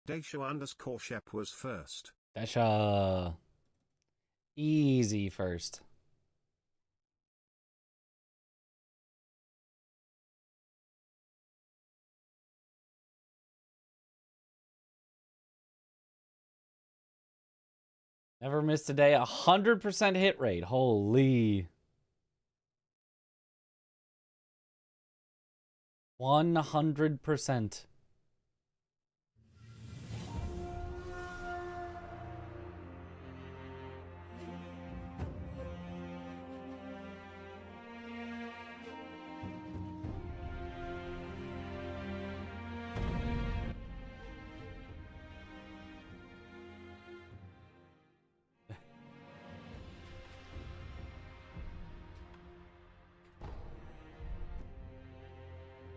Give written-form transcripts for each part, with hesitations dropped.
Daisha_Shep was first. Daisha. Easy first. Never missed a day. 100% hit rate. Holy. 100%.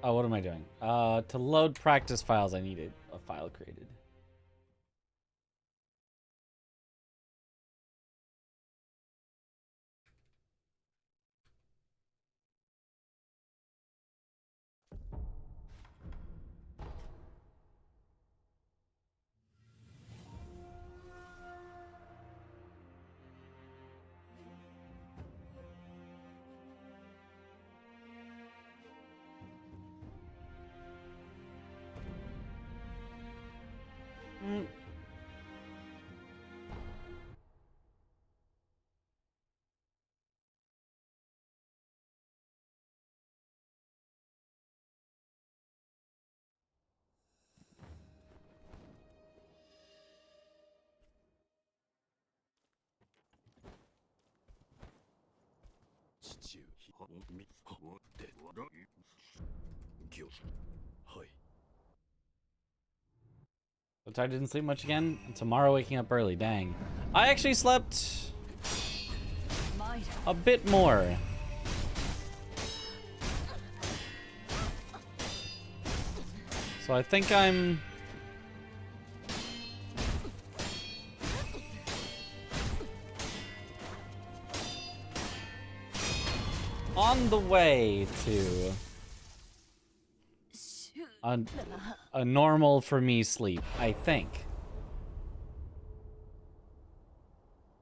Oh, what am I doing? To load practice files, I needed a file created. So I didn't sleep much again. And tomorrow waking up early. Dang. I actually slept a bit more. So I think I'm on the way to a normal for me sleep, I think.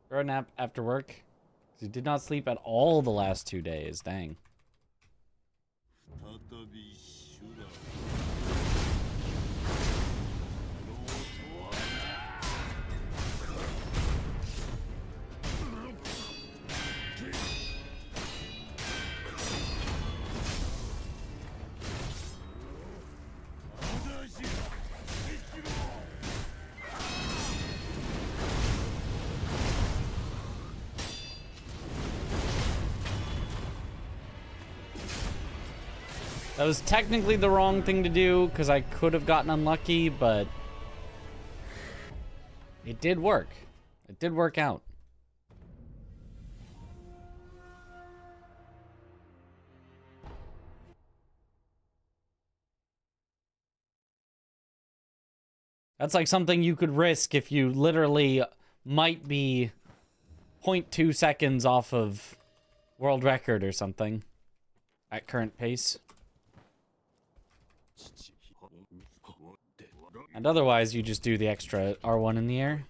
Throw a nap after work. You did not sleep at all the last 2 days. Dang. That was technically the wrong thing to do because I could have gotten unlucky, but it did work. It did work out. That's like something you could risk if you literally might be 0.2 seconds off of world record or something at current pace. And otherwise, you just do the extra R1 in the air.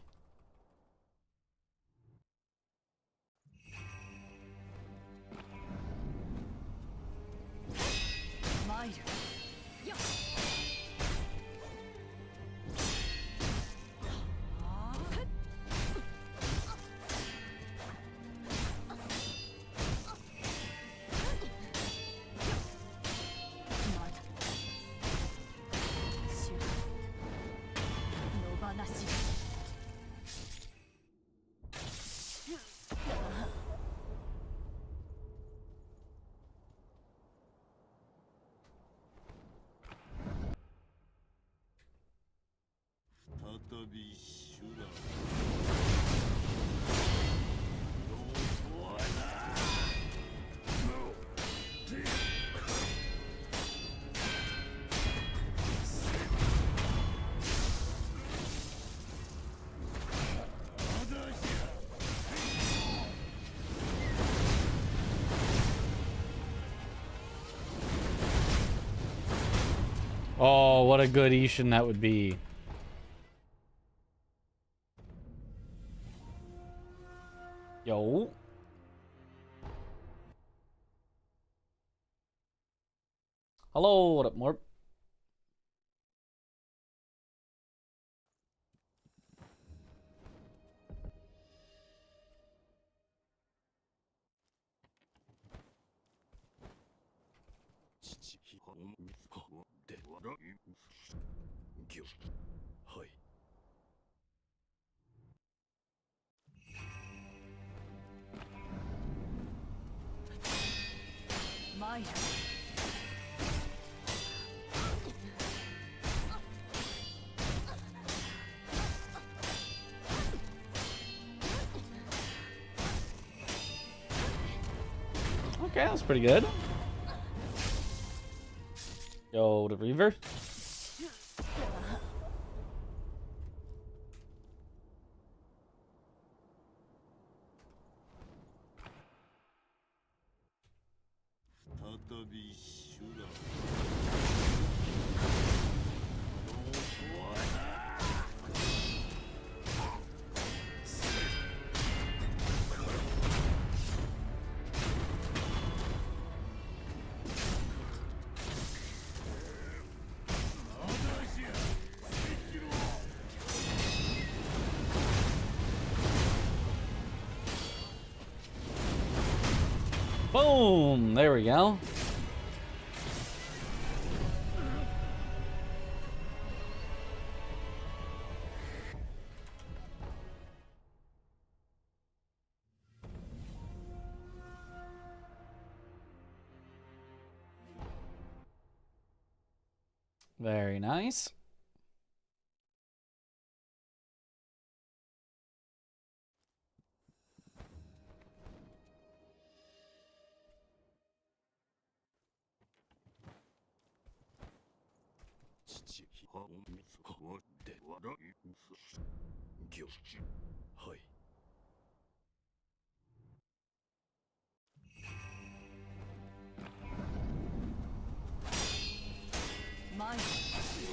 Oh, what a good Ishin that would be. Yo. Hello, what up, Morp? Okay, that's pretty good. Yo, the Reaver. Boom! There we go. Very nice.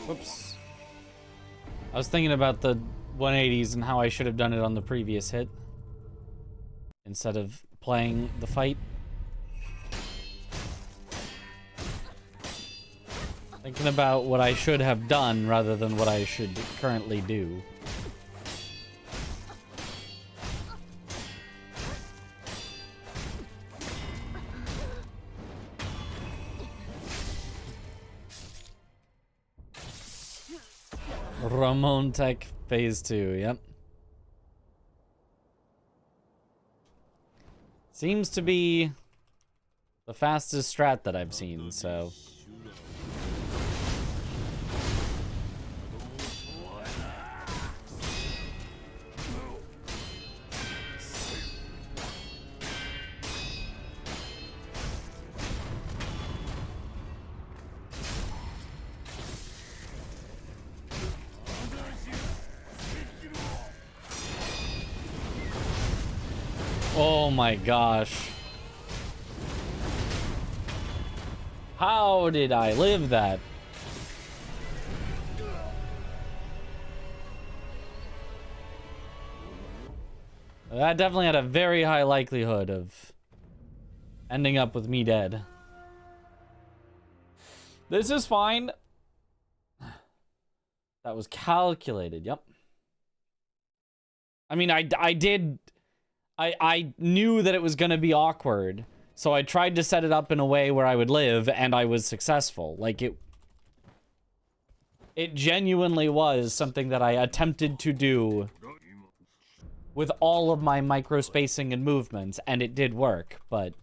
Whoops. I was thinking about the 180s and how I should have done it on the previous hit instead of playing the fight. Thinking about what I should have done rather than what I should currently do. Ramon Tech Phase 2, yep. Seems to be the fastest strat that I've seen, so... Oh my gosh. How did I live that? That definitely had a very high likelihood of ending up with me dead. This is fine. That was calculated, yep. I mean, I knew that it was going to be awkward, so I tried to set it up in a way where I would live, and I was successful. Like, it genuinely was something that I attempted to do with all of my micro-spacing and movements, and it did work, but...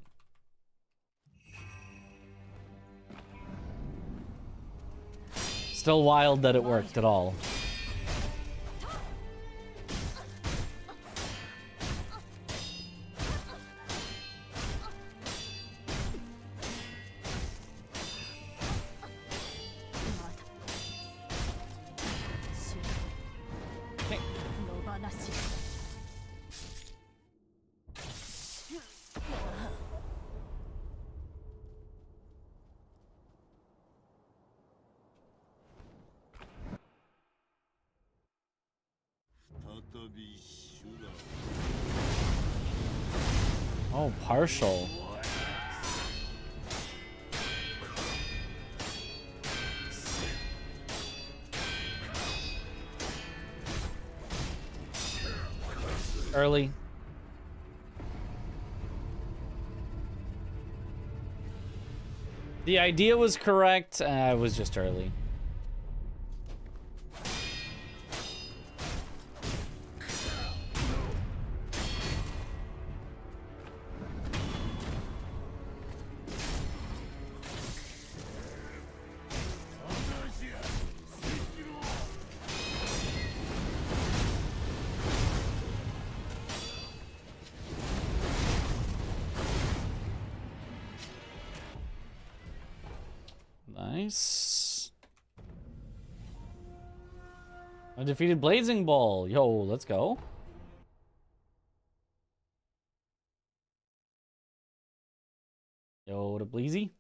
Still wild that it worked at all. Oh, partial. Early. The idea was correct, it was just early. Nice. I defeated Blazing Ball. Yo, let's go. Yo, to Bleezy.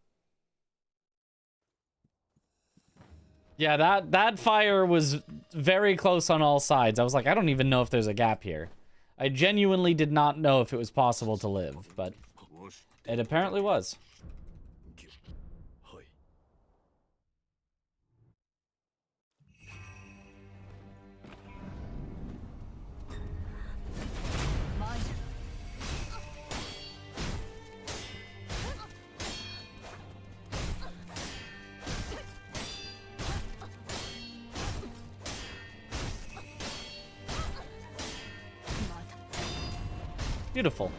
Yeah, that fire was very close on all sides. I was like, I don't even know if there's a gap here. I genuinely did not know if it was possible to live, but it apparently was. Beautiful.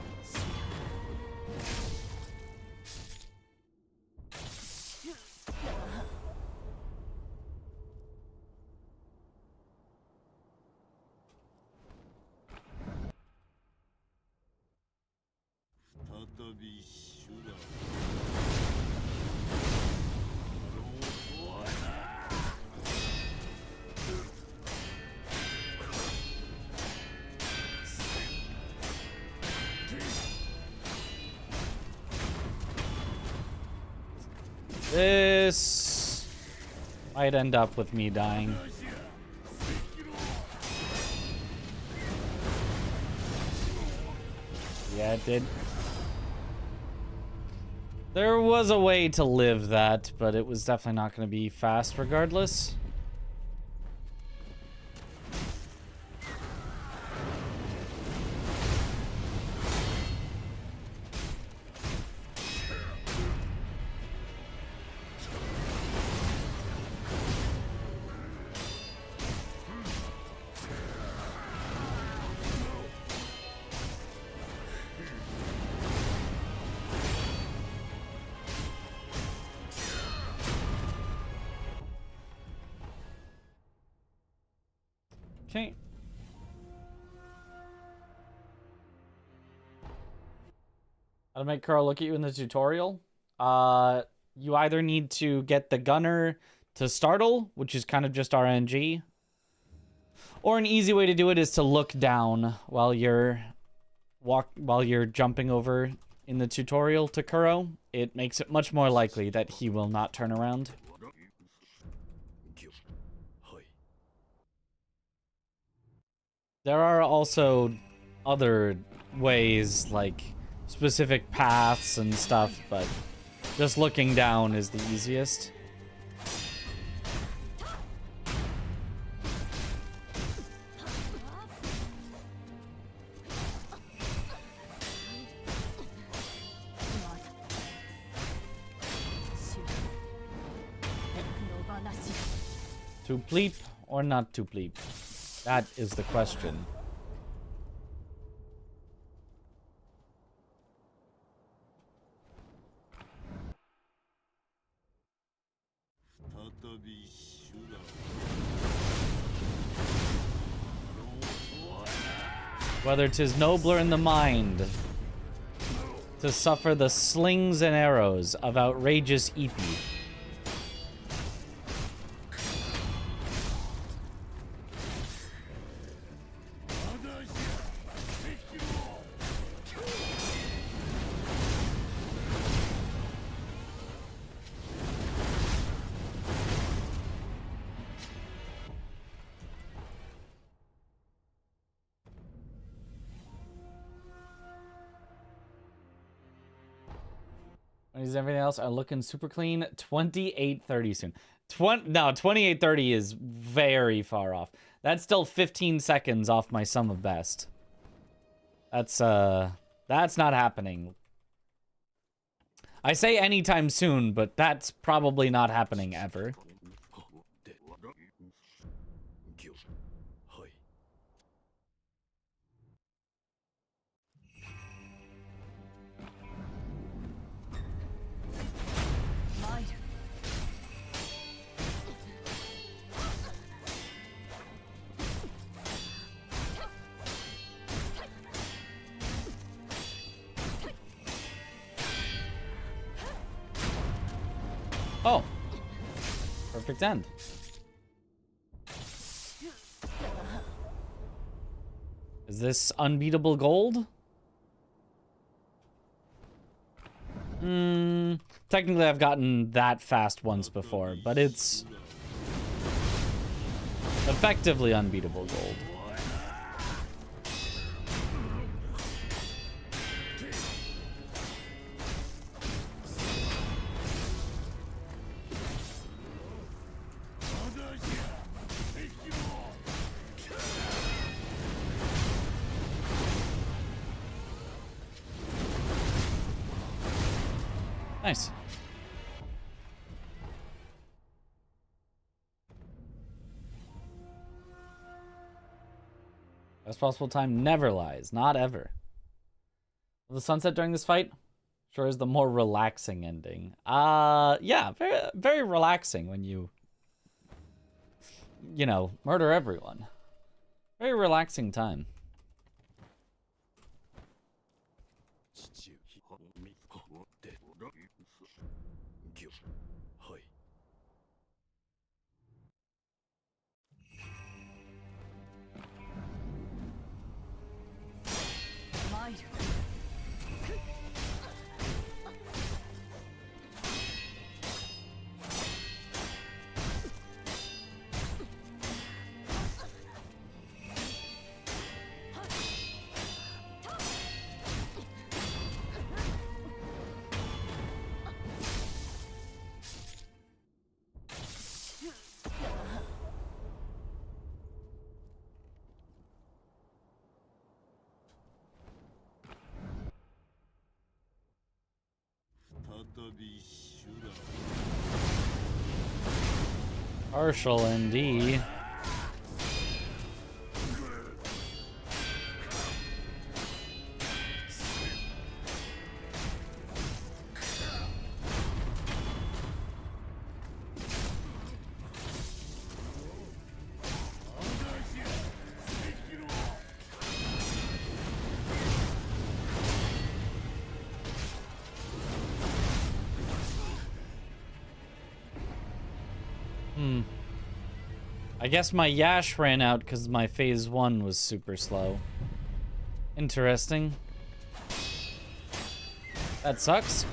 This might end up with me dying. Yeah, it did. There was a way to live that, but it was definitely not going to be fast regardless. Okay. How to make Carl look at you in the tutorial? You either need to get the gunner to startle, which is kind of just RNG, or an easy way to do it is to look down while you're jumping over in the tutorial to Kuro. It makes it much more likely that he will not turn around. There are also other ways, like specific paths and stuff, but just looking down is the easiest. To bleep or not to bleep? That is the question. Whether 'tis nobler in the mind to suffer the slings and arrows of outrageous Epi. Is everything else are looking super clean. 2830 soon. 2830 is very far off. That's still 15 seconds off my sum of best. That's not happening. I say anytime soon, but that's probably not happening ever. Oh. Perfect end. Is this unbeatable gold? Technically I've gotten that fast once before, but it's effectively unbeatable gold. Nice. Best possible time never lies. Not ever. Will the sunset during this fight? Sure is the more relaxing ending. Yeah, very, very relaxing when you know, murder everyone. Very relaxing time. Partial ND. I guess my Yash ran out because my phase 1 was super slow. Interesting. That sucks.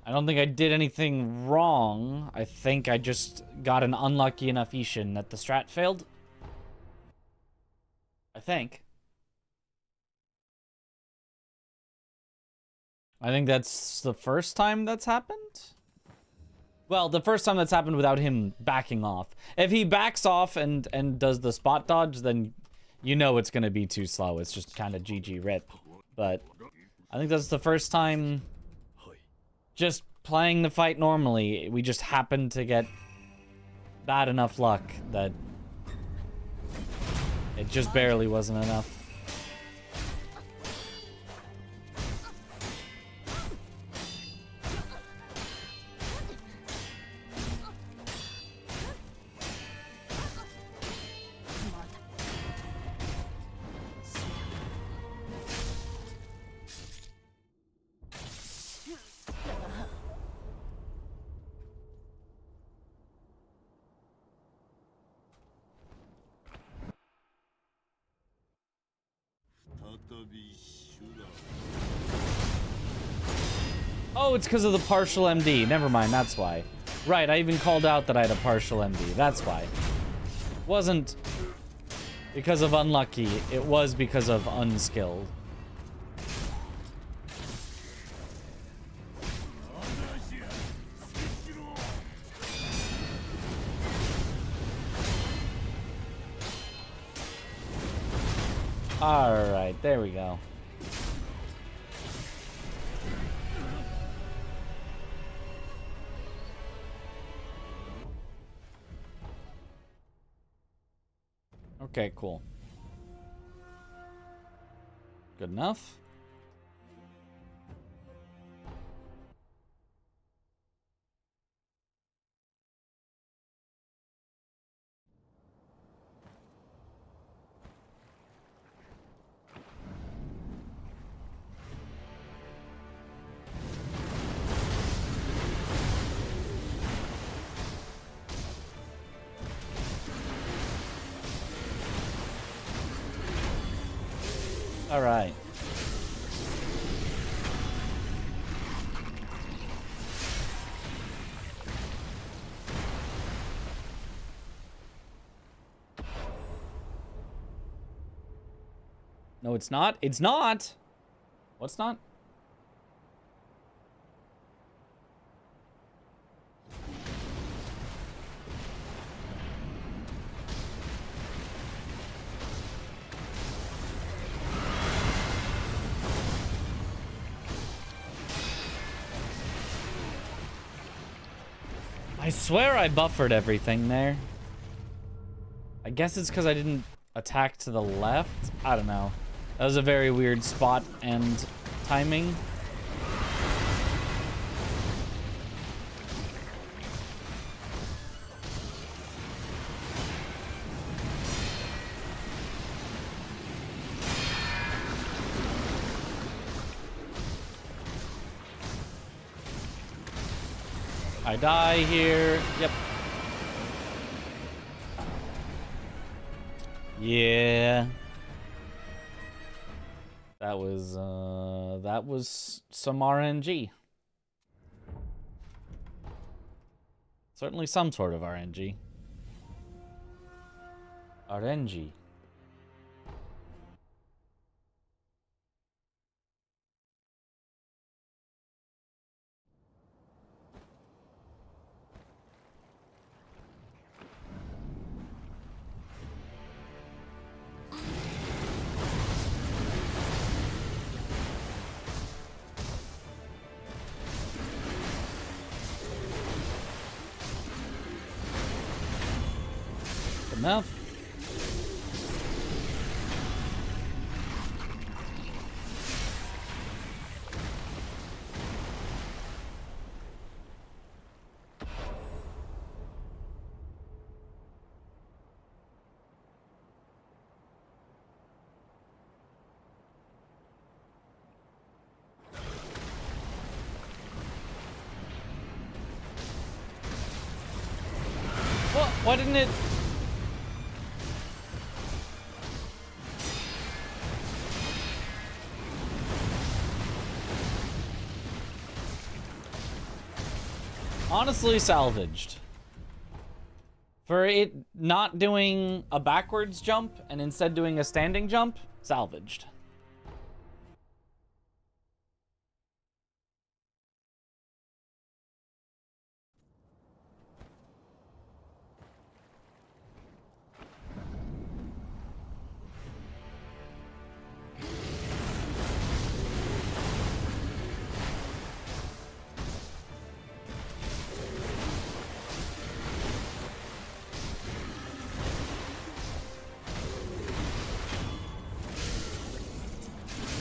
I don't think I did anything wrong. I think I just got an unlucky enough Ishin that the strat failed. I think. I think that's the first time that's happened. Well, the first time that's happened without him backing off. If he backs off and does the spot dodge, then you know it's going to be too slow. It's just kind of GG rip. But I think that's the first time just playing the fight normally. We just happened to get bad enough luck that it just barely wasn't enough. Oh, it's because of the partial MD. Never mind, that's why. Right, I even called out that I had a partial MD. That's why. Wasn't because of unlucky. It was because of unskilled. Alright, there we go. Okay, cool. Good enough. All right. No, it's not. It's not. What's not? I swear I buffered everything there. I guess it's because I didn't attack to the left. I don't know. That was a very weird spot and timing. I die here. Yep. Yeah. That was some RNG. Certainly some sort of RNG. RNG. Enough. What? Why didn't it? Honestly, salvaged. For it not doing a backwards jump and instead doing a standing jump, salvaged.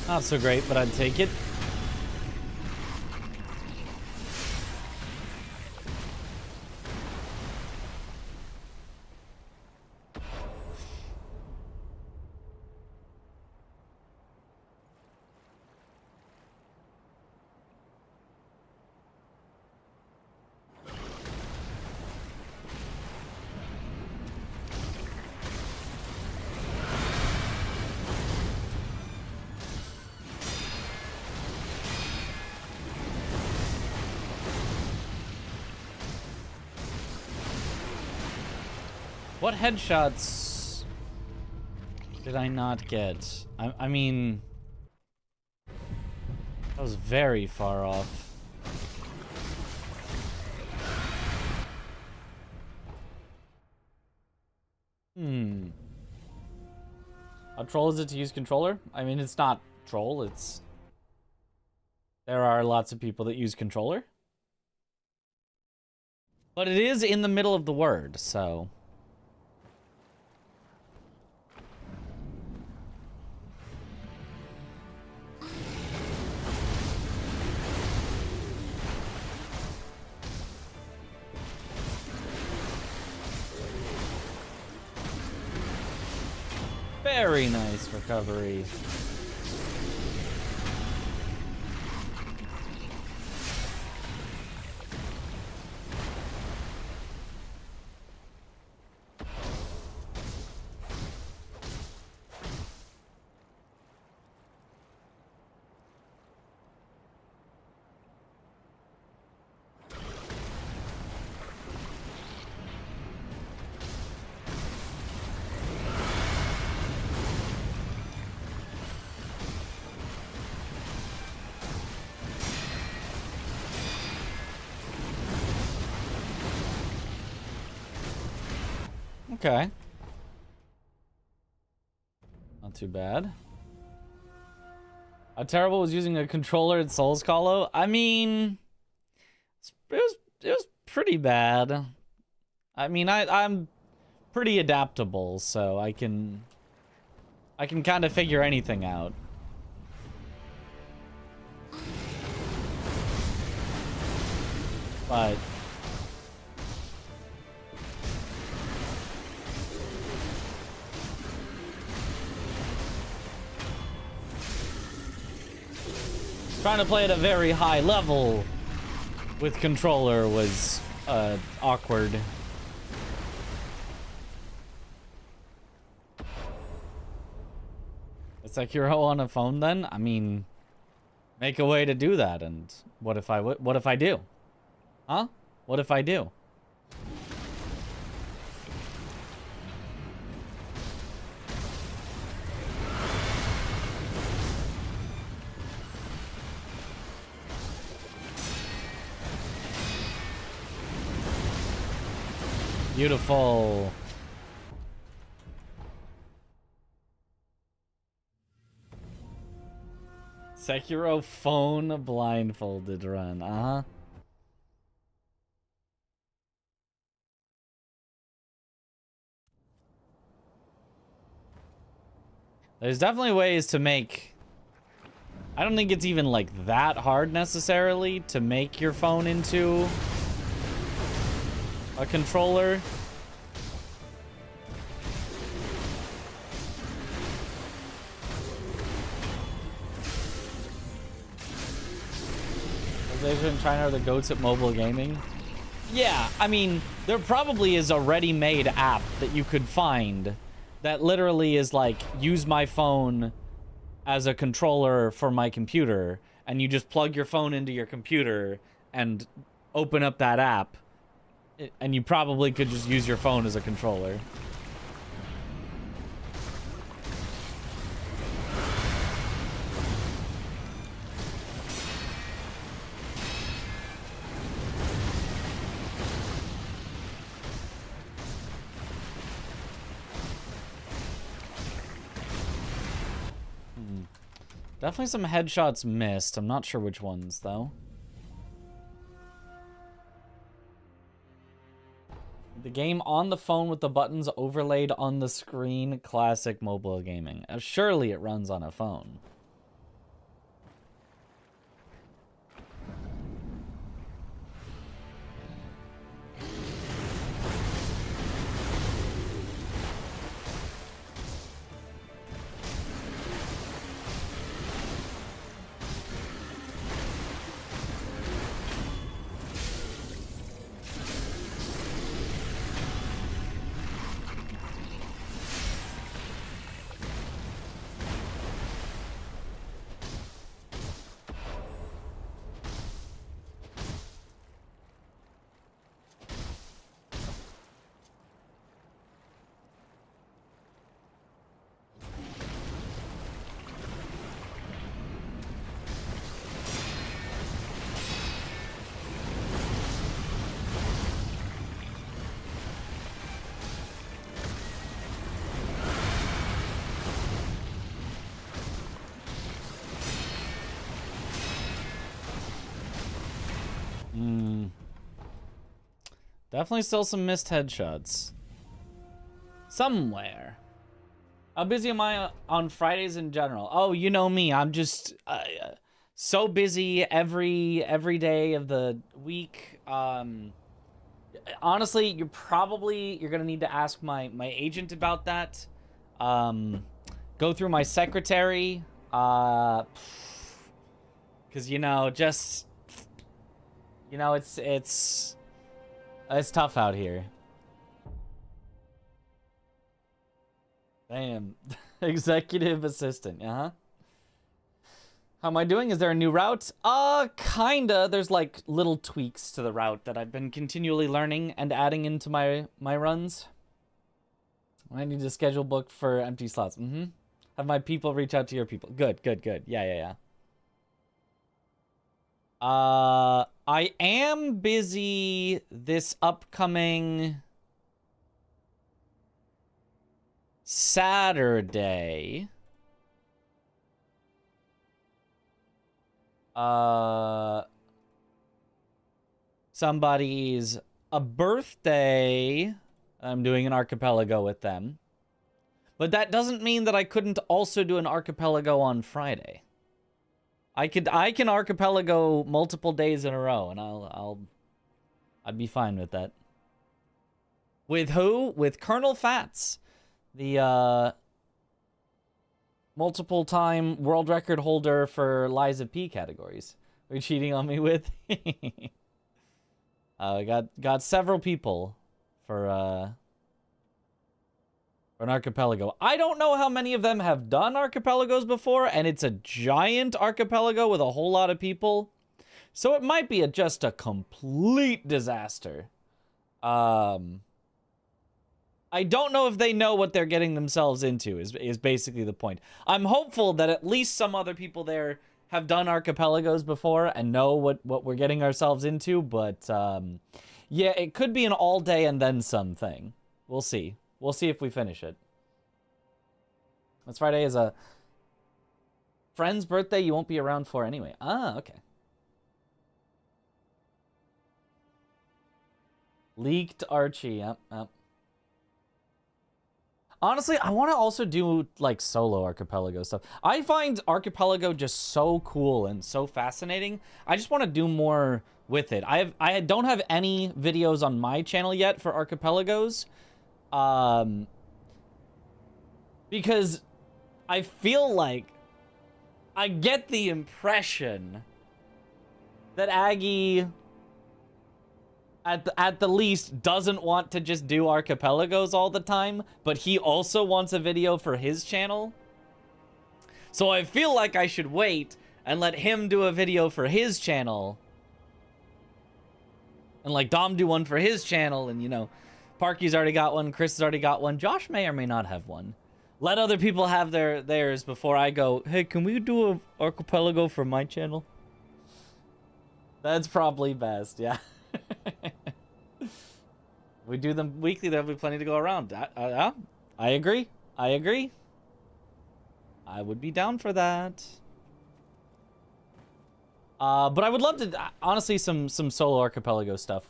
Not so great, but I'd take it. What headshots did I not get? I mean, that was very far off. How troll is it to use controller? I mean, it's not troll, it's... There are lots of people that use controller. But it is in the middle of the word, so... Very nice recovery. Okay. Not too bad. How terrible was using a controller at Souls Hollow? I mean, it was pretty bad. I mean, I'm pretty adaptable, so I can kind of figure anything out. But trying to play at a very high level with controller was awkward. It's like Sekiro on a phone then? I mean, make a way to do that, and what if I do? Huh? What if I do? Beautiful. Sekiro phone blindfolded run. Uh-huh. There's definitely ways to make... I don't think it's even like that hard necessarily to make your phone into a controller. Asia and China are the goats at mobile gaming. Yeah, I mean, there probably is a ready-made app that you could find that literally is like, use my phone as a controller for my computer, and you just plug your phone into your computer and open up that app, and you probably could just use your phone as a controller. Definitely some headshots missed. I'm not sure which ones, though. The game on the phone with the buttons overlaid on the screen. Classic mobile gaming. Surely it runs on a phone. Definitely still some missed headshots. Somewhere. How busy am I on Fridays in general? Oh, you know me. I'm just so busy every day of the week. Honestly, you're gonna need to ask my agent about that. Go through my secretary. Because it's tough out here. Damn. Executive assistant, How am I doing? Is there a new route? Kinda. There's like little tweaks to the route that I've been continually learning and adding into my runs. I need to schedule book for empty slots. Have my people reach out to your people. Good. Yeah. I am busy this upcoming Saturday. Somebody's a birthday. I'm doing an archipelago with them. But that doesn't mean that I couldn't also do an archipelago on Friday. I can archipelago multiple days in a row, and I'd be fine with that. With who? With Colonel Fats, the multiple time world record holder for Liza P categories. Are you cheating on me with? Got several people for an archipelago. I don't know how many of them have done archipelagos before, and it's a giant archipelago with a whole lot of people. So it might be just a complete disaster. I don't know if they know what they're getting themselves into, is basically the point. I'm hopeful that at least some other people there have done archipelagos before and know what we're getting ourselves into, but yeah, it could be an all day and then some thing. We'll see. We'll see if we finish it. This Friday is a friend's birthday you won't be around for anyway. Ah, okay. Leaked Archie, yep. Honestly, I want to also do, like, solo archipelago stuff. I find archipelago just so cool and so fascinating. I just want to do more with it. I don't have any videos on my channel yet for archipelagos. Because I feel like I get the impression that Aggie at the least doesn't want to just do archipelagos all the time, but he also wants a video for his channel. So I feel like I should wait and let him do a video for his channel. And like Dom do one for his channel, and you know, Parky's already got one, Chris has already got one, Josh may or may not have one. Let other people have theirs before I go, hey, can we do an archipelago for my channel? That's probably best, yeah. We do them weekly, there'll be plenty to go around. I agree. I would be down for that. But I would love to, honestly, some solo archipelago stuff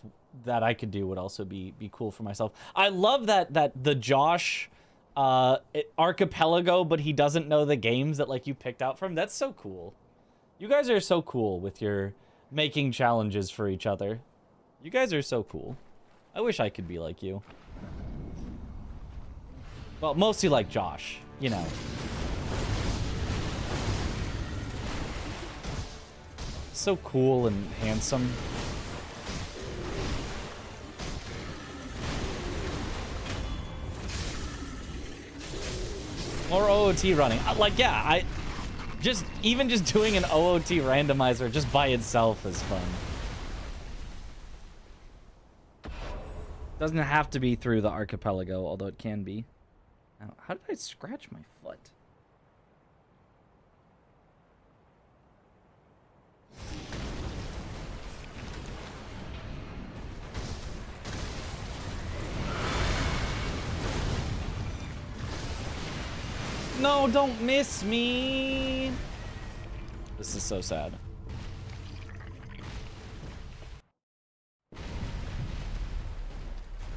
that I could do would also be cool for myself. I love that the Josh archipelago, but he doesn't know the games that like you picked out from. That's so cool. You guys are so cool with your making challenges for each other. You guys are so cool. I wish I could be like you. Well, mostly like Josh, you know. So cool and handsome. Or OOT running. Like, yeah, even just doing an OOT randomizer just by itself is fun. Doesn't have to be through the archipelago, although it can be. Now, how did I scratch my foot? No, don't miss me. This is so sad.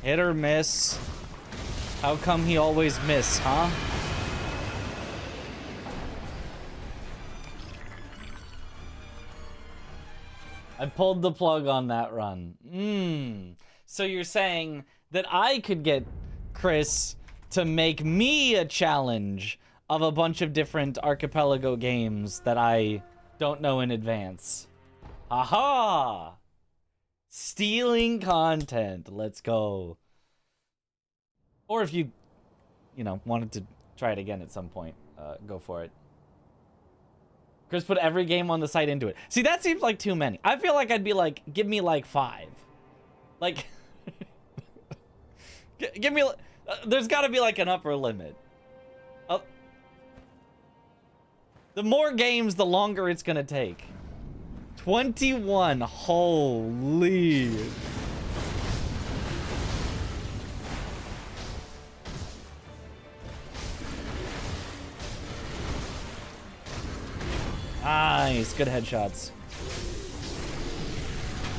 Hit or miss. How come he always miss, huh? I pulled the plug on that run. So you're saying that I could get Chris to make me a challenge of a bunch of different archipelago games that I don't know in advance. Aha! Stealing content. Let's go. Or if you wanted to try it again at some point, go for it. Chris put every game on the site into it. See, that seems like too many. I feel like I'd be like, give me like 5. Like, give me, there's gotta be like an upper limit. The more games, the longer it's gonna take. 21, holy. Nice, good headshots.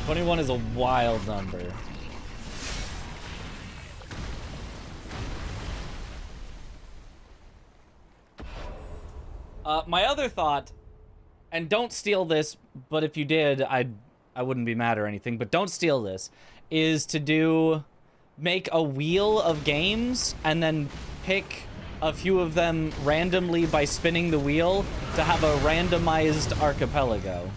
21 is a wild number. My other thought, and don't steal this, but if you did, I wouldn't be mad or anything, but don't steal this, is to make a wheel of games and then pick a few of them randomly by spinning the wheel to have a randomized archipelago.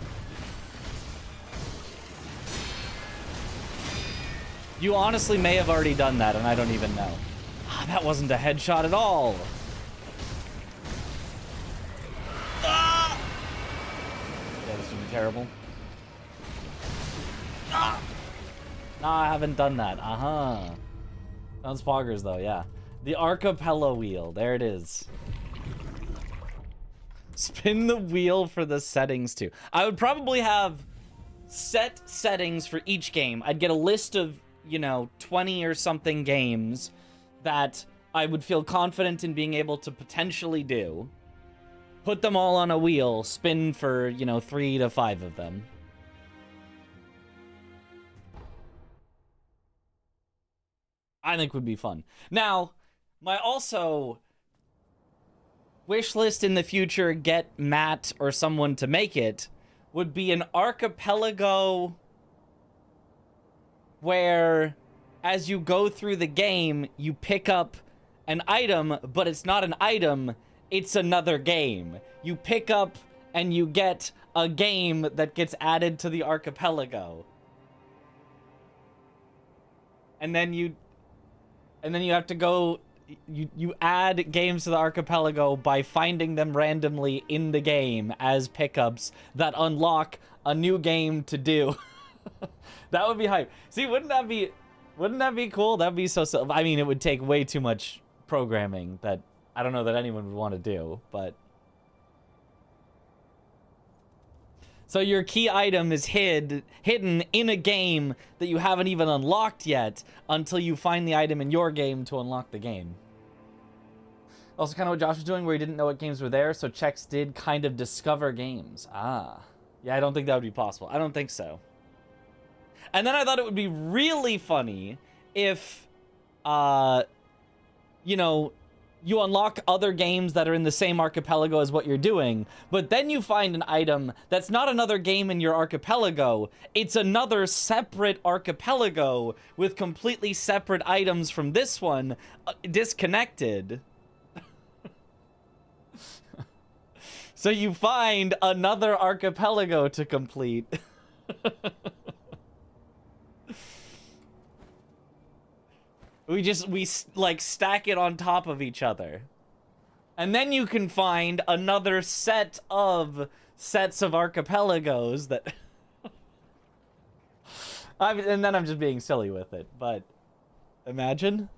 You honestly may have already done that, and I don't even know. Ah, that wasn't a headshot at all. Ah! That was terrible. Ah! No, I haven't done that. Uh-huh. Sounds poggers, though, yeah. The archipelago wheel. There it is. Spin the wheel for the settings, too. I would probably have set settings for each game. I'd get a list of, 20 or something games that I would feel confident in being able to potentially do. Put them all on a wheel, spin for, 3 to 5 of them. I think would be fun. Now, my also wish list in the future, get Matt or someone to make it, would be an archipelago where as you go through the game, you pick up an item, but it's not an item, it's another game. You pick up and you get a game that gets added to the archipelago. And then you have to go, you add games to the archipelago by finding them randomly in the game as pickups that unlock a new game to do. That would be hype. See, wouldn't that be cool? That'd be so, I mean, it would take way too much programming that I don't know that anyone would want to do, but. So your key item is hidden in a game that you haven't even unlocked yet until you find the item in your game to unlock the game. Also kind of what Josh was doing where he didn't know what games were there, so Chex did kind of discover games. Ah. Yeah, I don't think that would be possible. I don't think so. And then I thought it would be really funny if, you unlock other games that are in the same archipelago as what you're doing, but then you find an item that's not another game in your archipelago. It's another separate archipelago with completely separate items from this one, disconnected. So you find another archipelago to complete. We like stack it on top of each other. And then you can find another sets of archipelagos that and then I'm just being silly with it, but imagine.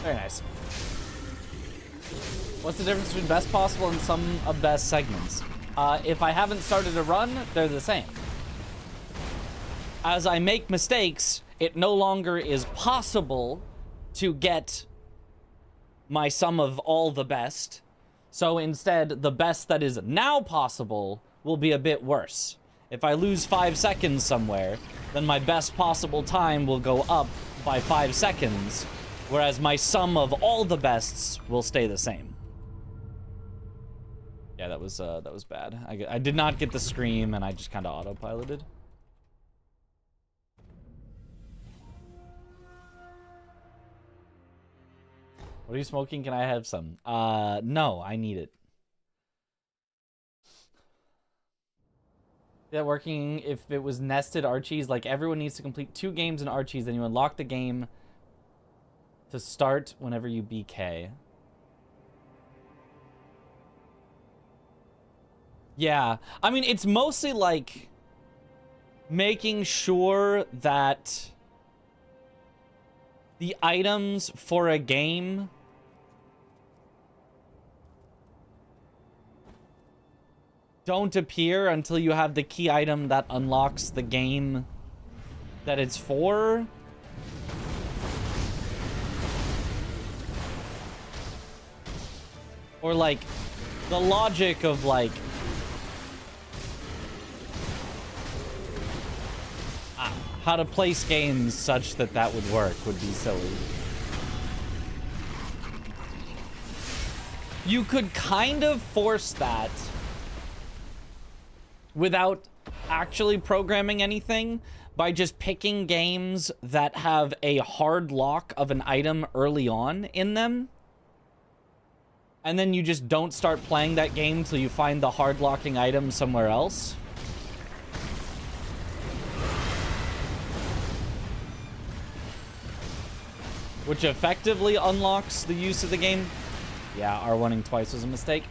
Very nice. What's the difference between best possible and some of best segments? If I haven't started a run, they're the same. As I make mistakes, it no longer is possible to get my sum of all the best. So instead, the best that is now possible will be a bit worse. If I lose 5 seconds somewhere, then my best possible time will go up by 5 seconds, whereas my sum of all the bests will stay the same. Yeah, that was bad. I did not get the scream, and I just kind of autopiloted. What are you smoking? Can I have some? No, I need it. Yeah, working if it was nested Archies, like everyone needs to complete 2 games in Archies, then you unlock the game to start whenever you BK. Yeah, I mean, it's mostly like making sure that the items for a game don't appear until you have the key item that unlocks the game that it's for. Or like the logic of like how to place games such that that would work would be silly. You could kind of force that without actually programming anything by just picking games that have a hard lock of an item early on in them. And then you just don't start playing that game till you find the hard locking item somewhere else. Which effectively unlocks the use of the game. Yeah, R1ing twice was a mistake.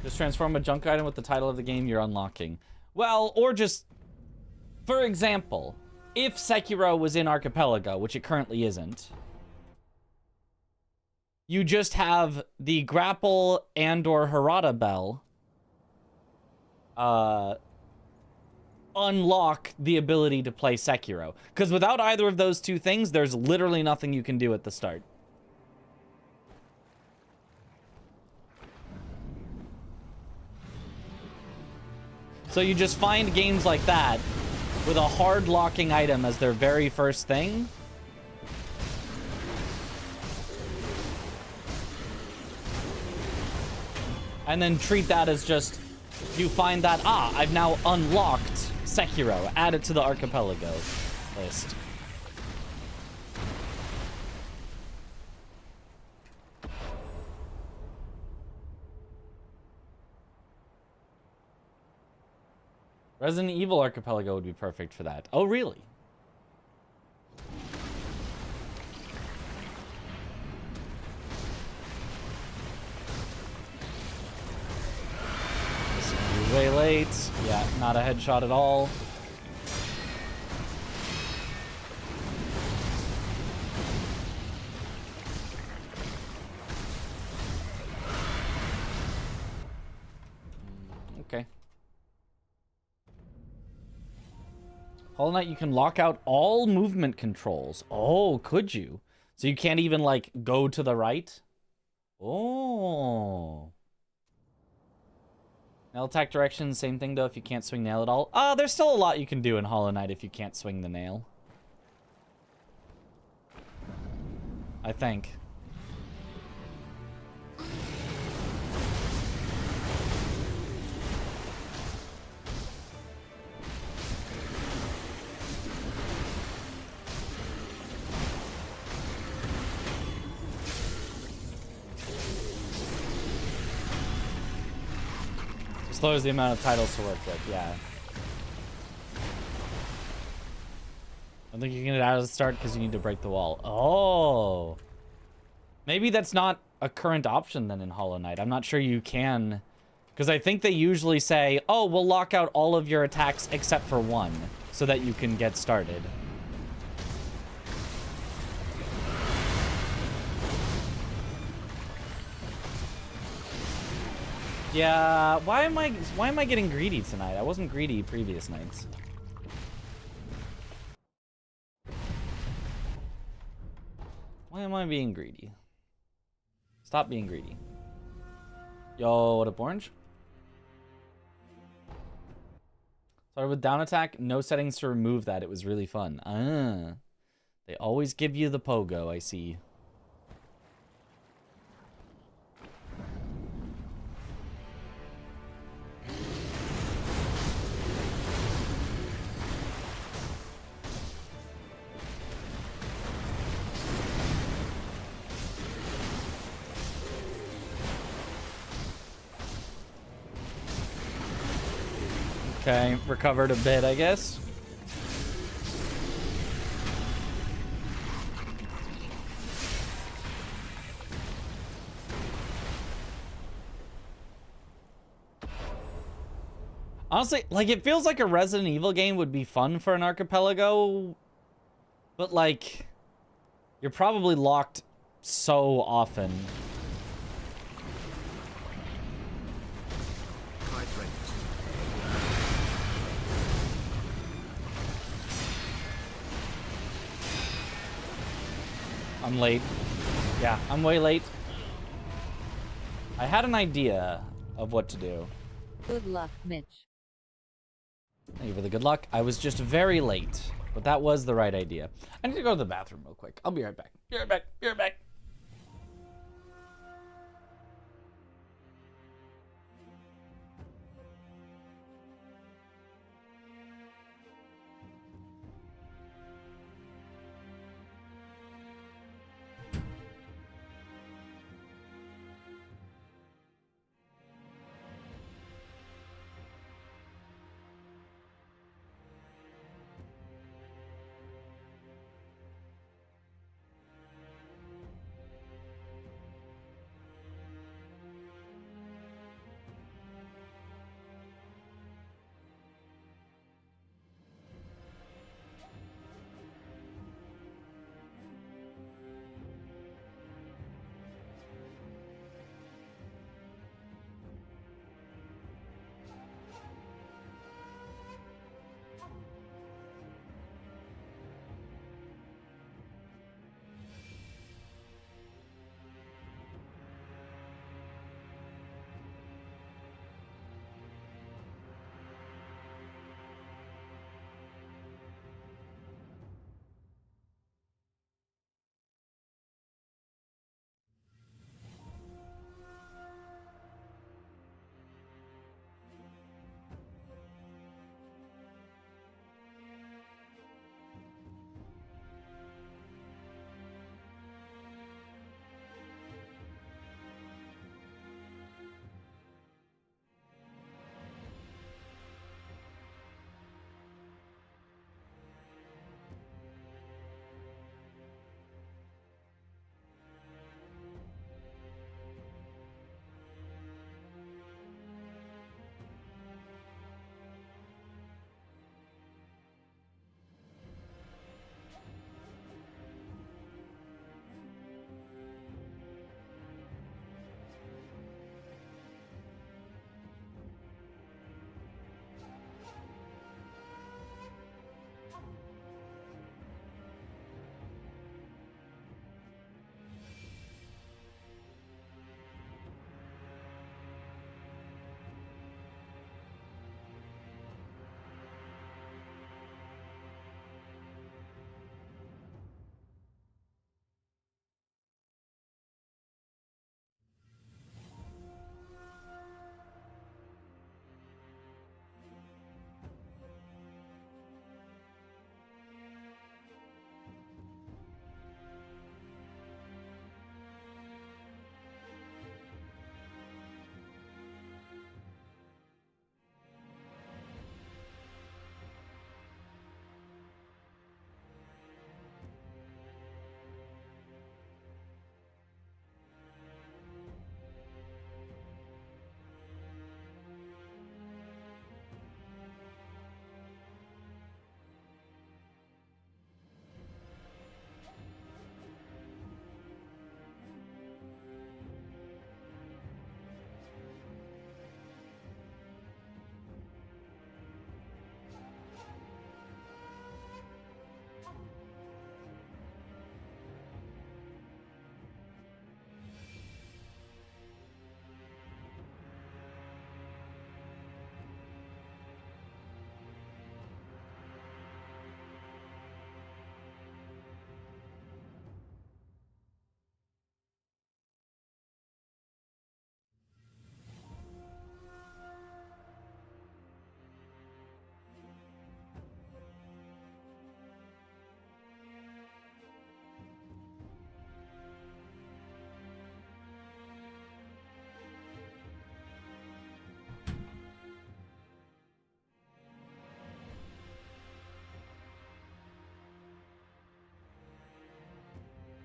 Just transform a junk item with the title of the game you're unlocking. Well, or just, for example, if Sekiro was in Archipelago, which it currently isn't, you just have the grapple and or Harada bell unlock the ability to play Sekiro. Because without either of those two things, there's literally nothing you can do at the start. So you just find games like that with a hard locking item as their very first thing. And then treat that as just, you find that, I've now unlocked Sekiro. Add it to the Archipelago list. Resident Evil Archipelago would be perfect for that. Oh, really? This is way late. Yeah, not a headshot at all. Okay. Hollow Knight, you can lock out all movement controls. Oh, could you? So you can't even, like, go to the right? Oh. Nail attack direction, same thing, though, if you can't swing nail at all. There's still a lot you can do in Hollow Knight if you can't swing the nail. I think. Slows the amount of titles to work with, yeah. I think you can get out of the start because you need to break the wall. Oh. Maybe that's not a current option then in Hollow Knight. I'm not sure you can. Because I think they usually say, oh, we'll lock out all of your attacks except for one so that you can get started. Yeah, why am I getting greedy tonight? I wasn't greedy previous nights. Why am I being greedy? Stop being greedy. Yo, what up, Orange? Started with down attack, no settings to remove that. It was really fun. Ah. They always give you the pogo, I see. Okay, recovered a bit, I guess. Honestly, like, it feels like a Resident Evil game would be fun for an archipelago, but, like, you're probably locked so often. I'm late. Yeah, I'm way late. I had an idea of what to do. Good luck, Mitch. Thank you for the good luck. I was just very late, but that was the right idea. I need to go to the bathroom real quick. I'll be right back. Be right back. Be right back.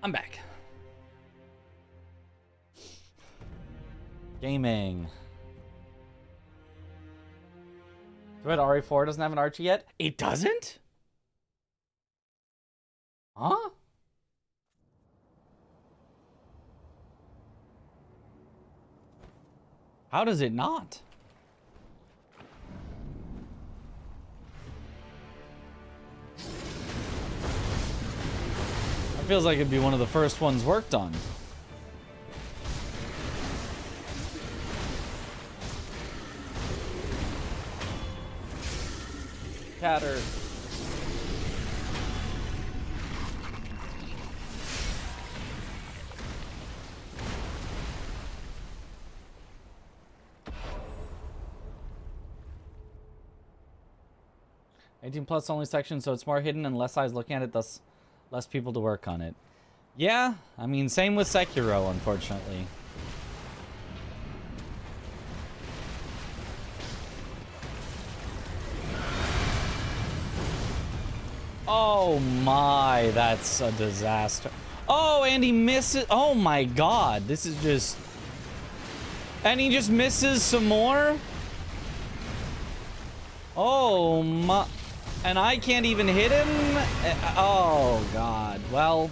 I'm back. Gaming. Too bad RE4 doesn't have an Archie yet? It doesn't? Huh? How does it not? It feels like it'd be one of the first ones worked on. Catter. +18 only section, so it's more hidden and less eyes looking at it, thus less people to work on it. Yeah, I mean, same with Sekiro, unfortunately. Oh my, that's a disaster. Oh, and he misses. Oh my god, this is just... And he just misses some more? Oh my... And I can't even hit him? Oh god, well...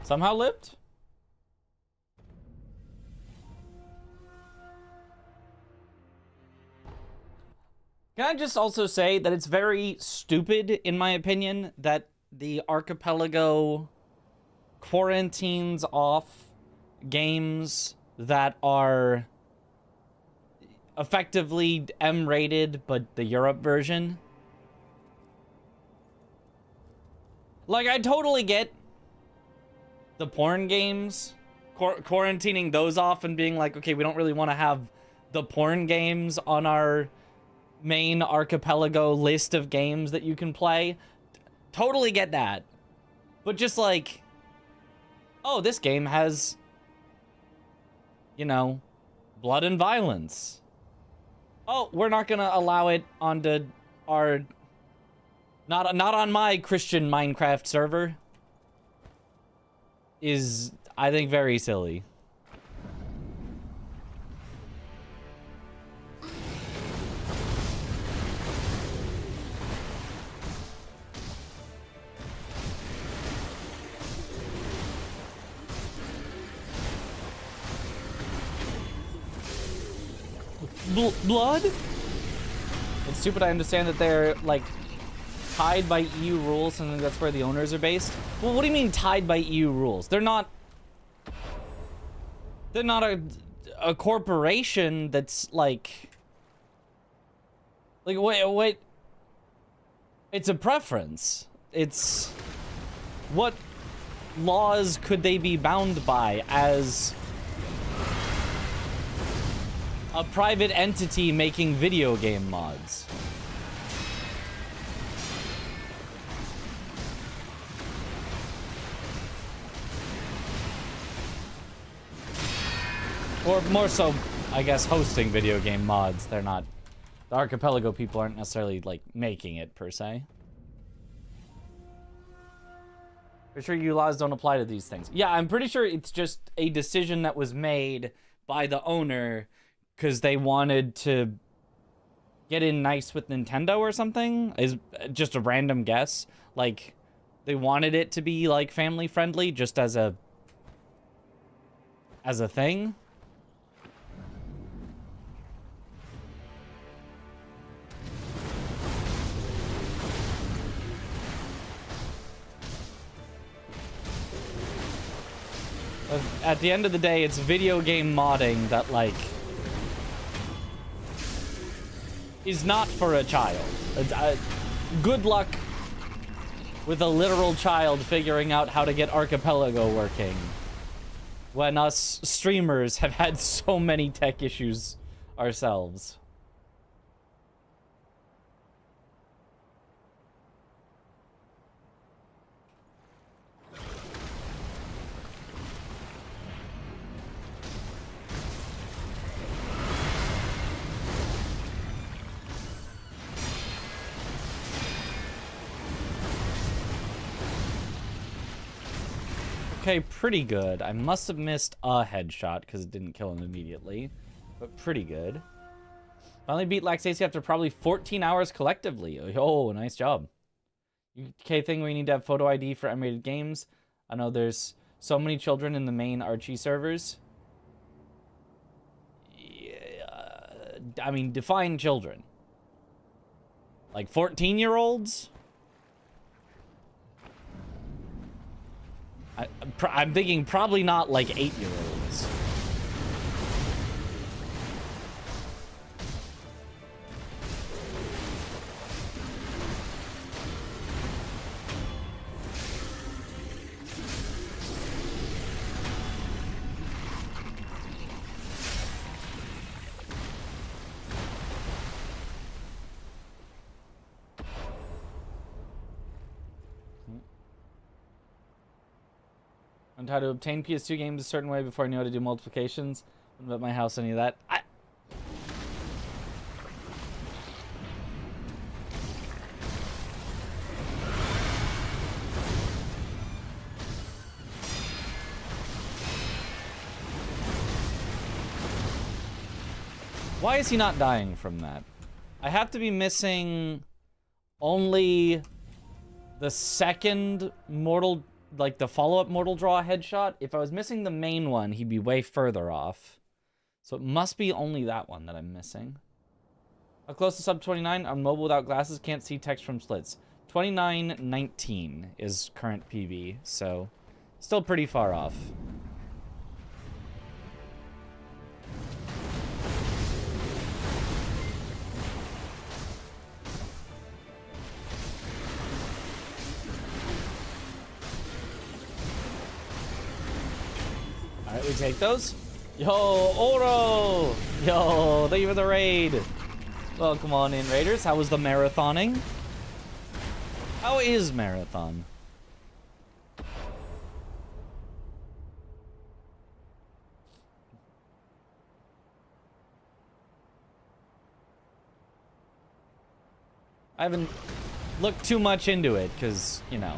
Somehow lived? Can I just also say that it's very stupid, in my opinion, that the archipelago quarantines off games that are effectively M-rated, but the Europe version? Like, I totally get the porn games, quarantining those off and being like, okay, we don't really want to have the porn games on our main archipelago list of games that you can play. Totally get that. But just like, oh, this game has, you know, blood and violence. Oh, we're not gonna allow it onto our, not on my Christian Minecraft server. Is, I think, very silly. Blood? It's stupid. I understand that they're, like, tied by EU rules, and that's where the owners are based. Well, what do you mean tied by EU rules? They're not a corporation that's like wait. It's a preference. It's what laws could they be bound by as a private entity making video game mods? Or more so, I guess, hosting video game mods. They're not... The archipelago people aren't necessarily, like, making it, per se. Pretty sure EU laws don't apply to these things. Yeah, I'm pretty sure it's just a decision that was made by the owner because they wanted to get in nice with Nintendo or something. Is just a random guess. Like, they wanted it to be, like, family-friendly just as a thing. At the end of the day, it's video game modding that, like, is not for a child. Good luck with a literal child figuring out how to get Archipelago working when us streamers have had so many tech issues ourselves. Okay, pretty good. I must have missed a headshot because it didn't kill him immediately. But pretty good. Finally beat Laxacy after probably 14 hours collectively. Oh, nice job. UK thing where you need to have photo ID for M-rated games. I know there's so many children in the main Archie servers. Yeah, I mean, define children. Like 14-year-olds? I'm thinking probably not like 8-year-olds. And how to obtain PS2 games a certain way before I knew how to do multiplications. Wouldn't bet my house any of that. Why is he not dying from that? I have to be missing only the second mortal, like the follow-up mortal draw headshot. If I was missing the main one, he'd be way further off. So it must be only that one that I'm missing. How close to sub 29? On mobile without glasses, can't see text from splits. 29.19 is current PB, so still pretty far off. Alright, we take those. Yo, Oro! Yo, thank you for the raid. Welcome on in, Raiders. How was the marathoning? How is marathon? I haven't looked too much into it, because, you know.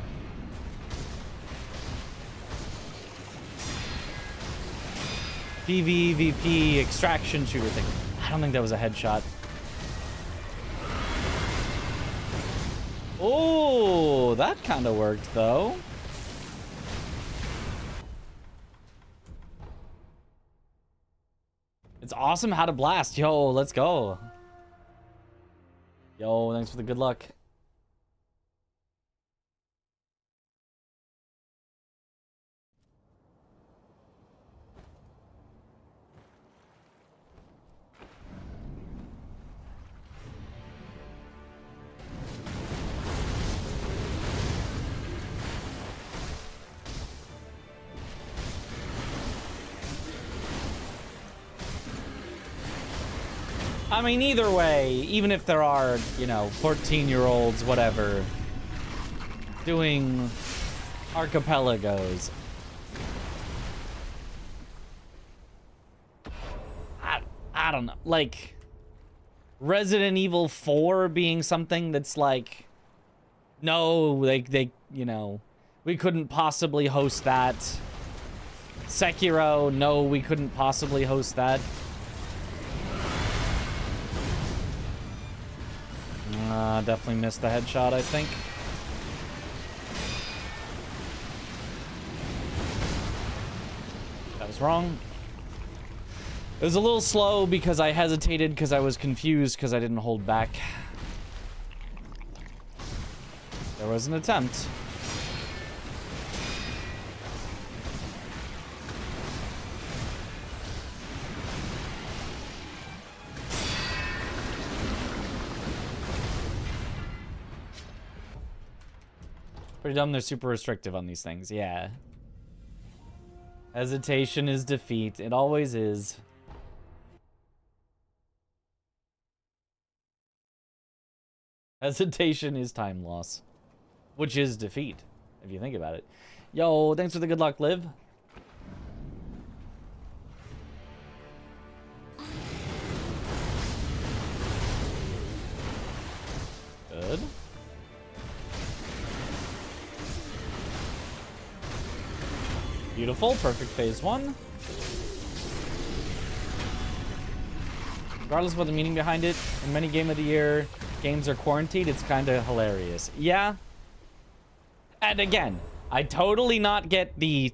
PvP extraction shooter thing. I don't think that was a headshot. Oh, that kind of worked, though. It's awesome how to blast. Yo, let's go. Yo, thanks for the good luck. I mean, either way, even if there are, you know, 14-year-olds, whatever, doing archipelagos, I don't know, like, Resident Evil 4 being something that's like, no, they, you know, we couldn't possibly host that. Sekiro, no, we couldn't possibly host that. Definitely missed the headshot, I think. That was wrong. It was a little slow because I hesitated because I was confused because I didn't hold back. There was an attempt. Pretty dumb, they're super restrictive on these things, yeah. Hesitation is defeat. It always is. Hesitation is time loss. Which is defeat, if you think about it. Yo, thanks for the good luck, Liv. Good. Beautiful, perfect phase 1. Regardless of what the meaning behind it, in many Game of the Year games are quarantined, it's kind of hilarious. Yeah. And again, I totally not get the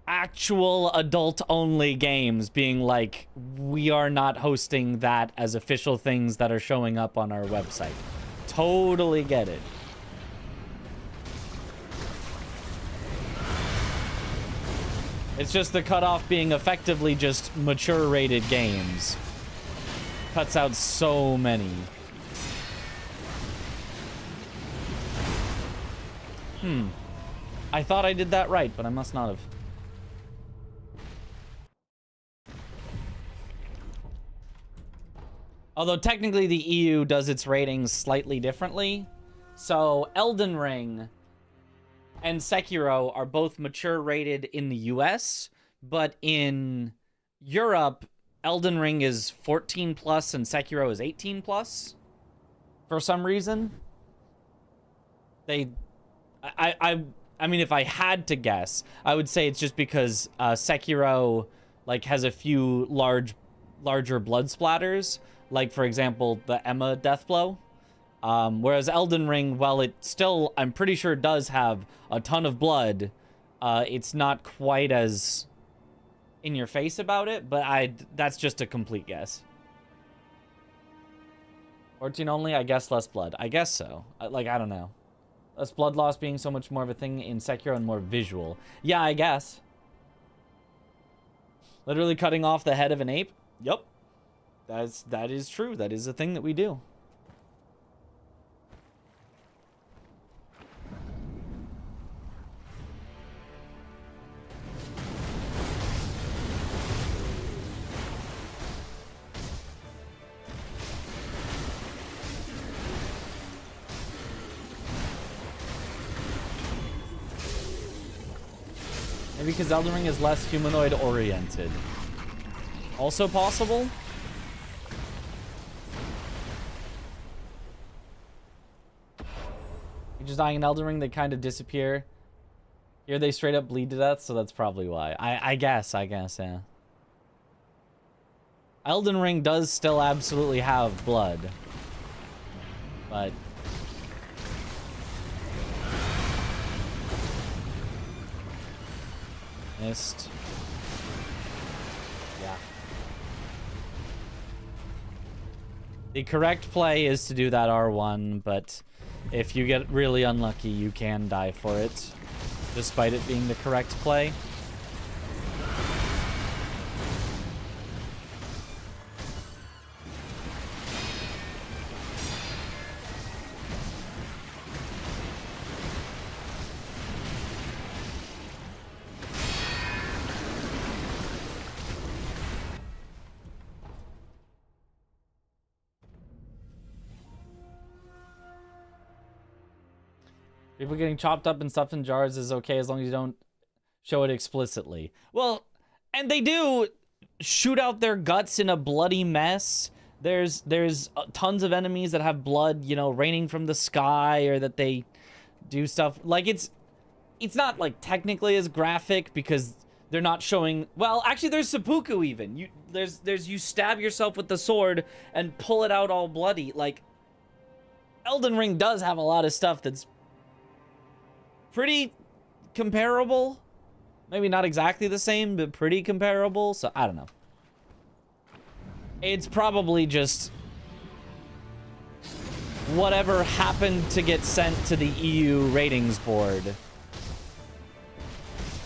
actual adult-only games being like, we are not hosting that as official things that are showing up on our website. Totally get it. It's just the cutoff being effectively just mature rated games. Cuts out so many. I thought I did that right, but I must not have. Although technically the EU does its ratings slightly differently. So Elden Ring and Sekiro are both mature rated in the US, but in Europe, Elden Ring is 14 plus and Sekiro is 18 plus. For some reason. I mean, if I had to guess, I would say it's just because Sekiro like has a few larger blood splatters. Like, for example, the Emma death blow. Whereas Elden Ring, while it still, I'm pretty sure, does have a ton of blood, it's not quite as in your face about it, but that's just a complete guess. 14 only, I guess less blood. I guess so. Like, I don't know. Less blood loss being so much more of a thing in Sekiro and more visual. Yeah, I guess. Literally cutting off the head of an ape? Yup. That is true. That is a thing that we do. Maybe because Elden Ring is less humanoid oriented. Also possible? You're just dying in Elden Ring, they kind of disappear. Here they straight up bleed to death, so that's probably why. I guess, yeah. Elden Ring does still absolutely have blood. But... missed. Yeah. The correct play is to do that R1, but if you get really unlucky, you can die for it, despite it being the correct play. People getting chopped up and stuffed in jars is okay as long as you don't show it explicitly. Well, and they do shoot out their guts in a bloody mess. There's tons of enemies that have blood, you know, raining from the sky, or that they do stuff. Like, it's not, like, technically as graphic because they're not showing... Well, actually, there's seppuku even. You stab yourself with the sword and pull it out all bloody. Like, Elden Ring does have a lot of stuff that's pretty comparable. Maybe not exactly the same, but pretty comparable. So, I don't know. It's probably just whatever happened to get sent to the EU ratings board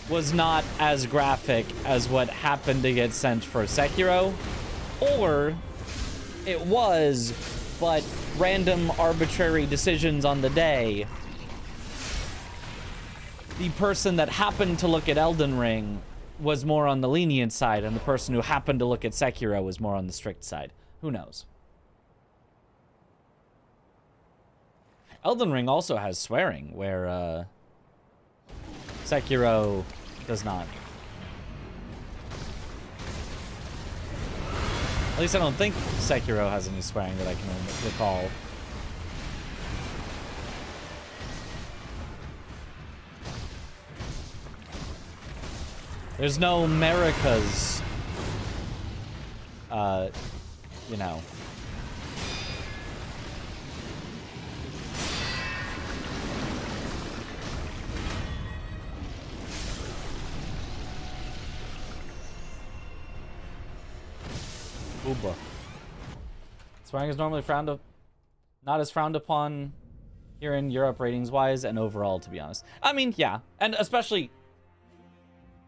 was not as graphic as what happened to get sent for Sekiro. Or it was, but random arbitrary decisions on the day. The person that happened to look at Elden Ring was more on the lenient side, and the person who happened to look at Sekiro was more on the strict side. Who knows? Elden Ring also has swearing, where Sekiro does not. At least I don't think Sekiro has any swearing that I can recall. There's no Americas, you know. Booba. Swearing is normally not as frowned upon here in Europe ratings-wise and overall, to be honest. I mean, yeah. And especially,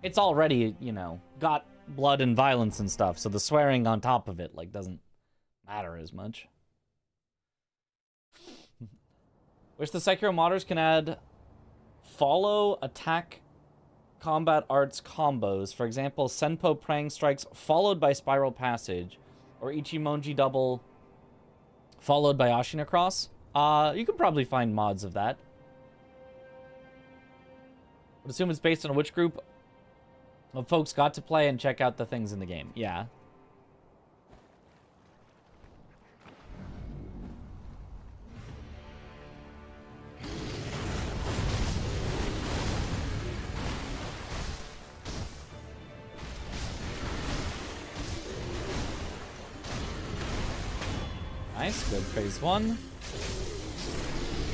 it's already, you know, got blood and violence and stuff, so the swearing on top of it, like, doesn't matter as much. Wish the Sekiro modders can add follow attack combat arts combos. For example, Senpo Prang strikes followed by Spiral Passage, or Ichimonji double followed by Ashina Cross. You can probably find mods of that. Would assume it's based on which group of folks got to play and check out the things in the game. Yeah. Nice, good phase 1.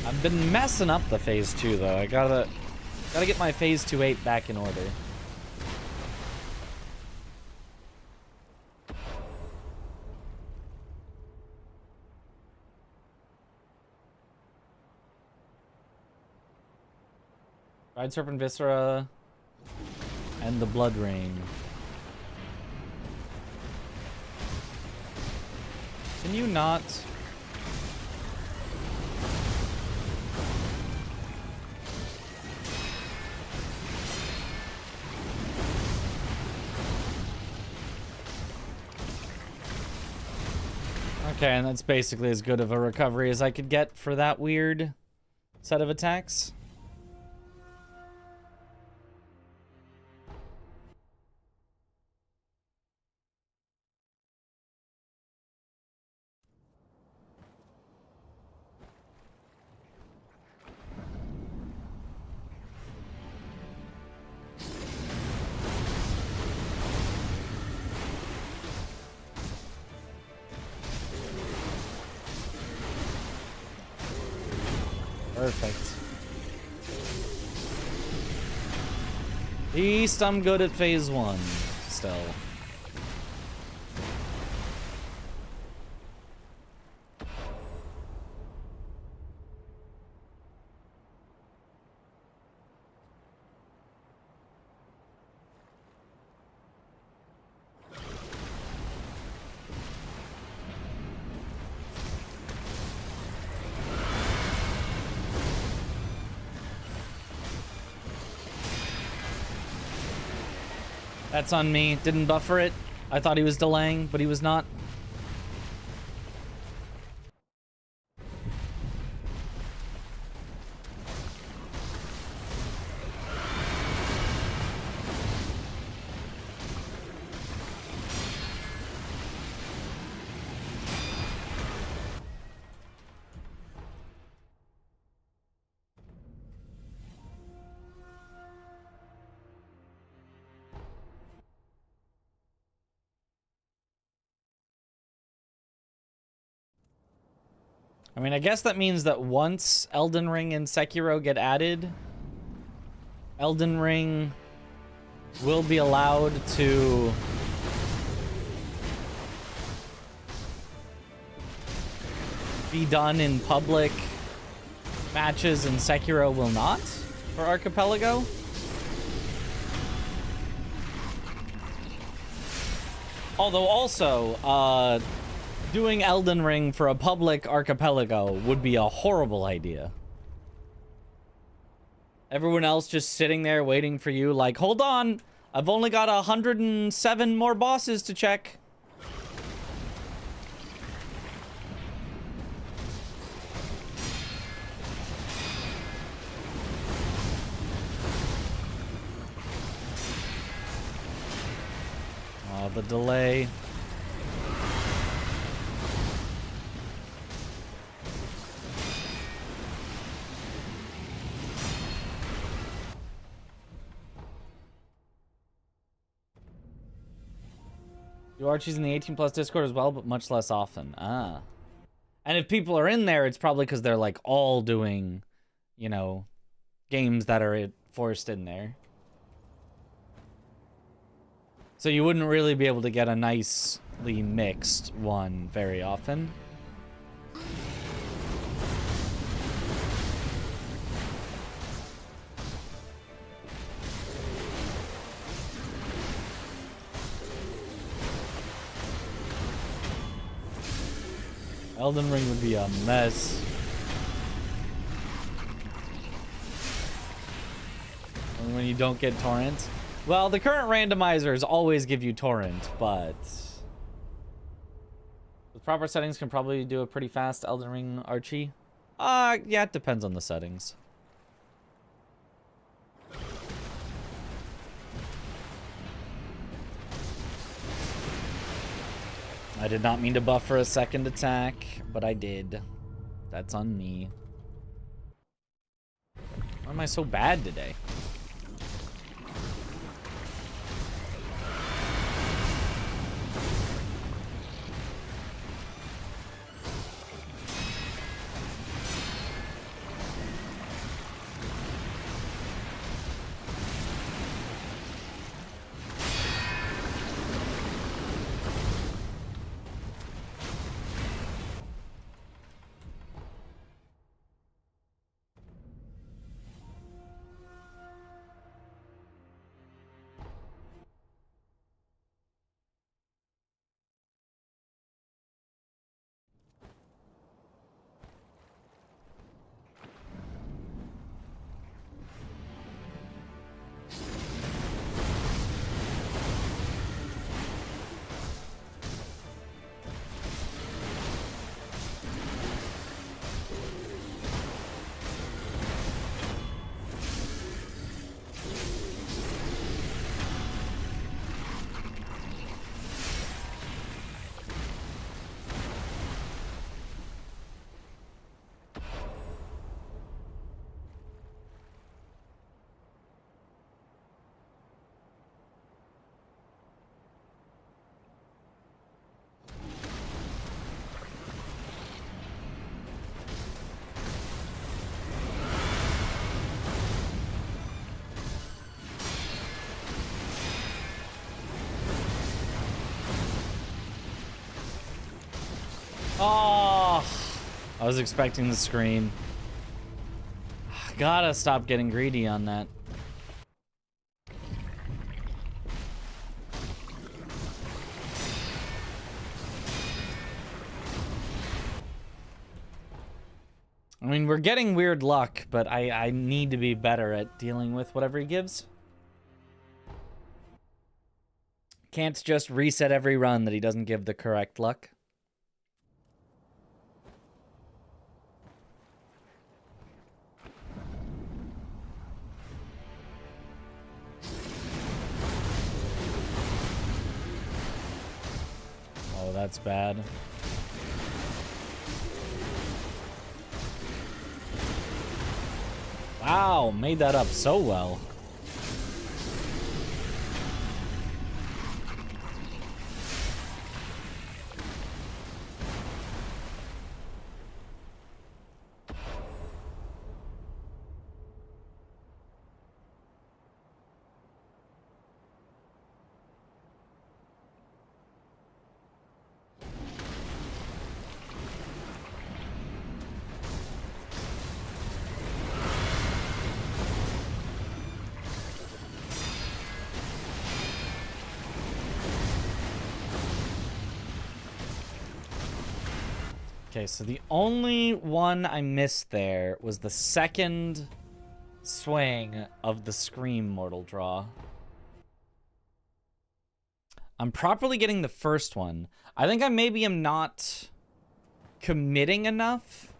I've been messing up the phase 2 though. I gotta get my phase 2-8 back in order. Ride Serpent Viscera and the Blood Rain. Can you not? Okay, and that's basically as good of a recovery as I could get for that weird set of attacks. Perfect. At least I'm good at phase 1 still. That's on me. Didn't buffer it. I thought he was delaying, but he was not. I mean, I guess that means that once Elden Ring and Sekiro get added, Elden Ring will be allowed to be done in public matches and Sekiro will not for Archipelago. Although also, doing Elden Ring for a public archipelago would be a horrible idea. Everyone else just sitting there waiting for you like, hold on, I've only got 107 more bosses to check. Oh, the delay. Do Archie's in the 18 plus Discord as well, but much less often. Ah. And if people are in there, it's probably because they're like all doing, you know, games that are forced in there. So you wouldn't really be able to get a nicely mixed one very often. Elden Ring would be a mess. And when you don't get torrent. Well, the current randomizers always give you torrent, but with proper settings can probably do a pretty fast Elden Ring Archie. Yeah, it depends on the settings. I did not mean to buffer a second attack, but I did. That's on me. Why am I so bad today? Oh, I was expecting the scream. Gotta stop getting greedy on that. I mean, we're getting weird luck, but I need to be better at dealing with whatever he gives. Can't just reset every run that he doesn't give the correct luck. Oh, that's bad. Wow, made that up so well. Okay, so the only one I missed there was the second swing of the Scream Mortal Draw. I'm properly getting the first one. I think I maybe am not committing enough.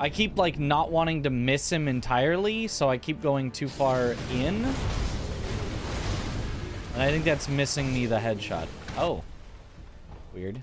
I keep, like, not wanting to miss him entirely, so I keep going too far in. And I think that's missing me the headshot. Oh. Weird.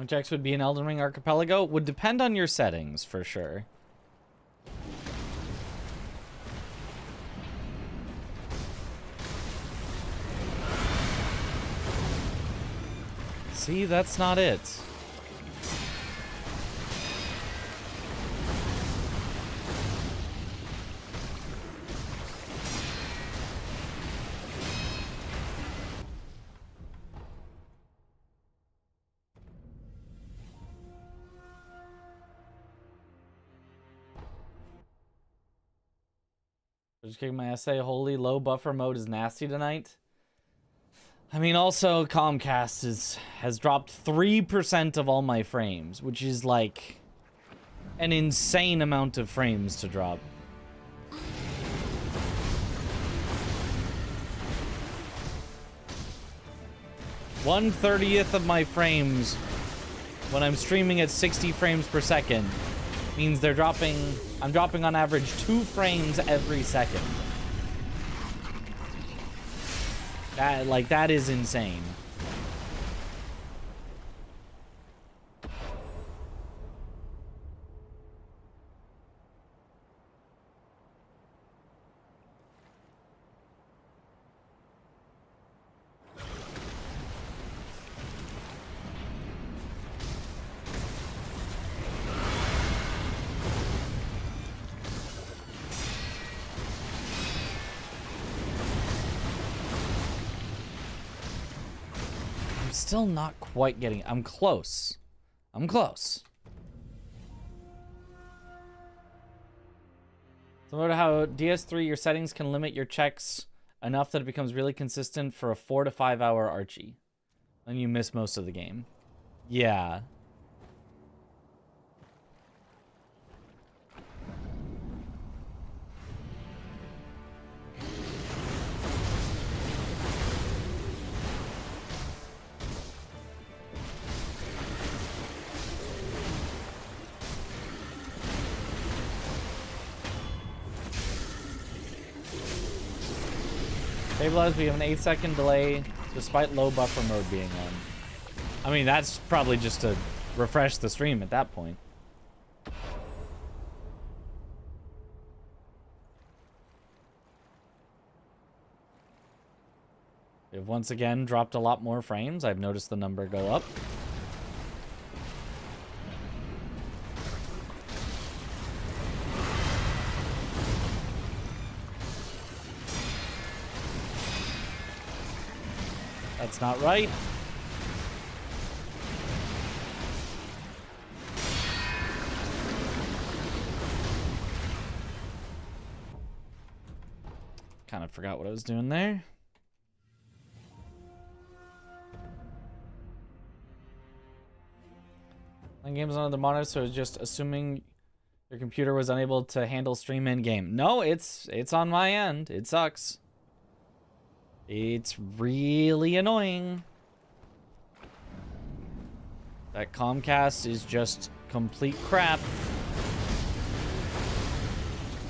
much X would be in Elden Ring Archipelago? Would depend on your settings, for sure. See, that's not it. Just kicking my essay. Holy low buffer mode is nasty tonight. I mean, also Comcast has dropped 3% of all my frames, which is like an insane amount of frames to drop. One-30th of my frames when I'm streaming at 60 frames per second means they're dropping. I'm dropping on average 2 frames every second. That is insane. Still not quite getting it. I'm close. I'm close. Similar to how DS3, your settings can limit your checks enough that it becomes really consistent for a 4 to 5 hour Archie. And you miss most of the game. Yeah. Stabilized, we have an 8-second delay despite low buffer mode being on. I mean, that's probably just to refresh the stream at that point. We've once again dropped a lot more frames. I've noticed the number go up. That's not right. Kind of forgot what I was doing there. Playing games on other monitors, so it's just assuming your computer was unable to handle stream in game. No, it's on my end. It sucks. It's really annoying. That Comcast is just complete crap.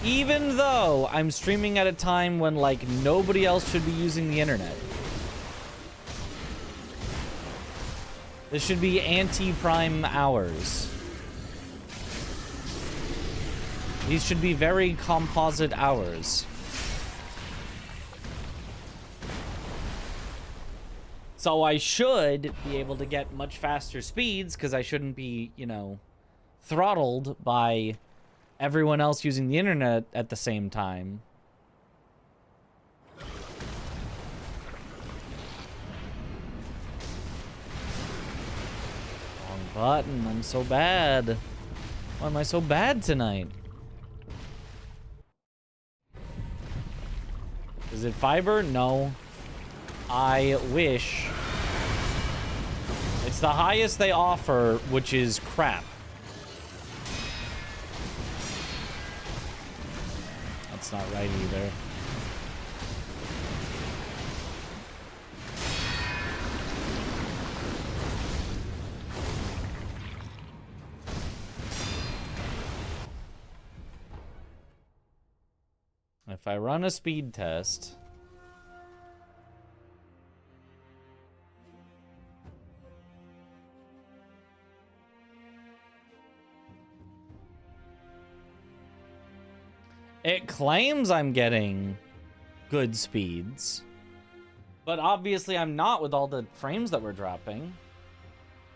Even though I'm streaming at a time when, like, nobody else should be using the internet. This should be anti-prime hours. These should be very composite hours. So I should be able to get much faster speeds because I shouldn't be, you know, throttled by everyone else using the internet at the same time. Wrong button. I'm so bad. Why am I so bad tonight? Is it fiber? No. I wish. It's the highest they offer, which is crap. That's not right either. If I run a speed test... It claims I'm getting good speeds, but obviously I'm not with all the frames that we're dropping.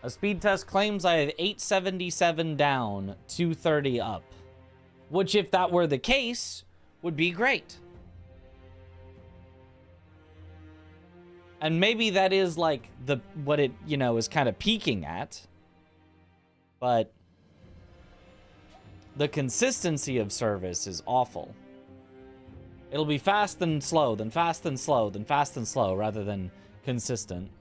A speed test claims I have 877 down, 230 up, which if that were the case, would be great. And maybe that is like what it, you know, is kind of peaking at. But the consistency of service is awful. It'll be fast then slow, then fast then slow, then fast and slow, rather than consistent.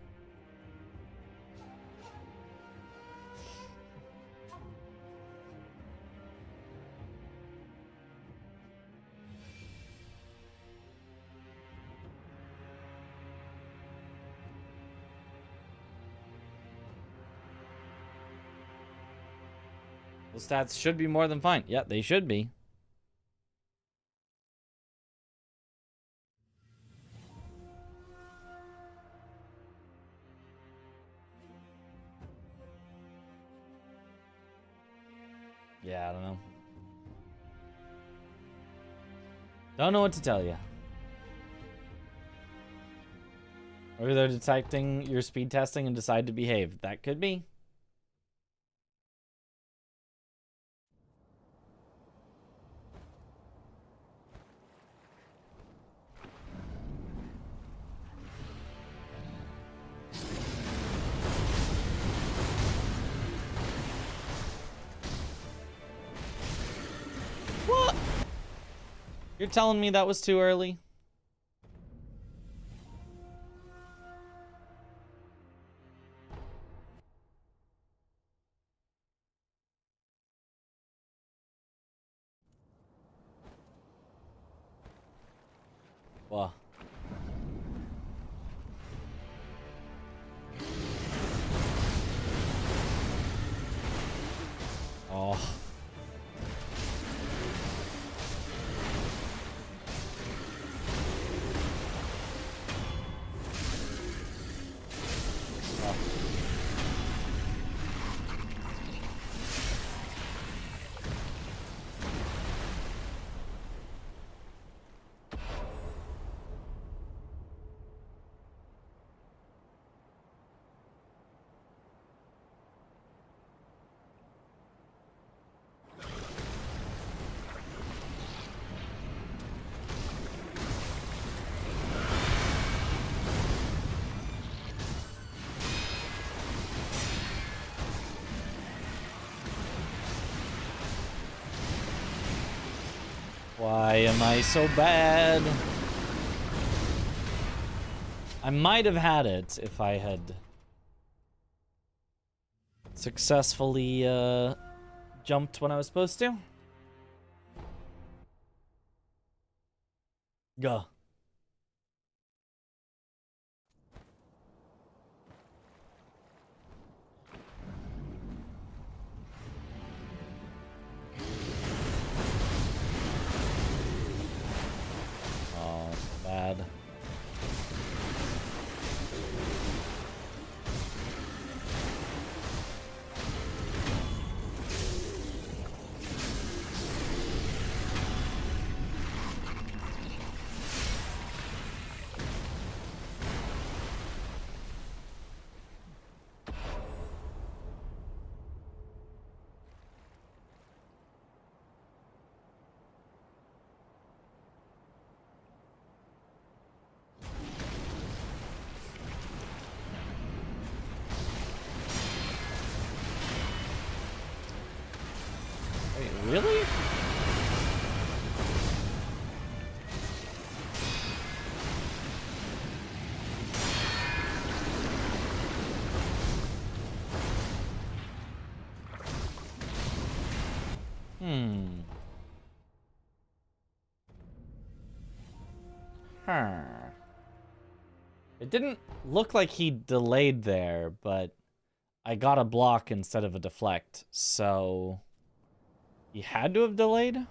Those stats should be more than fine. Yeah, they should be. Yeah, I don't know. Don't know what to tell you. Or they're detecting your speed testing and decide to behave. That could be. What? You're telling me that was too early? Well. Oh. Why am I so bad? I might have had it if I had successfully jumped when I was supposed to. Gah. Oh, bad. Really? Huh. It didn't look like he delayed there, but I got a block instead of a deflect, so he had to have delayed?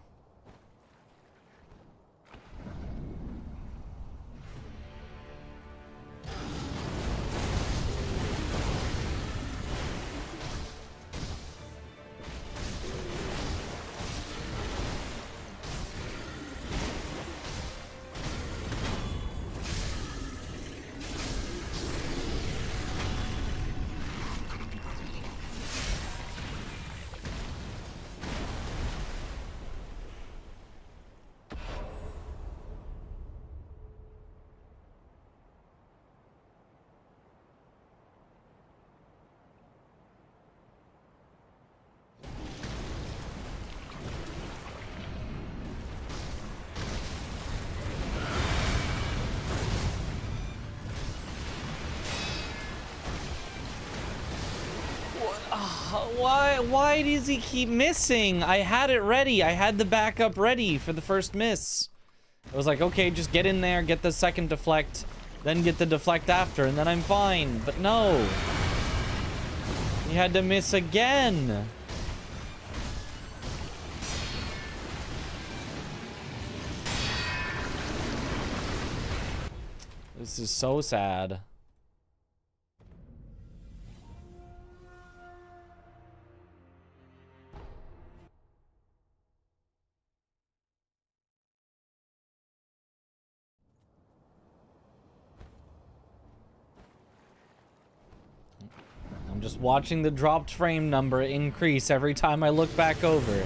Why does he keep missing? I had it ready. I had the backup ready for the first miss. I was like, okay, just get in there, get the second deflect, then get the deflect after, and then I'm fine. But no. He had to miss again. This is so sad. I'm just watching the dropped frame number increase every time I look back over.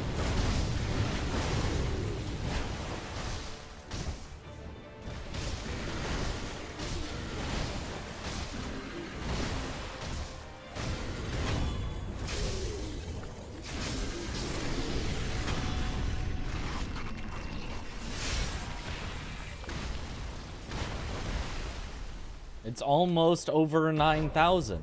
It's almost over 9,000.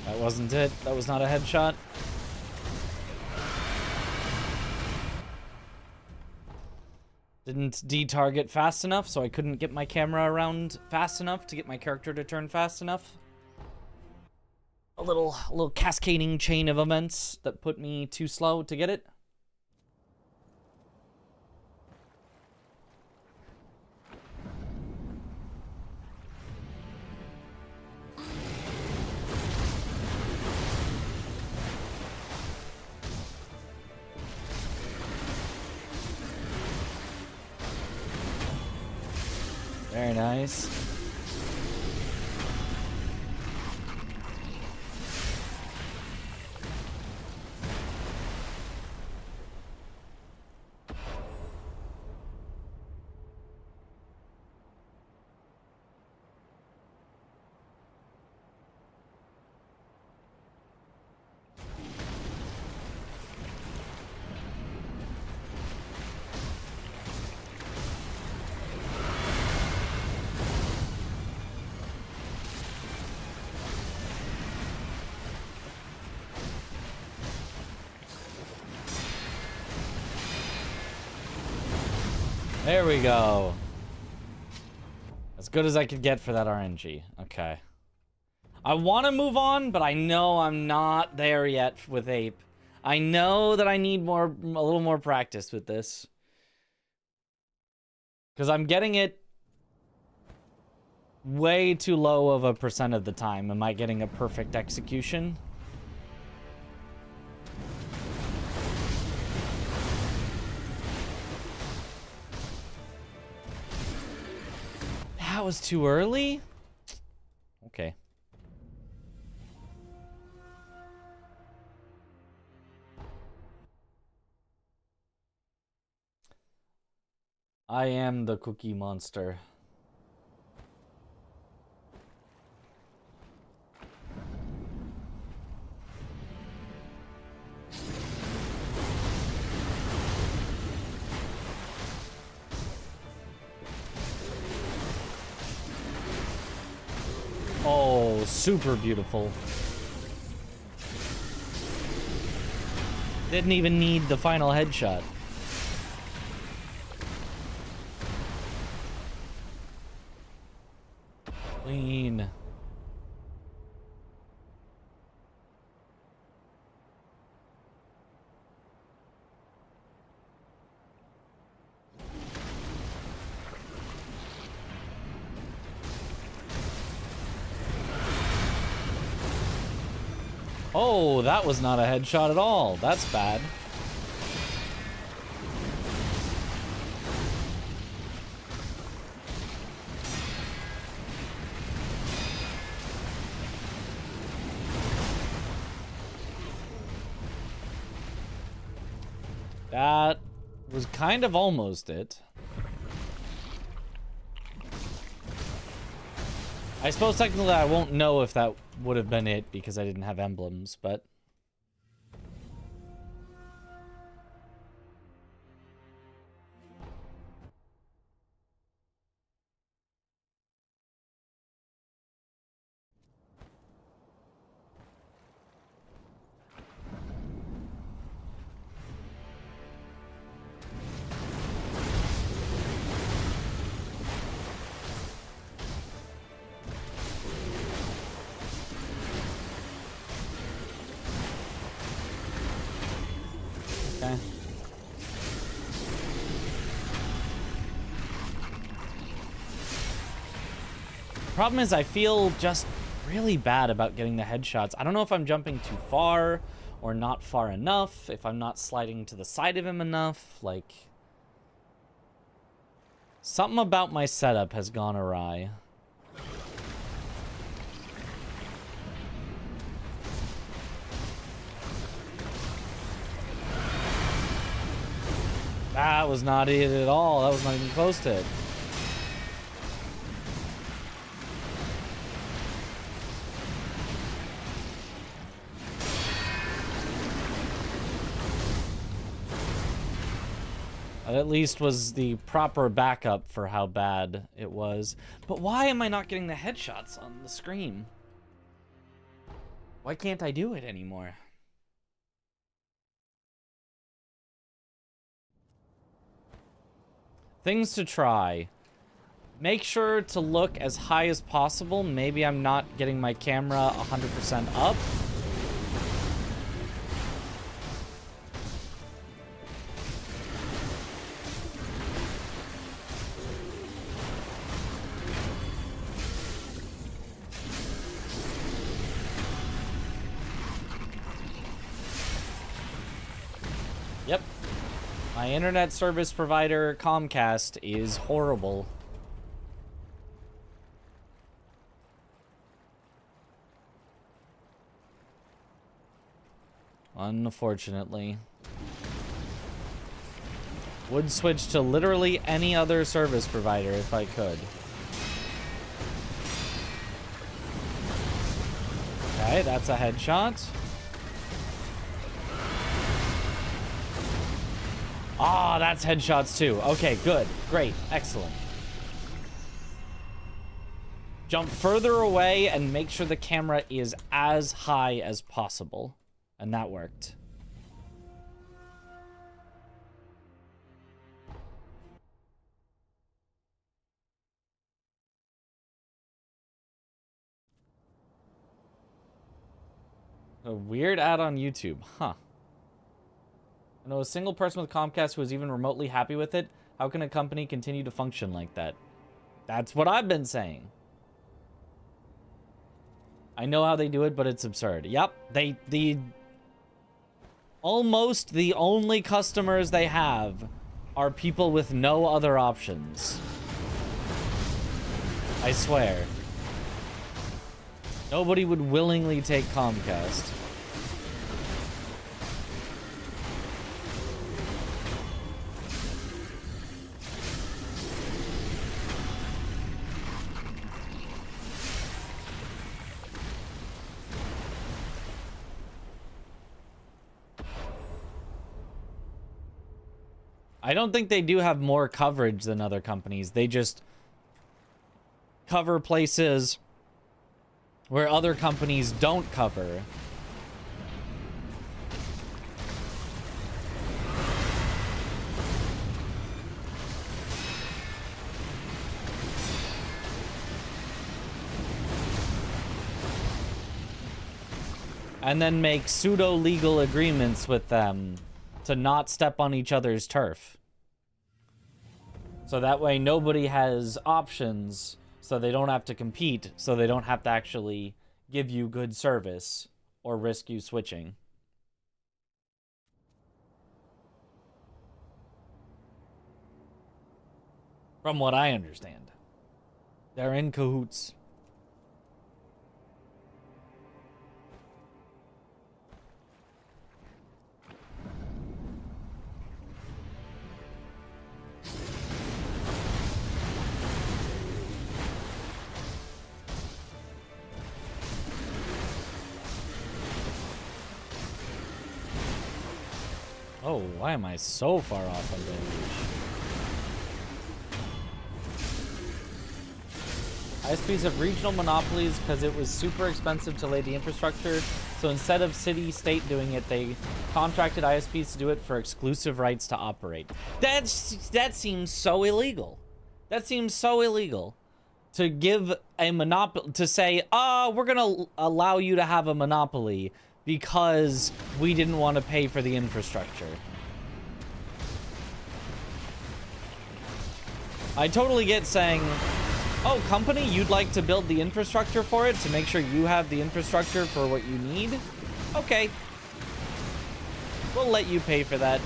That wasn't it. That was not a headshot. Didn't de-target fast enough, so I couldn't get my camera around fast enough to get my character to turn fast enough. A little cascading chain of events that put me too slow to get it. Very nice. There we go. As good as I could get for that RNG. Okay. I want to move on, but I know I'm not there yet with Ape. I know that I need a little more practice with this. Because I'm getting it way too low of a percent of the time. Am I getting a perfect execution? That was too early? Okay. I am the cookie monster. Oh, super beautiful. Didn't even need the final headshot. Clean. Oh, that was not a headshot at all. That's bad. That Was kind of almost it. I suppose technically I won't know if that would have been it because I didn't have emblems, but... Okay. Problem is I feel just really bad about getting the headshots. I don't know if I'm jumping too far or not far enough, if I'm not sliding to the side of him enough, like... Something about my setup has gone awry. That was not it at all. That was not even close to it. That at least was the proper backup for how bad it was. But why am I not getting the headshots on the screen? Why can't I do it anymore? Things to try. Make sure to look as high as possible. Maybe I'm not getting my camera 100% up. Yep. My internet service provider, Comcast, is horrible. Unfortunately. Would switch to literally any other service provider if I could. Okay, that's a headshot. Ah, that's headshots too. Okay, good. Great. Excellent. Jump further away and make sure the camera is as high as possible. And that worked. A weird ad on YouTube. Huh. I know a single person with Comcast who is even remotely happy with it. How can a company continue to function like that? That's what I've been saying. I know how they do it, but it's absurd. Yep, almost the only customers they have are people with no other options. I swear. Nobody would willingly take Comcast. I don't think they do have more coverage than other companies. They just cover places where other companies don't cover. And then make pseudo-legal agreements with them to not step on each other's turf. So that way nobody has options, so they don't have to compete, so they don't have to actually give you good service or risk you switching. From what I understand. They're in cahoots. Oh, why am I so far off on the ISPs have regional monopolies because it was super expensive to lay the infrastructure. So instead of city-state doing it, they contracted ISPs to do it for exclusive rights to operate. That seems so illegal. That seems so illegal. To give a monopoly, to say, we're gonna allow you to have a monopoly because we didn't want to pay for the infrastructure. I totally get saying, oh, company, you'd like to build the infrastructure for it to make sure you have the infrastructure for what you need? Okay. We'll let you pay for that.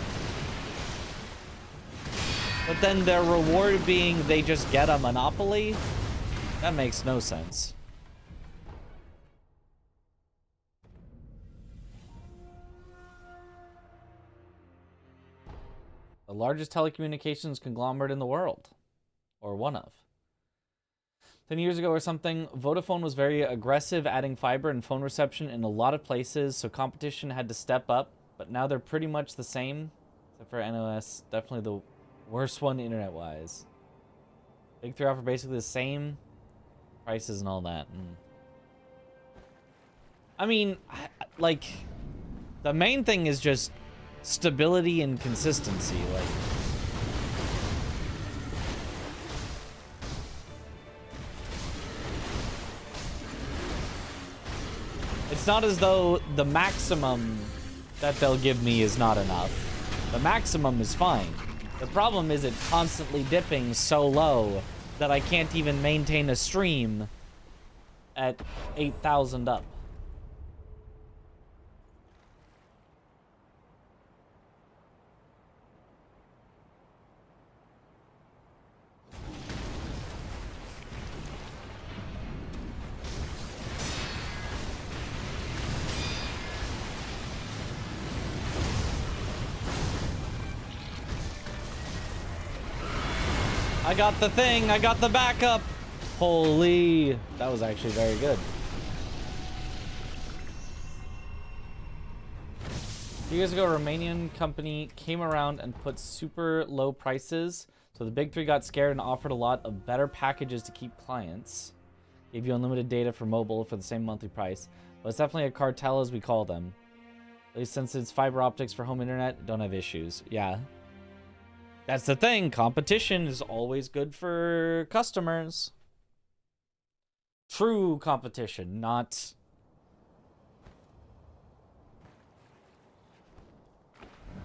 But then their reward being they just get a monopoly? That makes no sense. The largest telecommunications conglomerate in the world. Or one of. 10 years ago or something, Vodafone was very aggressive adding fiber and phone reception in a lot of places, so competition had to step up, but now they're pretty much the same, except for NOS, definitely the worst one internet-wise. Big three offer basically the same prices and all that. I mean, like, the main thing is just stability and consistency, like... It's not as though the maximum that they'll give me is not enough. The maximum is fine. The problem is it constantly dipping so low that I can't even maintain a stream at 8,000 up. I got the thing. I got the backup. Holy. That was actually very good. A few years ago, a Romanian company came around and put super low prices. So the big three got scared and offered a lot of better packages to keep clients. Gave you unlimited data for mobile for the same monthly price. But it's definitely a cartel, as we call them. At least since it's fiber optics for home internet, don't have issues. Yeah. That's the thing. Competition is always good for customers. True competition, not...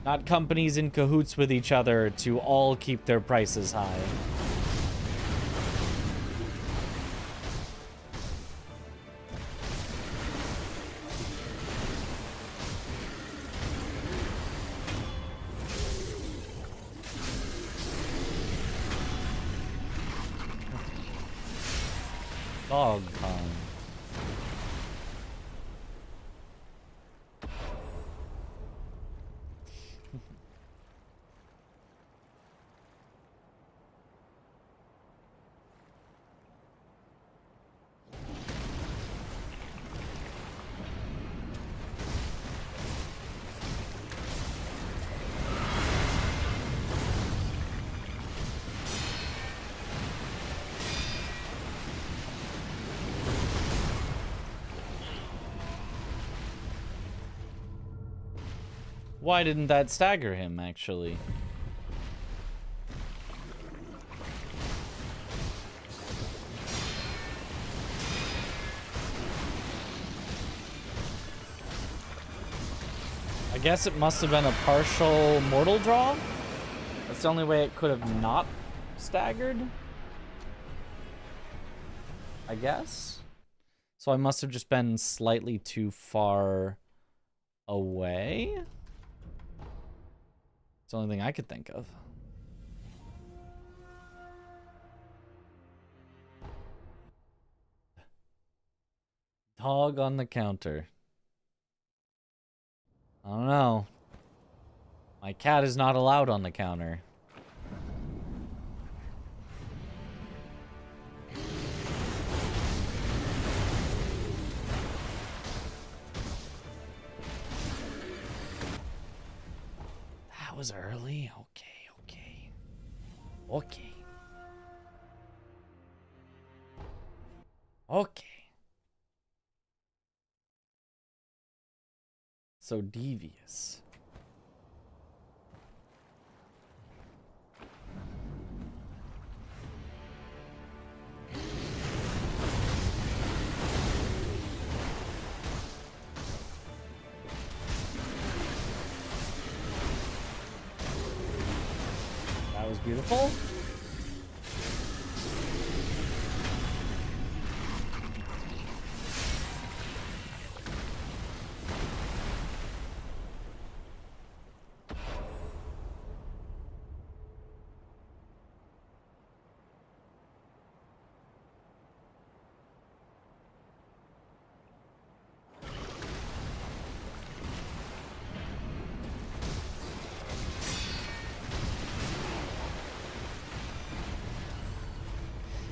Not companies in cahoots with each other to all keep their prices high. Dog time. Why didn't that stagger him, actually? I guess it must have been a partial mortal draw. That's the only way it could have not staggered. I guess. So I must have just been slightly too far away. It's the only thing I could think of. Dog on the counter. I don't know. My cat is not allowed on the counter. that was early. Okay, okay. Okay. Okay. So devious. That was beautiful.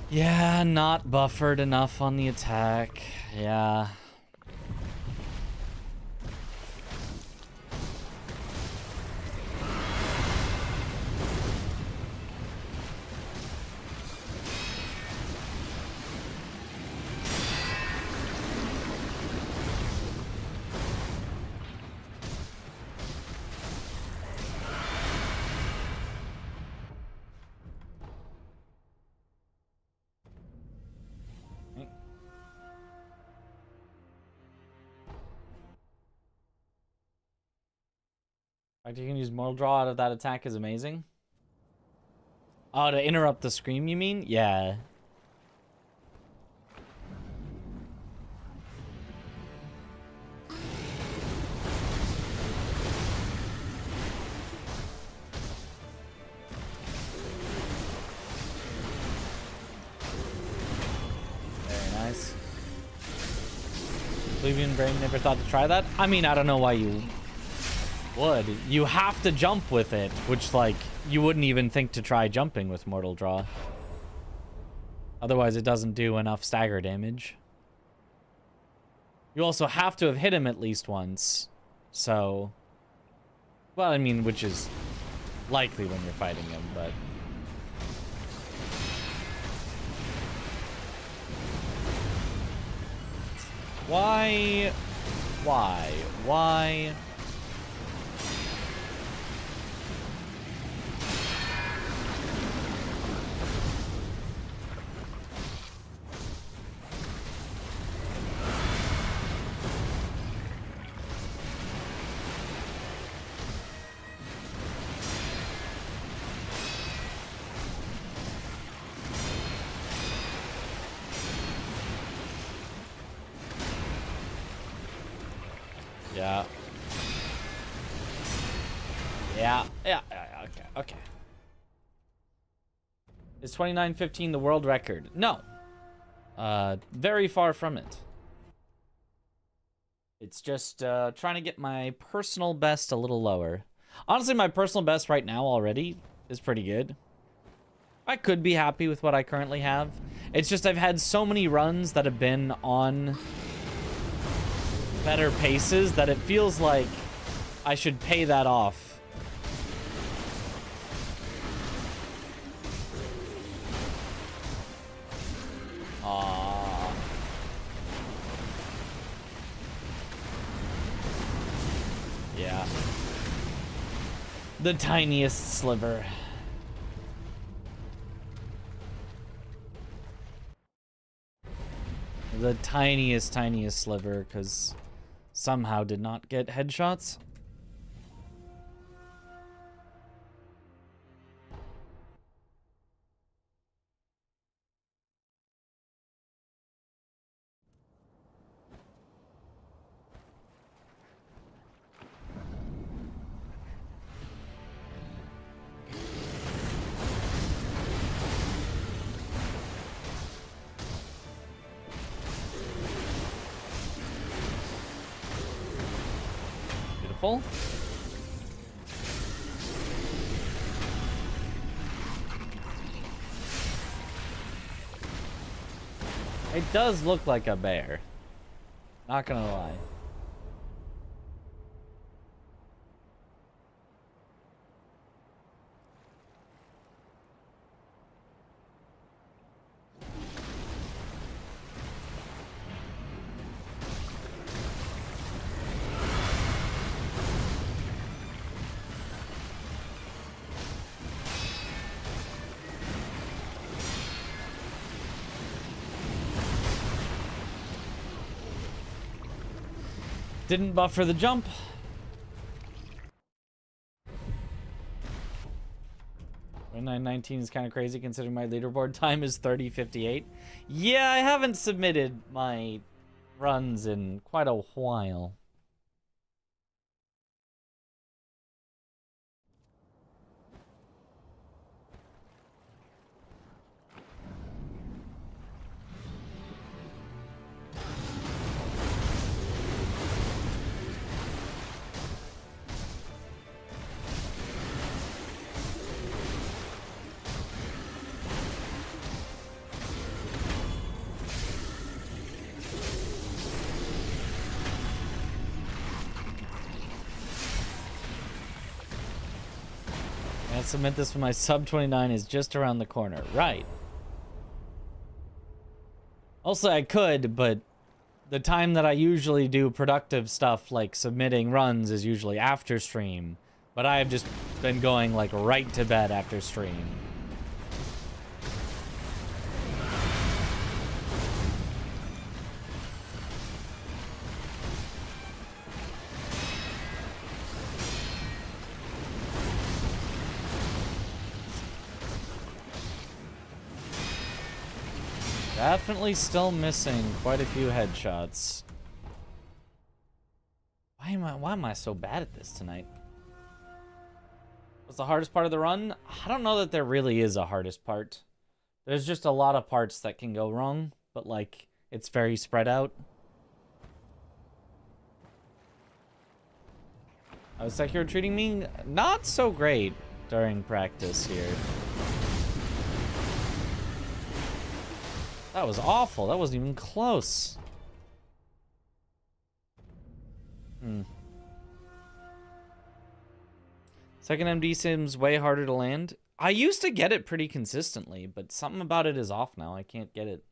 Yeah, not buffered enough on the attack. Yeah. Fact you can use Mortal Draw out of that attack is amazing. Oh, to interrupt the scream, you mean? Yeah. Very nice. Oblivion Brain never thought to try that? I mean, I don't know why you would. You have to jump with it, which, like, you wouldn't even think to try jumping with Mortal Draw. Otherwise, it doesn't do enough stagger damage. You also have to have hit him at least once. So, well, I mean, which is likely when you're fighting him, but... Why? Why? Yeah. Yeah, okay. Is 29:15 the world record? No. Very far from it. It's just trying to get my personal best a little lower. Honestly, my personal best right now already is pretty good. I could be happy with what I currently have. It's just I've had so many runs that have been on better paces that it feels like I should pay that off. Aww. Yeah. The tiniest sliver. The tiniest sliver, because somehow did not get headshots. Beautiful. It does look like a bear. Not gonna lie. Didn't buffer the jump. $29.19 is kind of crazy considering my leaderboard time is 30:58. Yeah, I haven't submitted my runs in quite a while. Submit this when my sub 29 is just around the corner. Right. Also, I could, but the time that I usually do productive stuff like submitting runs is usually after stream. But I have just been going like right to bed after stream. Definitely still missing quite a few headshots. Why am I so bad at this tonight? What's the hardest part of the run? I don't know that there really is a hardest part. There's just a lot of parts that can go wrong, but like it's very spread out. How's Sekiro treating me? Not so great during practice here. That was awful. That wasn't even close. Second MD seems way harder to land. I used to get it pretty consistently, but something about it is off now. I can't get it.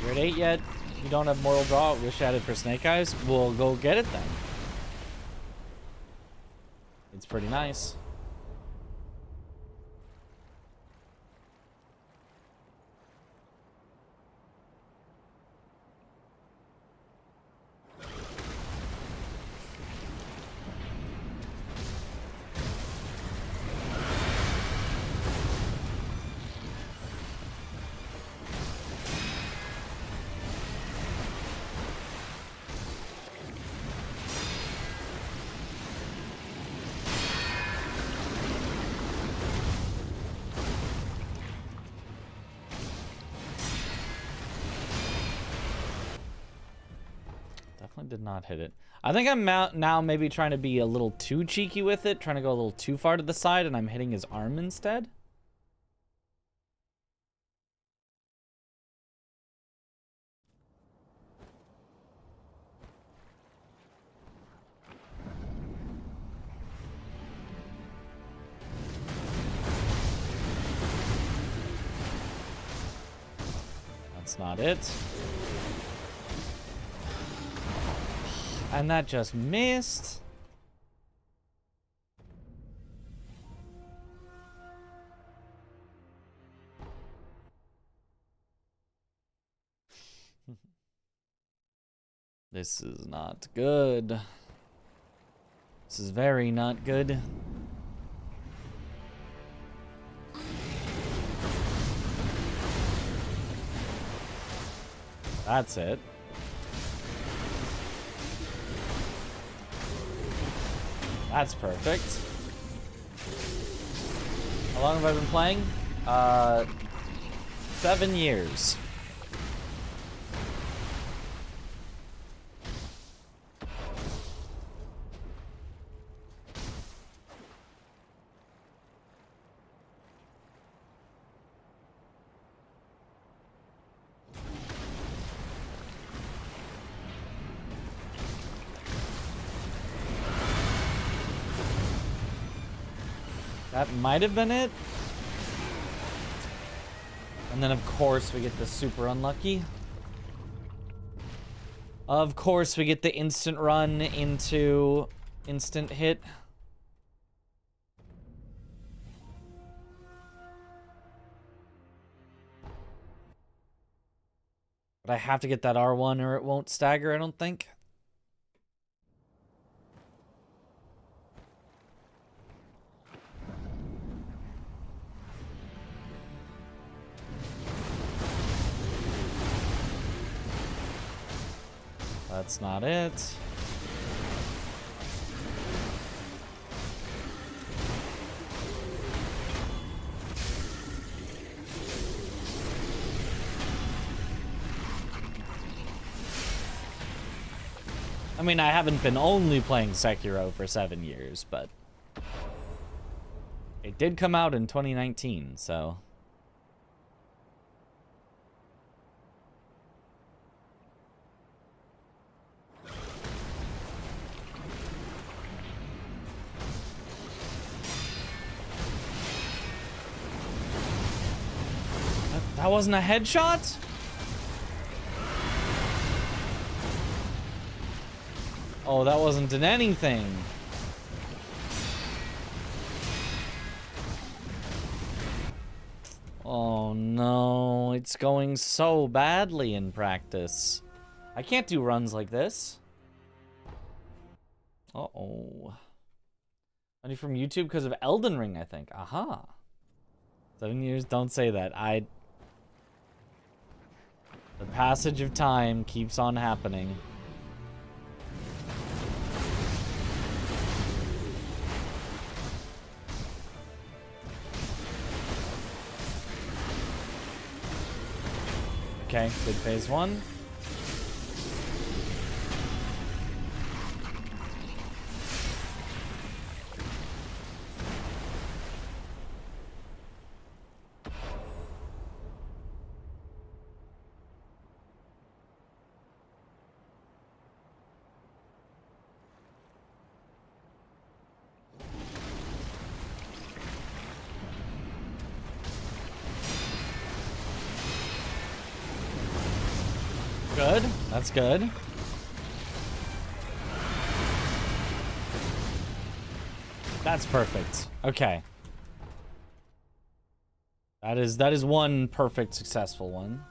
You're at 8 yet? You don't have Mortal Draw? Wish I had it for Snake Eyes? We'll go get it then. It's pretty nice. Did not hit it. I think I'm now maybe trying to be a little too cheeky with it, trying to go a little too far to the side, and I'm hitting his arm instead. That's not it. And that just missed. This is not good. This is very not good. That's it. That's perfect. How long have I been playing? 7 years. That might have been it. And then, of course, we get the super unlucky. Of course, we get the instant run into instant hit. But I have to get that R1 or it won't stagger, I don't think. That's not it. I mean, I haven't been only playing Sekiro for 7 years, but it did come out in 2019, so... That wasn't a headshot? Oh, that wasn't in anything. Oh no, it's going so badly in practice. I can't do runs like this. Uh-oh. Money from YouTube because of Elden Ring, I think. Aha. 7 years, don't say that. The passage of time keeps on happening. Okay, good phase one. Good. That's good. That's perfect. Okay. That is one perfect successful one.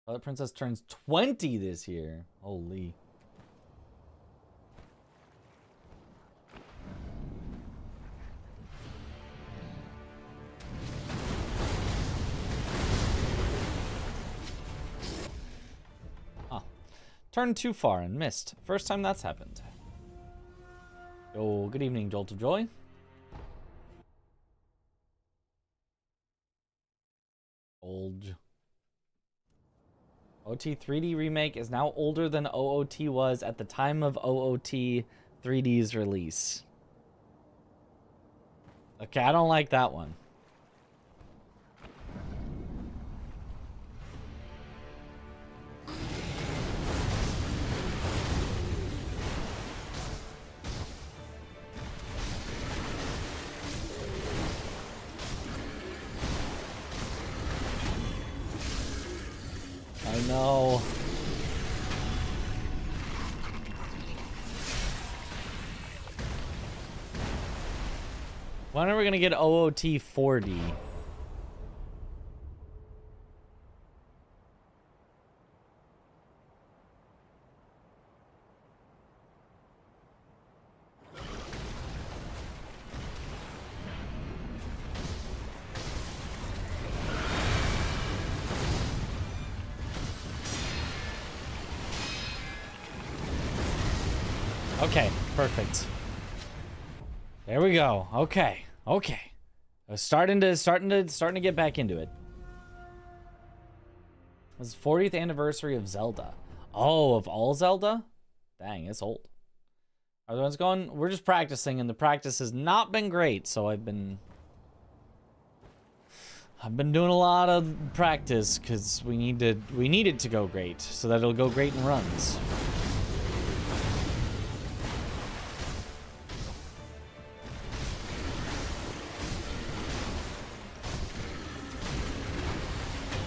Oh, the princess turns 20 this year. Holy. Turned too far and missed. First time that's happened. Oh, good evening, Jolt of Joy. Old. OT 3D remake is now older than OOT was at the time of OOT 3D's release. Okay, I don't like that one. I know. When are we gonna get OOT 4D? Okay, perfect. There we go. Okay, okay. I was starting to get back into it. It was 40th anniversary of Zelda. Oh, of all Zelda? Dang, it's old. Are the ones going? We're just practicing, and the practice has not been great. So I've been doing a lot of practice because we need it to go great, so that it'll go great in runs.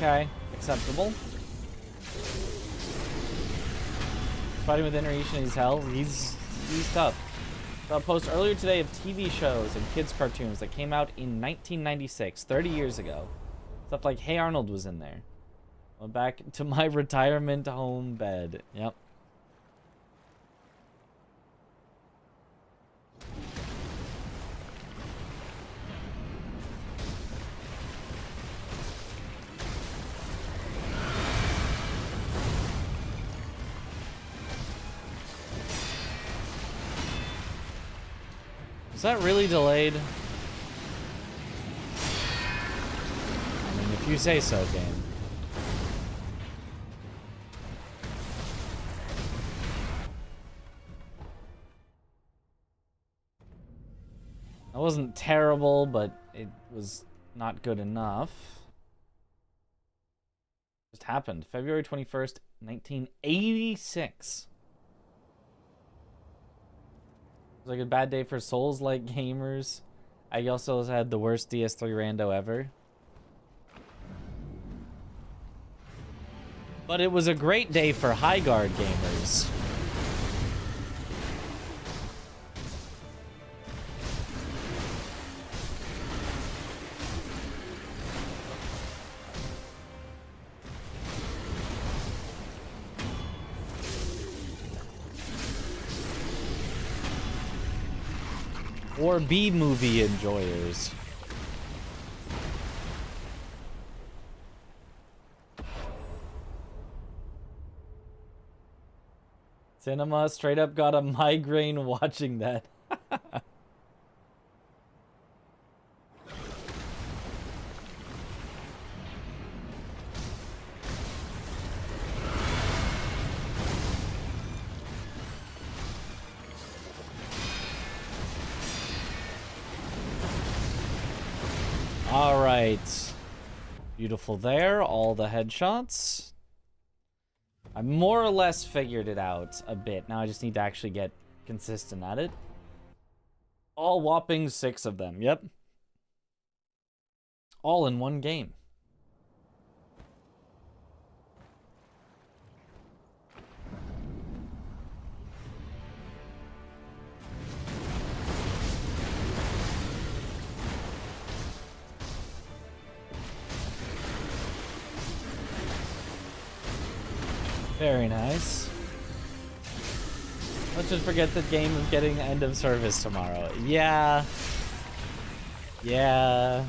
Okay, acceptable. Fighting with Inner He's hell. He's tough. Saw a post earlier today of TV shows and kids cartoons that came out in 1996, 30 years ago. Stuff like Hey Arnold was in there. Went back to my retirement home bed. Yep. Is that really delayed? I mean, if you say so, game. That wasn't terrible, but it was not good enough. Just happened. February 21st, 1986. It was like a bad day for Souls-like gamers. I also had the worst DS3 rando ever. But it was a great day for high guard gamers. Or B-movie enjoyers. Cinema straight up got a migraine watching that. All right. Beautiful there. All the headshots. I more or less figured it out a bit. Now I just need to actually get consistent at it. All whopping 6 of them. Yep. All in one game. Very nice. Let's just forget the game of getting end of service tomorrow. Yeah. Yeah.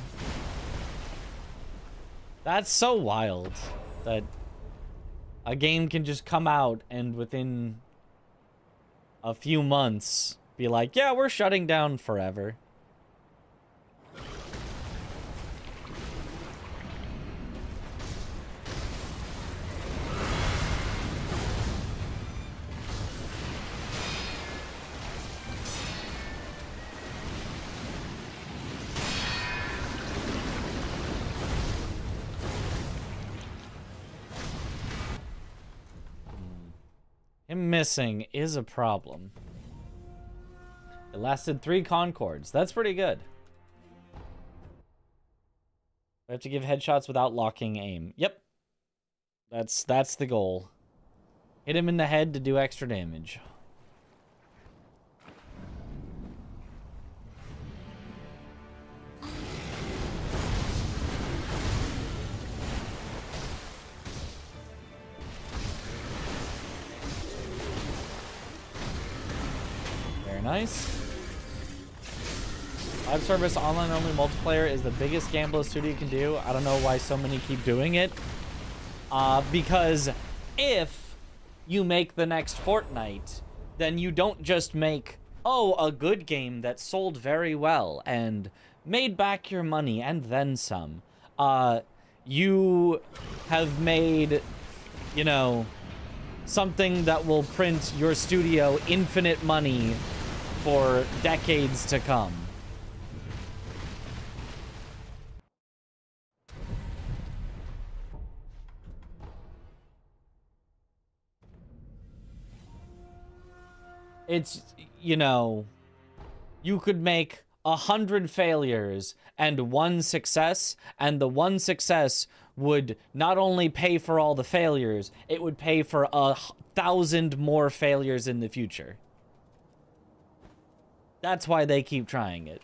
That's so wild that a game can just come out and within a few months be like, yeah, we're shutting down forever. Him missing is a problem. It lasted 3 Concords. That's pretty good. We have to give headshots without locking aim. Yep. That's the goal. Hit him in the head to do extra damage. Nice. Live service online only multiplayer is the biggest gamble a studio can do. I don't know why so many keep doing it. Because if you make the next Fortnite, then you don't just make, oh, a good game that sold very well and made back your money and then some. You have made, you know, something that will print your studio infinite money for decades to come. It's, you know, you could make 100 failures and 1 success, and the 1 success would not only pay for all the failures, it would pay for 1,000 more failures in the future. That's why they keep trying it.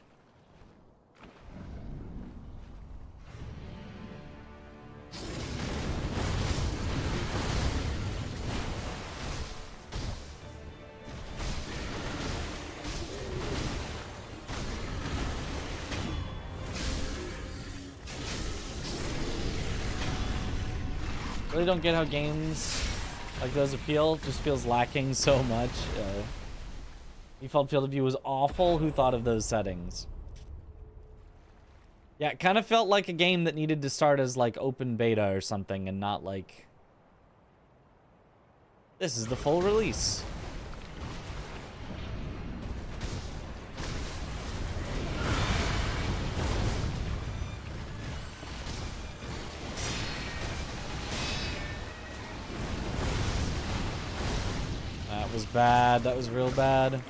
Really don't get how games like those appeal. Just feels lacking so much. Default field of view was awful. Who thought of those settings? Yeah, it kind of felt like a game that needed to start as like open beta or something and not like this is the full release. That was bad. That was real bad.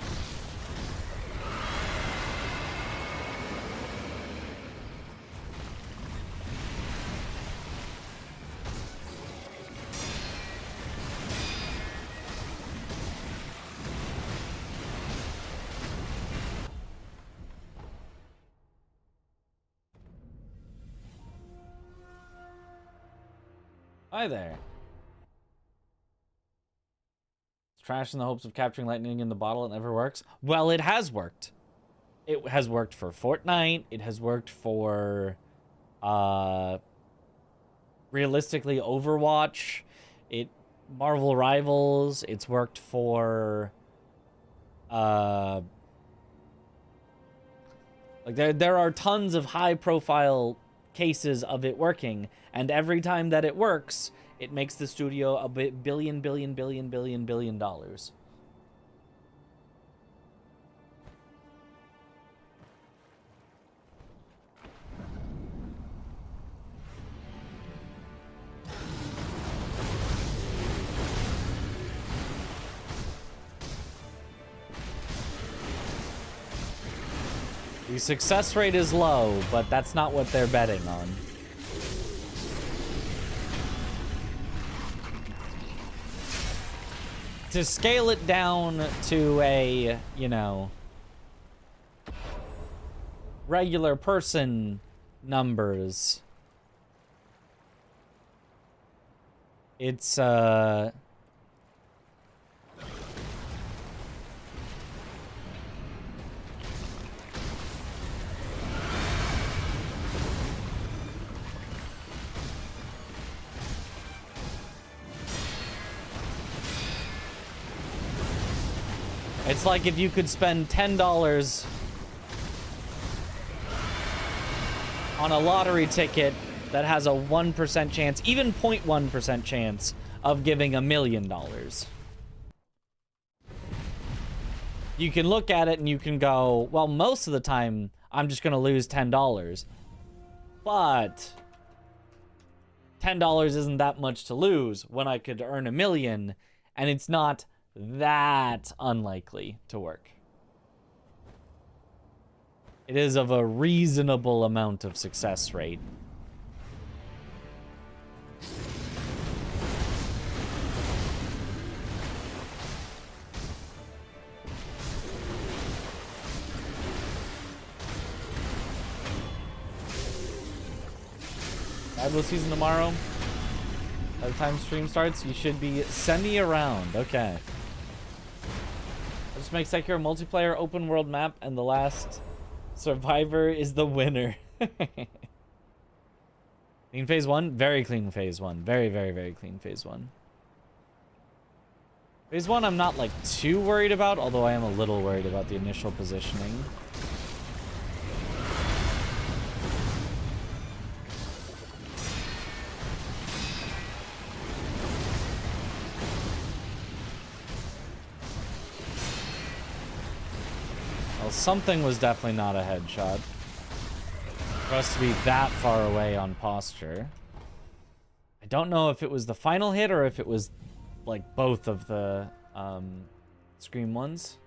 Hi there. Trash in the hopes of capturing lightning in the bottle. It never works. Well, it has worked. It has worked for Fortnite. It has worked for, realistically, Overwatch. Marvel Rivals. It's worked for, like there are tons of high-profile cases of it working, and every time that it works, it makes the studio a billion dollars. The success rate is low, but that's not what they're betting on. To scale it down to a, you know, regular person numbers, it's, it's like if you could spend $10 on a lottery ticket that has a 1% chance, even 0.1% chance of giving $1 million. You can look at it and you can go, well, most of the time I'm just going to lose $10. But $10 isn't that much to lose when I could earn $1 million, and it's not that unlikely to work. It is of a reasonable amount of success rate. Bible season tomorrow. By the time stream starts, you should be semi-around. Okay. Let's make Sekiro multiplayer open world map, and the last survivor is the winner. Clean phase 1? Very clean phase 1. Very, very, very clean phase 1. Phase 1 I'm not, like, too worried about, although I am a little worried about the initial positioning. Something was definitely not a headshot. For us to be that far away on posture. I don't know if it was the final hit or if it was like both of the Scream ones.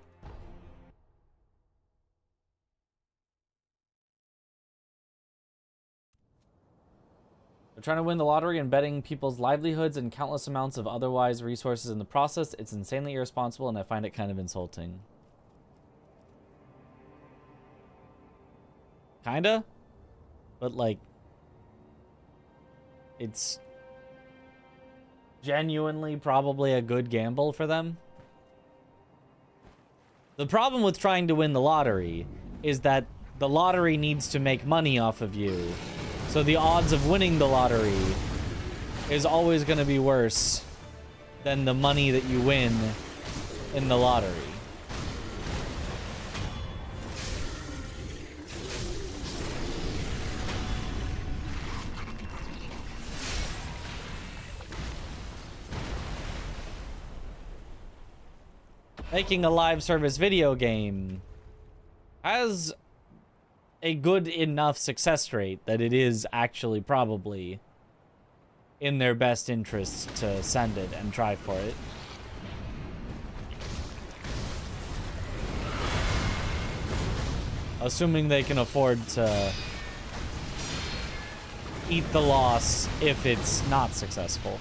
trying to win the lottery and betting people's livelihoods and countless amounts of otherwise resources in the process. It's insanely irresponsible, and I find it kind of insulting. Kinda? But, like, it's genuinely probably a good gamble for them. The problem with trying to win the lottery is that the lottery needs to make money off of you. So the odds of winning the lottery is always going to be worse than the money that you win in the lottery. Making a live service video game has a good enough success rate that it is actually probably in their best interest to send it and try for it. Assuming they can afford to eat the loss if it's not successful.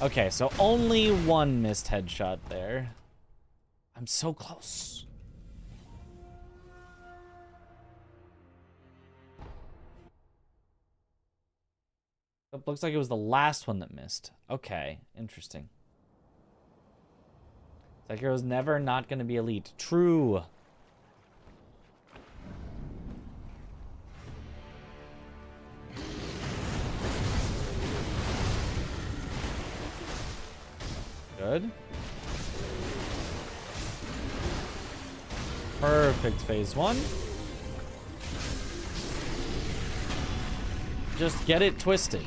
Okay, so only one missed headshot there. I'm so close. It looks like it was the last one that missed. Okay, interesting. Sekiro's never not going to be elite. True. Good. Perfect phase one. Just get it twisted.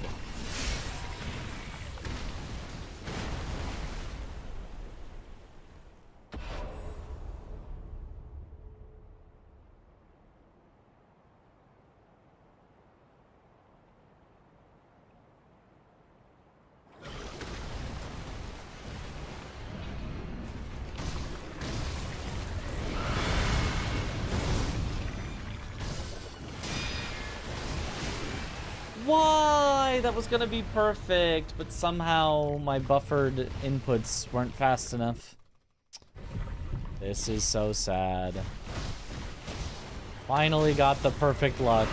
Why? That was gonna be perfect, but somehow my buffered inputs weren't fast enough. This is so sad. Finally got the perfect luck.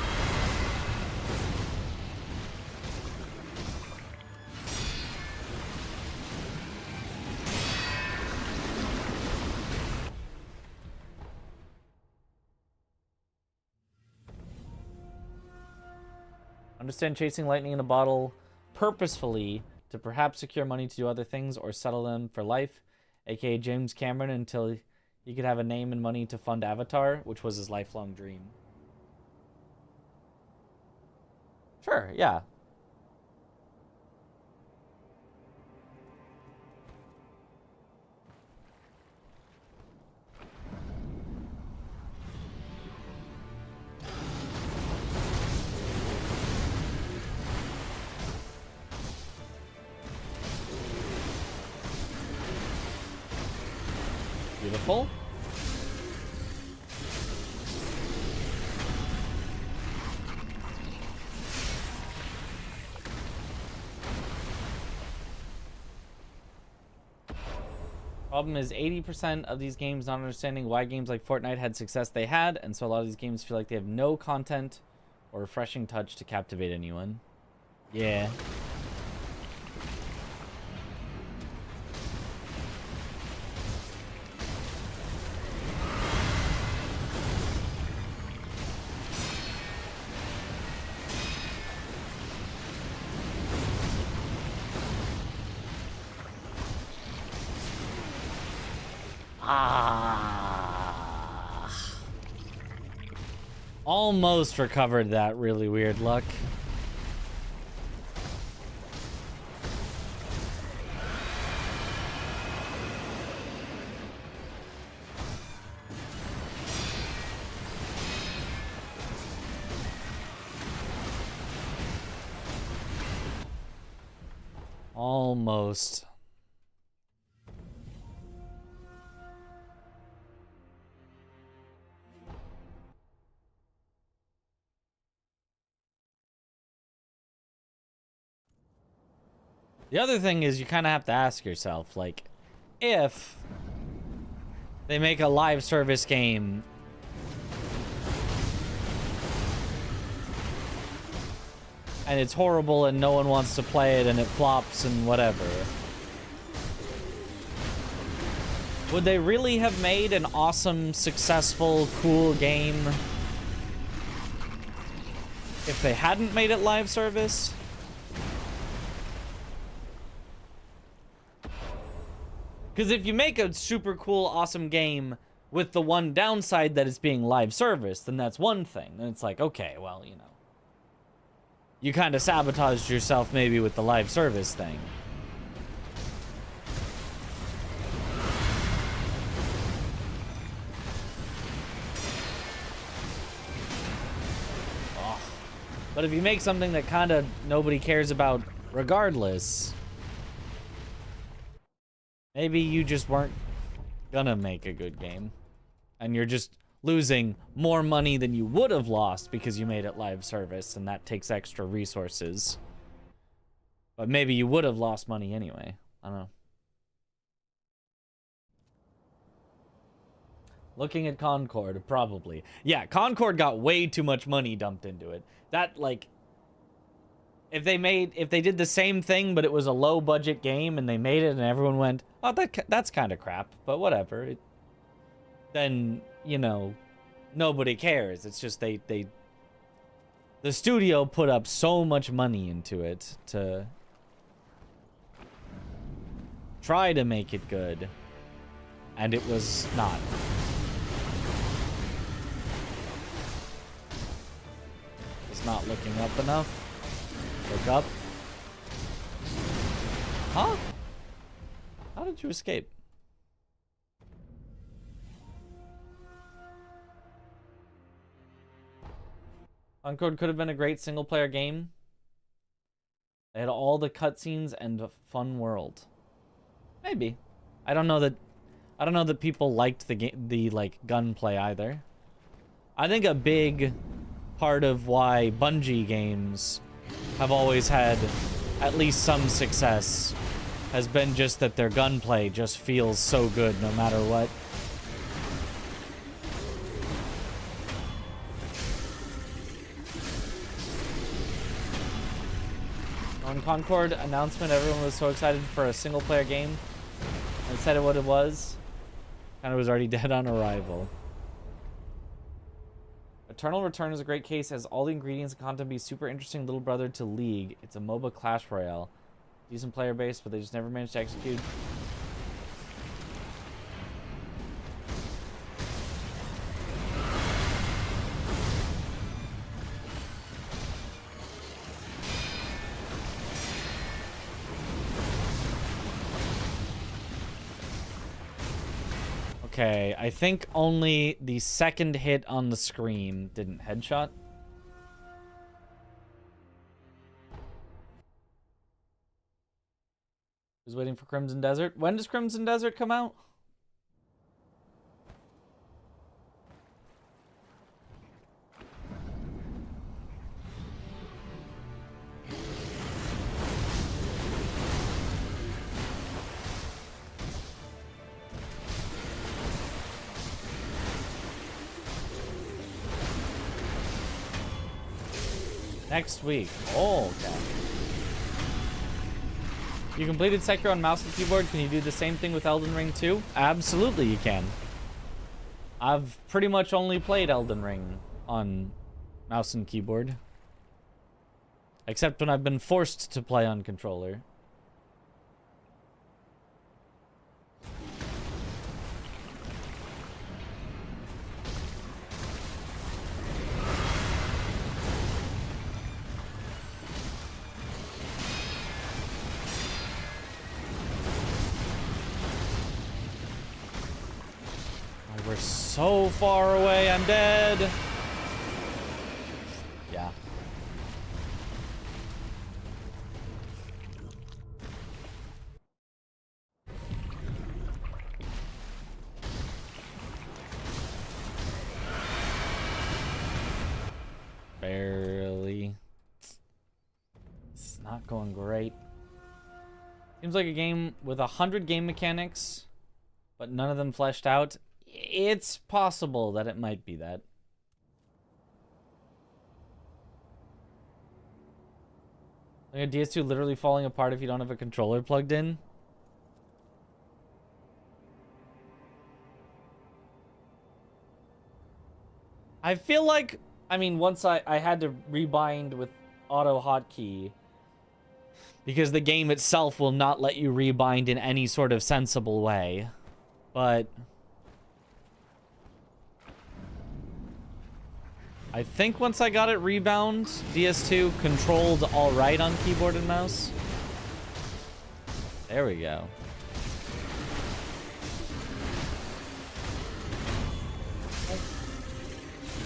Understand chasing lightning in a bottle purposefully to perhaps secure money to do other things or settle them for life, aka James Cameron until he could have a name and money to fund Avatar, which was his lifelong dream. Sure, yeah. Beautiful. Problem is 80% of these games not understanding why games like Fortnite had success they had, and so a lot of these games feel like they have no content or refreshing touch to captivate anyone. Yeah. Almost recovered that really weird luck. Almost. The other thing is you kind of have to ask yourself, like, if they make a live service game and it's horrible and no one wants to play it and it flops and whatever, would they really have made an awesome, successful, cool game if they hadn't made it live service? Because if you make a super cool, awesome game with the one downside that it's being live service, then that's one thing. And it's like, okay, well, you know, you kind of sabotaged yourself maybe with the live service thing. Oh. But if you make something that kind of nobody cares about regardless, maybe you just weren't gonna make a good game. And you're just losing more money than you would have lost because you made it live service, and that takes extra resources. But maybe you would have lost money anyway. I don't know. Looking at Concord, probably. Yeah, Concord got way too much money dumped into it. That, like, if they did the same thing, but it was a low budget game and they made it and everyone went, oh, that's kind of crap, but whatever. Then, you know, nobody cares. It's just the studio put up so much money into it to try to make it good, and it was not. It's not looking up enough. Look up. Huh? How did you escape? Concord could have been a great single-player game. They had all the cutscenes and a fun world. Maybe. I don't know that people liked the like gunplay either. I think a big part of why Bungie games have always had at least some success has been just that their gunplay just feels so good no matter what. On Concord announcement, everyone was so excited for a single player game and said what it was. Kind of was already dead on arrival. Eternal Return is a great case, as all the ingredients and content be super interesting little brother to League. It's a MOBA Clash Royale. Decent player base, but they just never managed to execute. Okay, I think only the second hit on the screen didn't headshot. Who's waiting for Crimson Desert? When does Crimson Desert come out? Next week. Oh, okay. You completed Sekiro on mouse and keyboard. Can you do the same thing with Elden Ring 2? Absolutely you can. I've pretty much only played Elden Ring on mouse and keyboard. Except when I've been forced to play on controller. We're so far away, I'm dead. Yeah. Barely. It's not going great. Seems like a game with 100 game mechanics, but none of them fleshed out. It's possible that it might be that. Like a DS2 literally falling apart if you don't have a controller plugged in. I feel like, I mean, once I had to rebind with auto hotkey because the game itself will not let you rebind in any sort of sensible way. But I think once I got it rebound, DS2 controlled all right on keyboard and mouse. There we go.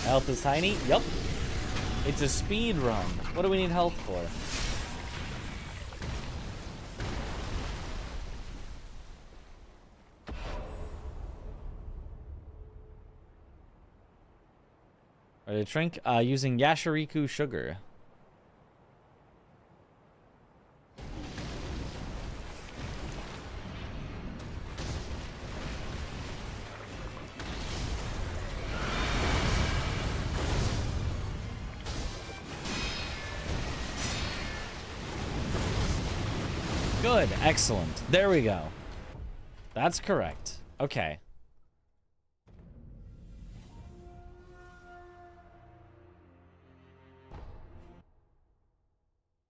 Health is tiny? Yup. It's a speed run. What do we need health for? Ready to drink? Using Yashiriku sugar. Good, excellent. There we go. That's correct. Okay.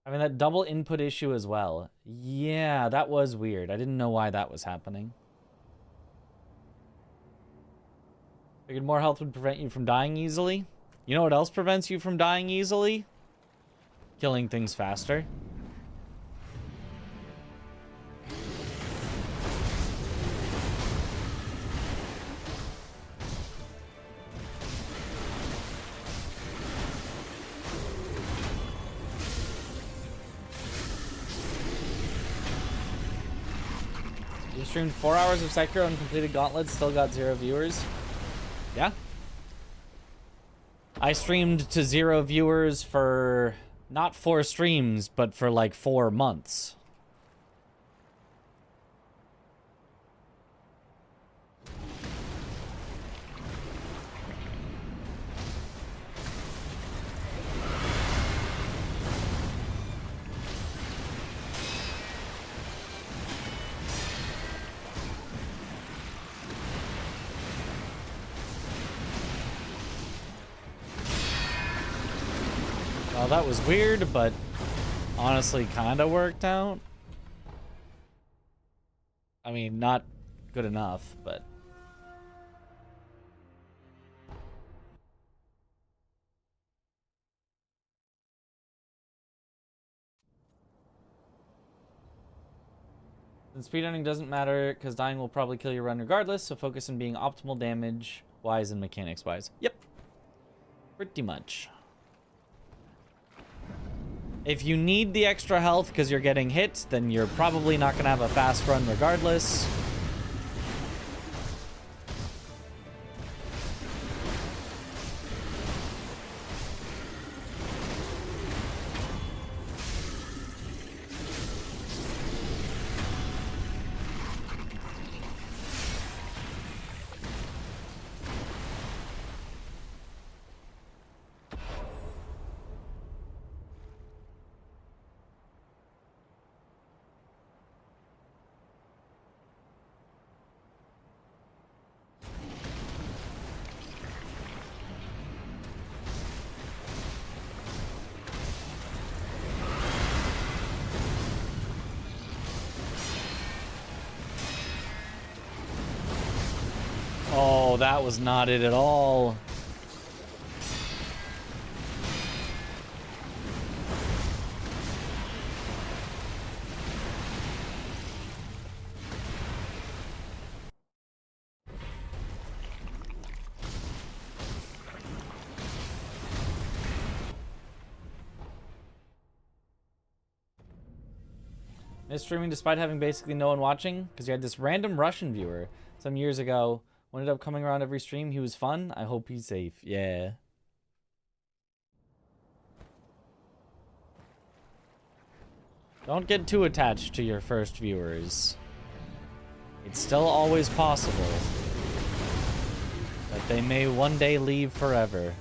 I mean, that double input issue as well. Yeah, that was weird. I didn't know why that was happening. Figured more health would prevent you from dying easily. You know what else prevents you from dying easily? Killing things faster. You streamed 4 hours of Sekiro and completed Gauntlet, still got 0 viewers. Yeah. I streamed to 0 viewers for not 4 streams, but for like 4 months. Well, that was weird, but honestly kind of worked out. I mean, not good enough, but... And speedrunning doesn't matter, because dying will probably kill your run regardless, so focus on being optimal damage-wise and mechanics-wise. Yep. Pretty much. If you need the extra health because you're getting hit, then you're probably not going to have a fast run regardless. Oh, that was not it at all. Missed streaming despite having basically no one watching because you had this random Russian viewer some years ago who ended up coming around every stream. He was fun. I hope he's safe. Yeah. Don't get too attached to your first viewers. It's still always possible that they may one day leave forever.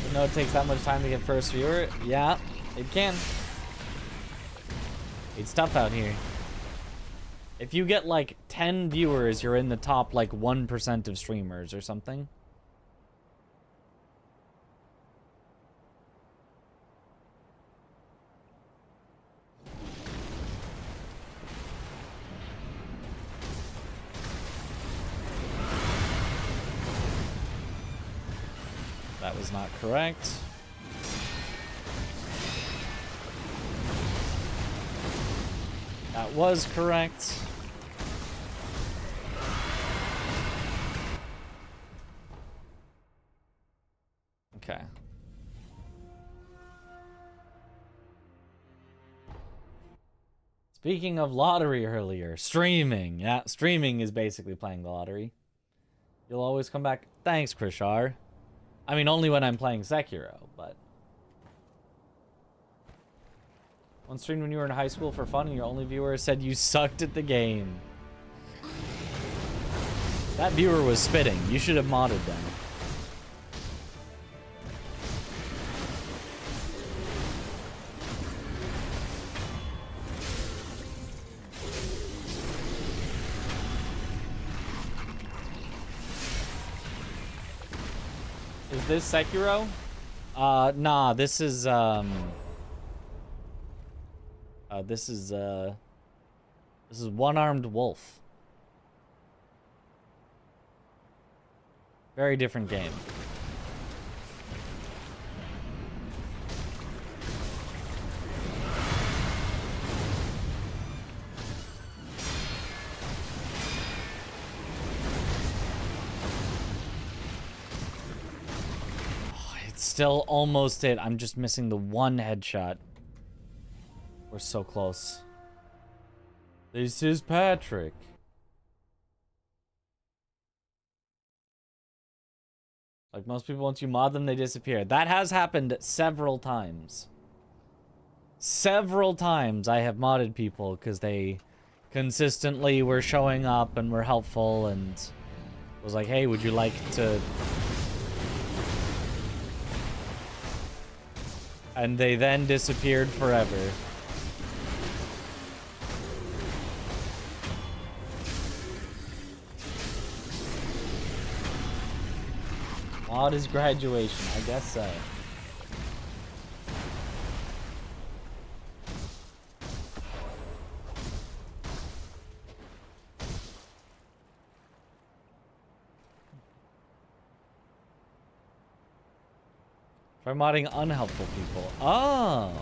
You know it takes that much time to get first viewer? Yeah, it can. It's tough out here. If you get like 10 viewers, you're in the top like 1% of streamers or something. That was not correct. That was correct. Okay. Speaking of lottery earlier, streaming. Yeah, streaming is basically playing the lottery. You'll always come back. Thanks, Krishar. I mean, only when I'm playing Sekiro, but... One stream when you were in high school for fun and your only viewer said you sucked at the game. That viewer was spitting. You should have modded them. Is this Sekiro? Nah, this is One-Armed Wolf. Very different game. Still almost it. I'm just missing the one headshot. We're so close. This is Patrick. Like most people, once you mod them, they disappear. That has happened several times. Several times I have modded people because they consistently were showing up and were helpful and was like, hey, would you like to... And they then disappeared forever. Mod is graduation, I guess so. Try modding unhelpful people. Oh.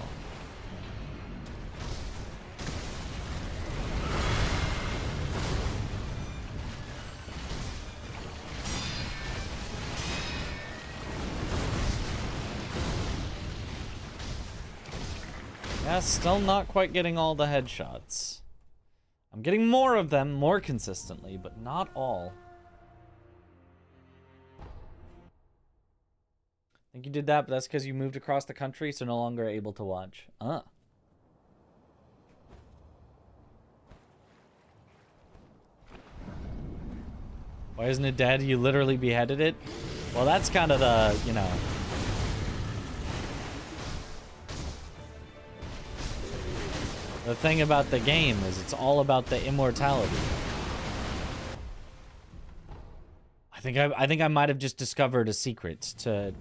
Yeah, still not quite getting all the headshots. I'm getting more of them more consistently, but not all. I think you did that, but that's because you moved across the country, so no longer able to watch. Ah. Why isn't it dead? You literally beheaded it? Well, that's kind of the, you know... The thing about the game is it's all about the immortality. I think I might have just discovered a secret to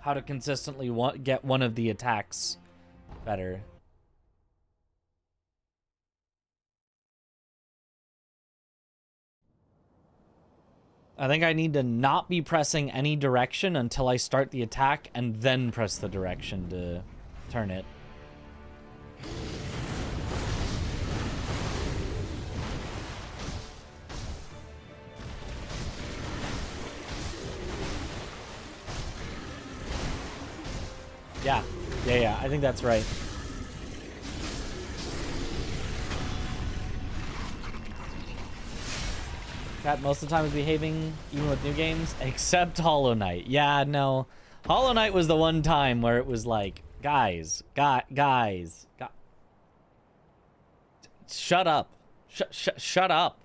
how to consistently get one of the attacks better. I think I need to not be pressing any direction until I start the attack and then press the direction to turn it. Yeah, I think that's right. Chat most of the time is behaving even with new games, except Hollow Knight. Yeah, no. Hollow Knight was the one time where it was like, guys, shut up. Shut up.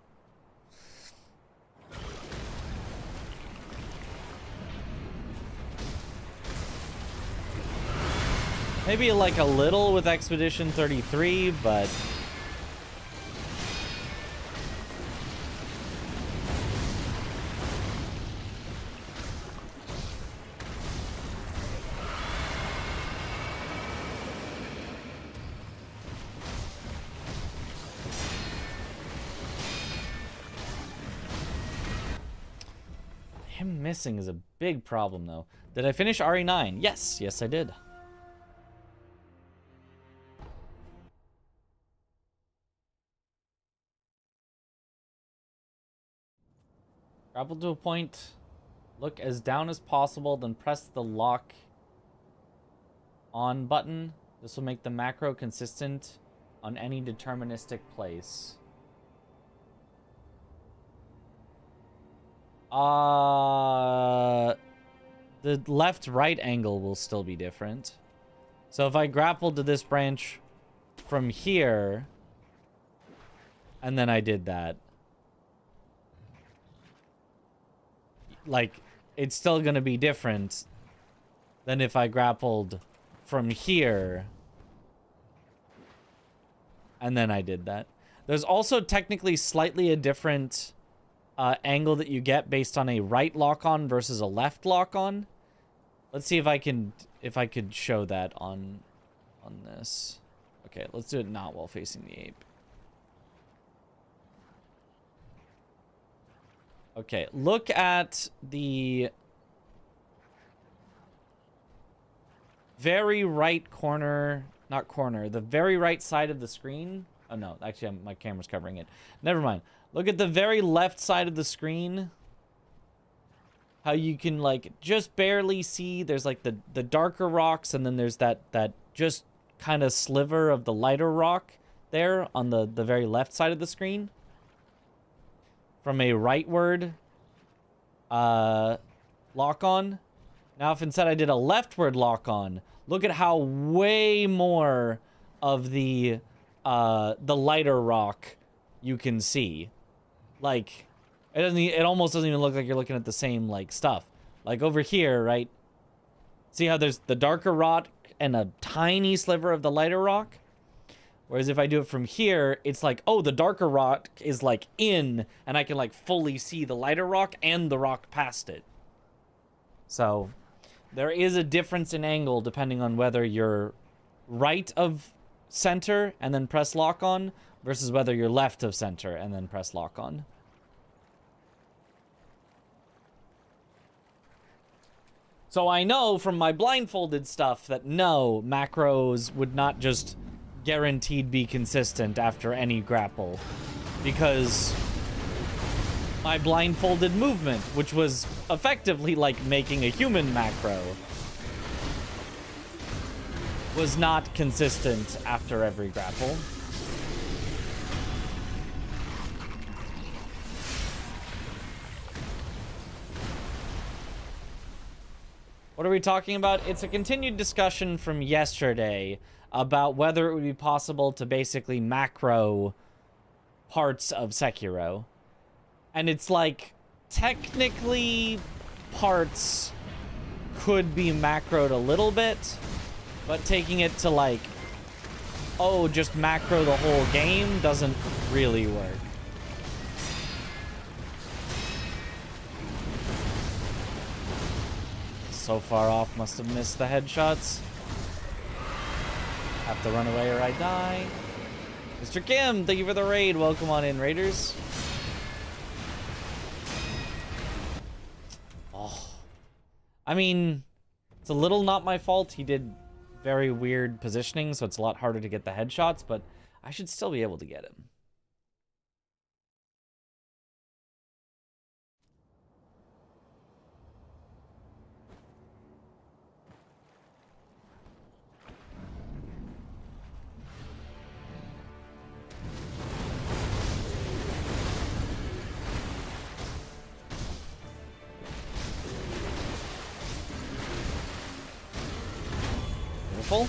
Maybe like a little with Expedition 33, but him missing is a big problem though. Did I finish RE9? Yes, I did. Grapple to a point, look as down as possible, then press the lock on button. This will make the macro consistent on any deterministic place. The left-right angle will still be different. So if I grappled to this branch from here, and then I did that, like, it's still gonna be different than if I grappled from here and then I did that. There's also technically slightly a different angle that you get based on a right lock-on versus a left lock-on. Let's see if I could show that on this. Okay, let's do it not while facing the ape. Okay, look at the very right corner, not corner, the very right side of the screen. Oh no, actually my camera's covering it. Never mind. Look at the very left side of the screen. How you can like just barely see, there's like the darker rocks and then there's that just kind of sliver of the lighter rock there on the very left side of the screen. From a rightward lock-on. Now, if instead I did a leftward lock-on, look at how way more of the lighter rock you can see. Like, it almost doesn't even look like you're looking at the same, like, stuff. Like, over here, right? See how there's the darker rock and a tiny sliver of the lighter rock? Whereas if I do it from here, it's like, oh, the darker rock is like in, and I can like fully see the lighter rock and the rock past it. So there is a difference in angle depending on whether you're right of center and then press lock on versus whether you're left of center and then press lock on. So I know from my blindfolded stuff that no, macros would not just guaranteed be consistent after any grapple, because my blindfolded movement, which was effectively like making a human macro, was not consistent after every grapple. What are we talking about? It's a continued discussion from yesterday about whether it would be possible to basically macro parts of Sekiro. And it's like, technically, parts could be macroed a little bit, but taking it to like, oh, just macro the whole game doesn't really work. So far off, must have missed the headshots. Have to run away or I die. Mr. Kim, thank you for the raid. Welcome on in, raiders. Oh. I mean, it's a little not my fault. He did very weird positioning, so it's a lot harder to get the headshots, but I should still be able to get him. careful.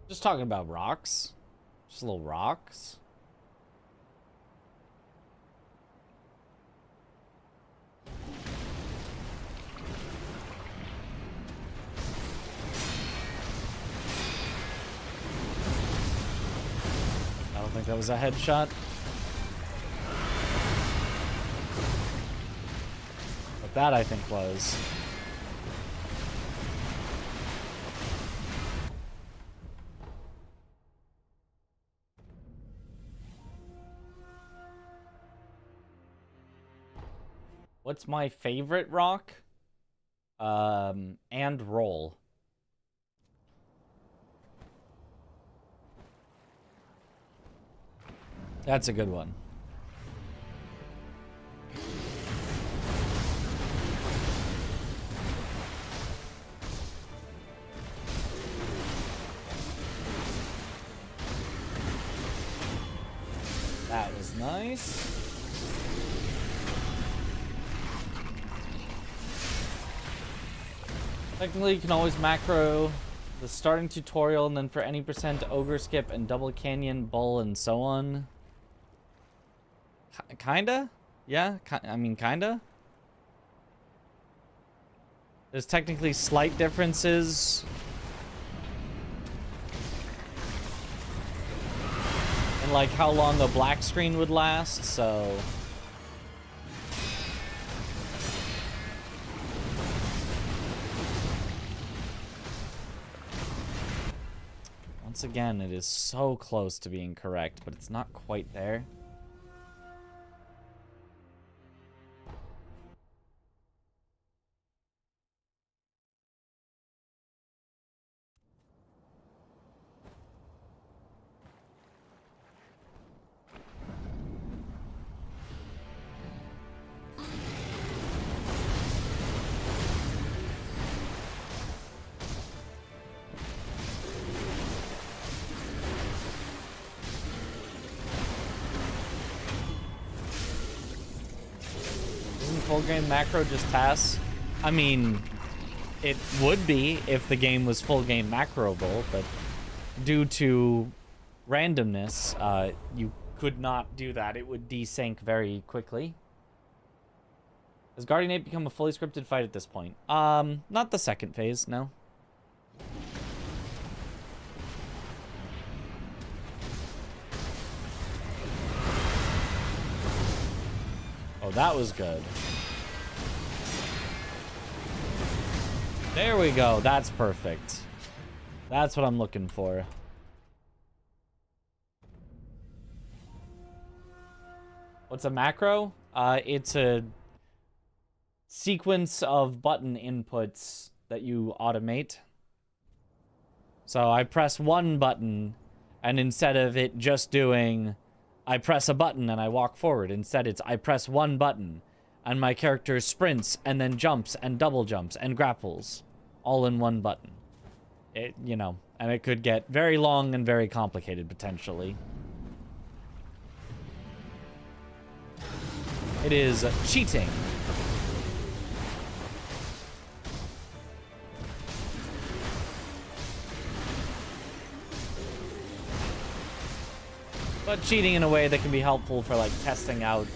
Just talking about rocks. Just little rocks. I don't think that was a headshot. But that I think was. What's my favorite rock? And roll. That's a good one. That was nice. Technically, you can always macro the starting tutorial and then for any percent ogre skip and double canyon, bull, and so on. Kinda? Yeah, I mean, kinda. There's technically slight differences in like how long a black screen would last, so... Once again, it is so close to being correct, but it's not quite there. Full game macro just tasks? I mean, it would be if the game was full game macroable, but due to randomness, you could not do that. It would desync very quickly. Does Guardian Ape become a fully scripted fight at this point? Not the second phase, no. Oh, that was good. There we go. That's perfect. That's what I'm looking for. What's a macro? It's a sequence of button inputs that you automate. So I press one button, and instead of it just doing, I press a button and I walk forward, instead it's I press one button, and my character sprints and then jumps and double jumps and grapples all in one button. It, you know, and it could get very long and very complicated potentially. It is cheating. But cheating in a way that can be helpful for like testing out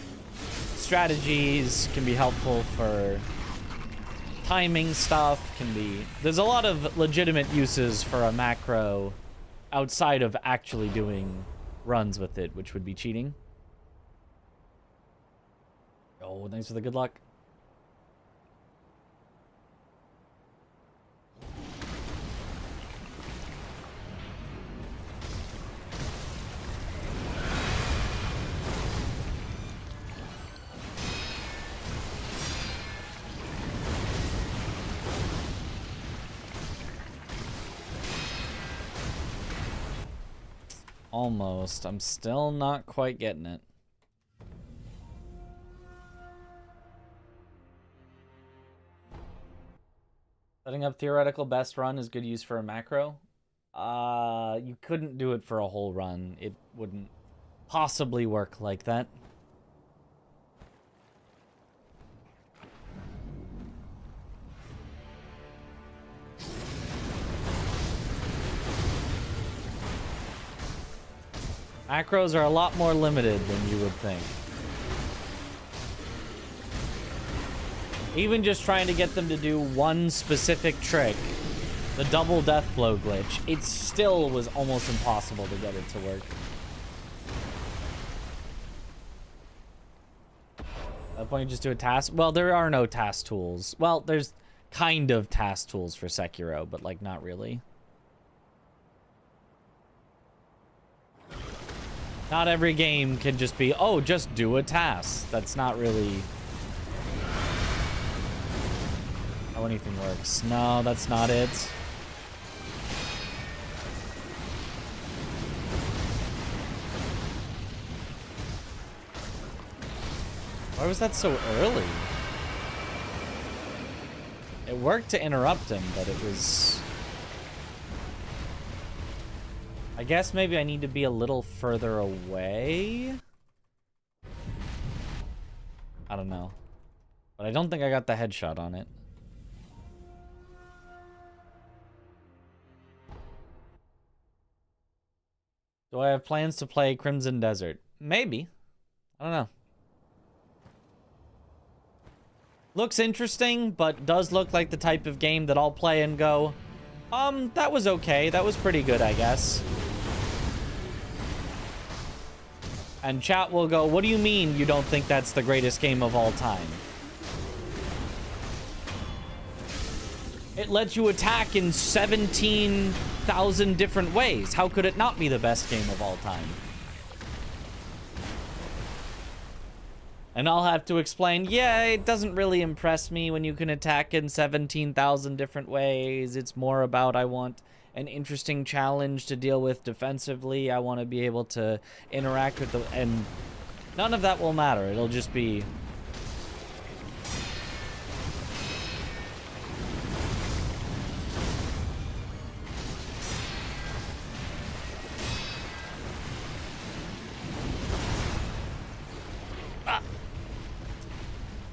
strategies, can be helpful for timing stuff, can be... There's a lot of legitimate uses for a macro outside of actually doing runs with it, which would be cheating. Oh, thanks for the good luck. Almost. I'm still not quite getting it. Setting up theoretical best run is good use for a macro. You couldn't do it for a whole run. It wouldn't possibly work like that. Macros are a lot more limited than you would think. Even just trying to get them to do one specific trick, the double death blow glitch, it still was almost impossible to get it to work. At that point, you just do a task. Well, there are no task tools. Well, there's kind of task tools for Sekiro, but like not really. Not every game can just be, oh, just do a task. That's not really how anything works. No, that's not it. Why was that so early? It worked to interrupt him, but it was... I guess maybe I need to be a little further away? I don't know. But I don't think I got the headshot on it. Do I have plans to play Crimson Desert? Maybe. I don't know. Looks interesting, but does look like the type of game that I'll play and go, that was okay. That was pretty good, I guess. And chat will go, what do you mean you don't think that's the greatest game of all time? It lets you attack in 17,000 different ways. How could it not be the best game of all time? And I'll have to explain, yeah, it doesn't really impress me when you can attack in 17,000 different ways. It's more about I want an interesting challenge to deal with defensively. I want to be able to interact with the... And none of that will matter. It'll just be...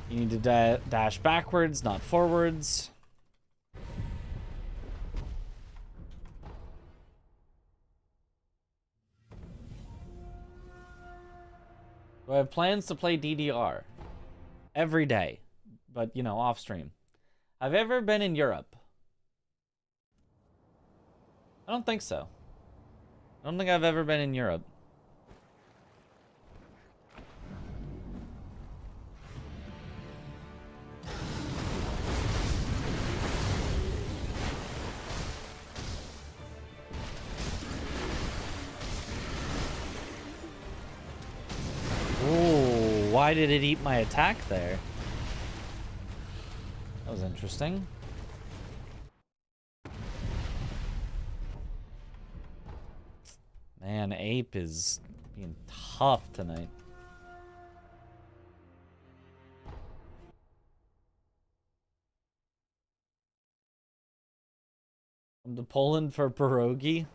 You need to dash backwards, not forwards. Do I have plans to play DDR? Every day. But, you know, off stream. Have you ever been in Europe? I don't think so. I don't think I've ever been in Europe. Ooh, why did it eat my attack there? That was interesting. Man, Ape is being tough tonight. Come to Poland for pierogi?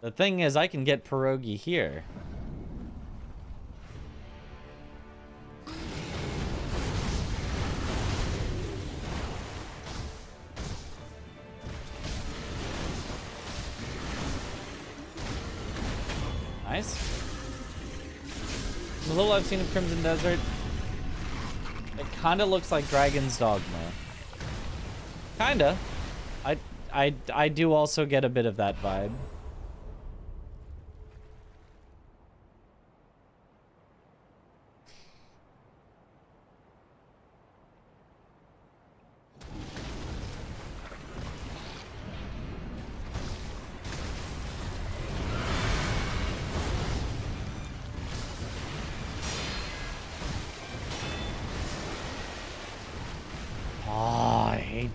The thing is, I can get pierogi here. Nice. The little I've seen of Crimson Desert, it kind of looks like Dragon's Dogma. Kinda. I do also get a bit of that vibe.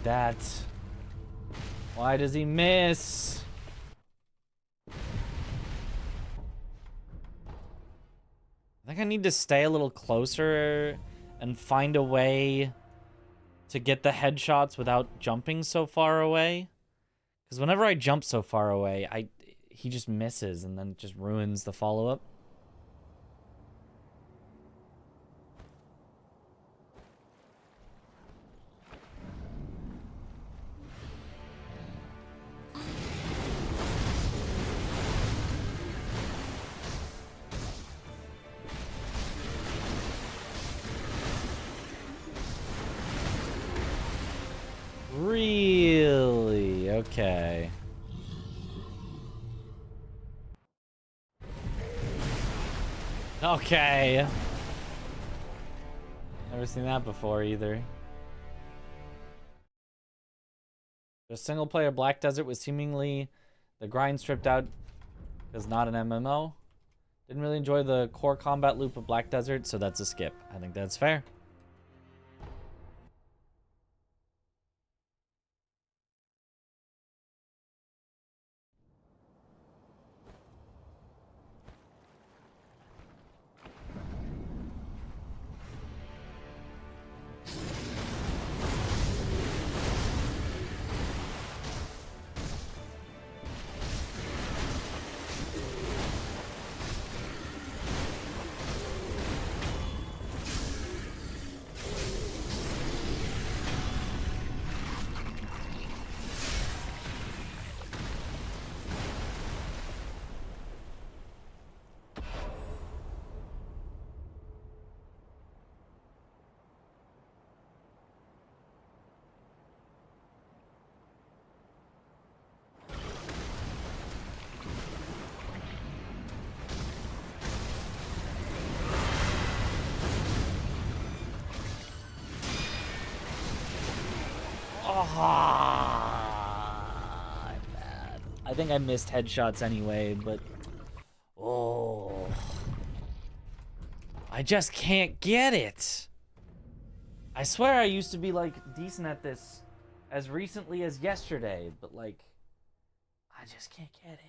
That. Why does he miss? I think I need to stay a little closer and find a way to get the headshots without jumping so far away. Because whenever I jump so far away, he just misses and then it just ruins the follow-up. Really? Okay. Okay. Never seen that before either. The single player Black Desert was seemingly the grind stripped out because not an MMO. Didn't really enjoy the core combat loop of Black Desert, so that's a skip. I think that's fair. I'm bad. I think I missed headshots anyway, but... Oh. I just can't get it. I swear I used to be, like, decent at this as recently as yesterday, but, like, I just can't get it.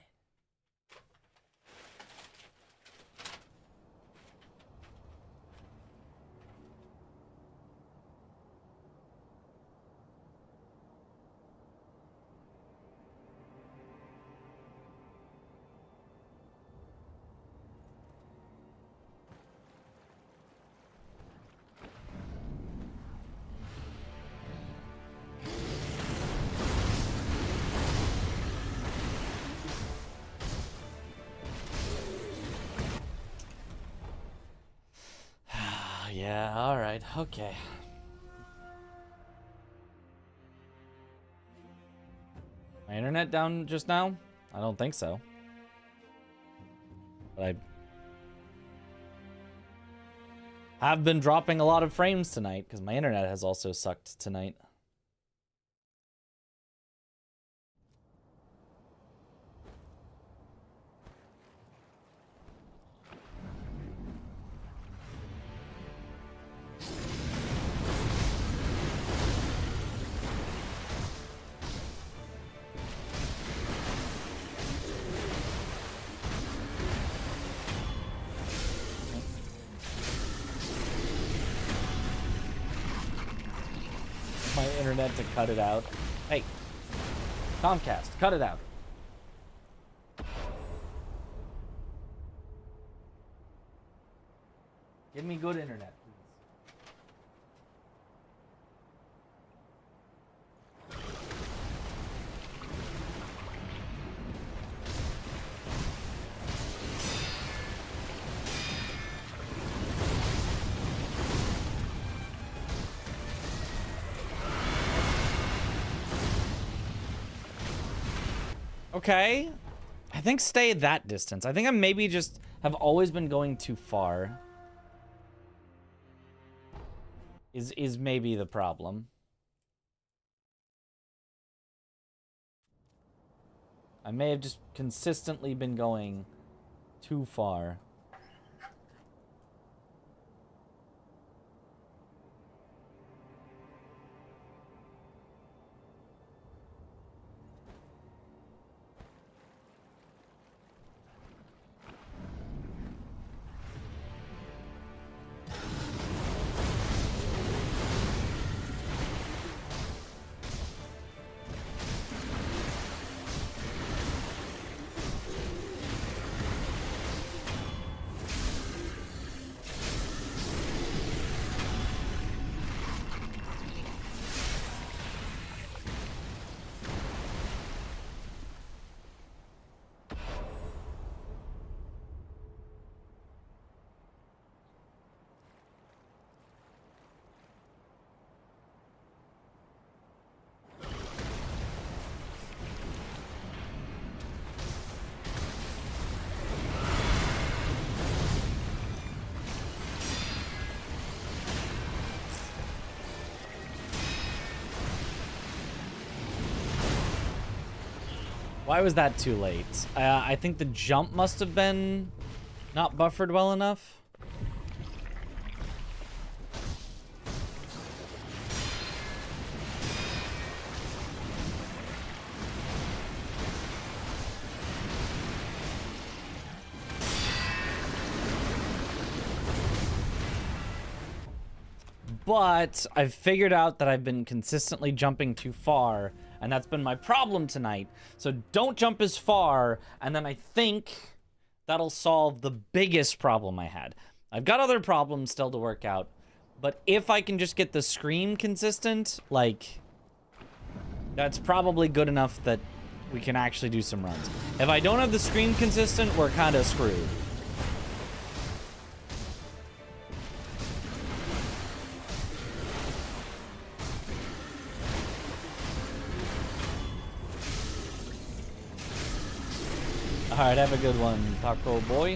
Yeah, alright, okay. My internet down just now? I don't think so. But I have been dropping a lot of frames tonight because my internet has also sucked tonight. My internet to cut it out. Hey, Comcast, cut it out. Give me good internet, please. Okay. I think stay that distance. I think I maybe just have always been going too far. Is maybe the problem. I may have just consistently been going too far. Why was that too late? I think the jump must have been not buffered well enough. But I've figured out that I've been consistently jumping too far, and that's been my problem tonight. So don't jump as far, and then I think that'll solve the biggest problem I had. I've got other problems still to work out, but if I can just get the scream consistent, like, that's probably good enough that we can actually do some runs. If I don't have the scream consistent, we're kind of screwed. Alright, have a good one, Taco Boy.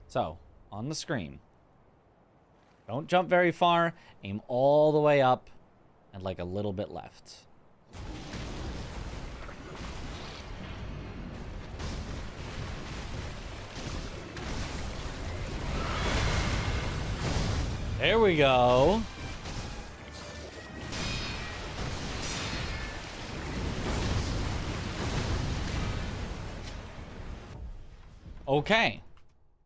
So, on the screen. Don't jump very far, aim all the way up, and like a little bit left. There we go. Okay.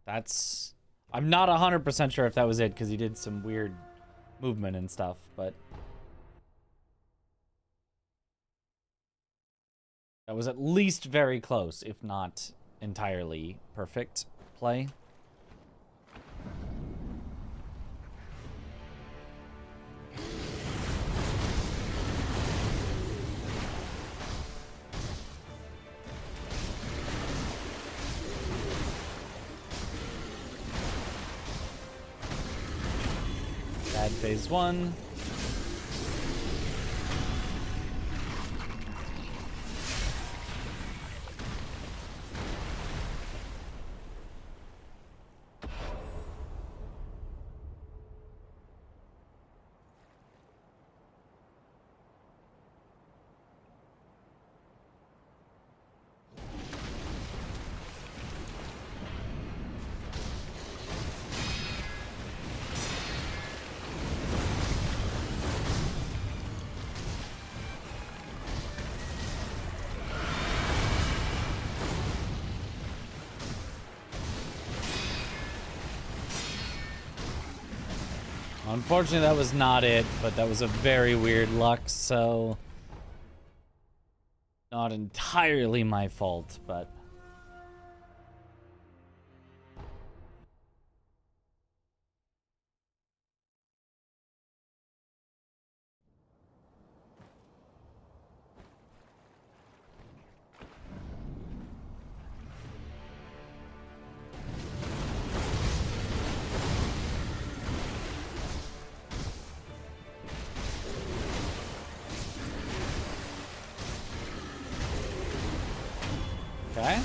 That's... I'm not 100% sure if that was it, because he did some weird movement and stuff, but... that was at least very close, if not entirely perfect play. Bad phase one. Unfortunately, that was not it, but that was a very weird luck, so... not entirely my fault, but... okay.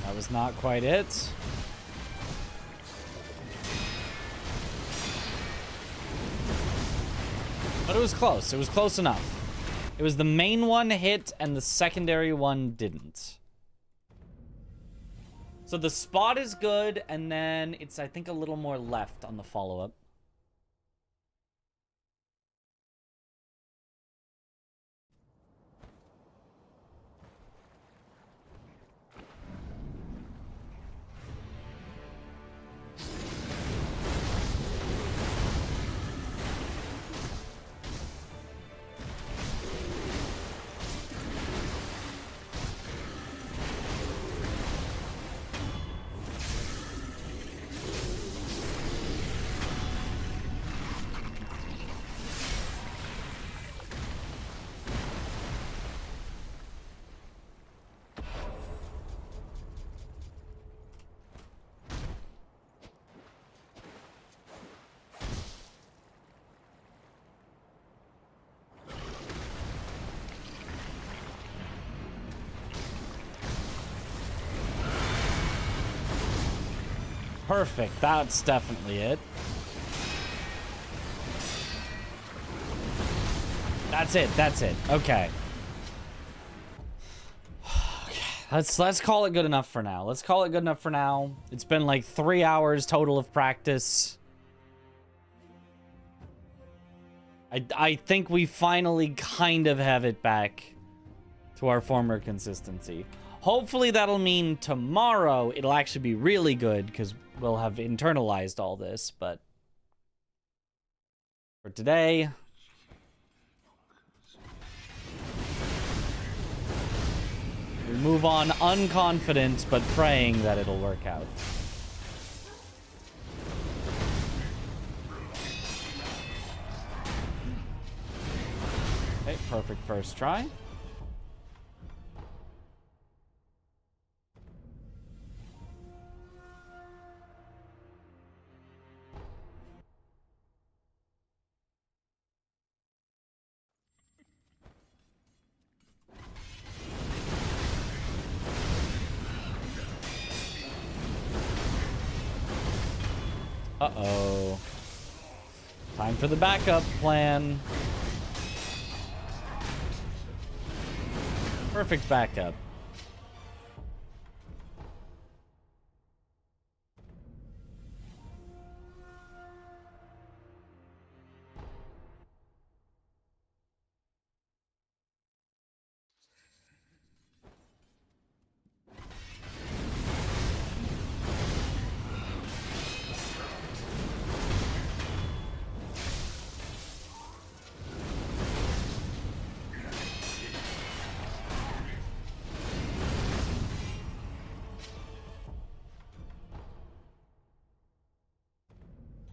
That was not quite it. But it was close. It was close enough. It was the main one hit and the secondary one didn't. So the spot is good, and then it's, I think, a little more left on the follow-up. Perfect. That's definitely it. That's it. That's it. Okay. Let's call it good enough for now. Let's call it good enough for now. It's been like 3 hours total of practice. I think we finally kind of have it back to our former consistency. Hopefully that'll mean tomorrow it'll actually be really good because we'll have internalized all this, but for today, we move on unconfident but praying that it'll work out. Okay, perfect first try. Uh-oh. Time for the backup plan. Perfect backup.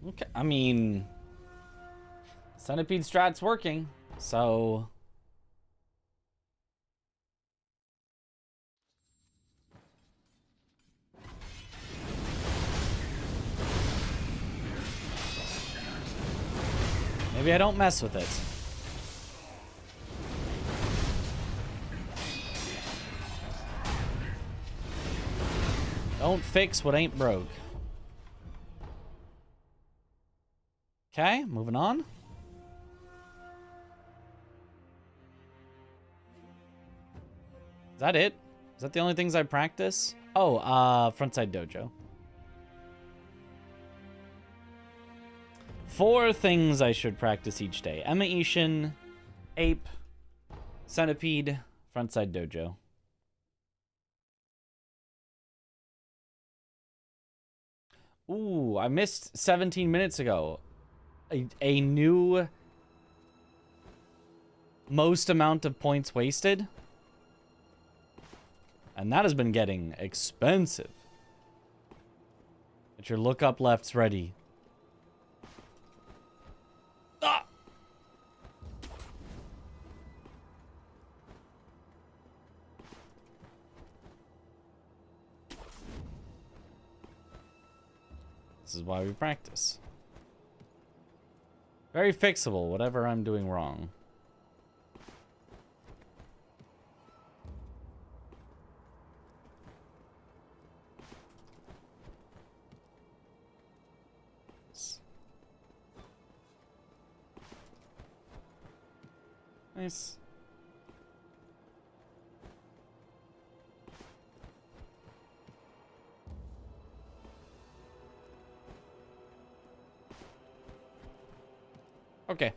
Okay, I mean, Centipede strat's working, so maybe I don't mess with it. Don't fix what ain't broke. Okay, moving on. Is that it? Is that the only things I practice? Oh, frontside dojo. 4 things I should practice each day. Emma Ishin, Ape, Centipede, frontside dojo. Ooh, I missed 17 minutes ago. A new most amount of points wasted. And that has been getting expensive. Get your look up lefts ready. Ah! This is why we practice. Very fixable, whatever I'm doing wrong. Nice. Okay.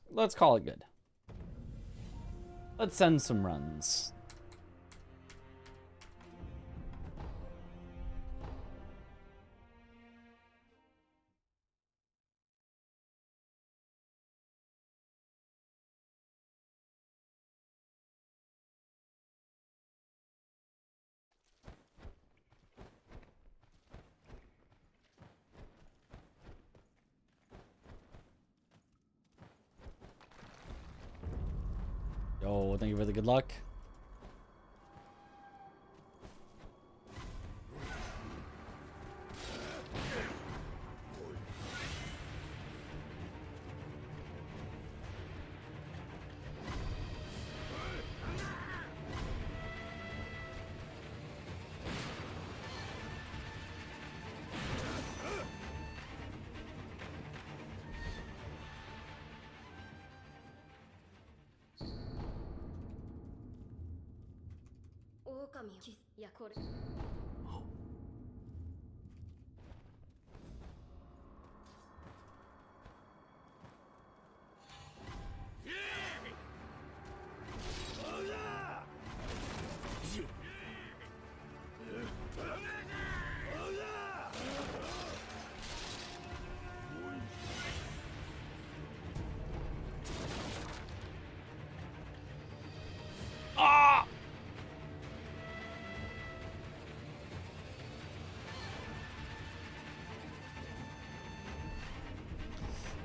Let's call it good. Let's send some runs. Yo, thank you for the good luck.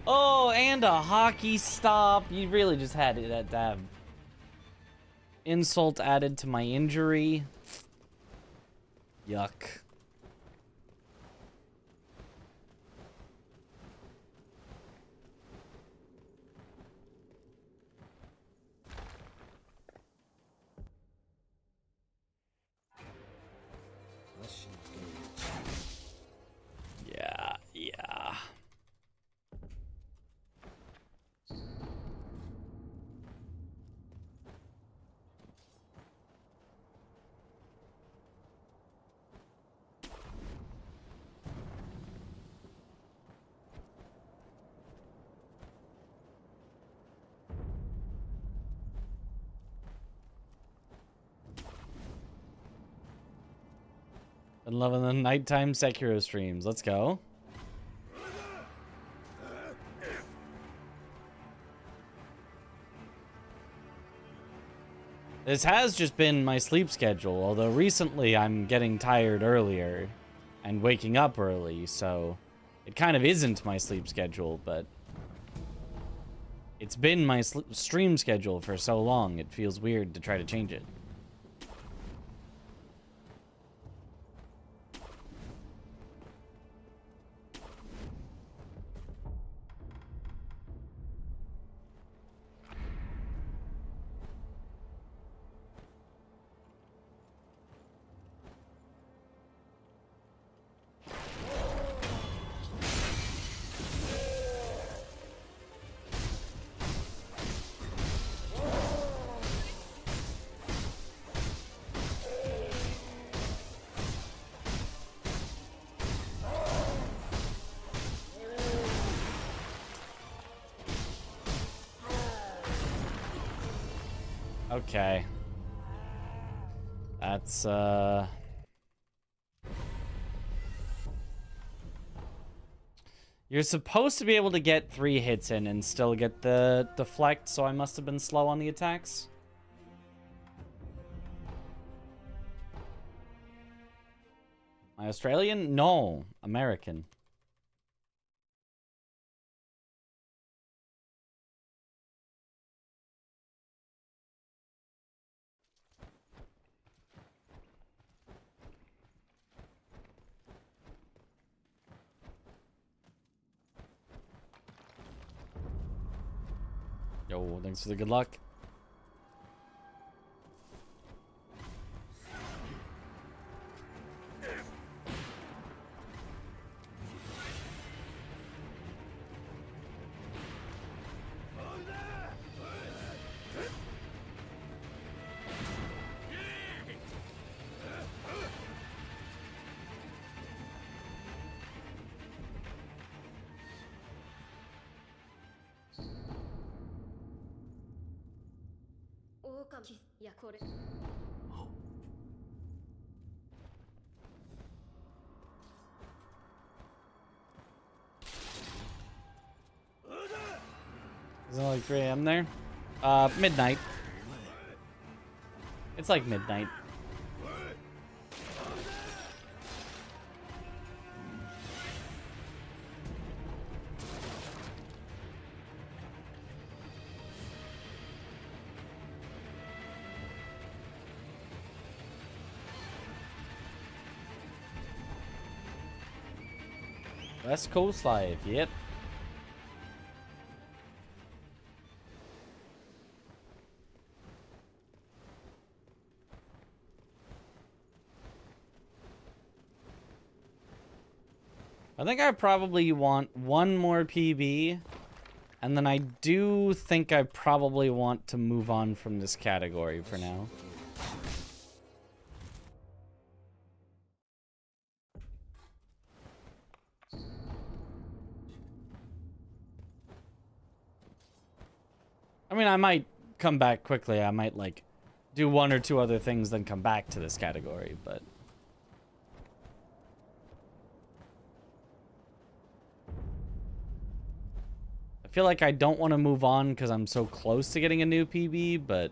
Oh, and a hockey stop. You really just had it to have insult added to my injury. Yuck. Yeah, yeah. Been loving the nighttime Sekiro streams. Let's go. This has just been my sleep schedule, although recently I'm getting tired earlier and waking up early, so it kind of isn't my sleep schedule, but it's been my stream schedule for so long, it feels weird to try to change it. Okay. That's, You're supposed to be able to get 3 hits in and still get the deflect, so I must have been slow on the attacks. Am I Australian? No. American. Yo, thanks for the good luck. Isn't it like 3 AM there? Midnight. It's like midnight. West Coast Live, yep. I think I probably want one more PB, and then I do think I probably want to move on from this category for now. I mean, I might come back quickly. I might, like, do one or two other things, then come back to this category, but... I feel like I don't want to move on because I'm so close to getting a new PB, but...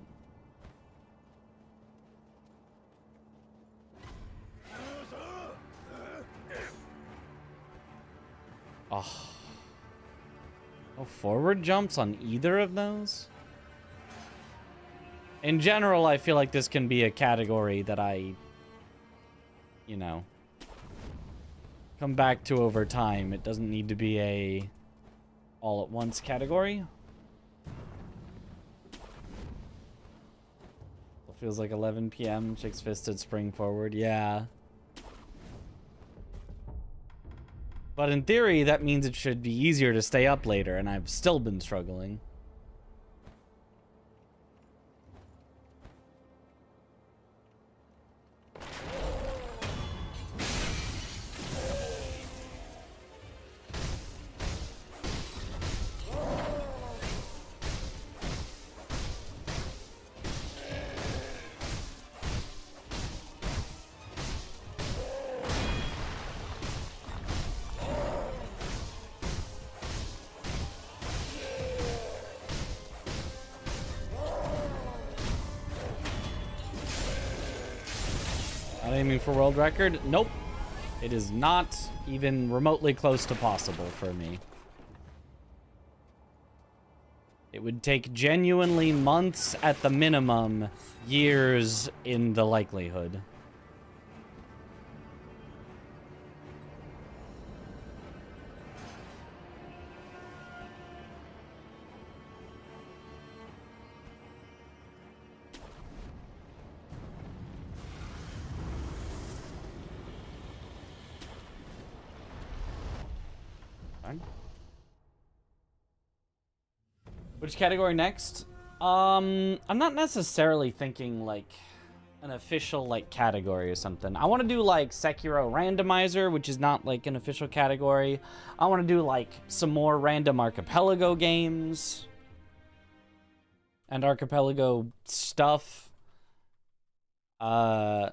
Oh. No forward jumps on either of those? In general, I feel like this can be a category that I, you know, come back to over time. It doesn't need to be a all-at-once category. It feels like 11 p.m. Chicks Fisted spring forward. Yeah. But in theory, that means it should be easier to stay up later, and I've still been struggling. Aiming for world record? Nope. It is not even remotely close to possible for me. It would take genuinely months at the minimum, years in the likelihood. Which category next? I'm not necessarily thinking like an official like category or something. I want to do like Sekiro randomizer, which is not like an official category. I want to do like some more random archipelago games and archipelago stuff. I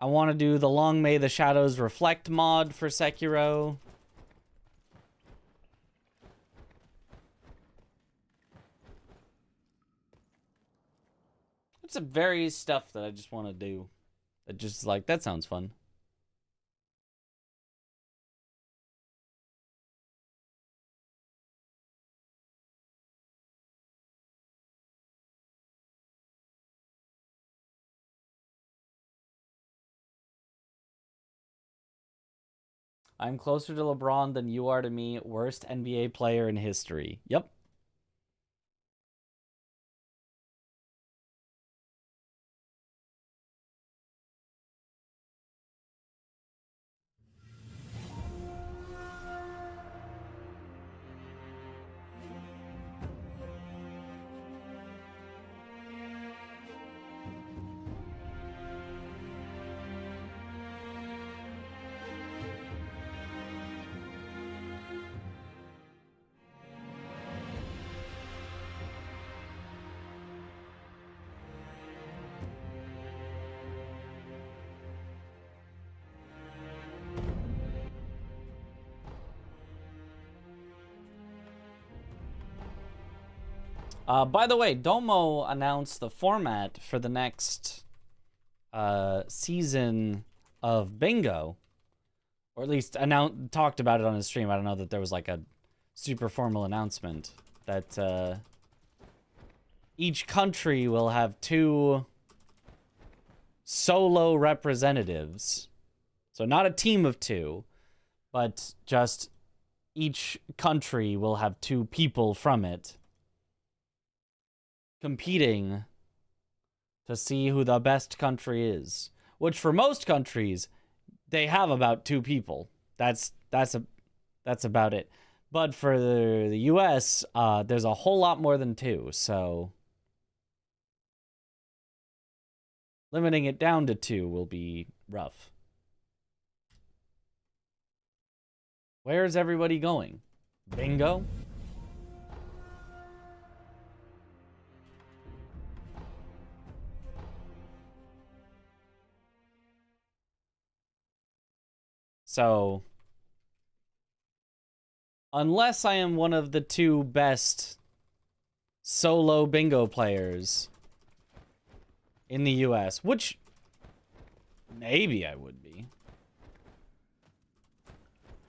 want to do the Long May the Shadows Reflect mod for Sekiro. It's a various stuff that I just want to do. That just like, that sounds fun. I'm closer to LeBron than you are to me. Worst NBA player in history. Yep. By the way, Domo announced the format for the next season of Bingo, or at least talked about it on his stream. I don't know that there was like a super formal announcement that each country will have 2 solo representatives. So not a team of 2, but just each country will have 2 people from it competing to see who the best country is. Which for most countries, they have about 2 people. That's about it. But for the US, there's a whole lot more than 2, so limiting it down to 2 will be rough. Where's everybody going? Bingo? So, unless I am one of the 2 best solo bingo players in the US, which maybe I would be,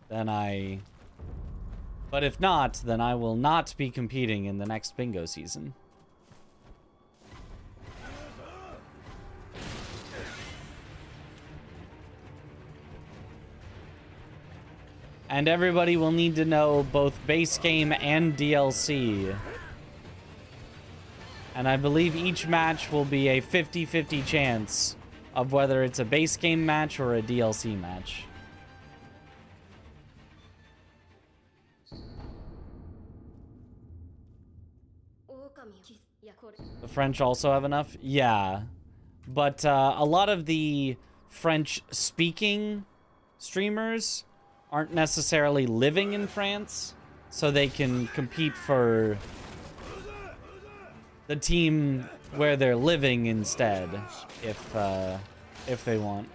but if not, then I will not be competing in the next bingo season. And everybody will need to know both base game and DLC. And I believe each match will be a 50-50 chance of whether it's a base game match or a DLC match. The French also have enough? Yeah. But a lot of the French-speaking streamers aren't necessarily living in France, so they can compete for the team where they're living instead, if they want.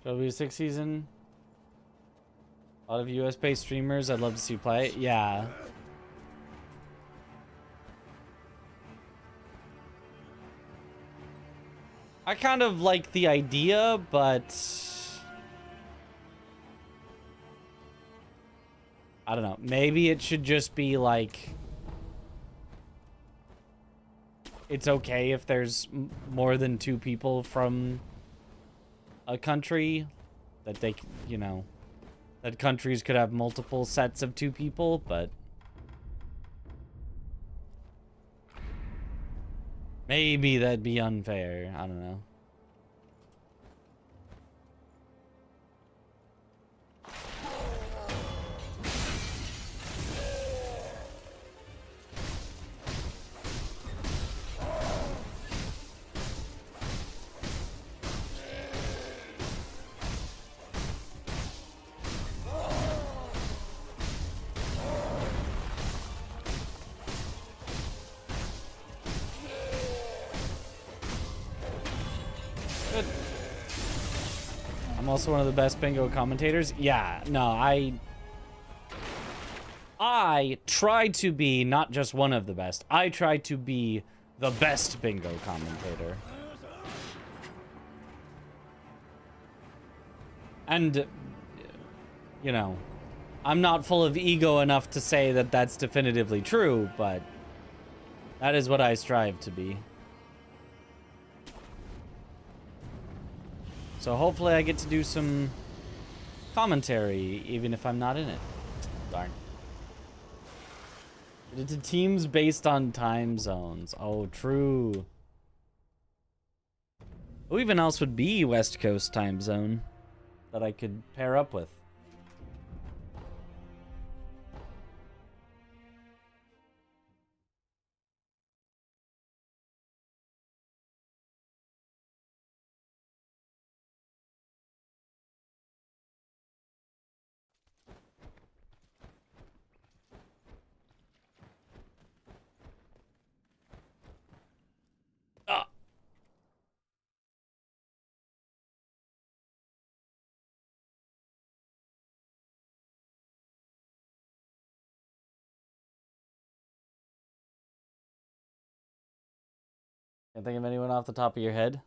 W6 season. A lot of US-based streamers I'd love to see play. Yeah. I kind of like the idea, but I don't know. Maybe it should just be like, it's okay if there's more than 2 people from a country, that they, you know, that countries could have multiple sets of 2 people, but maybe that'd be unfair. I don't know. I'm also one of the best bingo commentators. Yeah, no, I try to be not just one of the best. I try to be the best bingo commentator. And, you know, I'm not full of ego enough to say that that's definitively true, but that is what I strive to be. So hopefully I get to do some commentary, even if I'm not in it. Darn. It's teams based on time zones. Oh, true. Who even else would be West Coast time zone that I could pair up with? Can't think of anyone off the top of your head.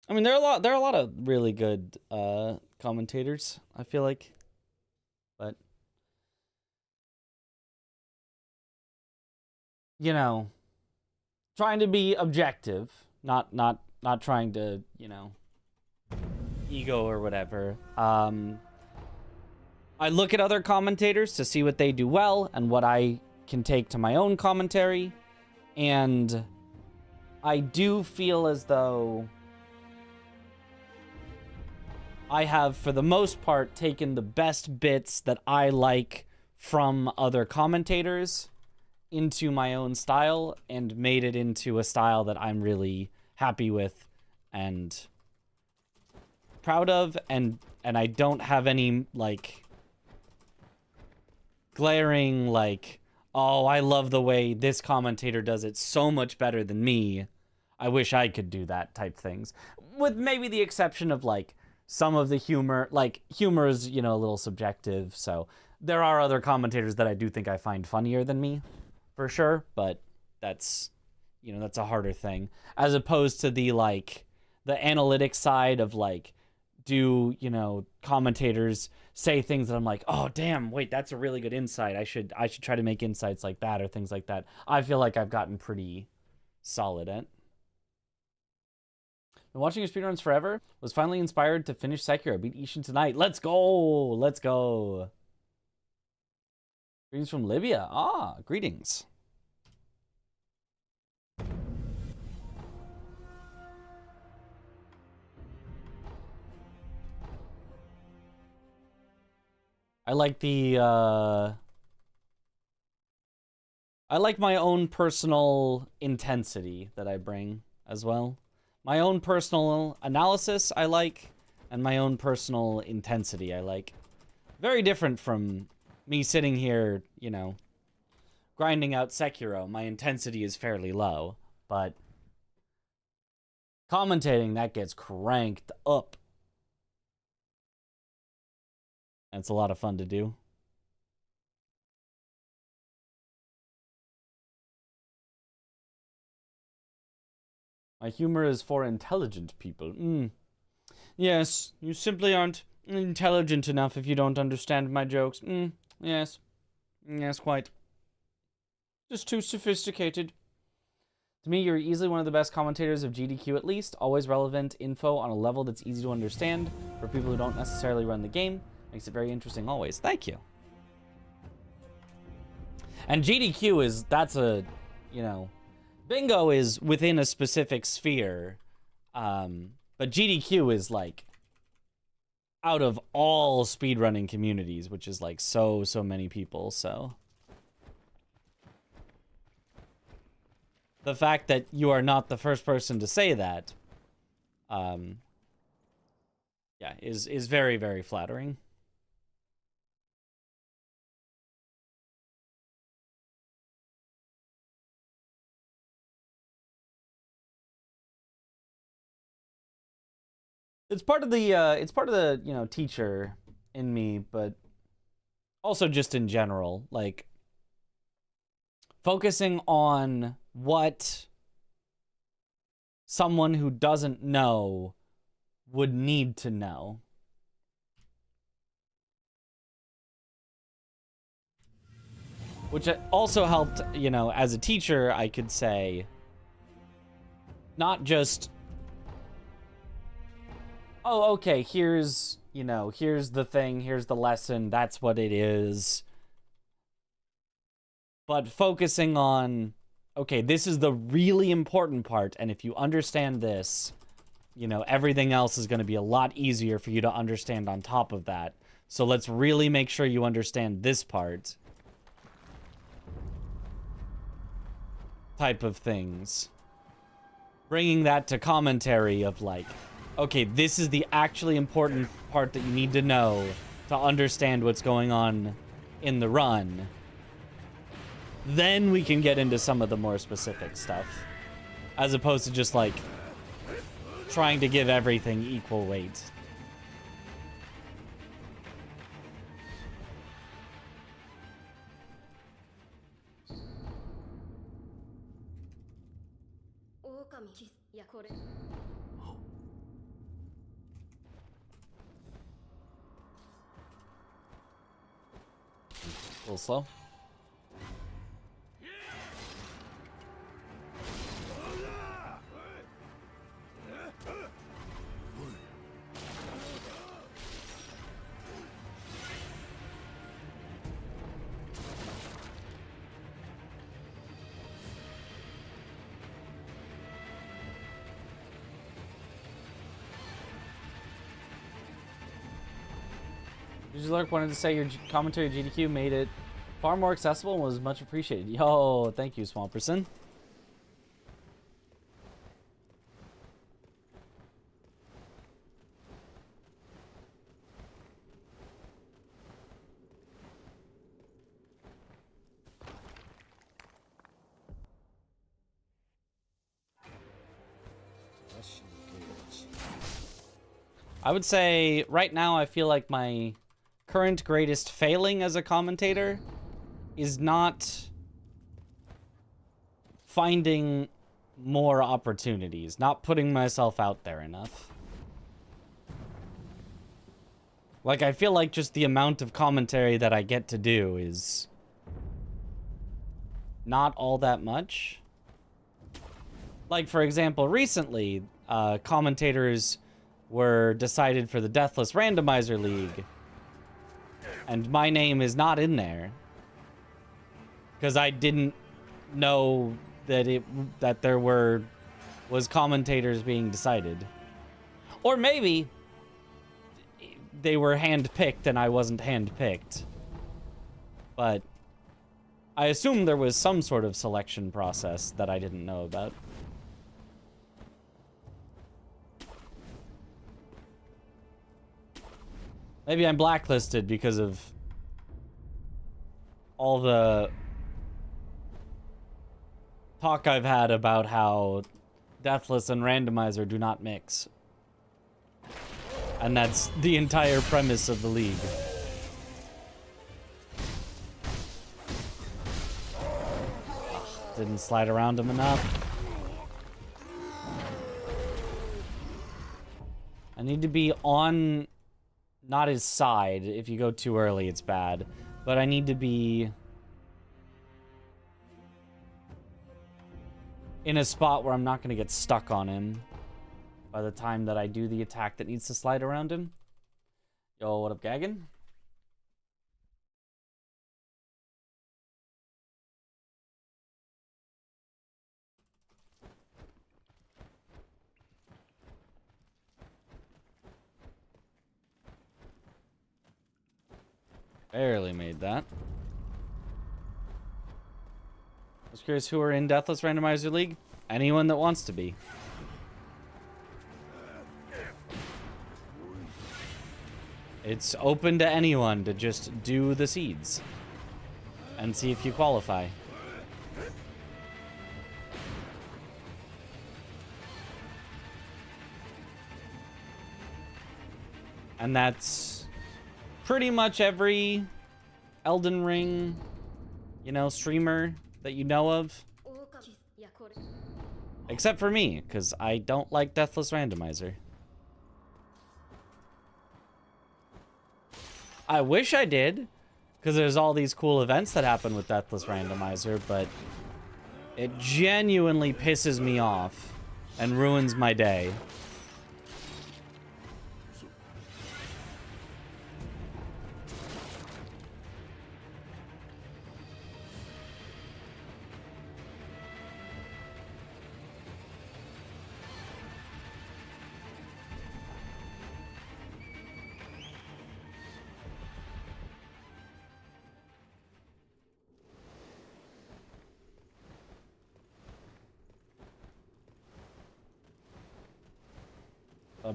I mean, there are a lot of really good commentators, I feel like. But you know, trying to be objective, not trying to, you know, ego or whatever. I look at other commentators to see what they do well and what I can take to my own commentary, and I do feel as though I have, for the most part, taken the best bits that I like from other commentators into my own style and made it into a style that I'm really happy with and proud of, and I don't have any, like, glaring, like, oh, I love the way this commentator does it so much better than me. I wish I could do that type things. With maybe the exception of, like, some of the humor. Like, humor is, you know, a little subjective, so there are other commentators that I do think I find funnier than me, for sure, but that's, you know, that's a harder thing. As opposed to the, like, the analytic side of, like, do, you know, commentators say things that I'm like, oh, damn, wait, that's a really good insight. I should try to make insights like that or things like that. I feel like I've gotten pretty solid at. Been watching your speedruns forever. Was finally inspired to finish Sekiro. Beat Ishin tonight. Let's go! Let's go! Greetings from Libya. Ah, greetings. I like the, I like my own personal intensity that I bring as well. My own personal analysis I like, and my own personal intensity I like. Very different from me sitting here, you know, grinding out Sekiro. My intensity is fairly low, but commentating, that gets cranked up. And it's a lot of fun to do. My humor is for intelligent people. Yes, you simply aren't intelligent enough if you don't understand my jokes. Yes. Yes, quite. Just too sophisticated. To me, you're easily one of the best commentators of GDQ at least. Always relevant info on a level that's easy to understand for people who don't necessarily run the game. Makes it very interesting always. Thank you. And GDQ is, that's a, you know, bingo is within a specific sphere, but GDQ is, like, out of all speedrunning communities, which is, like, so many people, so. The fact that you are not the first person to say that, yeah, is very, very flattering. It's part of the, you know, teacher in me, but also just in general, like, focusing on what someone who doesn't know would need to know. Which also helped, you know, as a teacher, I could say, not just, oh, okay, here's, you know, here's the thing, here's the lesson, that's what it is. But focusing on, okay, this is the really important part, and if you understand this, you know, everything else is going to be a lot easier for you to understand on top of that. So let's really make sure you understand this part. Type of things. Bringing that to commentary of, like, okay, this is the actually important part that you need to know to understand what's going on in the run. Then we can get into some of the more specific stuff. As opposed to just, like, trying to give everything equal weight. A little slow. Lark wanted to say your commentary GDQ made it far more accessible and was much appreciated. Yo, thank you, small person. I would say right now I feel like my current greatest failing as a commentator is not finding more opportunities, not putting myself out there enough. Like, I feel like just the amount of commentary that I get to do is not all that much. Like, for example, recently, commentators were decided for the Deathless Randomizer League. And my name is not in there. Because I didn't know that there was commentators being decided. Or maybe they were handpicked and I wasn't handpicked. But I assume there was some sort of selection process that I didn't know about. Maybe I'm blacklisted because of all the talk I've had about how Deathless and Randomizer do not mix. And that's the entire premise of the league. Didn't slide around him enough. I need to be on... not his side. If you go too early, it's bad. But I need to be in a spot where I'm not going to get stuck on him by the time that I do the attack that needs to slide around him. Yo, what up, Gaggin? Barely made that. I was curious who are in Deathless Randomizer League. Anyone that wants to be. It's open to anyone to just do the seeds and see if you qualify. And that's pretty much every Elden Ring, you know, streamer that you know of. Except for me, because I don't like Deathless Randomizer. I wish I did, because there's all these cool events that happen with Deathless Randomizer, but it genuinely pisses me off and ruins my day.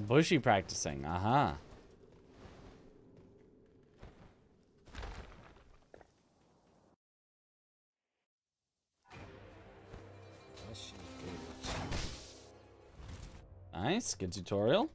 Bushy practicing, uh-huh. Nice, good tutorial.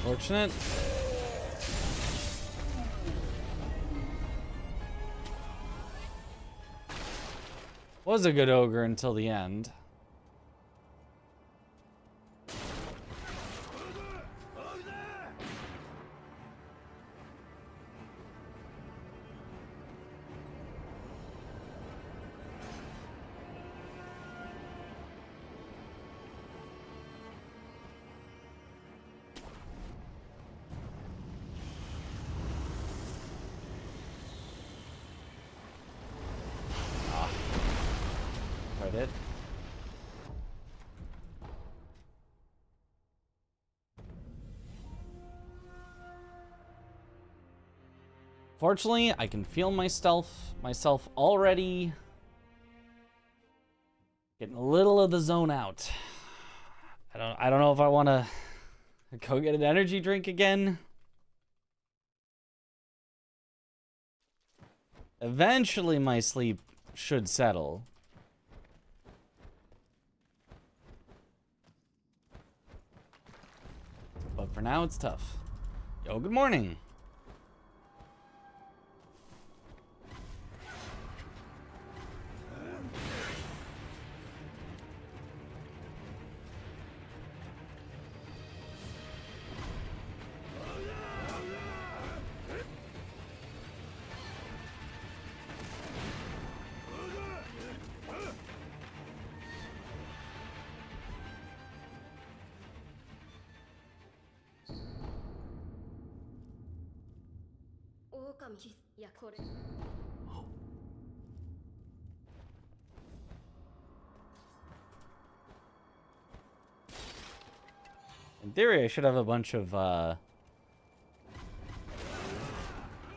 Fortunate. Was a good ogre until the end. It. Fortunately, I can feel myself already getting a little of the zone out. I don't know if I want to go get an energy drink again. Eventually, my sleep should settle. But for now, it's tough. Yo, good morning. In theory, I should have a bunch of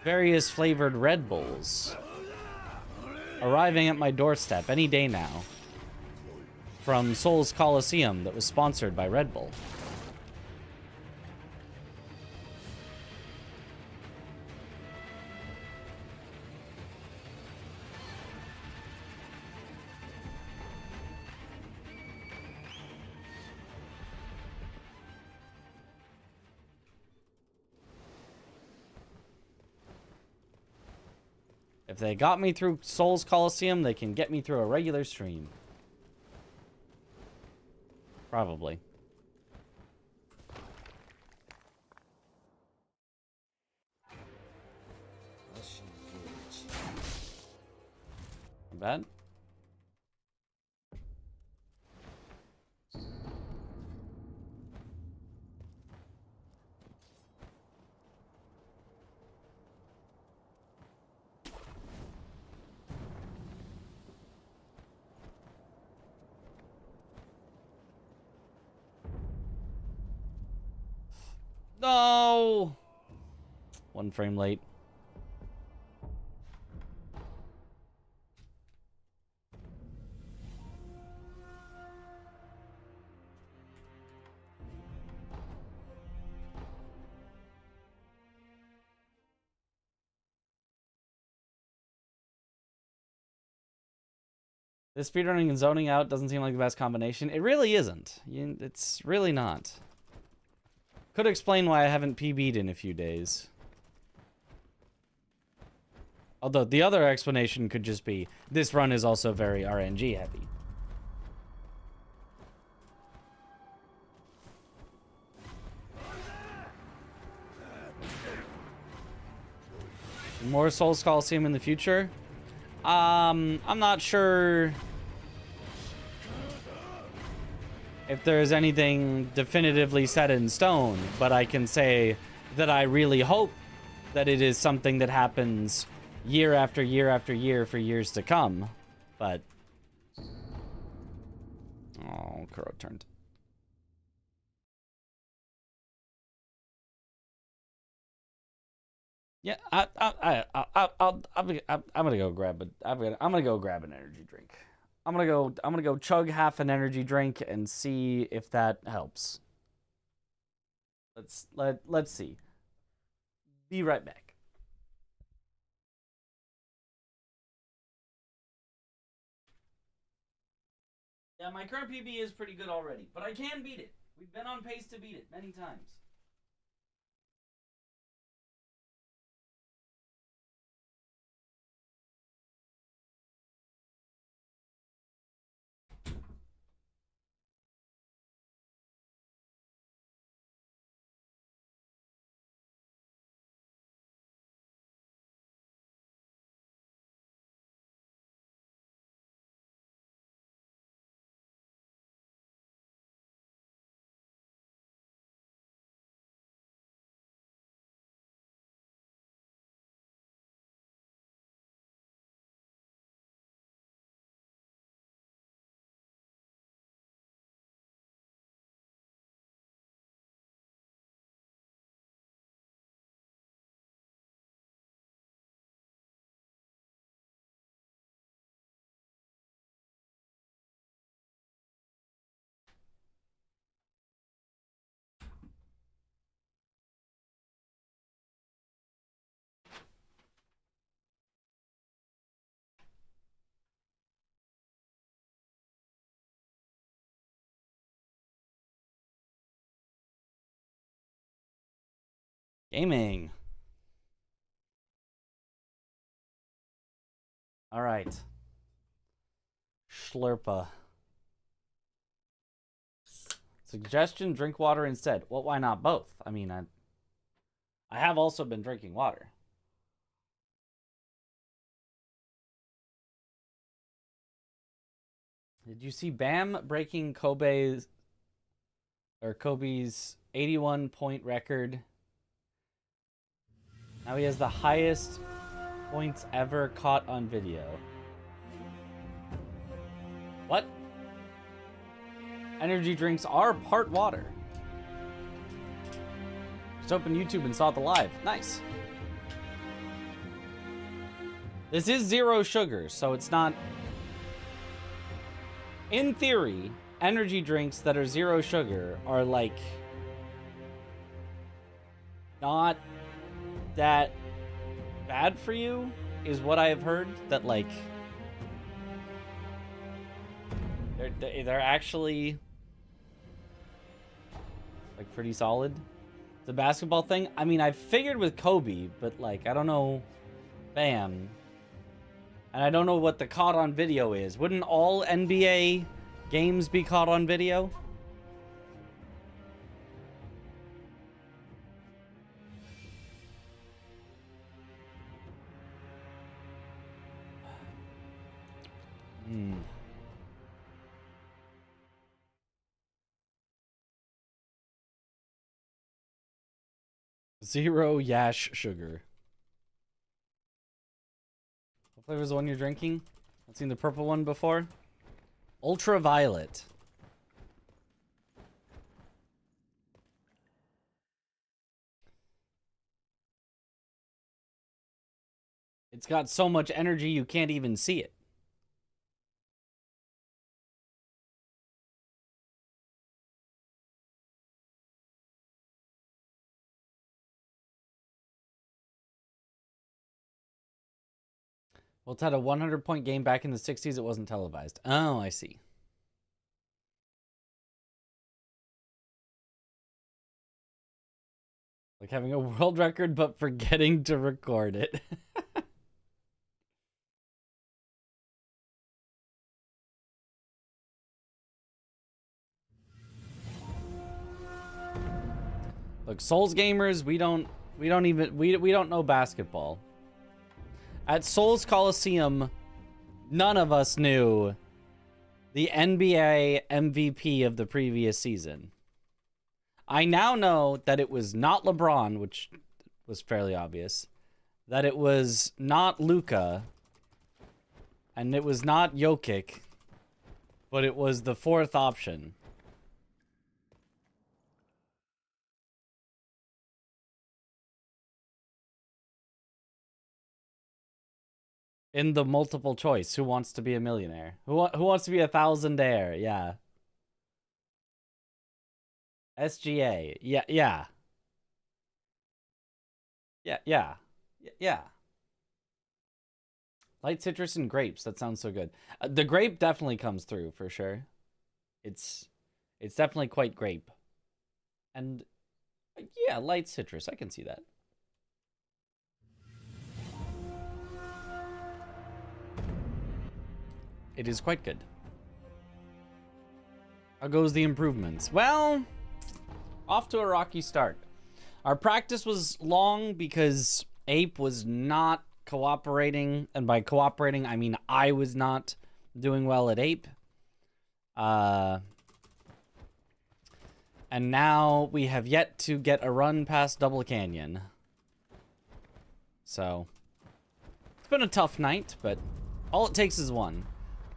various flavored Red Bulls arriving at my doorstep any day now from Seoul's Coliseum that was sponsored by Red Bull. If they got me through Seoul's Coliseum, they can get me through a regular stream. Probably. Not bad. No! 1 frame late. This speedrunning and zoning out doesn't seem like the best combination. It really isn't. It's really not. Could explain why I haven't PB'd in a few days. Although the other explanation could just be, this run is also very RNG heavy. More Souls Coliseum in the future? I'm not sure if there's anything definitively set in stone, but I can say that I really hope that it is something that happens year after year after year for years to come. But oh, Kuro turned. Yeah, I'm gonna go grab I'm gonna go grab an energy drink. I'm gonna go chug half an energy drink and see if that helps. Let's see. Be right back. Yeah, my current PB is pretty good already, but I can beat it. We've been on pace to beat it many times. Gaming. All right. Schlurpa. Suggestion, drink water instead. Well, why not both? I mean, I have also been drinking water. Did you see Bam breaking Kobe's 81-point record? Now he has the highest points ever caught on video. What? Energy drinks are part water. Just opened YouTube and saw the live. Nice. This is 0 sugar, so it's not... In theory, energy drinks that are 0 sugar are like... not that bad for you, is what I have heard. That like... They're actually... like pretty solid. The basketball thing, I mean, I figured with Kobe, but like, I don't know, Bam. And I don't know what the caught on video is. Wouldn't all NBA games be caught on video? Hmm. Zero Yash sugar. What flavor is the one you're drinking? I've seen the purple one before. Ultraviolet. It's got so much energy you can't even see it. Well, it's had a 100-point game back in the 60s. It wasn't televised. Oh, I see. Like having a world record, but forgetting to record it. Look, Souls gamers, we don't know basketball. At Souls Coliseum, none of us knew the NBA MVP of the previous season. I now know that it was not LeBron, which was fairly obvious. That it was not Luka. And it was not Jokic. But it was the fourth option. In the multiple choice, who wants to be a millionaire? Who wants to be a thousandaire? Yeah. SGA. Yeah, yeah. Yeah. Light citrus and grapes. That sounds so good. The grape definitely comes through for sure. It's definitely quite grape. And yeah, light citrus. I can see that. It is quite good. How goes the improvements? Well, off to a rocky start. Our practice was long because Ape was not cooperating. And by cooperating, I mean I was not doing well at Ape. And now we have yet to get a run past Double Canyon. So, it's been a tough night, but all it takes is one.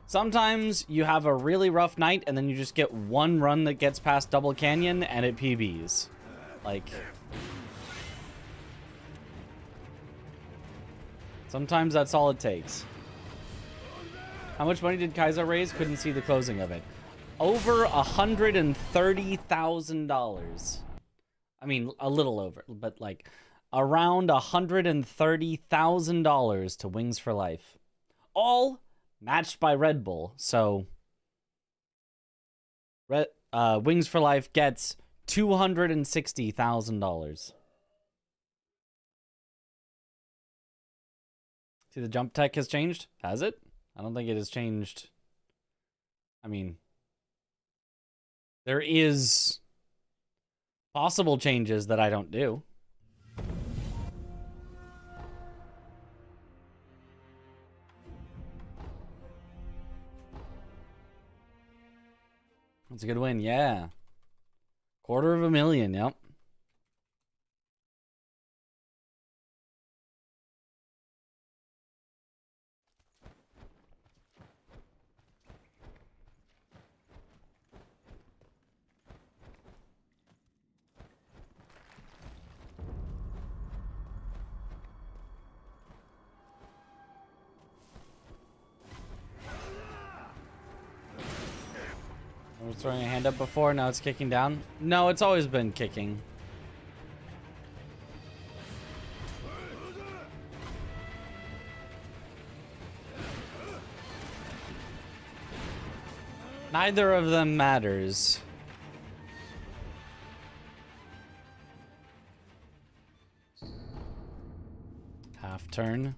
Sometimes you have a really rough night and then you just get one run that gets past Double Canyon and it PBs. Like, sometimes that's all it takes. How much money did Kaiser raise? Couldn't see the closing of it. Over $130,000. I mean, a little over, but like around $130,000 to Wings for Life. All matched by Red Bull. So Wings for Life gets $260,000. See, the jump tech has changed. Has it? I don't think it has changed. I mean, there is possible changes that I don't do. That's a good win, yeah. $250,000, yep. I was throwing a hand up before, now it's kicking down. No, it's always been kicking. Neither of them matters. Half turn.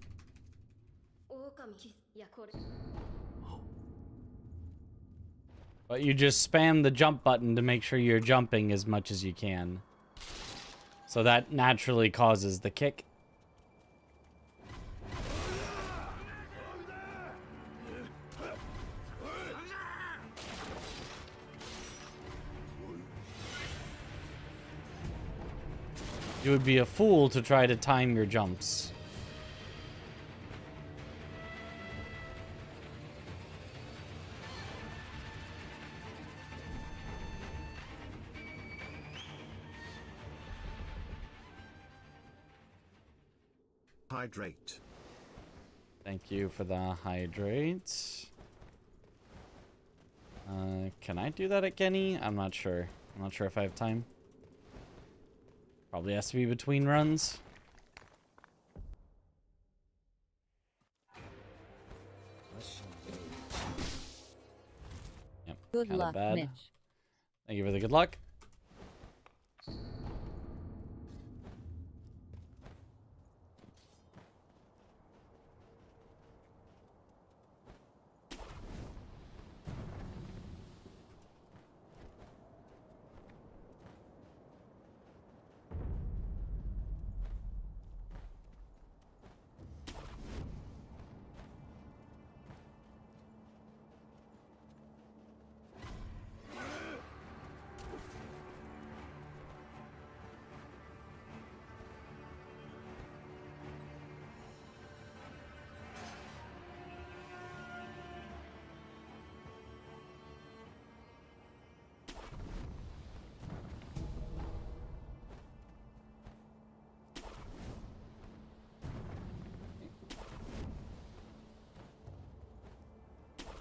But you just spam the jump button to make sure you're jumping as much as you can. So that naturally causes the kick. You would be a fool to try to time your jumps. Hydrate. Thank you for the hydrate. Can I do that at Kenny? I'm not sure. I'm not sure if I have time. Probably has to be between runs. Yep. Good luck, bad. Mitch. Thank you for the good luck.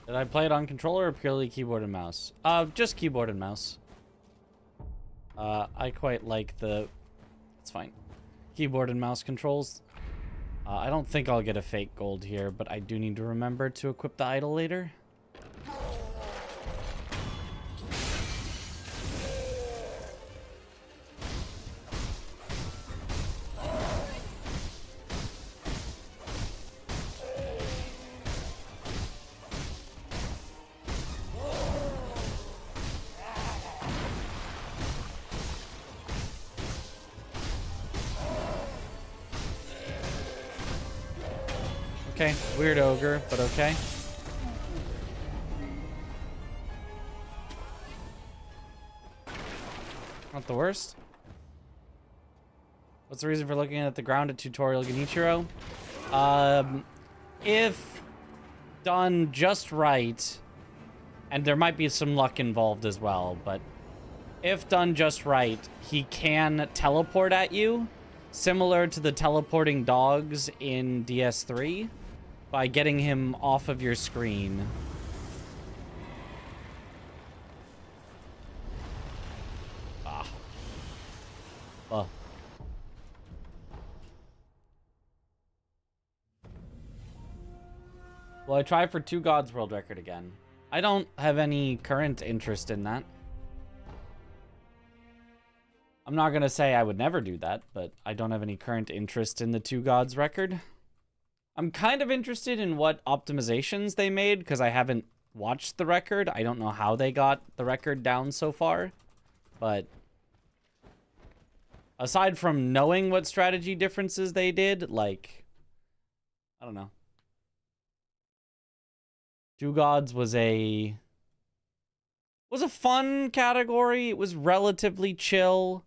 Did I play it on controller or purely keyboard and mouse? Just keyboard and mouse. I quite like the... It's fine. Keyboard and mouse controls. I don't think I'll get a fake gold here, but I do need to remember to equip the idol later. Okay, weird ogre, but okay. Not the worst. What's the reason for looking at the ground at tutorial Genichiro? If done just right, and there might be some luck involved as well, but if done just right, he can teleport at you, similar to the teleporting dogs in DS3. By getting him off of your screen. Well, I try for 2 gods world record again. I don't have any current interest in that. I'm not gonna say I would never do that, but I don't have any current interest in the 2 gods record. I'm kind of interested in what optimizations they made because I haven't watched the record. I don't know how they got the record down so far, but aside from knowing what strategy differences they did, like, I don't know. Two Gods was a fun category. It was relatively chill,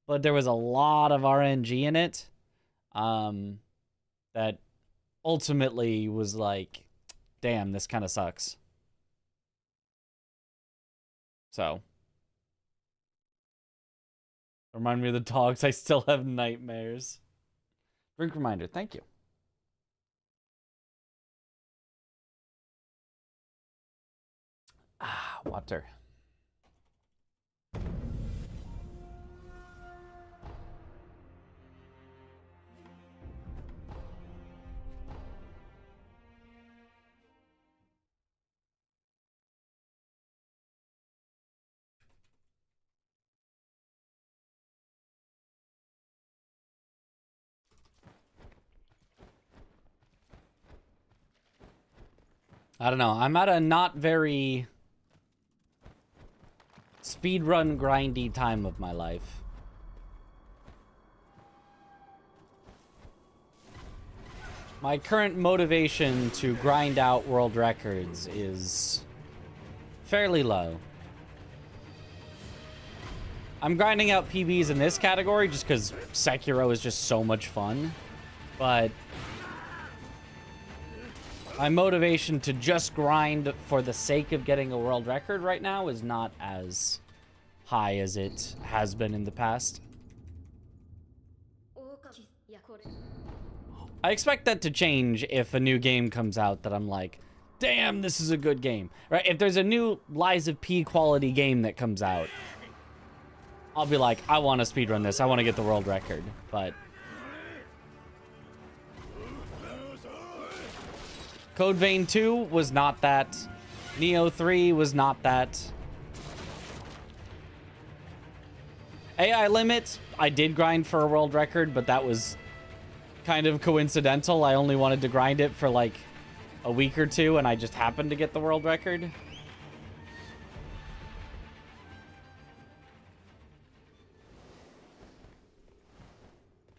but there was a lot of RNG in it. That ultimately was like, damn, this kind of sucks. So. Remind me of the dogs. I still have nightmares. Drink reminder. Thank you. Ah, water. I don't know. I'm at a not very speedrun grindy time of my life. My current motivation to grind out world records is fairly low. I'm grinding out PBs in this category just because Sekiro is just so much fun. But my motivation to just grind for the sake of getting a world record right now is not as high as it has been in the past. I expect that to change if a new game comes out that I'm like, damn, this is a good game. Right? If there's a new Lies of P quality game that comes out, I'll be like, I want to speedrun this. I want to get the world record. But Code Vein 2 was not that. Neo 3 was not that. AI Limit, I did grind for a world record, but that was kind of coincidental. I only wanted to grind it for like a week or two, and I just happened to get the world record.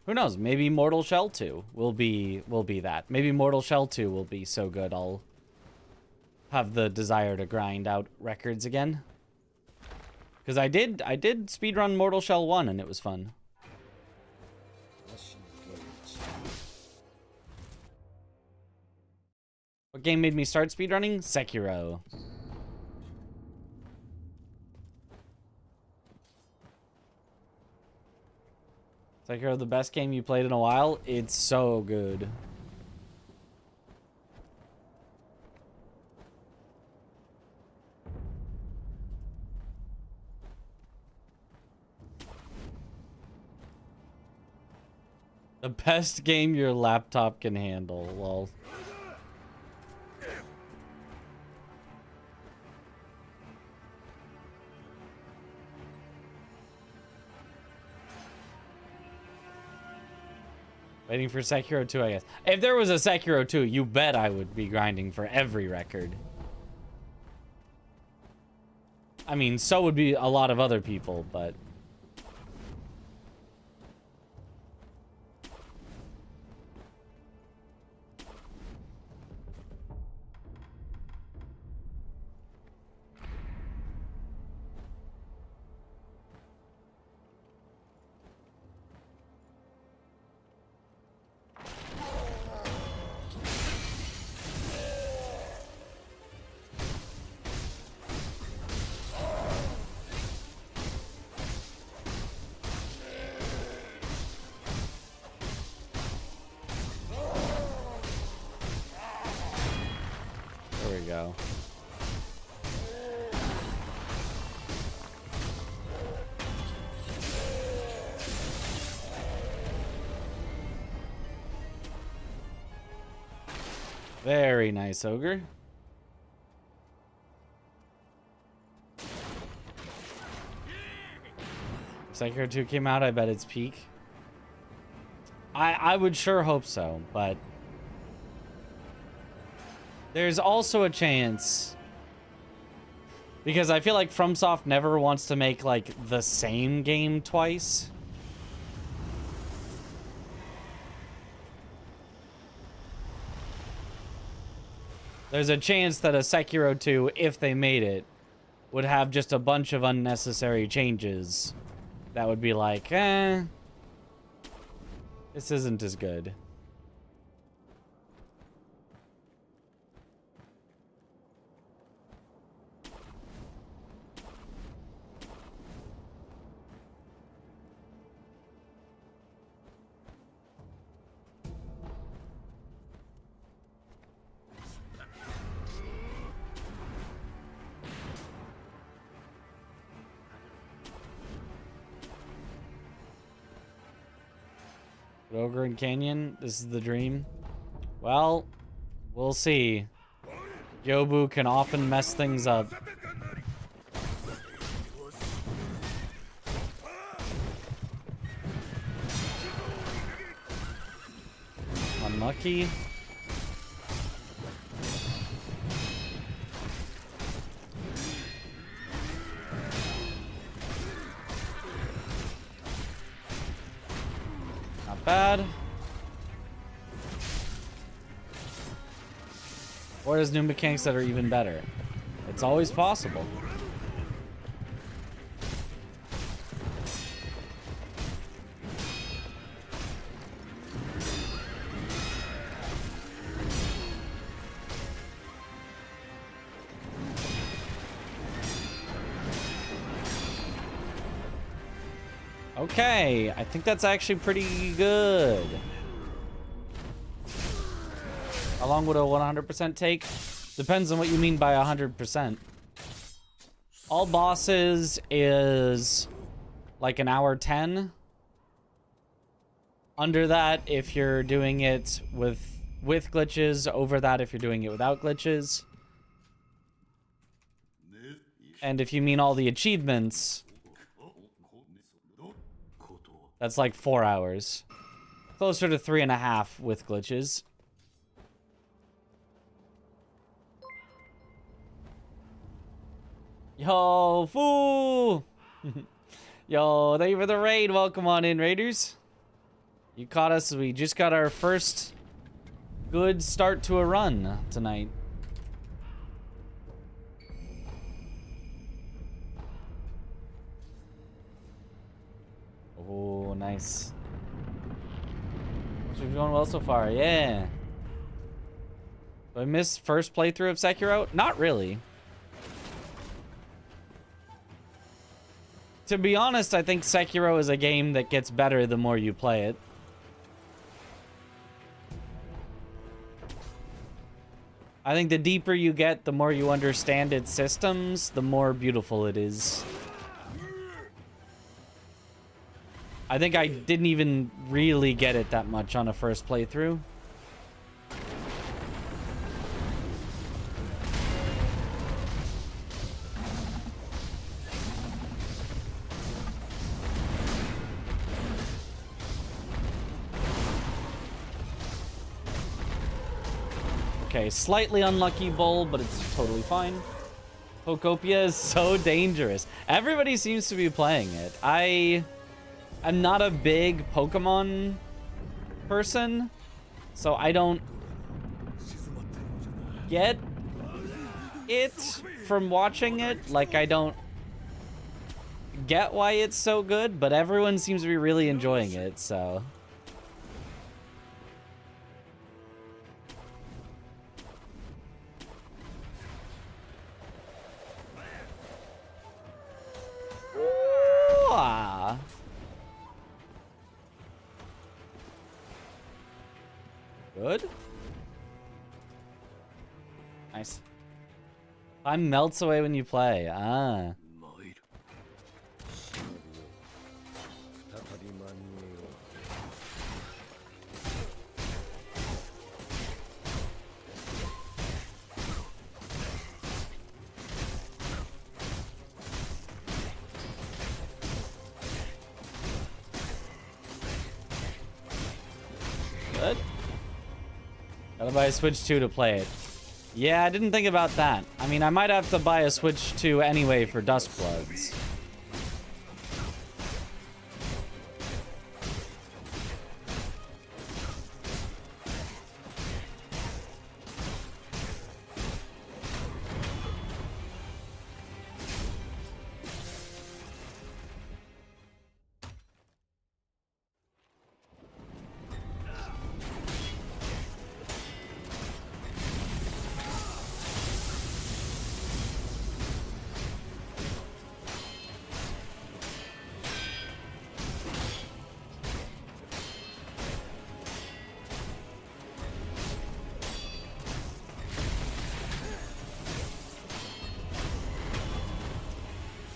Who knows? Maybe Mortal Shell 2 will be that. Maybe Mortal Shell 2 will be so good I'll have the desire to grind out records again. Because I did speedrun Mortal Shell 1 and it was fun. What game made me start speedrunning? Sekiro. Sekiro, the best game you played in a while? It's so good. The best game your laptop can handle, lol. Waiting for Sekiro 2, I guess. If there was a Sekiro 2, you bet I would be grinding for every record. I mean, so would be a lot of other people, but... There we go. Very nice, Ogre. If Sekiro 2 came out, I bet it's peak. I would sure hope so, but There's also a chance, because I feel like FromSoft never wants to make, like, the same game twice. There's a chance that a Sekiro 2, if they made it, would have just a bunch of unnecessary changes that would be like, this isn't as good. Ogre and Canyon, this is the dream. Well, we'll see. Yobu can often mess things up. Unlucky. Bad. Or there's new mechanics that are even better. It's always possible. Okay, I think that's actually pretty good. How long would a 100% take? Depends on what you mean by 100%. All bosses is like an hour 10. Under that, if you're doing it with glitches. Over that, if you're doing it without glitches. And if you mean all the achievements, that's like 4 hours. Closer to 3.5 with glitches. Yo, fool! Yo, thank you for the raid. Welcome on in, raiders. You caught us. We just got our first good start to a run tonight. Oh, nice. It's going well so far. Yeah. Did I miss first playthrough of Sekiro? Not really. To be honest, I think Sekiro is a game that gets better the more you play it. I think the deeper you get, the more you understand its systems, the more beautiful it is. I think I didn't even really get it that much on a first playthrough. Okay, slightly unlucky bull, but it's totally fine. Pokopia is so dangerous. Everybody seems to be playing it. I'm not a big Pokemon person, so I don't get it from watching it. Like, I don't get why it's so good, but everyone seems to be really enjoying it, so... Ooh-ah. Good. Nice. Time melts away when you play. Ah. Good. Gotta buy a Switch 2 to play it. Yeah, I didn't think about that. I mean, I might have to buy a Switch 2 anyway for Duskbloods.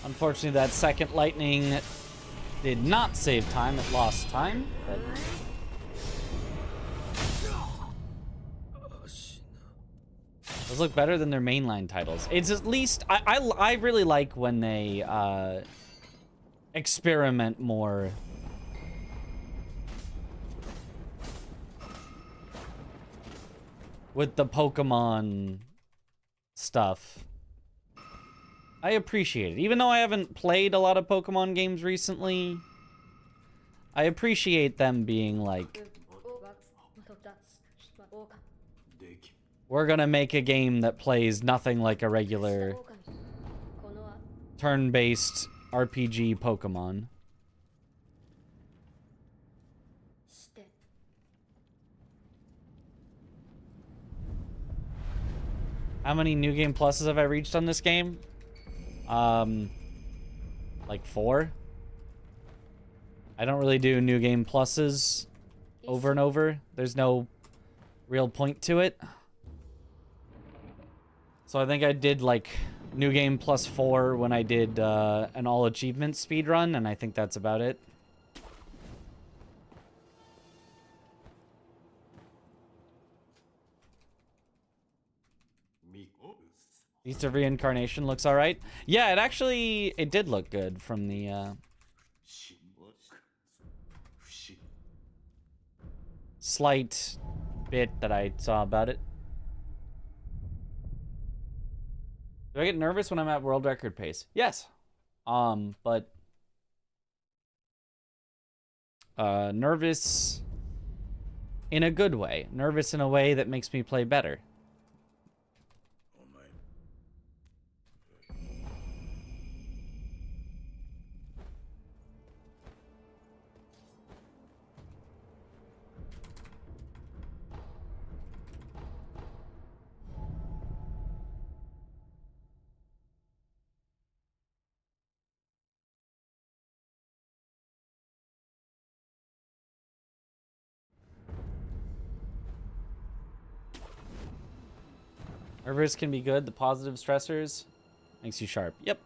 Unfortunately, that second lightning did not save time. It lost time. But... those look better than their mainline titles. It's at least... I really like when they experiment more. With the Pokemon stuff. I appreciate it. Even though I haven't played a lot of Pokemon games recently, I appreciate them being like, we're gonna make a game that plays nothing like a regular turn-based RPG Pokemon. How many New Game Pluses have I reached on this game? Like 4. I don't really do New Game Pluses over and over. There's no real point to it. So I think I did like New Game Plus 4 when I did an all achievement speedrun, and I think that's about it. Beast of Reincarnation looks alright. Yeah, it did look good from the slight bit that I saw about it. Do I get nervous when I'm at world record pace? Yes. But nervous in a good way. Nervous in a way that makes me play better. Nervous can be good. The positive stressors makes you sharp. Yep.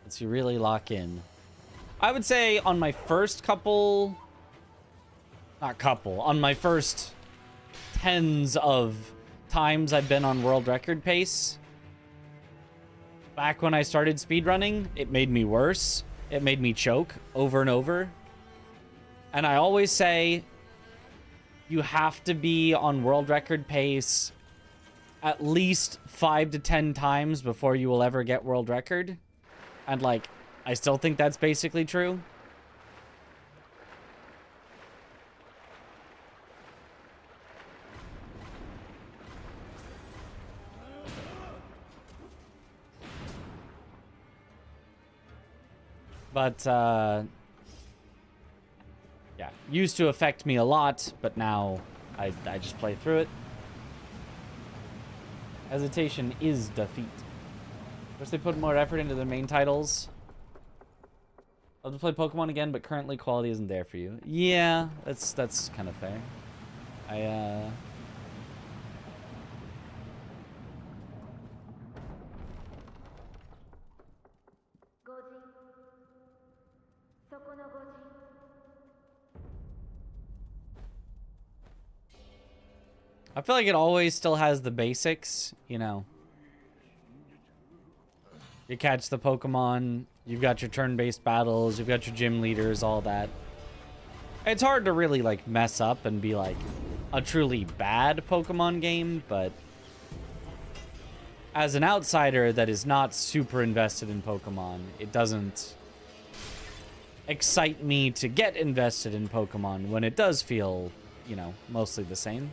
Lets you really lock in. I would say on my first couple... on my first tens of times I've been on world record pace, back when I started speedrunning, it made me worse. It made me choke over and over. And I always say... you have to be on world record pace at least 5 to 10 times before you will ever get world record. And, like, I still think that's basically true. But, yeah, used to affect me a lot, but now I just play through it. Hesitation is defeat. Wish they put more effort into the main titles. Love to play Pokemon again, but currently quality isn't there for you. Yeah, that's kind of fair. I feel like it always still has the basics, you know. You catch the Pokemon, you've got your turn-based battles, you've got your gym leaders, all that. It's hard to really, like, mess up and be, like, a truly bad Pokemon game, but as an outsider that is not super invested in Pokemon, it doesn't excite me to get invested in Pokemon when it does feel, you know, mostly the same.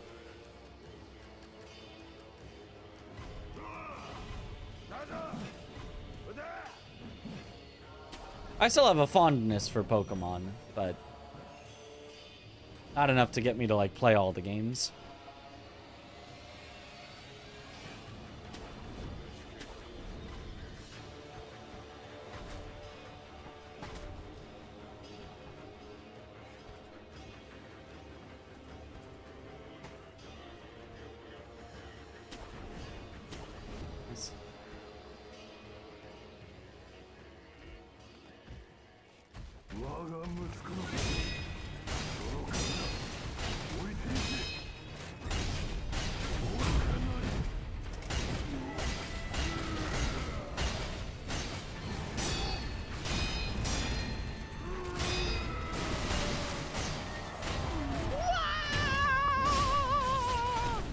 I still have a fondness for Pokemon, but not enough to get me to, like, play all the games.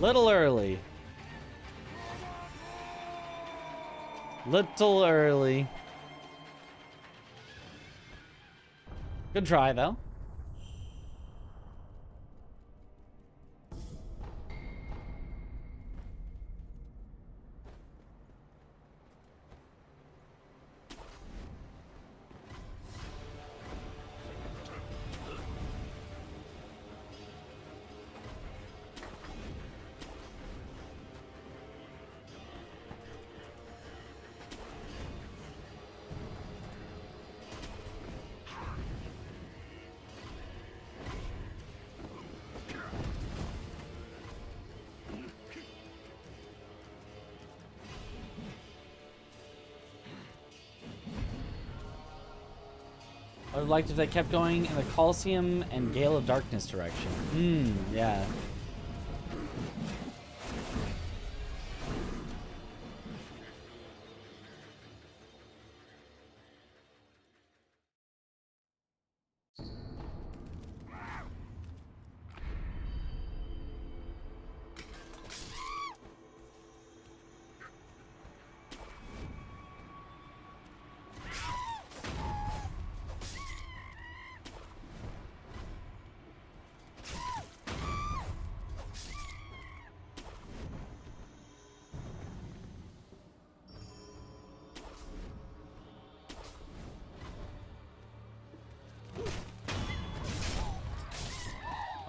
Little early. Little early. Good try, though. I would have liked if they kept going in the Colosseum and Gale of Darkness direction. Yeah.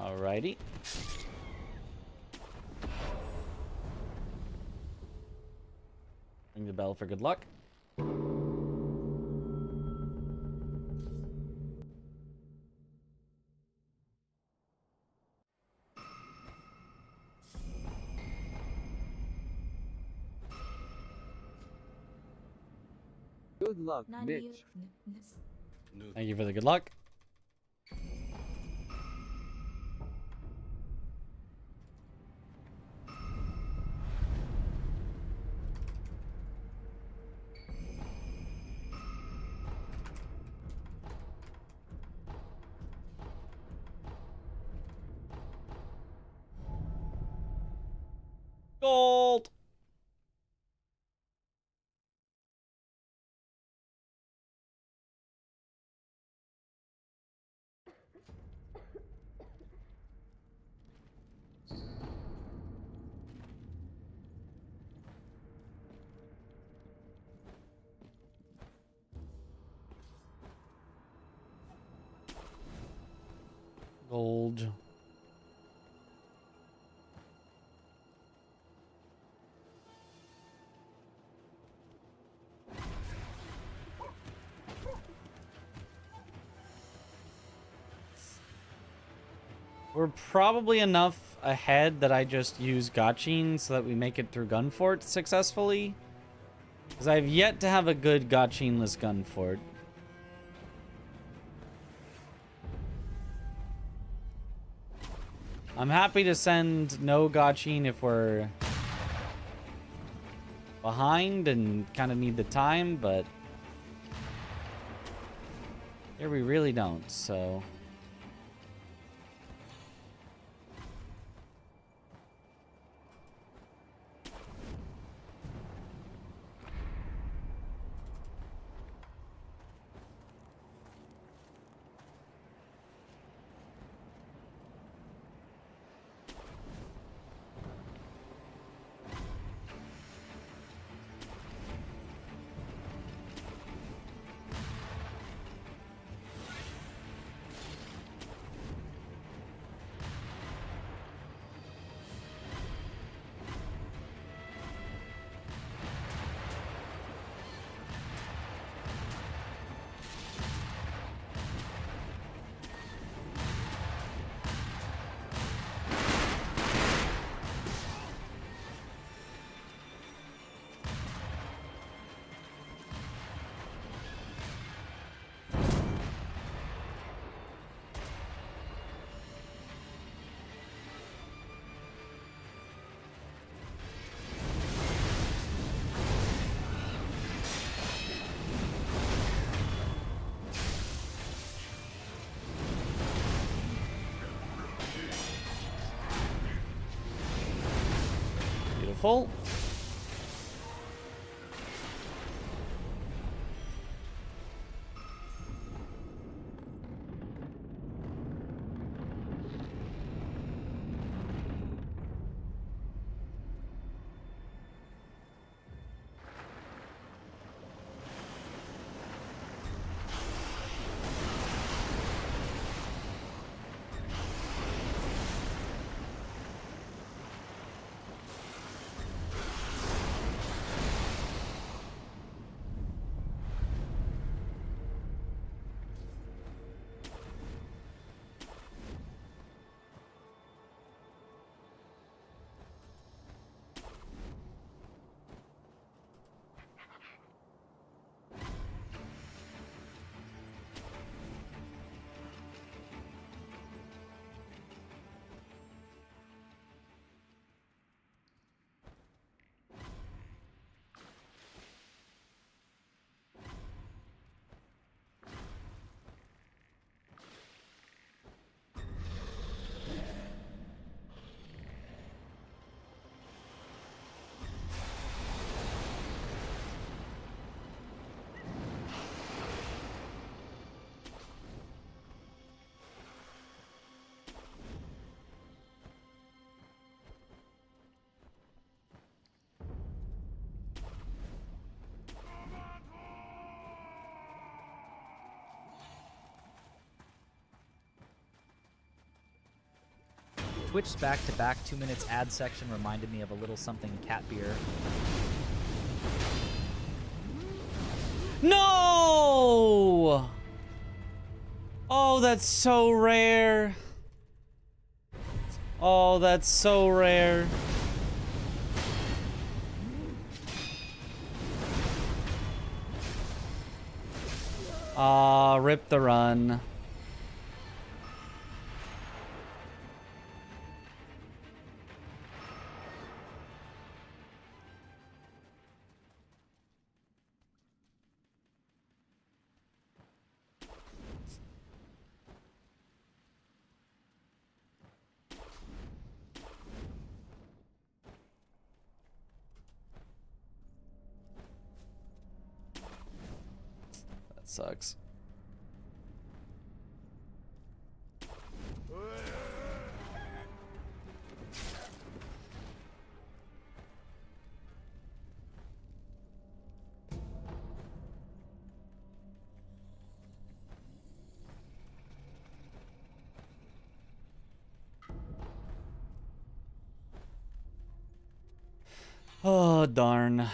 Alrighty. Ring the bell for good luck. Good luck, bitch. Thank you for the good luck. Gold. Gold. We're probably enough ahead that I just use Gachin so that we make it through Gunfort successfully. Because I've yet to have a good Gachinless Gunfort. I'm happy to send no Gachin if we're behind and kind of need the time, but here we really don't, so... Beautiful. Twitch's back-to-back 2 minutes ad section reminded me of a little something cat beer. No! Oh, that's so rare. Oh, that's so rare. Ah, rip the run. That sucks. Oh, darn.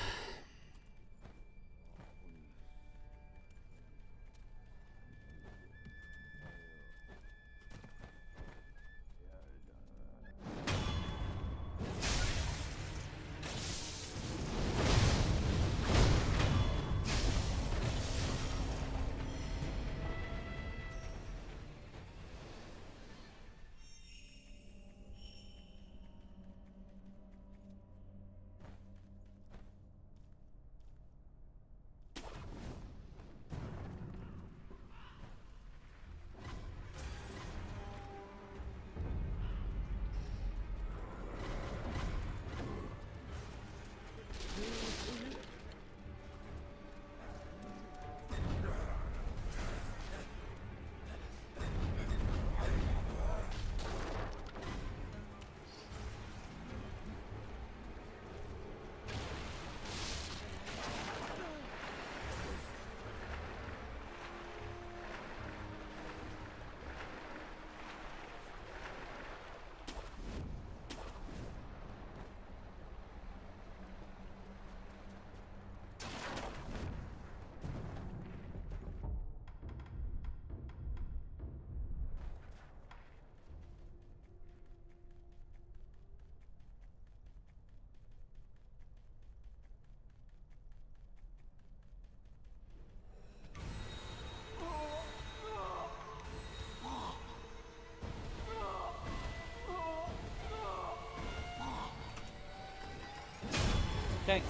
Okay.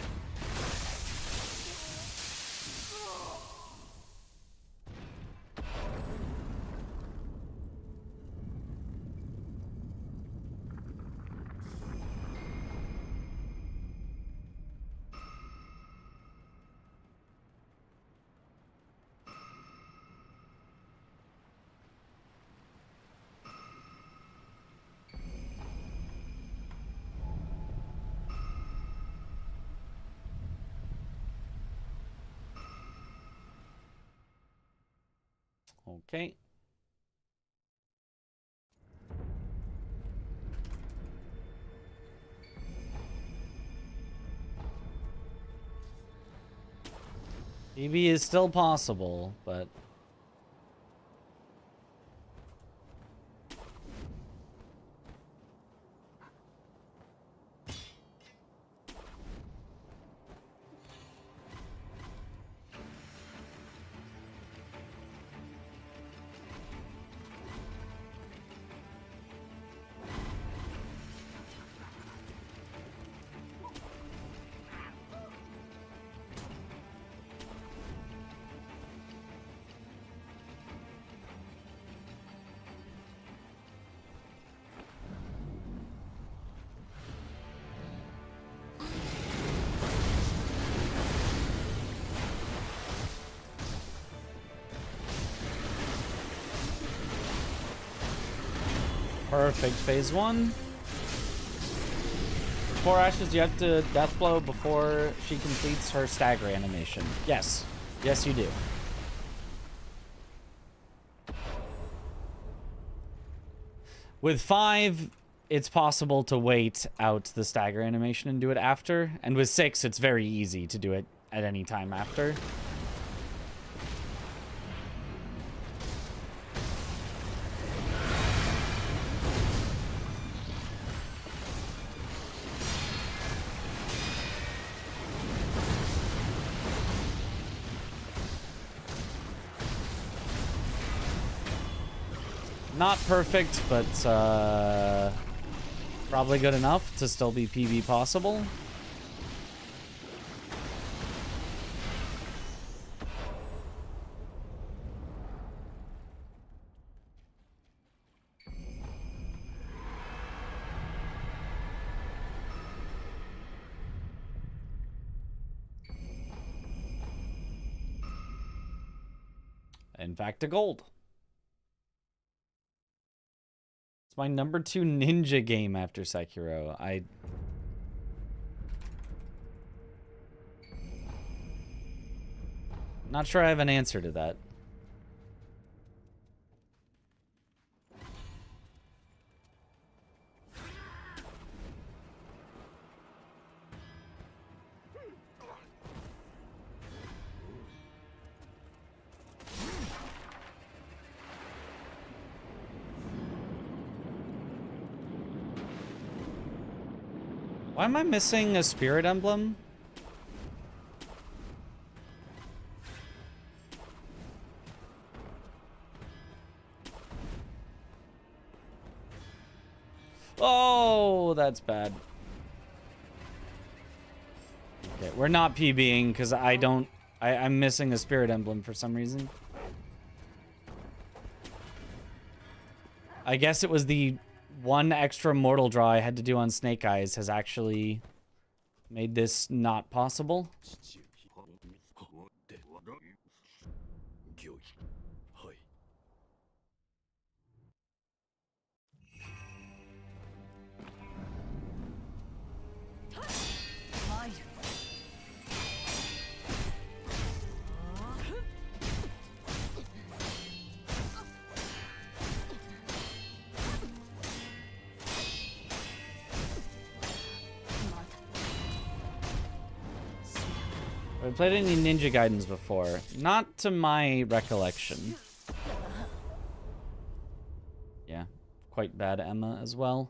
Okay. PB is still possible, but... Perfect, phase 1. 4 ashes, you have to death blow before she completes her stagger animation. Yes. Yes, you do. With 5, it's possible to wait out the stagger animation and do it after. And with 6, it's very easy to do it at any time after. Not perfect, but probably good enough to still be PB possible. In fact, a gold. My number 2 ninja game after Sekiro. Not sure I have an answer to that. Why am I missing a spirit emblem? Oh, that's bad. Okay, we're not PBing because I'm missing a spirit emblem for some reason. I guess it was the one extra mortal draw I had to do on Snake Eyes has actually made this not possible. Have I played any Ninja Gaidens before? Not to my recollection. Yeah, quite bad Emma as well.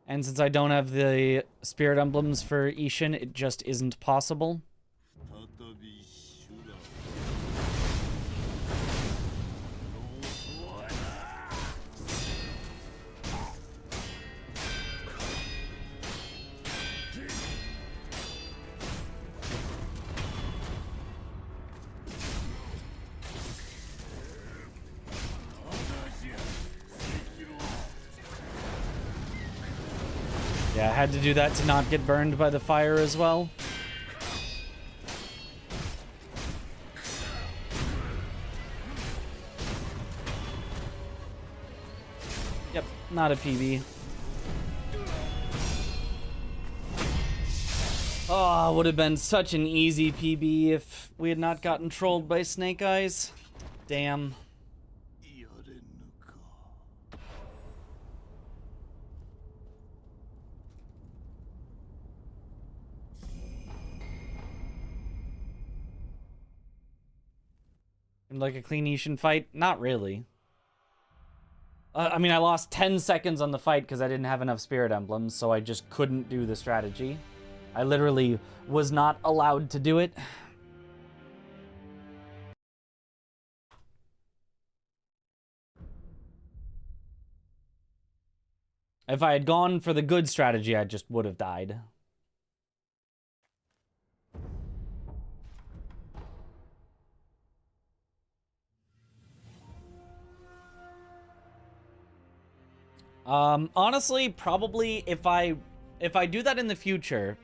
And since I don't have the spirit emblems for Ishin, it just isn't possible. Yeah, I had to do that to not get burned by the fire as well. Yep, not a PB. Oh, would have been such an easy PB if we had not gotten trolled by Snake Eyes. Damn. Like a clean Ishin fight? Not really. I mean, I lost 10 seconds on the fight because I didn't have enough spirit emblems, so I just couldn't do the strategy. I literally was not allowed to do it. If I had gone for the good strategy, I just would have died. Honestly, probably if I do that in the future,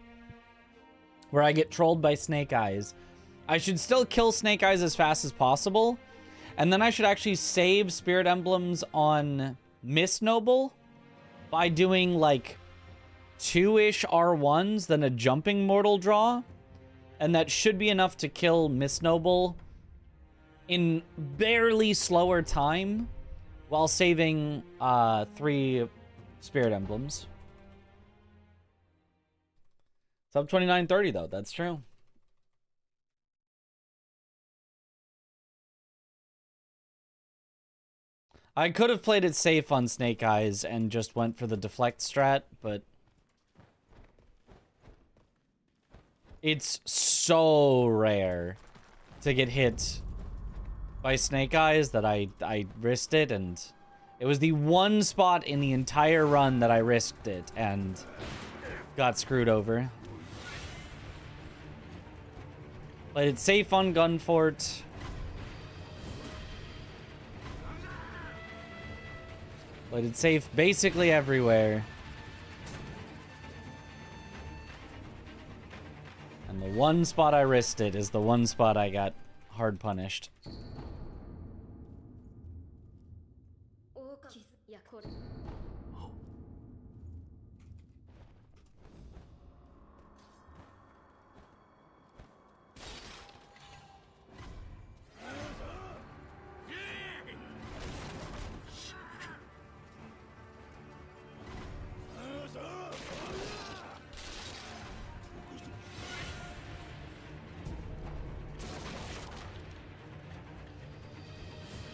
where I get trolled by Snake Eyes, I should still kill Snake Eyes as fast as possible, and then I should actually save Spirit Emblems on Miss Noble by doing like 2-ish R1s, then a jumping mortal draw, and that should be enough to kill Miss Noble in barely slower time, while saving 3 Spirit Emblems. Sub 2930 though, that's true. I could have played it safe on Snake Eyes and just went for the deflect strat, but it's so rare to get hit by Snake Eyes that I risked it, and it was the one spot in the entire run that I risked it and got screwed over. Played it safe on Gunfort. Played it safe basically everywhere. And the one spot I risked it is the one spot I got hard punished.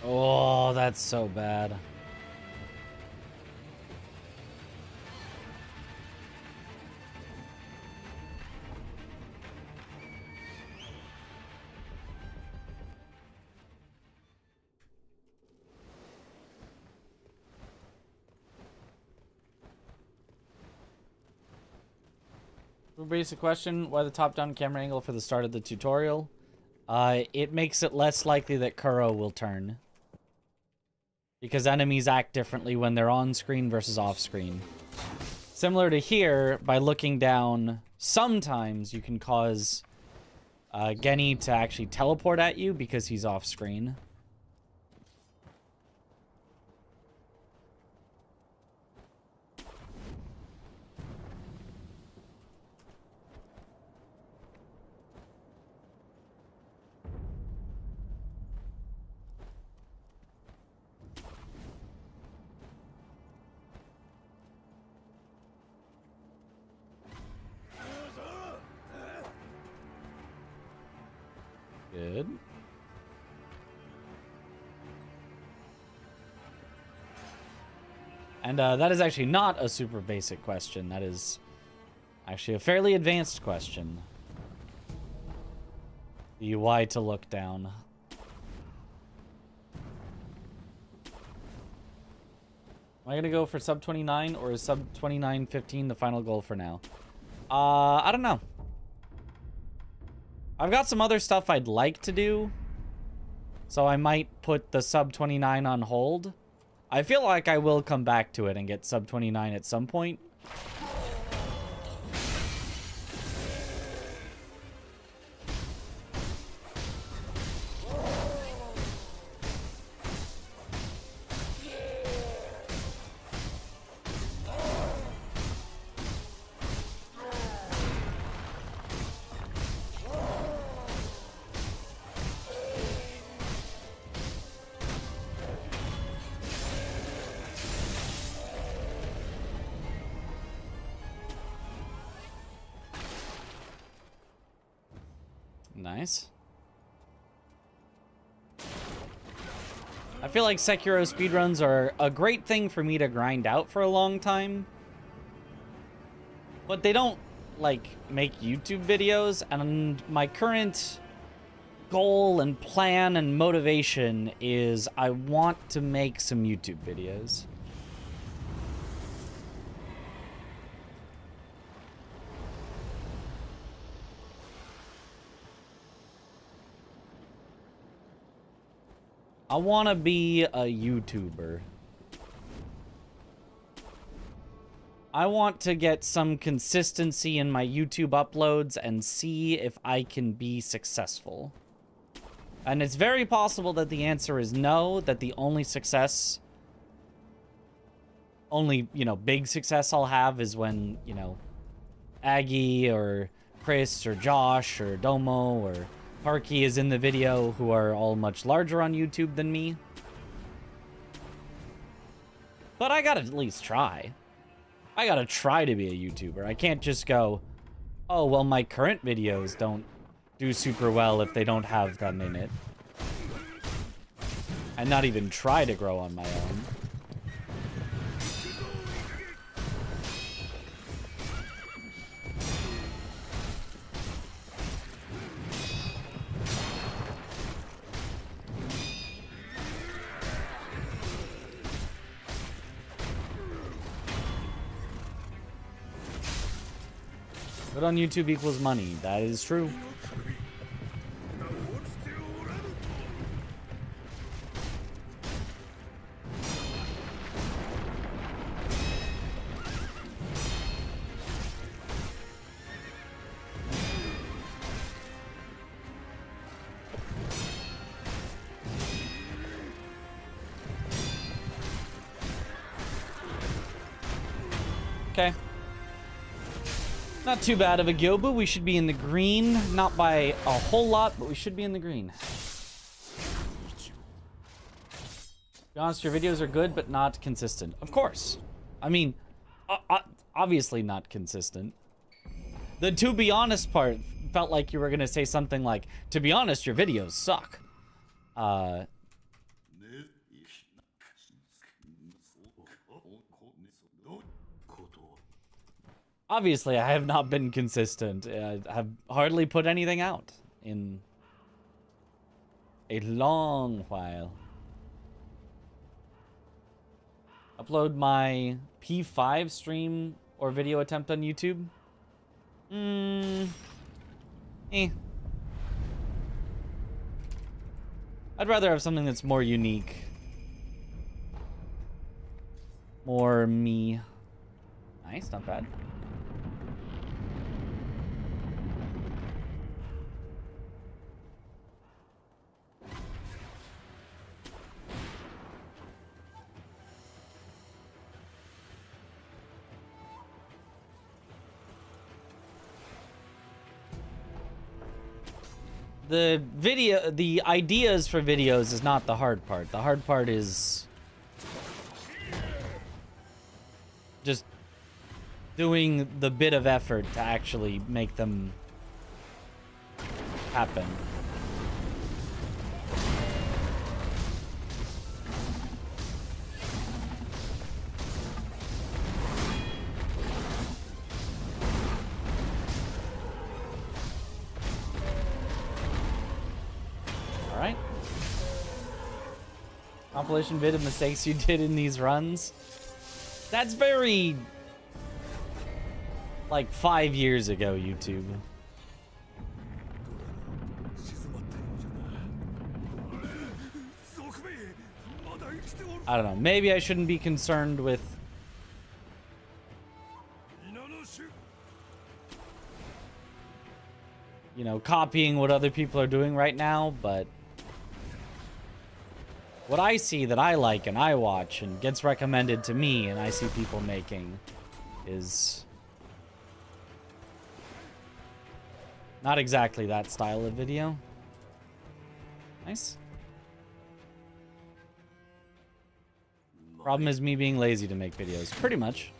Oh, that's so bad. Basic question, why the top-down camera angle for the start of the tutorial? It makes it less likely that Kuro will turn. Because enemies act differently when they're on screen versus off screen. Similar to here, by looking down, sometimes you can cause Genny to actually teleport at you because he's off screen. Good. And that is actually not a super basic question. That is actually a fairly advanced question. The UI to look down. Am I going to go for sub 29 or is sub 29.15 the final goal for now? I don't know. I've got some other stuff I'd like to do, so I might put the sub 29 on hold. I feel like I will come back to it and get sub 29 at some point. Nice. I feel like Sekiro speedruns are a great thing for me to grind out for a long time. But they don't, like, make YouTube videos, and my current goal and plan and motivation is I want to make some YouTube videos. I want to be a YouTuber. I want to get some consistency in my YouTube uploads and see if I can be successful. And it's very possible that the answer is no, that the only success, you know, big success I'll have is when, you know, Aggie or Chris or Josh or Domo or Parky is in the video, who are all much larger on YouTube than me. But I gotta at least try. I gotta try to be a YouTuber. I can't just go, oh, well, my current videos don't do super well if they don't have them in it. And not even try to grow on my own. Good on YouTube equals money. That is true. Okay. Not too bad of a Gyobu. We should be in the green. Not by a whole lot, but we should be in the green. To be honest, your videos are good, but not consistent. Of course. I mean, obviously not consistent. The to be honest part felt like you were going to say something like, to be honest, your videos suck. Obviously, I have not been consistent. I have hardly put anything out in a long while. Upload my P5 stream or video attempt on YouTube? I'd rather have something that's more unique. More me. Nice, not bad. The ideas for videos is not the hard part. The hard part is just doing the bit of effort to actually make them happen. Alright. Compilation vid of mistakes you did in these runs. That's very, like, 5 years ago, YouTube. I don't know. Maybe I shouldn't be concerned with, you know, copying what other people are doing right now, but what I see that I like and I watch and gets recommended to me and I see people making is not exactly that style of video. Nice. Problem is me being lazy to make videos. Pretty much.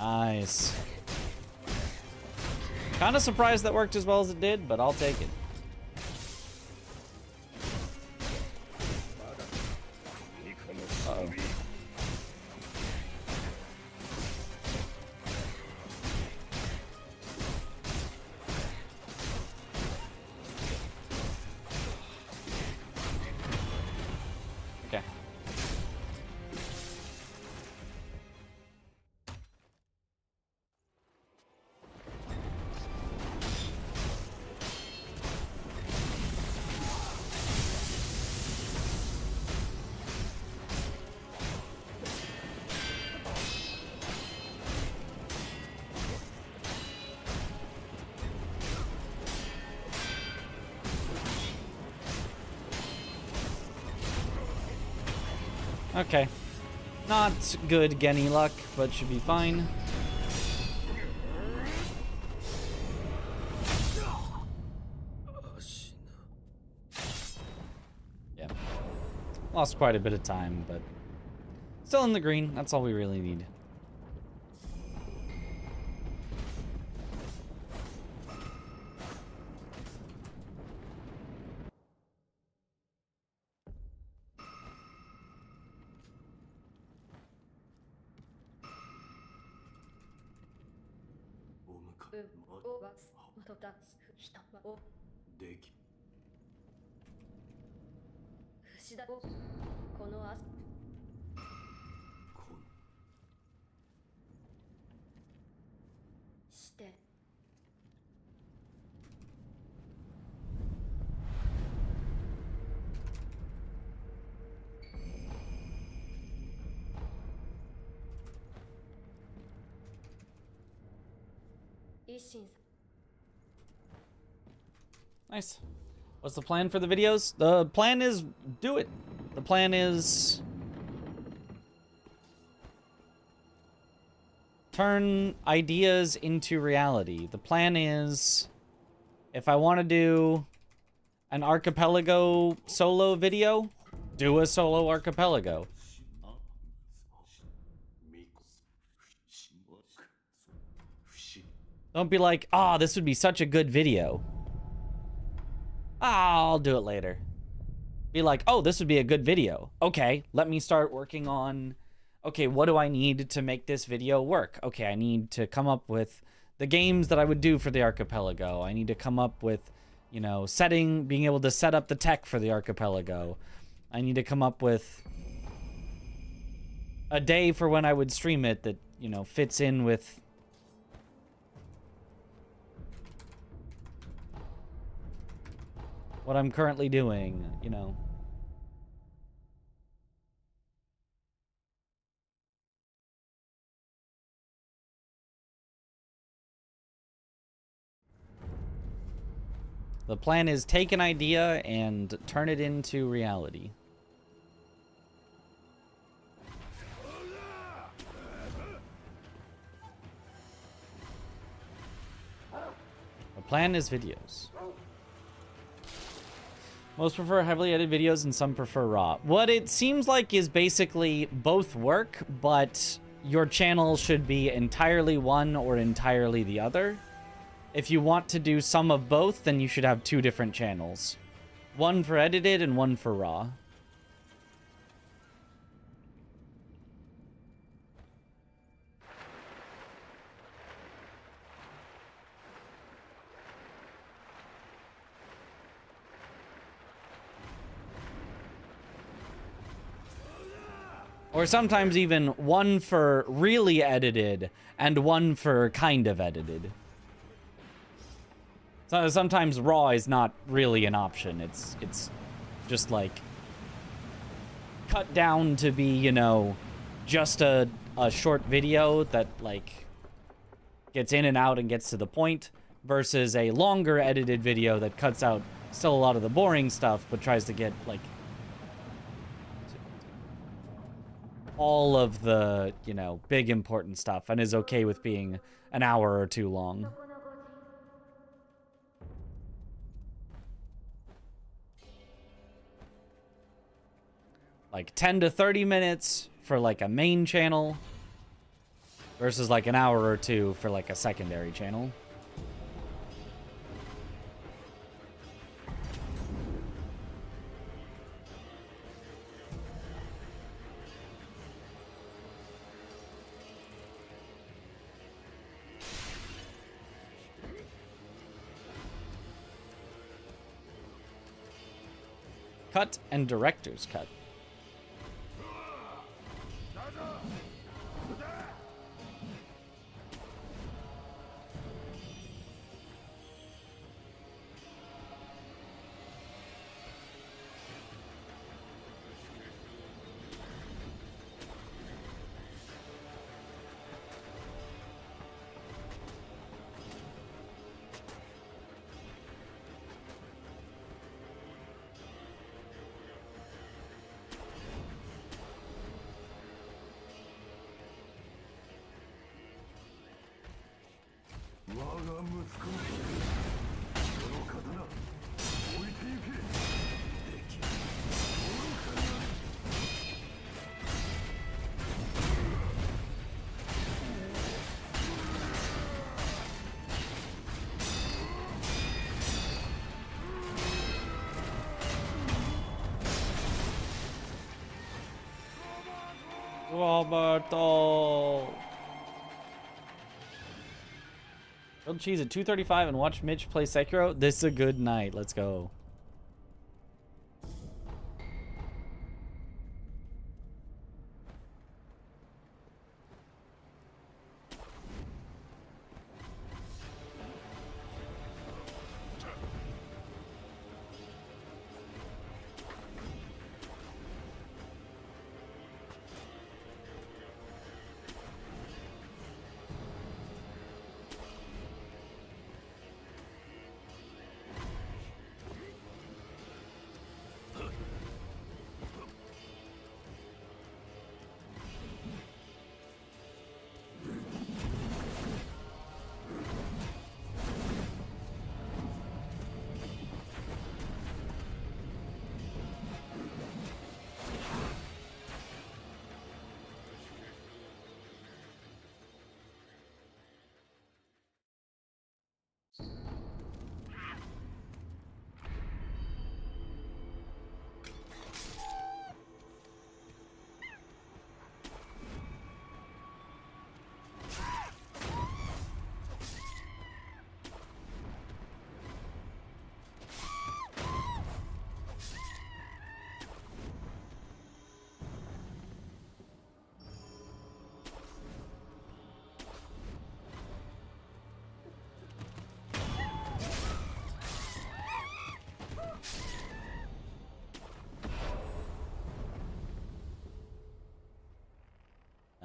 Nice. Kind of surprised that worked as well as it did, but I'll take it. Uh-oh. Okay. Okay. Not good Genny luck, but should be fine. Yeah. Lost quite a bit of time, but still in the green. That's all we really need. Nice. What's the plan for the videos? The plan is do it. The plan is turn ideas into reality. The plan is if I want to do an archipelago solo video, do a solo archipelago. Don't be like, "Ah, this would be such a good video. I'll do it later." Be like, "Oh, this would be a good video. Okay, let me start working on, okay, what do I need to make this video work? Okay, I need to come up with the games that I would do for the archipelago. I need to come up with, you know, being able to set up the tech for the archipelago. I need to come up with a day for when I would stream it that, you know, fits in with what I'm currently doing, you know." The plan is take an idea and turn it into reality. The plan is videos. Most prefer heavily edited videos and some prefer raw. What it seems like is basically both work, but your channel should be entirely one or entirely the other. If you want to do some of both, then you should have two different channels. One for edited and one for raw. Or sometimes even one for really edited and one for kind of edited. So sometimes raw is not really an option. It's just like cut down to be, you know, just a short video that like gets in and out and gets to the point versus a longer edited video that cuts out still a lot of the boring stuff but tries to get like all of the, you know, big important stuff and is okay with being an hour or two long. Like 10 to 30 minutes for like a main channel. versus like an hour or two for like a secondary channel. Cut and director's cut. Roberto. Grilled cheese at 2:35 and watch Mitch play Sekiro. This is a good night. Let's go.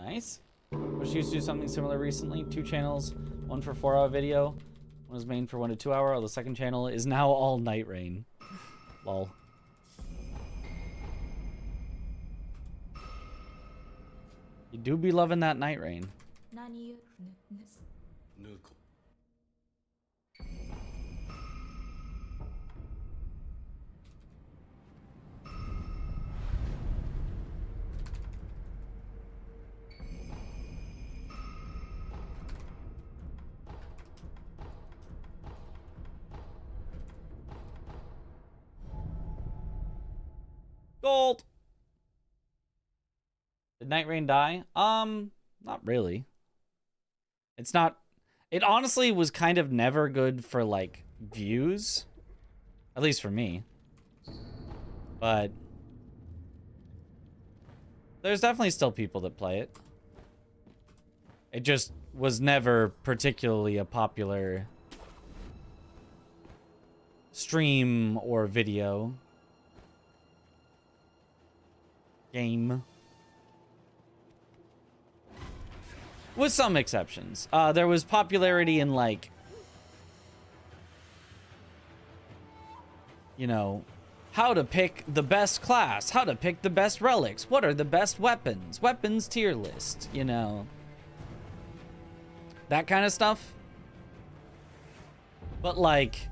Nice. Wish used to do something similar recently. 2 channels, one for 4-hour video. One is main for 1 to 2 hour. The second channel is now all Night Rain. Lol. You do be loving that Night Rain. Gold. Did Night Rain die? Not really. It's not. It honestly was kind of never good for like views, at least for me. But there's definitely still people that play it. It just was never particularly a popular stream or video game. With some exceptions. There was popularity in, like, you know, how to pick the best class, how to pick the best relics, what are the best weapons, weapons tier list, you know. That kind of stuff. But, like,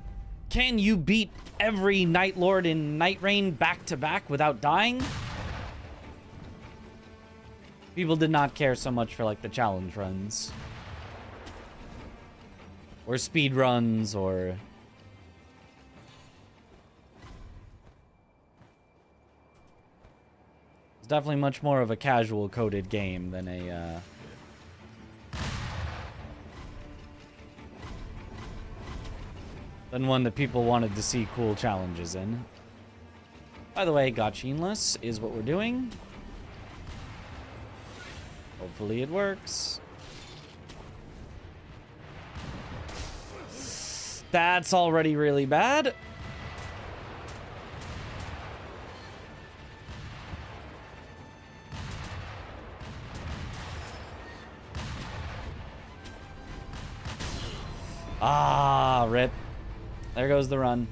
can you beat every Night Lord in Night Rain back to back without dying? people did not care so much for like the challenge runs. Or speed runs, or... It's definitely much more of a casual coded game than a, than one that people wanted to see cool challenges in. By the way, Glitchless is what we're doing. Hopefully it works. That's already really bad. Ah, rip. There goes the run.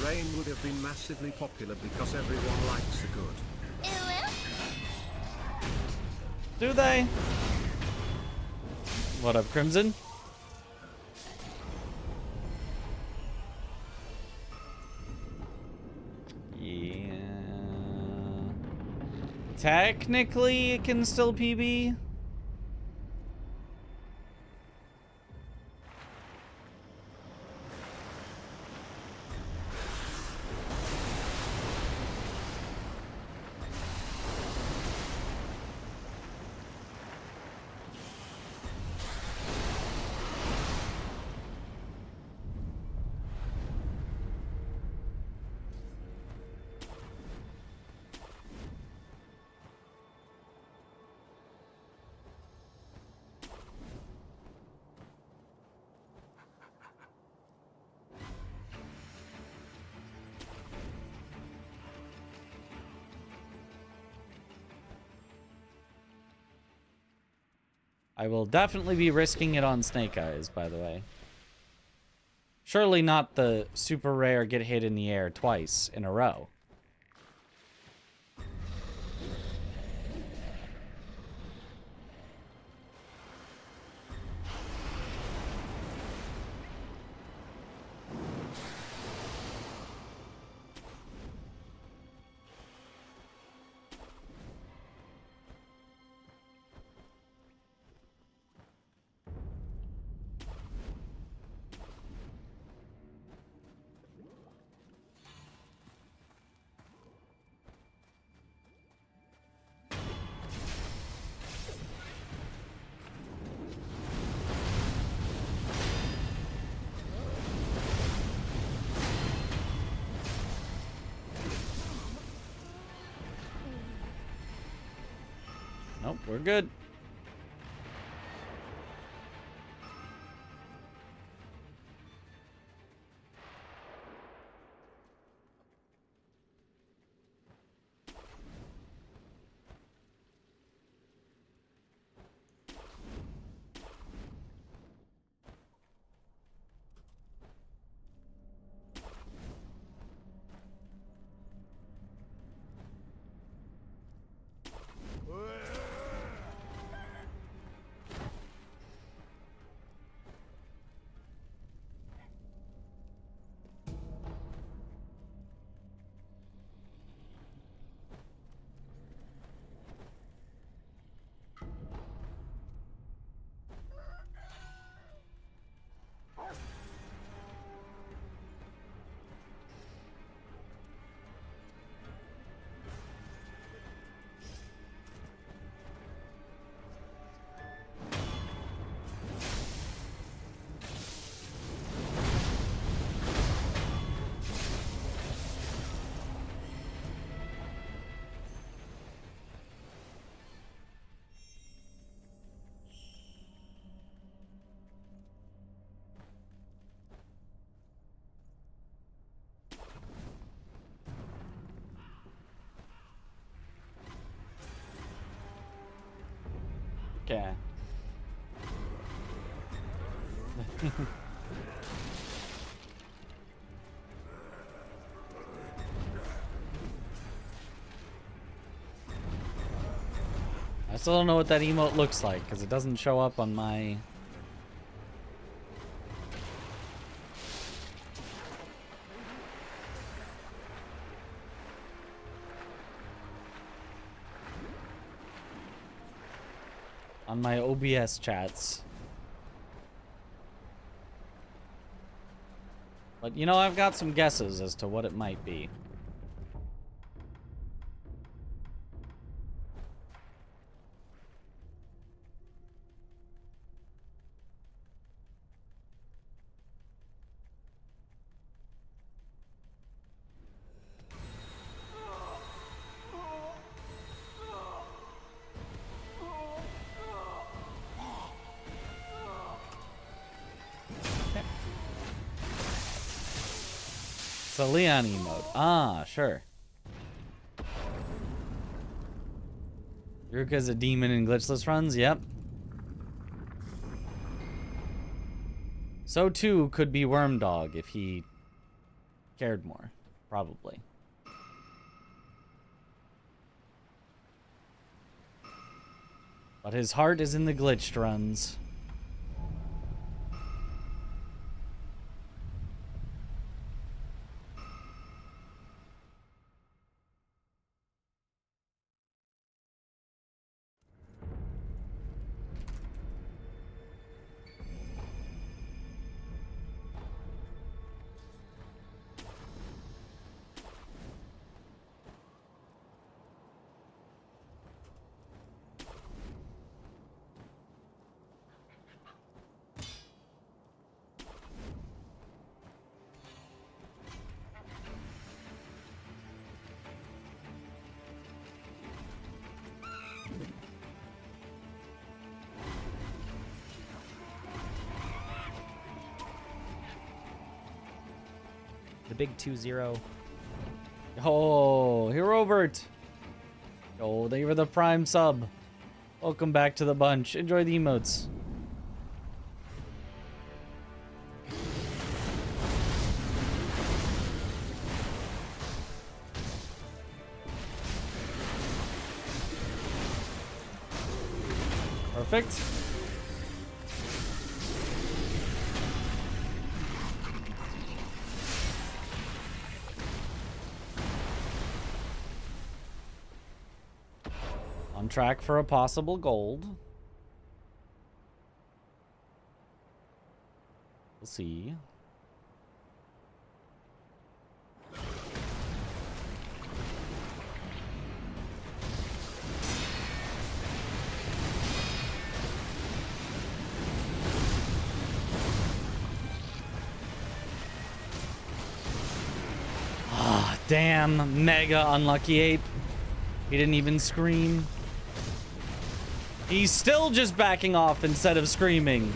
Rain would have been massively popular because everyone likes the good. Do they? What up, Crimson? Yeah. Technically, it can still PB. I will definitely be risking it on Snake Eyes, by the way. Surely not the super rare get hit in the air twice in a row. Nope, we're good. Okay. I still don't know what that emote looks like because it doesn't show up on my... on my OBS chats. But you know, I've got some guesses as to what it might be. It's a Leon emote. Ah, sure. Ruka's a demon in Glitchless runs? Yep. So too could be Wormdog if he cared more. Probably. But his heart is in the glitched runs. The big 2-0. Oh, Herobert. Oh, thank you for the prime sub. Welcome back to the bunch. Enjoy the emotes. Perfect. On track for a possible gold. We'll see. Ah, damn. Mega unlucky ape. He didn't even scream. He's still just backing off instead of screaming.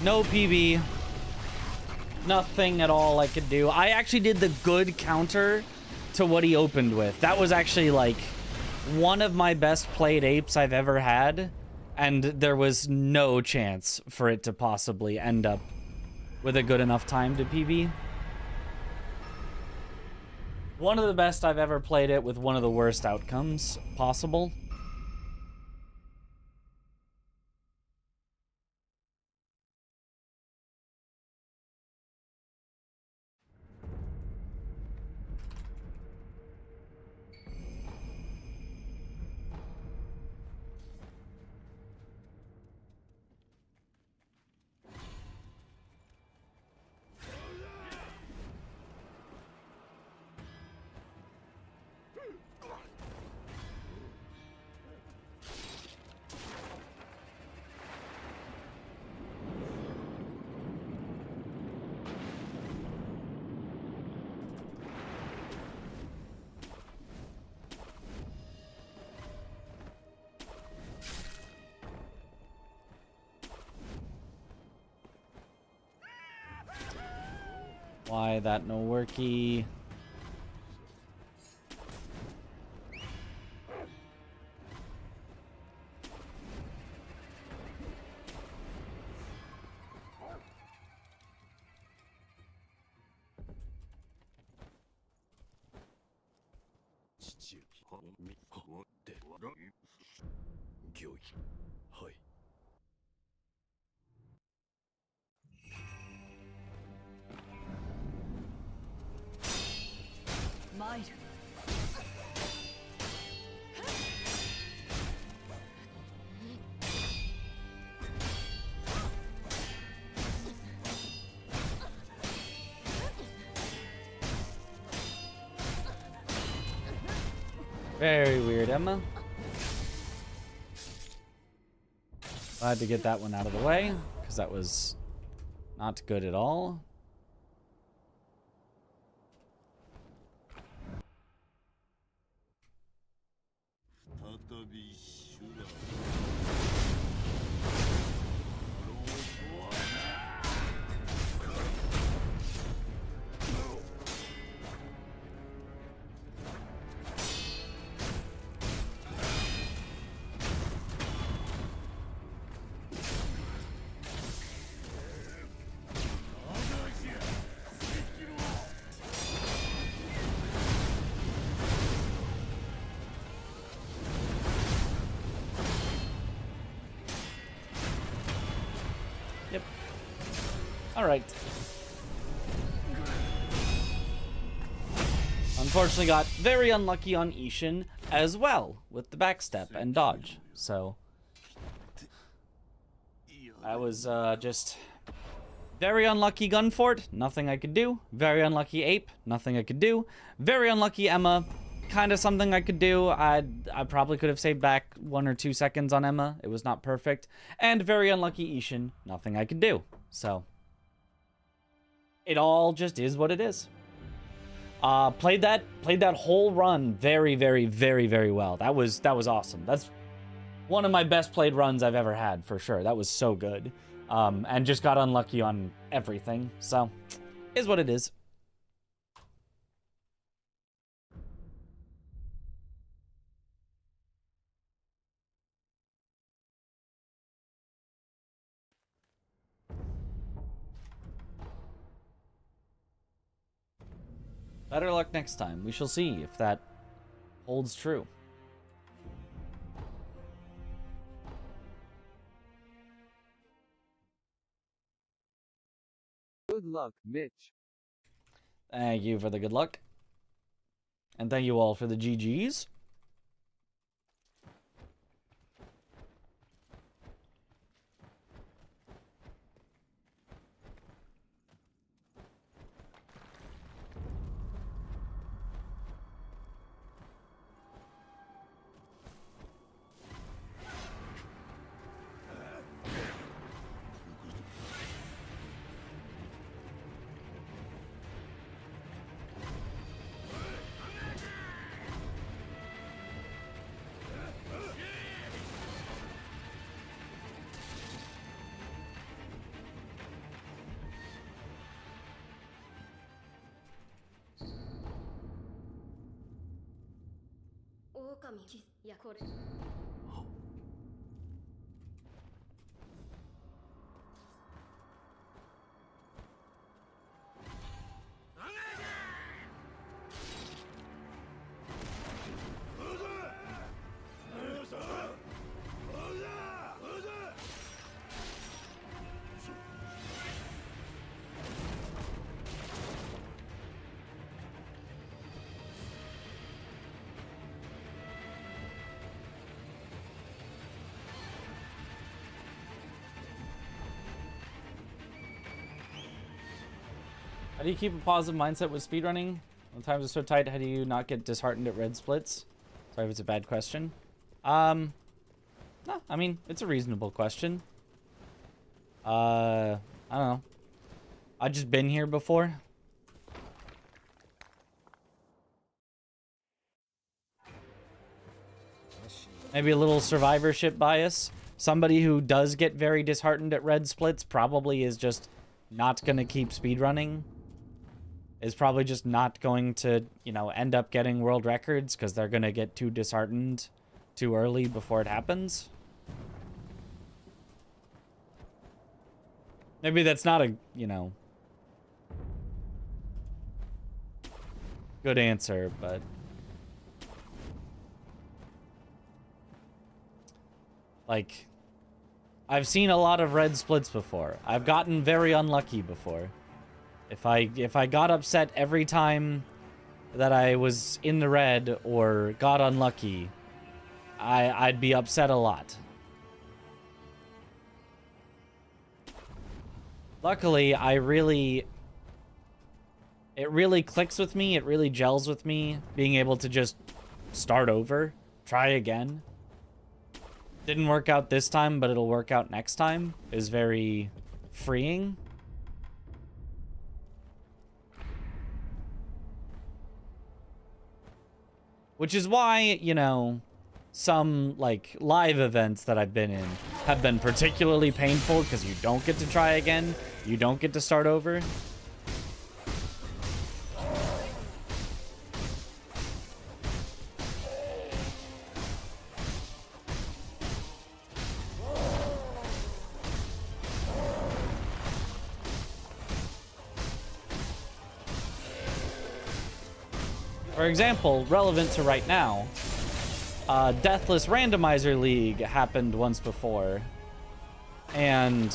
No PB. Nothing at all I could do. I actually did the good counter to what he opened with. That was actually like one of my best played apes I've ever had. And there was no chance for it to possibly end up with a good enough time to PB. One of the best I've ever played it with one of the worst outcomes possible. Why that no worky? Very weird, Emma. Glad to get that one out of the way, because that was not good at all. Yep. All right. Unfortunately got very unlucky on Ishin as well with the backstep and dodge. So that was just very unlucky Gunfort, nothing I could do. Very unlucky Ape, nothing I could do. Very unlucky Emma, kind of something I could do. I probably could have saved back 1 or 2 seconds on Emma. It was not perfect. And very unlucky Ishin, nothing I could do. So it all just is what it is. Played that whole run very, very, very, very well. That was awesome. That's one of my best played runs I've ever had, for sure. That was so good. And just got unlucky on everything. So, is what it is. Better luck next time. We shall see if that holds true. Good luck, Mitch. Thank you for the good luck. And thank you all for the GGs. How do you keep a positive mindset with speedrunning? When times are so tight, how do you not get disheartened at red splits? Sorry if it's a bad question. No, I mean, it's a reasonable question. I don't know. I've just been here before. Maybe a little survivorship bias. Somebody who does get very disheartened at red splits probably is just not going to keep speedrunning. Is probably just not going to, you know, end up getting world records because they're going to get too disheartened too early before it happens. Maybe that's not a, you know, good answer, but Like, I've seen a lot of red splits before. I've gotten very unlucky before. If I got upset every time that I was in the red or got unlucky, I'd be upset a lot. Luckily, it really clicks with me, it really gels with me, being able to just start over, try again. Didn't work out this time, but it'll work out next time, is very freeing. Which is why, you know, some, like, live events that I've been in have been particularly painful because you don't get to try again. You don't get to start over. For example, relevant to right now, Deathless Randomizer League happened once before, and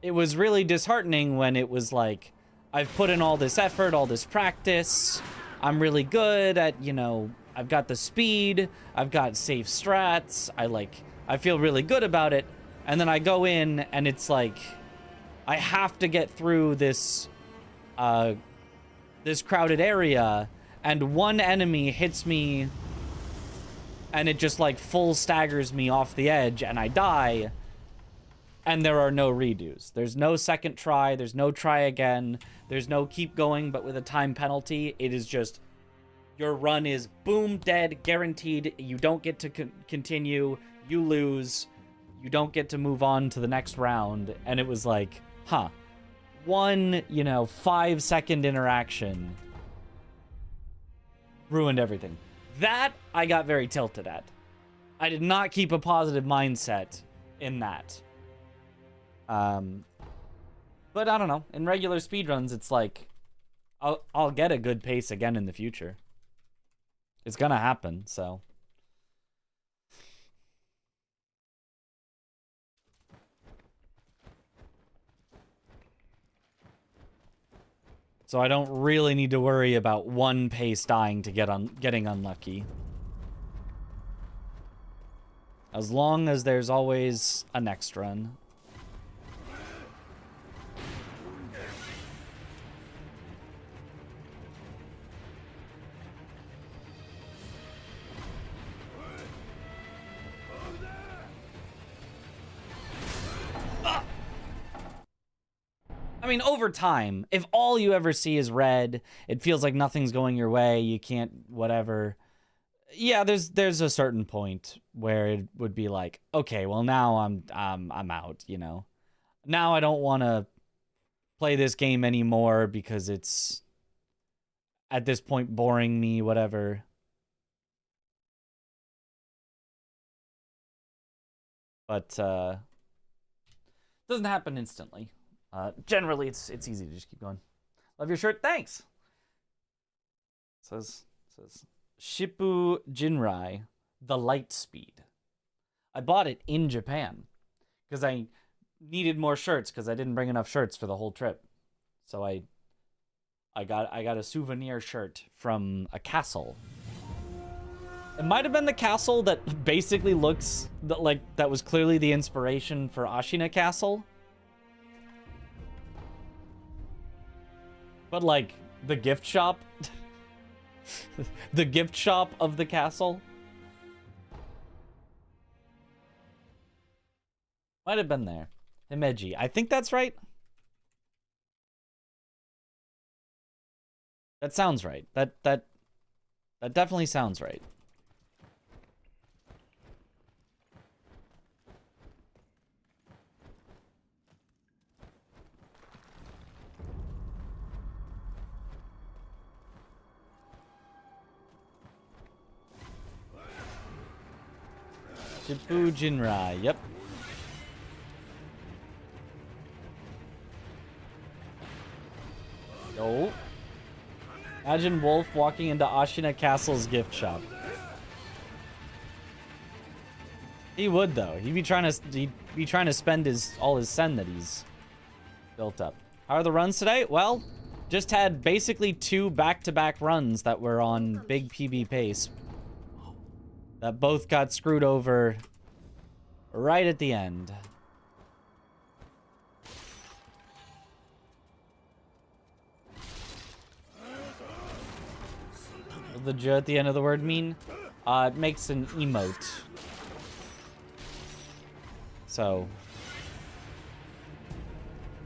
it was really disheartening when it was like, I've put in all this effort, all this practice, I'm really good at, you know, I've got the speed, I've got safe strats, I feel really good about it, and then I go in and it's like, I have to get through this, this crowded area, and one enemy hits me and it just like full staggers me off the edge and I die, and there are no redos. There's no second try, there's no try again, there's no keep going but with a time penalty. It is just, your run is boom, dead, guaranteed. You don't get to continue, you lose, you don't get to move on to the next round. And it was like, huh, one, you know, 5-second interaction ruined everything. That I got very tilted at. I did not keep a positive mindset in that. But I don't know. In regular speedruns, it's like, I'll get a good pace again in the future. It's gonna happen, so. So I don't really need to worry about one pace dying to getting unlucky. As long as there's always a next run. I mean, over time, if all you ever see is red, it feels like nothing's going your way, you can't, whatever. Yeah, there's a certain point where it would be like, okay, well now I'm out, you know. Now I don't want to play this game anymore because it's at this point boring me, whatever. But doesn't happen instantly. Generally, it's easy to just keep going. Love your shirt. Thanks. Says Shippu Jinrai, the light speed. I bought it in Japan because I needed more shirts because I didn't bring enough shirts for the whole trip. So I got a souvenir shirt from a castle. It might have been the castle that basically looks like that was clearly the inspiration for Ashina Castle. But, like, the gift shop. The gift shop of the castle. Might have been there. Himeji. I think that's right. That sounds right. That definitely sounds right. Shippu Jinrai, yep. Oh. Imagine Wolf walking into Ashina Castle's gift shop. He would though. He'd be trying to spend all his sen that he's built up. How are the runs today? Well, just had basically 2 back-to-back runs that were on big PB pace. That both got screwed over right at the end. What does the j at the end of the word mean? It makes an emote. So,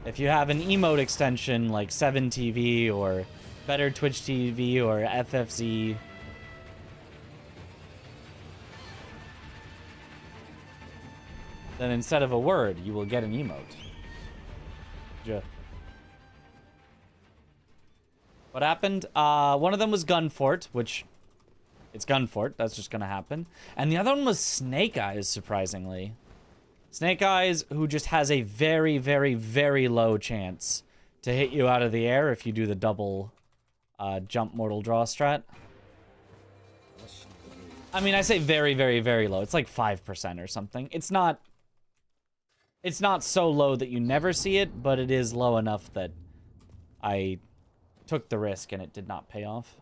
if you have an emote extension like 7TV or Better Twitch TV or FFZ, then instead of a word, you will get an emote. What happened? One of them was Gunfort, which it's Gunfort. That's just gonna happen. And the other one was Snake Eyes, surprisingly. Snake Eyes, who just has a very, very, very low chance to hit you out of the air if you do the double jump mortal draw strat. I mean, I say very, very, very low. It's like 5% or something. It's not so low that you never see it, but it is low enough that I took the risk and it did not pay off.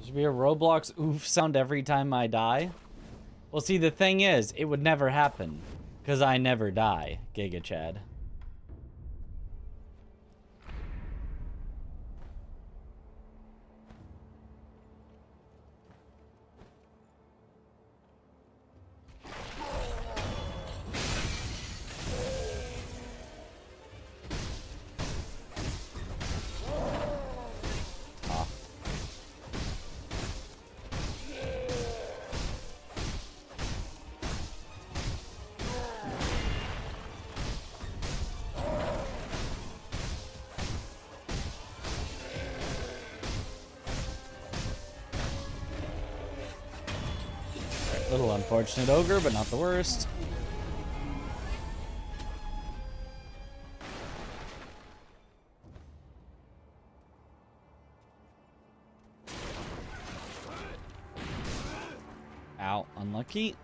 Should be a Roblox oof sound every time I die? Well, see, the thing is, it would never happen. Because I never die, Giga Chad. Little unfortunate ogre, but not the worst. Ow, unlucky.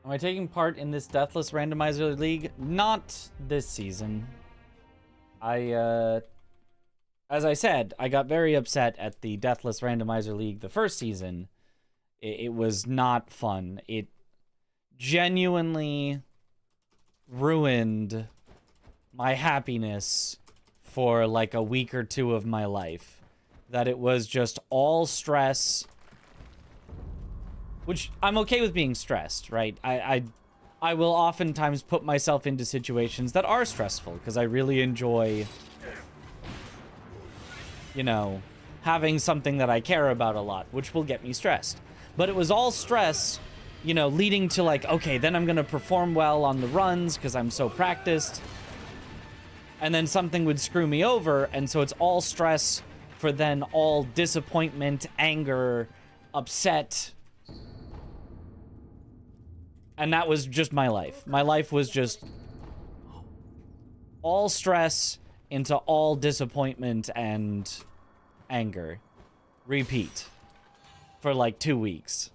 Am I taking part in this Deathless Randomizer League? Not this season. As I said, I got very upset at the Deathless Randomizer League the first season. It was not fun. It genuinely ruined my happiness for like a week or 2 of my life. That it was just all stress. Which, I'm okay with being stressed, right? I will oftentimes put myself into situations that are stressful, because I really enjoy, you know, having something that I care about a lot, which will get me stressed. But it was all stress, you know, leading to like, okay, then I'm going to perform well on the runs, because I'm so practiced. And then something would screw me over, and so it's all stress for then all disappointment, anger, upset. And that was just my life. My life was just all stress into all disappointment and anger. Repeat. for like 2 weeks.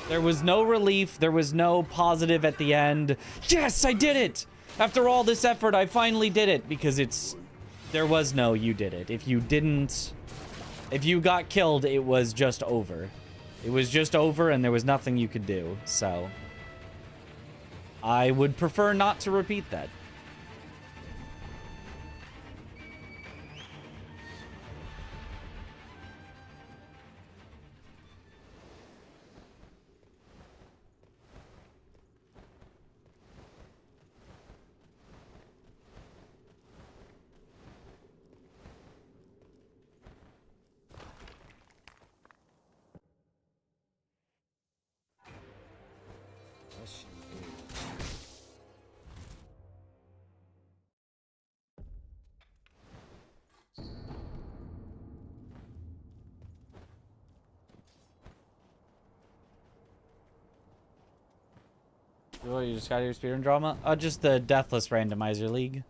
There was no relief. There was no positive at the end. Yes, I did it! After all this effort, I finally did it. Because there was no you did it. If you didn't... If you got killed, it was just over. It was just over and there was nothing you could do. So... I would prefer not to repeat that. Oh, you just got your speedrun drama? Just the Deathless Randomizer League.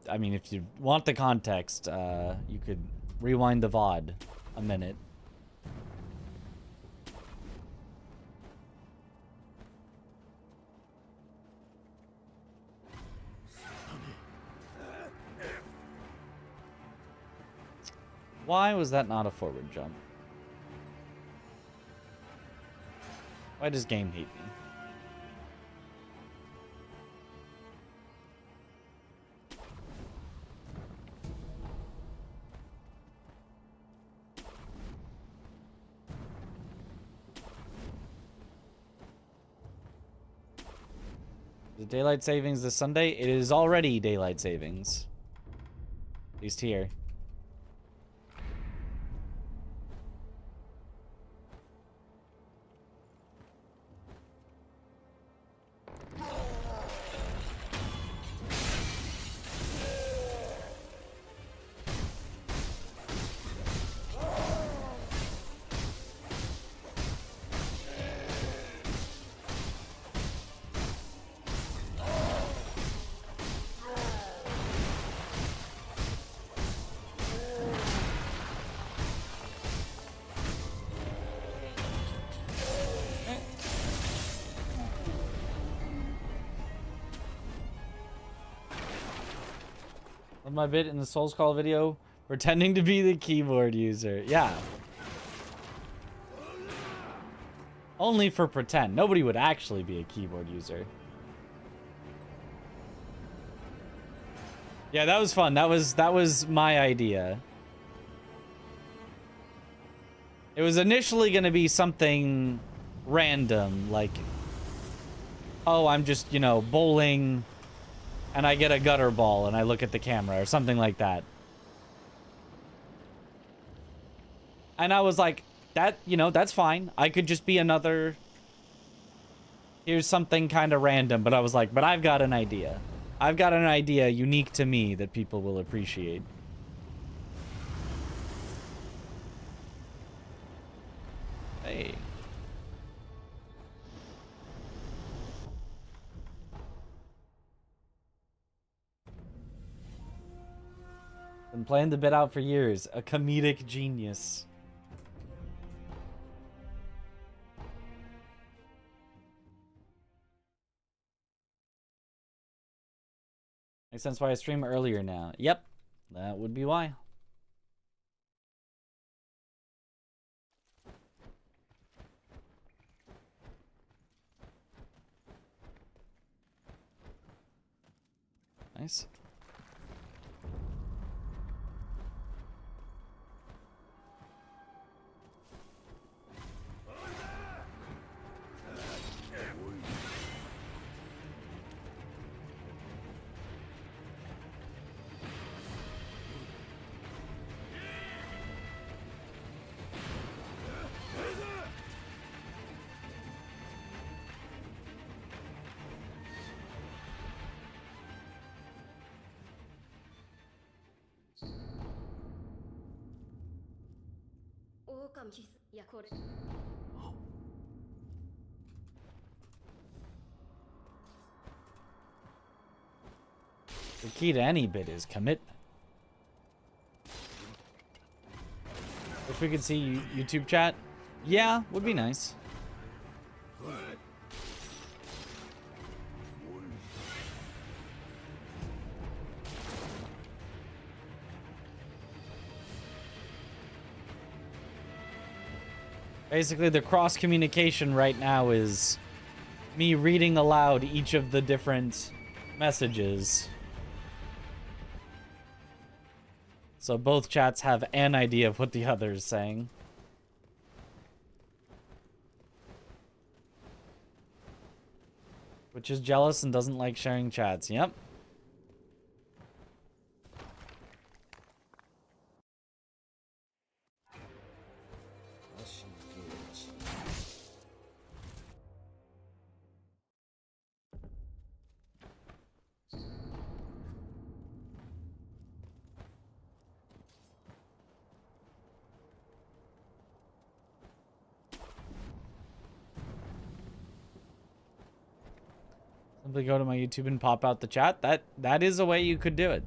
I mean, if you want the context, you could rewind the VOD a minute. Why was that not a forward jump? Why does game hate me? Is it daylight savings this Sunday? It is already daylight savings. At least here. My bit in the Souls Call video, pretending to be the keyboard user. Yeah. Only for pretend. Nobody would actually be a keyboard user. Yeah, that was fun. That was my idea. It was initially going to be something random, like, oh, I'm just, you know, bowling and I get a gutter ball and I look at the camera or something like that. And I was like, that, you know, that's fine. I could just be another, here's something kind of random. But I was like, but I've got an idea. I've got an idea unique to me that people will appreciate. Hey. Been playing the bit out for years. A comedic genius. Makes sense why I stream earlier now. Yep, that would be why. Nice. The key to any bit is commitment. Wish we could see YouTube chat. Yeah, would be nice. Basically, the cross communication right now is me reading aloud each of the different messages. So both chats have an idea of what the other is saying. Which is jealous and doesn't like sharing chats. Yep. Simply go to my YouTube and pop out the chat. That is a way you could do it.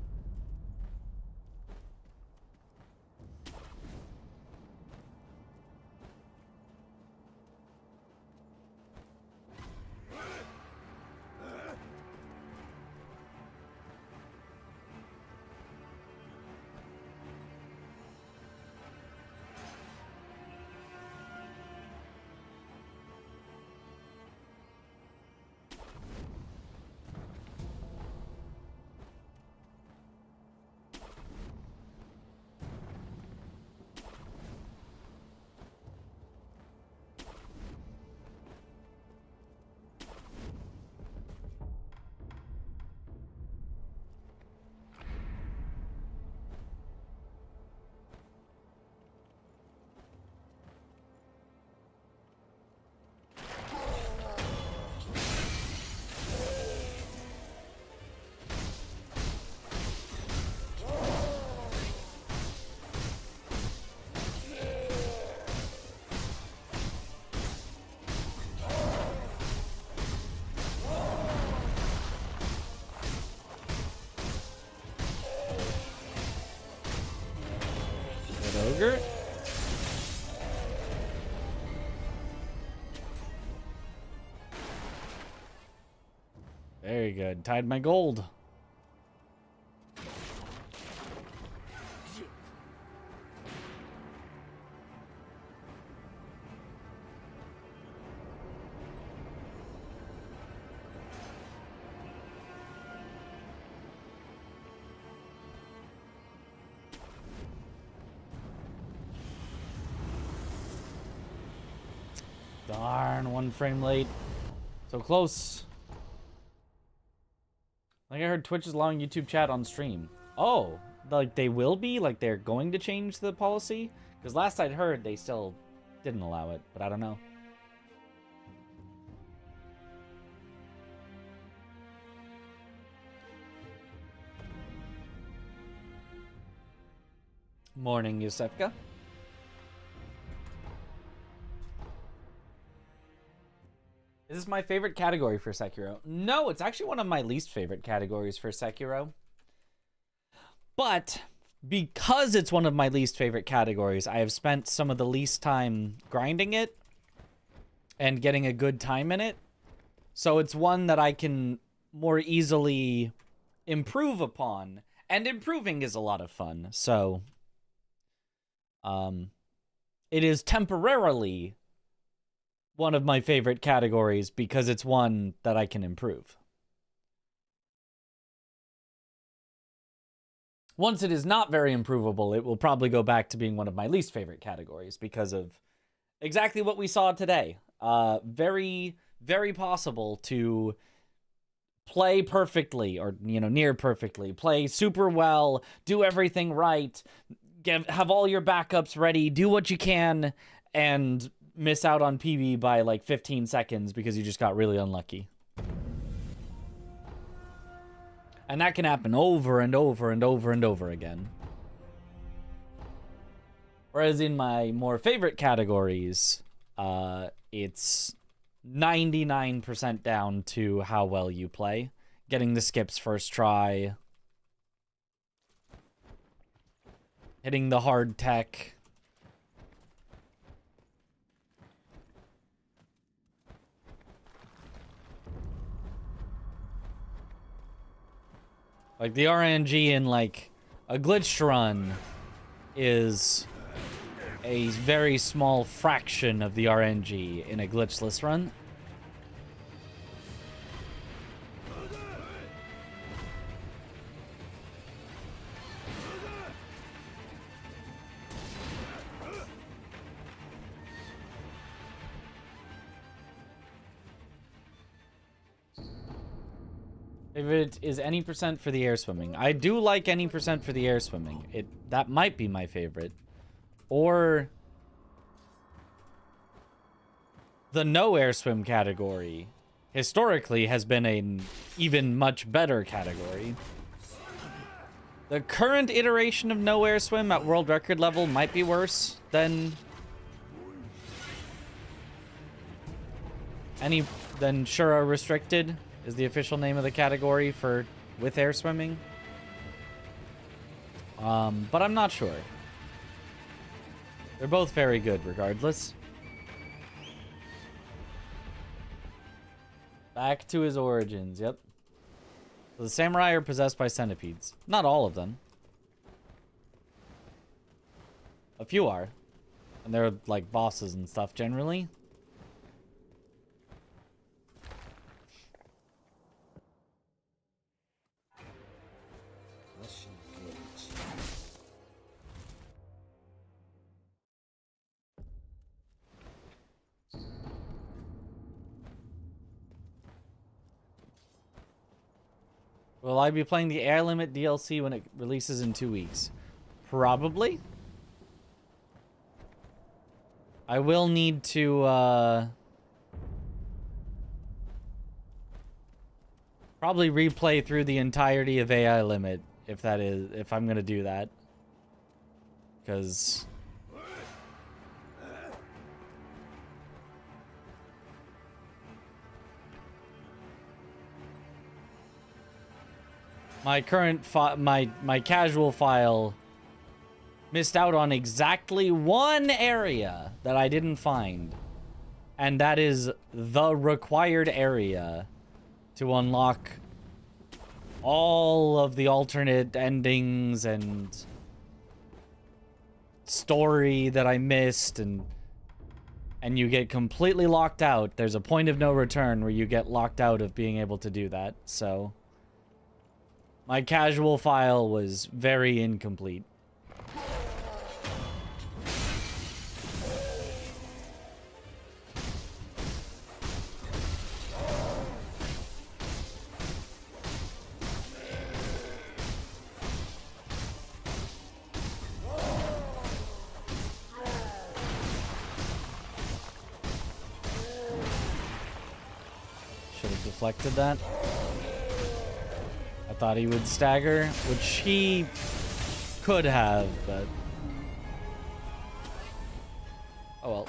Ogre. Very good. Tied my gold. Darn, 1 frame late. So close. Like I heard Twitch is allowing YouTube chat on stream. Oh, like they will be? Like they're going to change the policy? Because last I'd heard they still didn't allow it, but I don't know. Morning, Yusefka. Is this my favorite category for Sekiro? No, it's actually one of my least favorite categories for Sekiro. But because it's one of my least favorite categories, I have spent some of the least time grinding it and getting a good time in it. So it's one that I can more easily improve upon. And improving is a lot of fun. So it is temporarily one of my favorite categories because it's one that I can improve. Once it is not very improvable, it will probably go back to being one of my least favorite categories because of exactly what we saw today. Very, very possible to play perfectly or, you know, near perfectly, play super well, do everything right, have all your backups ready, do what you can, and miss out on PB by like 15 seconds because you just got really unlucky. And that can happen over and over and over and over again. Whereas in my more favorite categories, it's 99% down to how well you play. Getting the skips first try. Hitting the hard tech. Like, the RNG in, like, a glitched run is a very small fraction of the RNG in a glitchless run. Favorite is any percent for the air swimming. I do like any percent for the air swimming. That might be my favorite. Or the no air swim category historically has been an even much better category. The current iteration of no air swim at world record level might be worse than Shura restricted is the official name of the category for with air swimming. But I'm not sure. They're both very good regardless. Back to his origins, yep. So the samurai are possessed by centipedes. Not all of them. A few are. And they're like bosses and stuff generally. Will I be playing the Air Limit DLC when it releases in 2 weeks? Probably. I will need to, probably replay through the entirety of AI Limit, if I'm gonna do that. Because my current my casual file missed out on exactly one area that I didn't find. And that is the required area to unlock all of the alternate endings and story that I missed, and you get completely locked out. There's a point of no return where you get locked out of being able to do that. So my casual file was very incomplete. Should have deflected that. I thought he would stagger, which he could have, but oh well.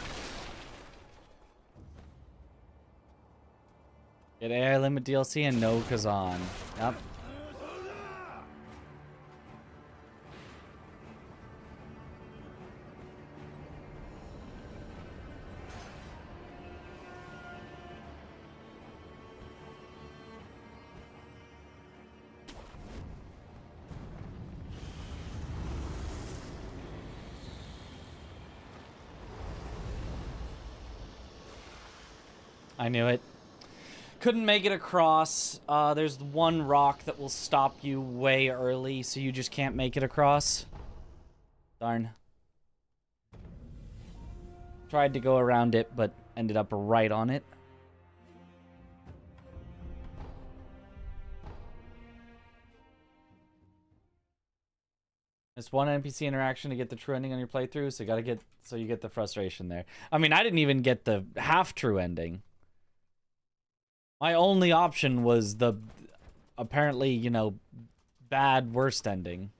Get AI Limit DLC and no Kazan. Yep. I knew it. Couldn't make it across. There's one rock that will stop you way early, so you just can't make it across. Darn. Tried to go around it, but ended up right on it. It's one NPC interaction to get the true ending on your playthrough, so you get the frustration there. I mean, I didn't even get the half true ending. My only option was the, apparently, you know, bad worst ending.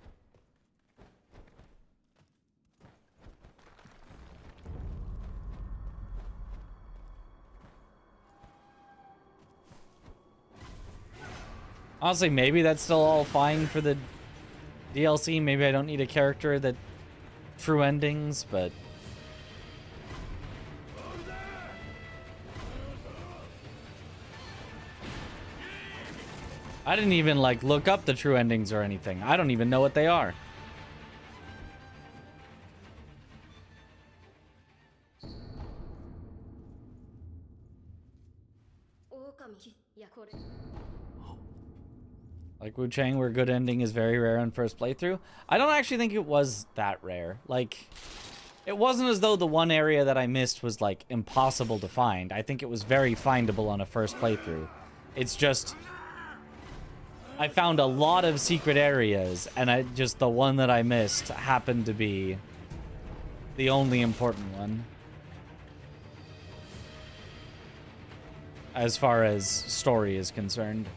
Honestly, maybe that's still all fine for the DLC. Maybe I don't need a character that true endings, but I didn't even, like, look up the true endings or anything. I don't even know what they are. Like Wu Chang, where good ending is very rare on first playthrough. I don't actually think it was that rare. Like, it wasn't as though the one area that I missed was, like, impossible to find. I think it was very findable on a first playthrough. It's just, I found a lot of secret areas, and the one that I missed happened to be the only important one. As far as story is concerned.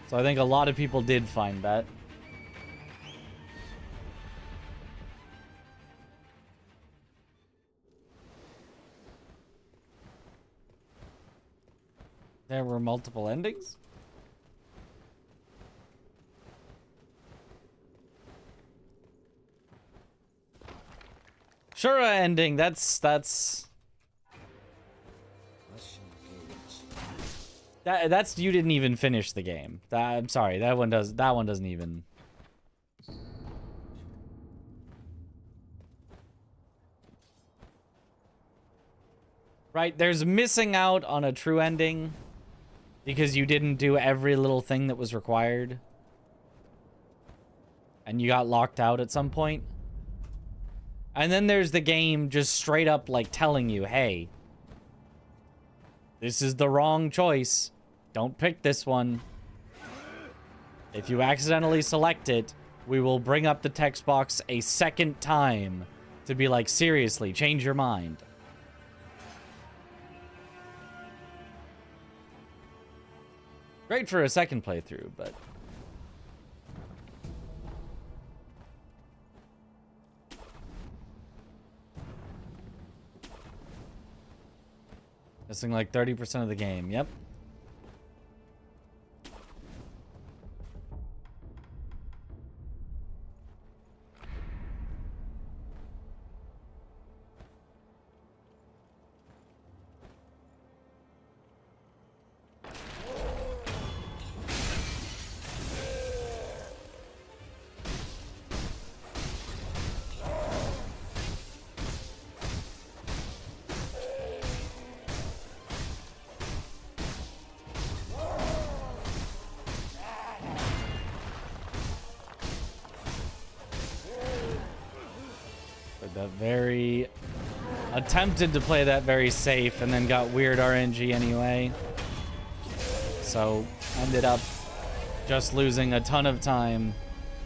So I think a lot of people did find that. There were multiple endings? Shura ending, that's you didn't even finish the game. I'm sorry, that one doesn't even. Right, there's missing out on a true ending because you didn't do every little thing that was required. And you got locked out at some point. And then there's the game just straight up like telling you, hey, this is the wrong choice. Don't pick this one. If you accidentally select it, we will bring up the text box a second time to be like, seriously, change your mind. Great for a second playthrough, but... missing like 30% of the game, yep. Attempted to play that very safe and then got weird RNG anyway. So ended up just losing a ton of time.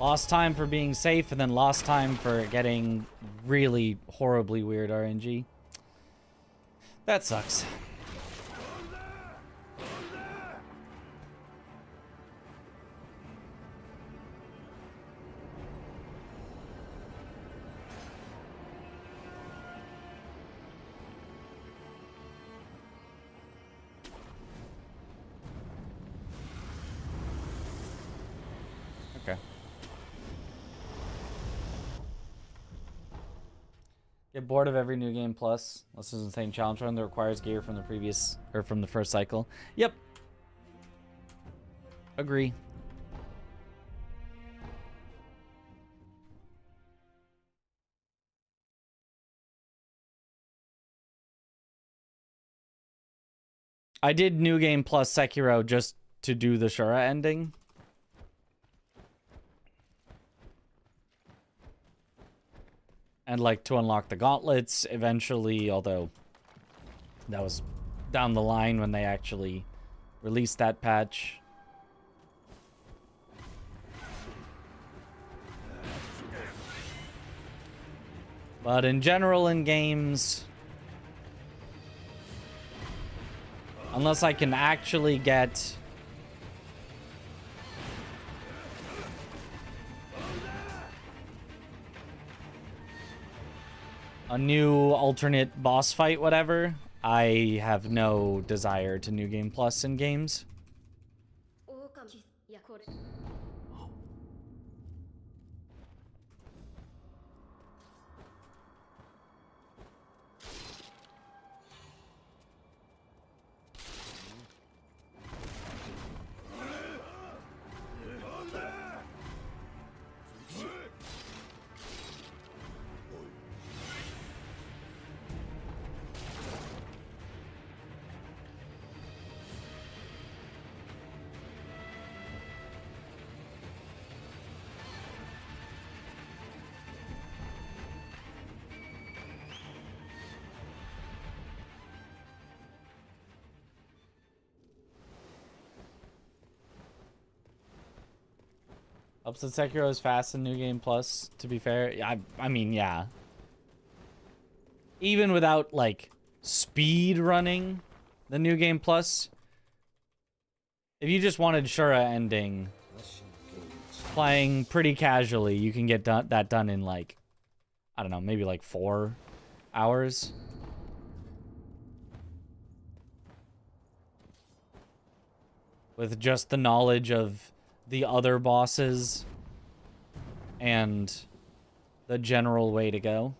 Lost time for being safe and then lost time for getting really horribly weird RNG. That sucks. Get bored of every new game plus. This is insane challenge run that requires gear from the previous or from the first cycle. Yep. Agree. I did new game plus Sekiro just to do the Shura ending. And, like, to unlock the gauntlets eventually, although that was down the line when they actually released that patch. But in general, in games, unless I can actually get a new alternate boss fight, whatever, I have no desire to new game plus in games. Helps that Sekiro is fast in New Game Plus, to be fair. I mean, yeah. Even without, like, speed running the New Game Plus, if you just wanted Shura ending, playing pretty casually, you can get that done in, like, I don't know, maybe like 4 hours. With just the knowledge of the other bosses and the general way to go.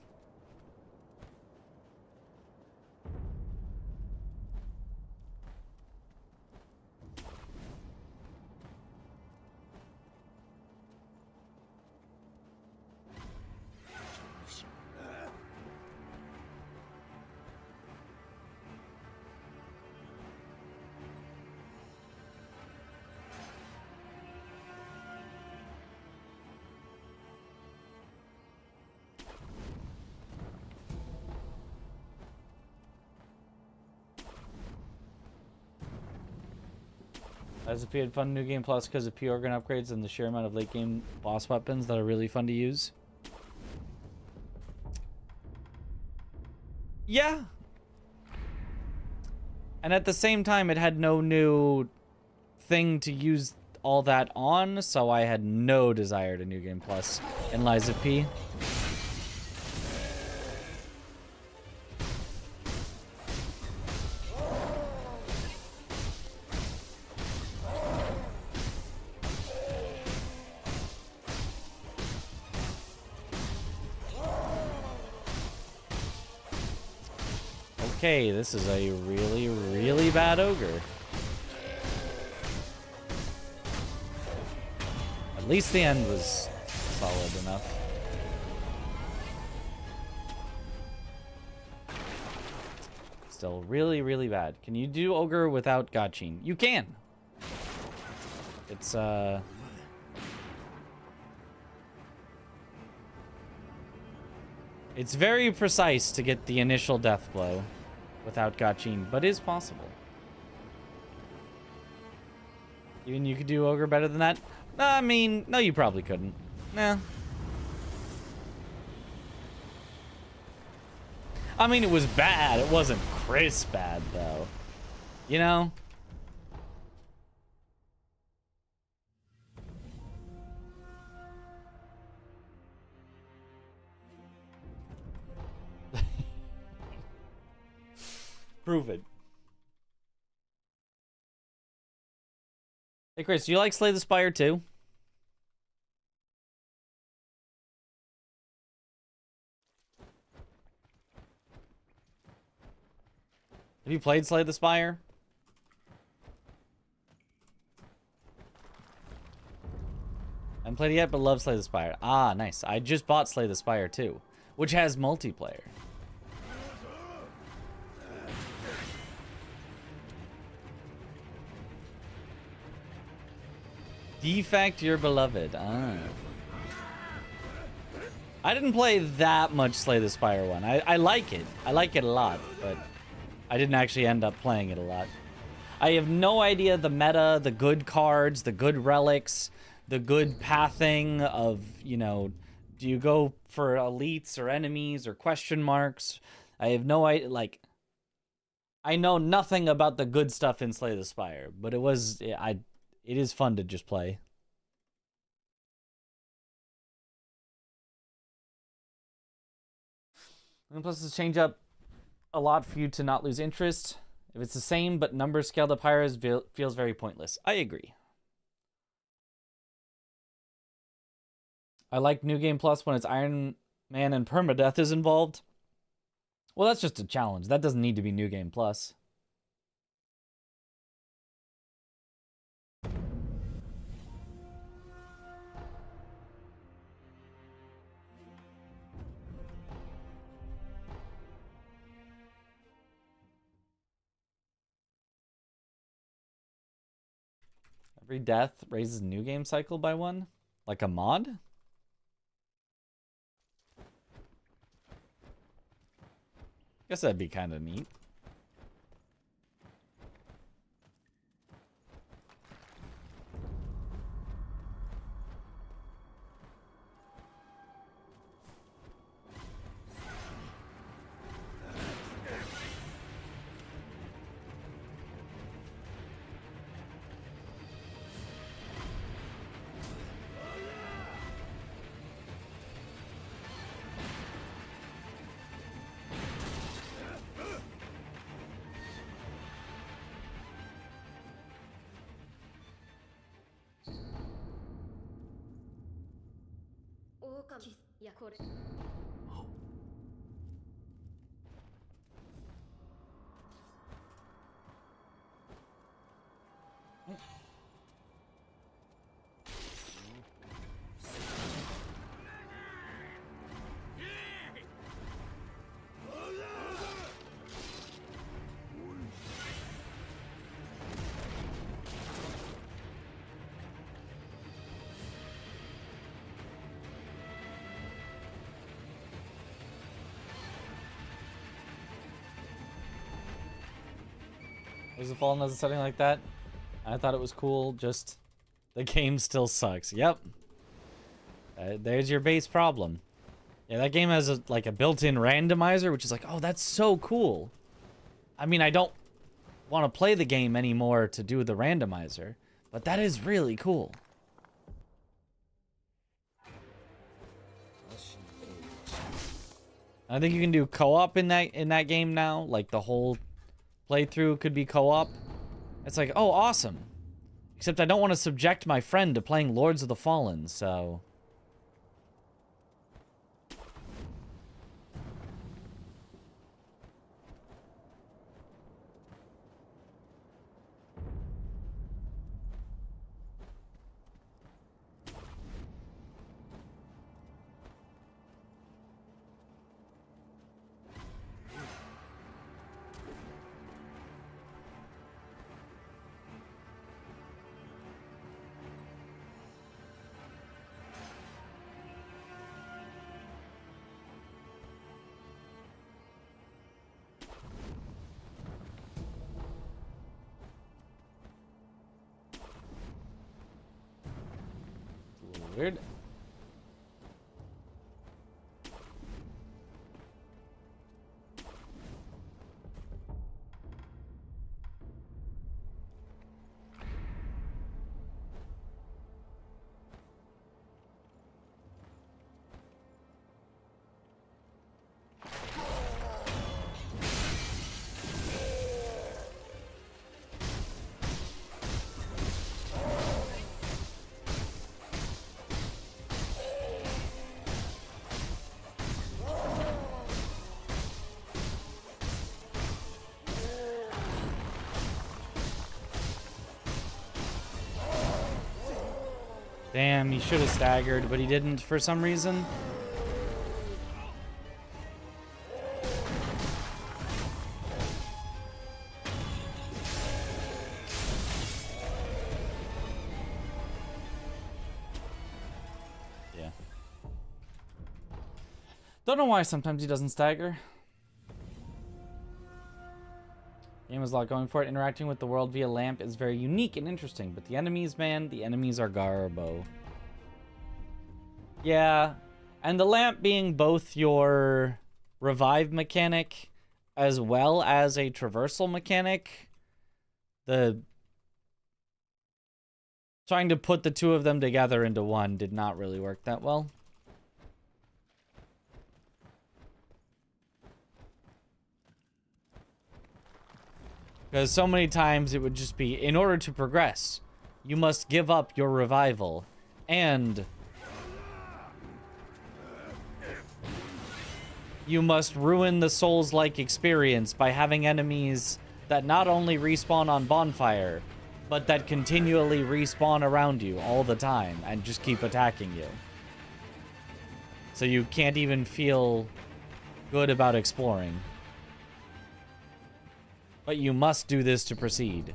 As a had fun New Game Plus because of P-Organ upgrades and the sheer amount of late game boss weapons that are really fun to use. Yeah. And at the same time, it had no new thing to use all that on, so I had no desire to New Game Plus in Lies of P. Okay, this is a really, really bad ogre. At least the end was solid enough. Still really, really bad. Can you do ogre without Gachin? You can. It's very precise to get the initial death blow without Gachin, but is possible. Even you could do ogre better than that? I mean, no, you probably couldn't. Nah. I mean, it was bad. It wasn't crisp bad, though. You know? Prove it. Hey, Chris, do you like Slay the Spire too? Have you played Slay the Spire? I haven't played it yet, but love Slay the Spire. Ah, nice. I just bought Slay the Spire too, which has multiplayer. Defect your beloved. Ah. I didn't play that much Slay the Spire 1. I like it. I like it a lot, but I didn't actually end up playing it a lot. I have no idea the meta, the good cards, the good relics, the good pathing of, you know, do you go for elites or enemies or question marks? I have no idea, like, I know nothing about the good stuff in Slay the Spire, but it is fun to just play. And plus, it's change up a lot for you to not lose interest. If it's the same but numbers scaled up higher, it feels very pointless. I agree. I like New Game Plus when it's Iron Man and permadeath is involved. Well, that's just a challenge. That doesn't need to be New Game Plus. Every death raises new game cycle by 1? Like a mod? Guess that'd be kind of neat. Was it fallen as a setting like that? I thought it was cool, just the game still sucks. Yep. There's your base problem. Yeah, that game has like a built-in randomizer, which is like, oh, that's so cool. I mean, I don't want to play the game anymore to do the randomizer, but that is really cool. I think you can do co-op in that game now, like the whole playthrough could be co-op. It's like, oh, awesome. Except I don't want to subject my friend to playing Lords of the Fallen, so... Weird. Damn, he should have staggered, but he didn't for some reason. Yeah. Don't know why sometimes he doesn't stagger. Game has a lot going for it. Interacting with the world via lamp is very unique and interesting, but the enemies, man, the enemies are garbo. Yeah, and the lamp being both your revive mechanic as well as a traversal mechanic, trying to put the two of them together into one did not really work that well. Because so many times it would just be, in order to progress, you must give up your revival. And you must ruin the Souls-like experience by having enemies that not only respawn on bonfire, but that continually respawn around you all the time and just keep attacking you. So you can't even feel good about exploring. But you must do this to proceed.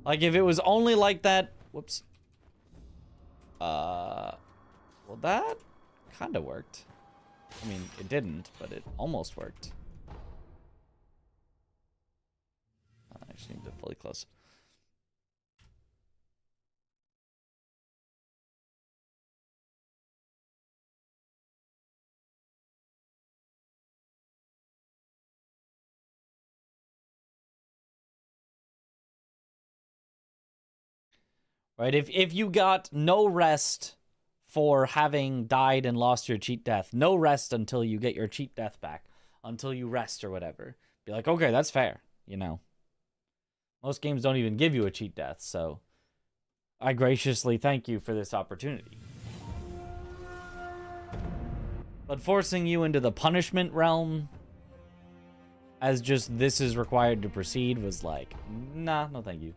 Like, if it was only like that... Whoops. Well, that kind of worked. I mean, it didn't, but it almost worked. I just need to fully close. Right, if you got no rest for having died and lost your cheat death, no rest until you get your cheat death back, until you rest or whatever, be like, okay, that's fair, you know. Most games don't even give you a cheat death, so I graciously thank you for this opportunity. But forcing you into the punishment realm as just this is required to proceed was like, nah, no thank you.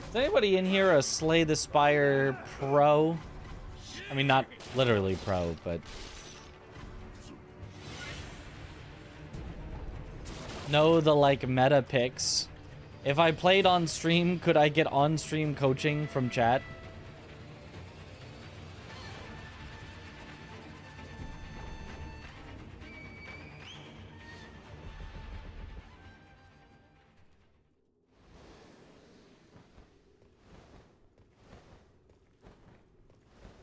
Is anybody in here a Slay the Spire pro? I mean, not literally pro, but... know the, like, meta picks. If I played on stream, could I get on-stream coaching from chat?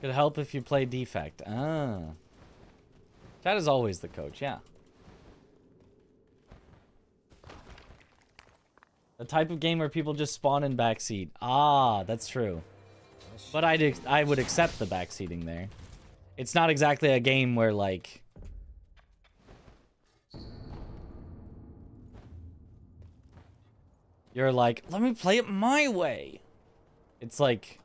Could help if you play Defect. Ah. Chat is always the coach, yeah. The type of game where people just spawn in backseat. Ah, that's true. But I would accept the backseating there. It's not exactly a game where, like... you're like, let me play it my way. It's like...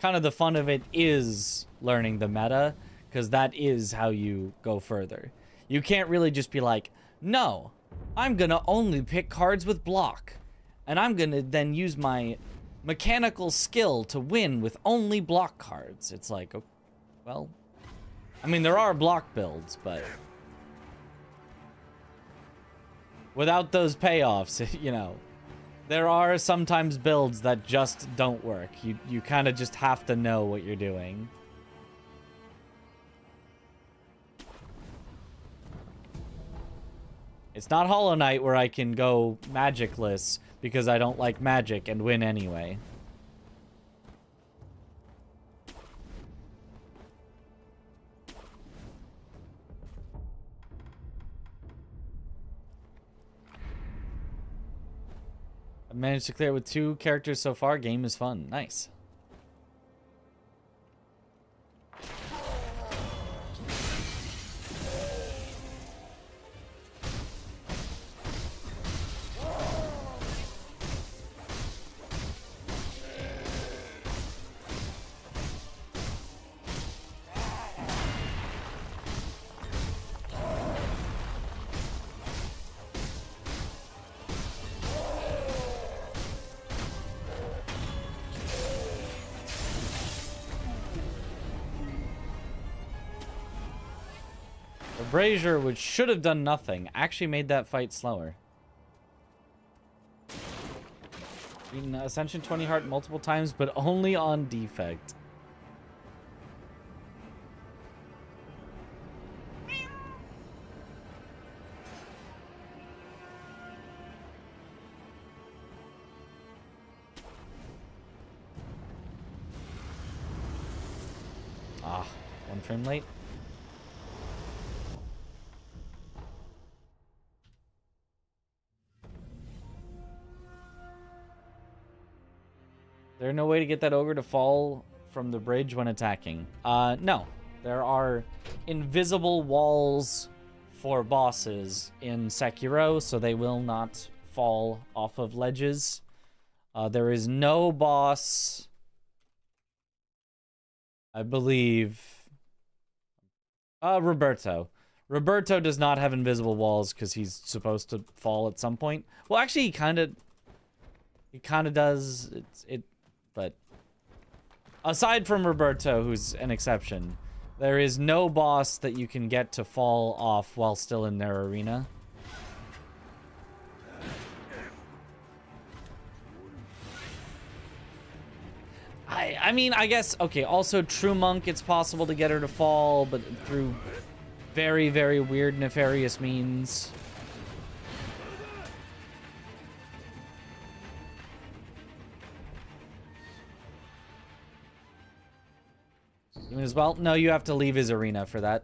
kind of the fun of it is learning the meta, because that is how you go further. You can't really just be like, no, I'm gonna only pick cards with block, and I'm gonna then use my mechanical skill to win with only block cards. It's like, oh, well, I mean, there are block builds, but without those payoffs, you know, there are sometimes builds that just don't work. You kind of just have to know what you're doing. It's not Hollow Knight where I can go magicless because I don't like magic and win anyway. I managed to clear it with 2 characters so far. Game is fun. Nice. Brazier, which should have done nothing, actually made that fight slower. Beaten Ascension 20 Heart multiple times, but only on Defect. Ah, 1 frame late. There's no way to get that ogre to fall from the bridge when attacking. No. There are invisible walls for bosses in Sekiro, so they will not fall off of ledges. There is no boss, I believe... Roberto. Roberto does not have invisible walls because he's supposed to fall at some point. Well, actually, he kind of does. But aside from Roberto, who's an exception, there is no boss that you can get to fall off while still in their arena. I mean, I guess, okay, also True Monk, it's possible to get her to fall, but through very, very weird, nefarious means. You as well? No, you have to leave his arena for that.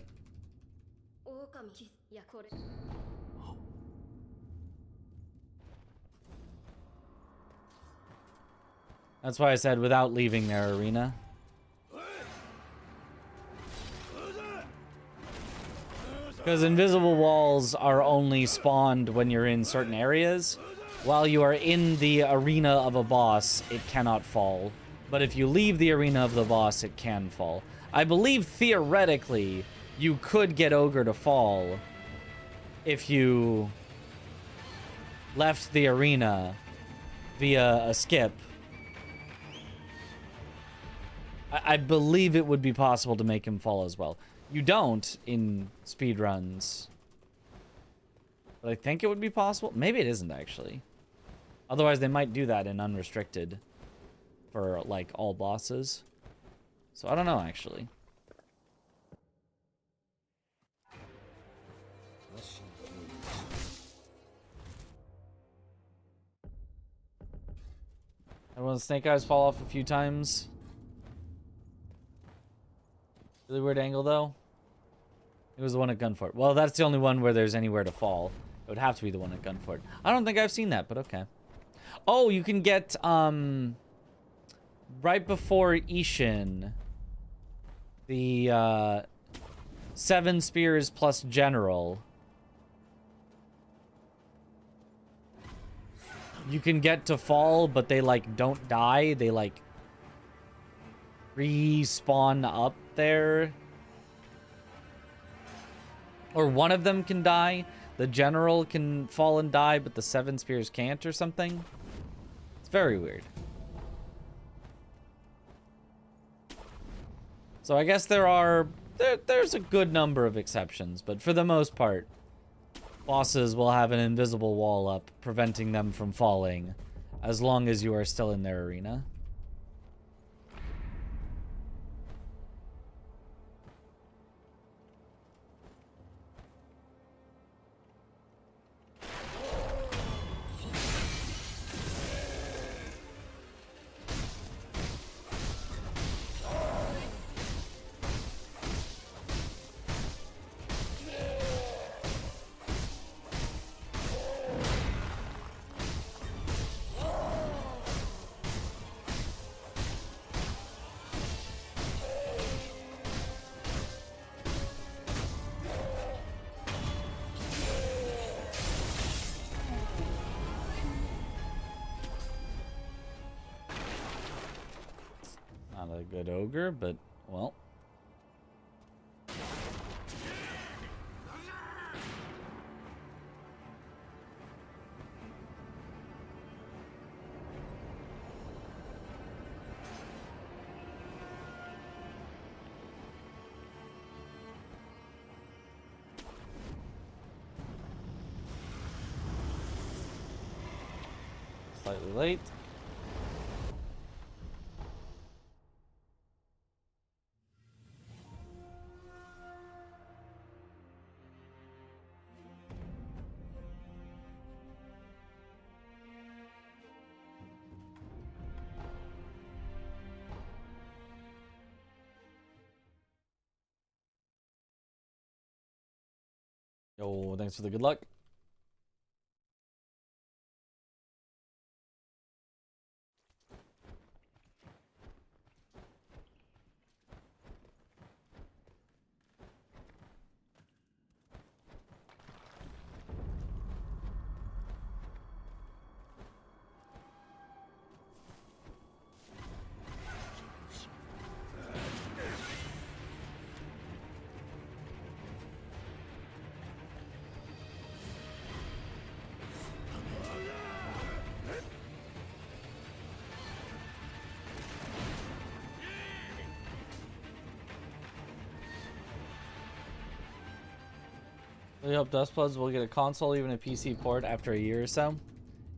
That's why I said without leaving their arena. Because invisible walls are only spawned when you're in certain areas. While you are in the arena of a boss, it cannot fall. But if you leave the arena of the boss, it can fall. I believe theoretically, you could get Ogre to fall if you left the arena via a skip. I believe it would be possible to make him fall as well. You don't in speedruns. But I think it would be possible. Maybe it isn't, actually. Otherwise, they might do that in unrestricted for, like, all bosses. So I don't know, actually. Everyone's Snake Eyes fall off a few times. Really weird angle, though. It was the one at Gunfort. Well, that's the only one where there's anywhere to fall. It would have to be the one at Gunfort. I don't think I've seen that, but okay. Oh, you can get, right before Ishin, the, 7 spears plus general. You can get to fall, but they, like, don't die. They, like, respawn up there. Or one of them can die. The general can fall and die, but the 7 spears can't or something. It's very weird. So I guess there's a good number of exceptions, but for the most part, bosses will have an invisible wall up, preventing them from falling, as long as you are still in their arena. Not a good ogre, but, well. Slightly late. Yo, thanks for the good luck. Really hope Dustbloods will get a console, even a PC port, after a year or so.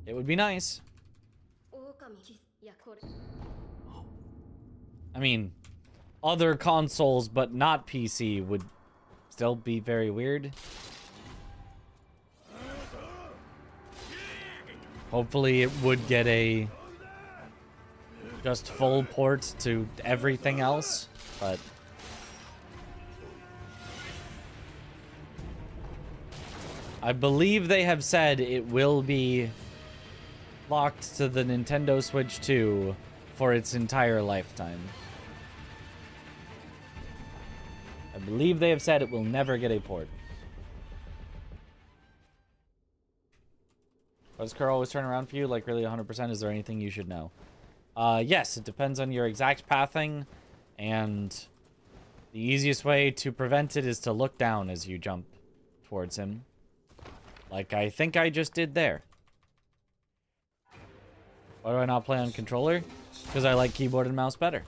It would be nice. I mean, other consoles but not PC would still be very weird. Hopefully it would get a just full port to everything else, but I believe they have said it will be locked to the Nintendo Switch 2 for its entire lifetime. I believe they have said it will never get a port. Does Kerr always turn around for you, like really 100%? Is there anything you should know? Yes, it depends on your exact pathing, and the easiest way to prevent it is to look down as you jump towards him. Like I think I just did there. Why do I not play on controller? Because I like keyboard and mouse better.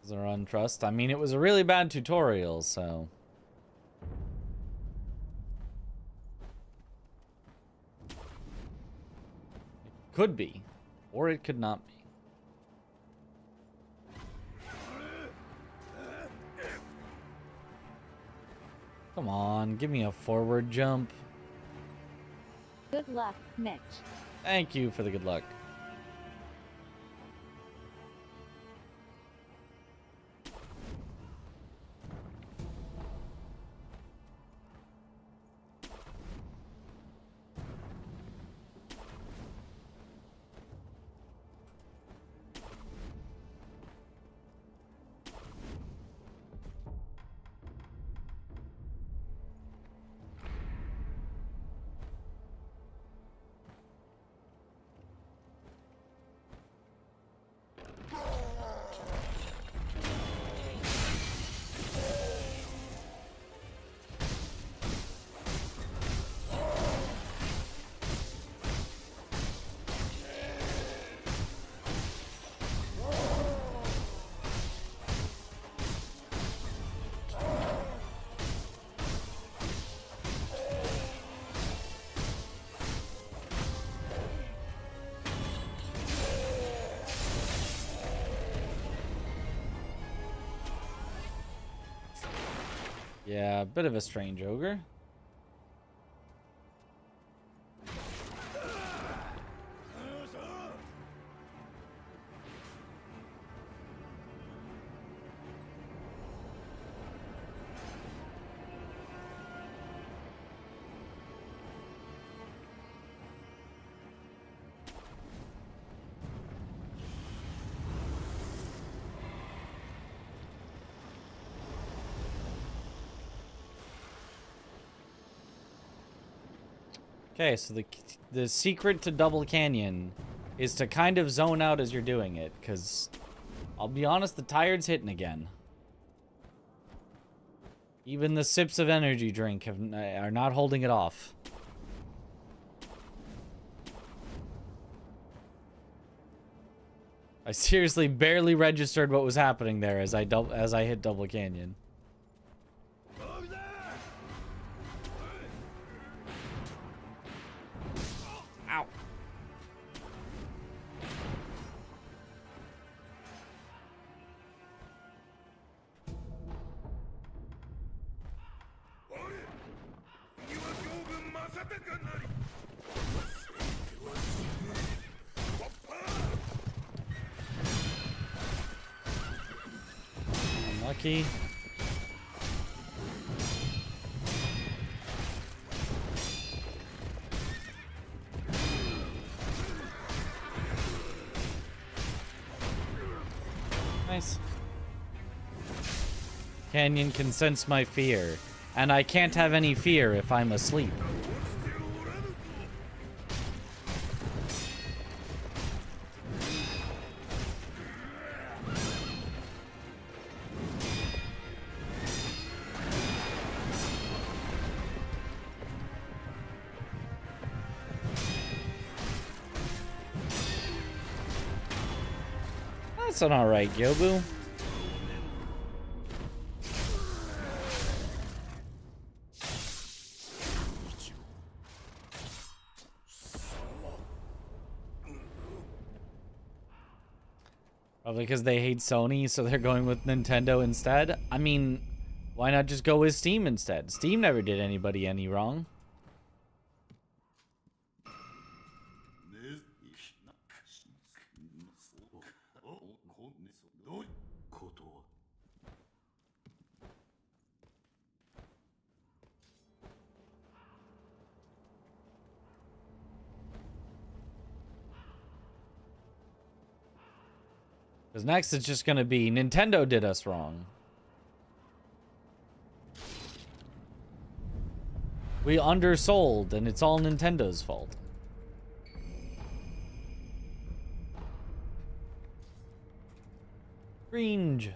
Run trust. I mean, it was a really bad tutorial, so it could be, or it could not be. Come on, give me a forward jump. Good luck, Mitch. Thank you for the good luck. Yeah, a bit of a strange ogre. Okay, so the secret to Double Canyon is to kind of zone out as you're doing it, because I'll be honest, the tired's hitting again. Even the sips of energy drink are not holding it off. I seriously barely registered what was happening there as I hit Double Canyon. Ow. Unlucky. Nice. Canyon can sense my fear, and I can't have any fear if I'm asleep. That's an alright Yobu. Probably because they hate Sony, so they're going with Nintendo instead. I mean, why not just go with Steam instead? Steam never did anybody any wrong. Because next it's just going to be Nintendo did us wrong. We undersold, and it's all Nintendo's fault. Cringe.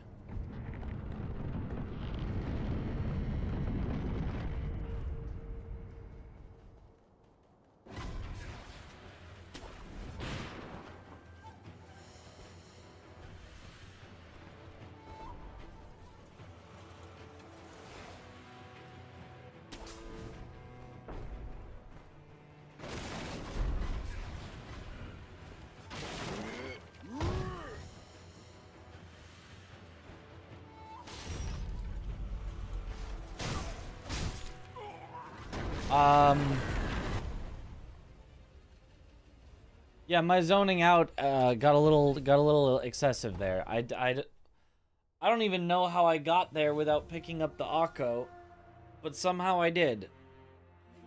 Yeah, my zoning out got a little excessive there. I don't even know how I got there without picking up the Akko, but somehow I did.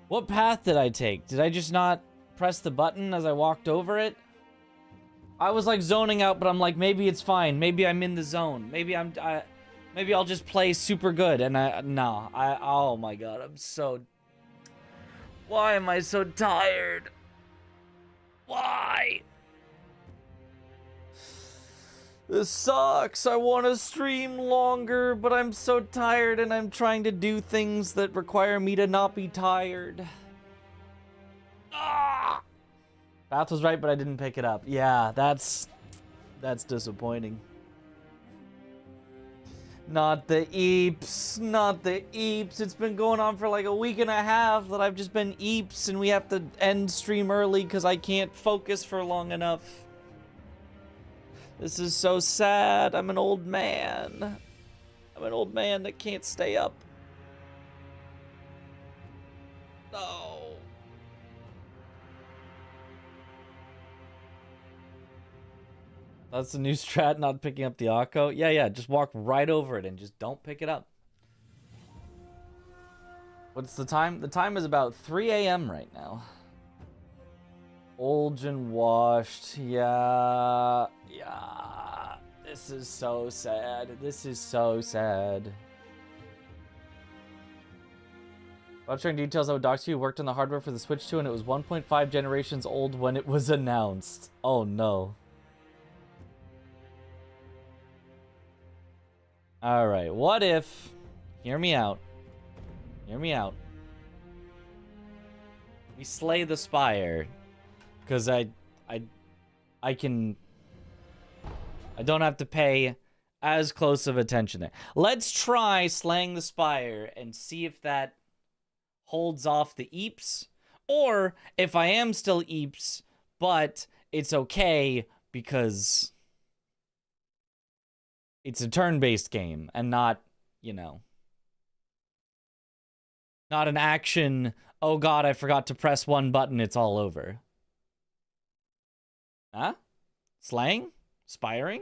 What path did I take? Did I just not press the button as I walked over it? I was like zoning out, but I'm like, maybe it's fine. Maybe I'm in the zone. Maybe maybe I'll just play super good. And oh my god, I'm so. Why am I so tired? Why? This sucks. I want to stream longer, but I'm so tired and I'm trying to do things that require me to not be tired. Ah! Path was right, but I didn't pick it up. Yeah, that's disappointing. Not the eeps. Not the eeps. It's been going on for like a week and a half that I've just been eeps and we have to end stream early because I can't focus for long enough. This is so sad. I'm an old man. I'm an old man that can't stay up. No. That's the new strat, not picking up the Akko. Yeah, just walk right over it and just don't pick it up. What's the time? The time is about 3 a.m. right now. Old and washed. Yeah. This is so sad. This is so sad. Without sharing details, I would dox you. Worked on the hardware for the Switch 2 and it was 1.5 generations old when it was announced. Oh no. Alright, what if... Hear me out. Hear me out. We slay the Spire. Because I don't have to pay as close of attention there. Let's try slaying the Spire and see if that holds off the eeps. Or if I am still eeps, but it's okay because... it's a turn-based game and not, you know, not an action, oh god, I forgot to press one button, it's all over. Huh? Slaying? Spiring?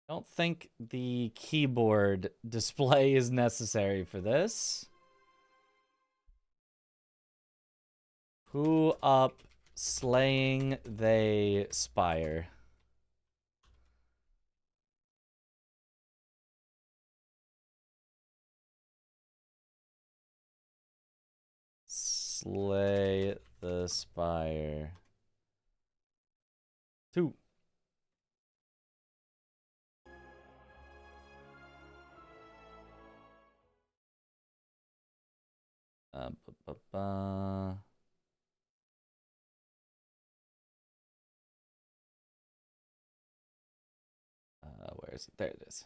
I don't think the keyboard display is necessary for this. Who up slaying they Spire? Slay the Spire. 2. Bu- bu- bu- where is it? There it is.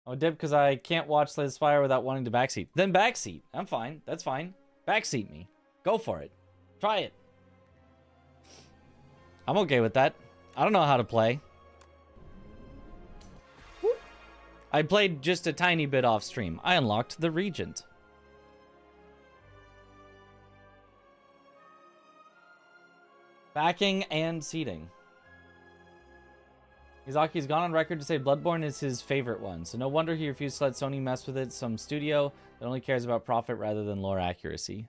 Oh, dip, because I can't watch Slay the Spire without wanting to backseat. Then backseat. I'm fine. That's fine. Backseat me. Go for it. Try it. I'm okay with that. I don't know how to play. Whoop. I played just a tiny bit off stream. I unlocked the Regent. Backing and seating. Miyazaki's gone on record to say Bloodborne is his favorite one, so no wonder he refused to let Sony mess with it. Some studio that only cares about profit rather than lore accuracy.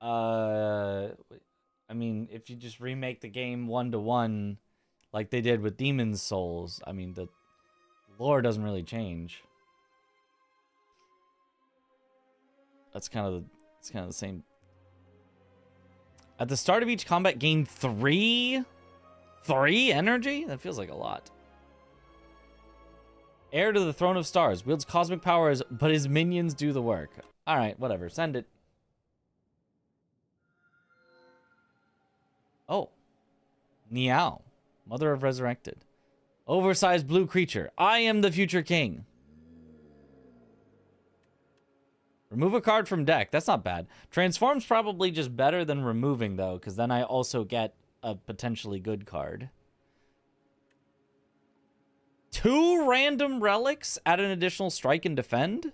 I mean, if you just remake the game 1-to-1 like they did with Demon's Souls, I mean, the lore doesn't really change. It's kind of the same. At the start of each combat, gain 3 energy? That feels like a lot. Heir to the Throne of Stars. Wields cosmic powers, but his minions do the work. Alright, whatever. Send it. Oh. Niao. Mother of Resurrected. Oversized blue creature. I am the future king. Remove a card from deck. That's not bad. Transform's probably just better than removing, though, because then I also get a potentially good card. 2 random relics add an additional strike and defend?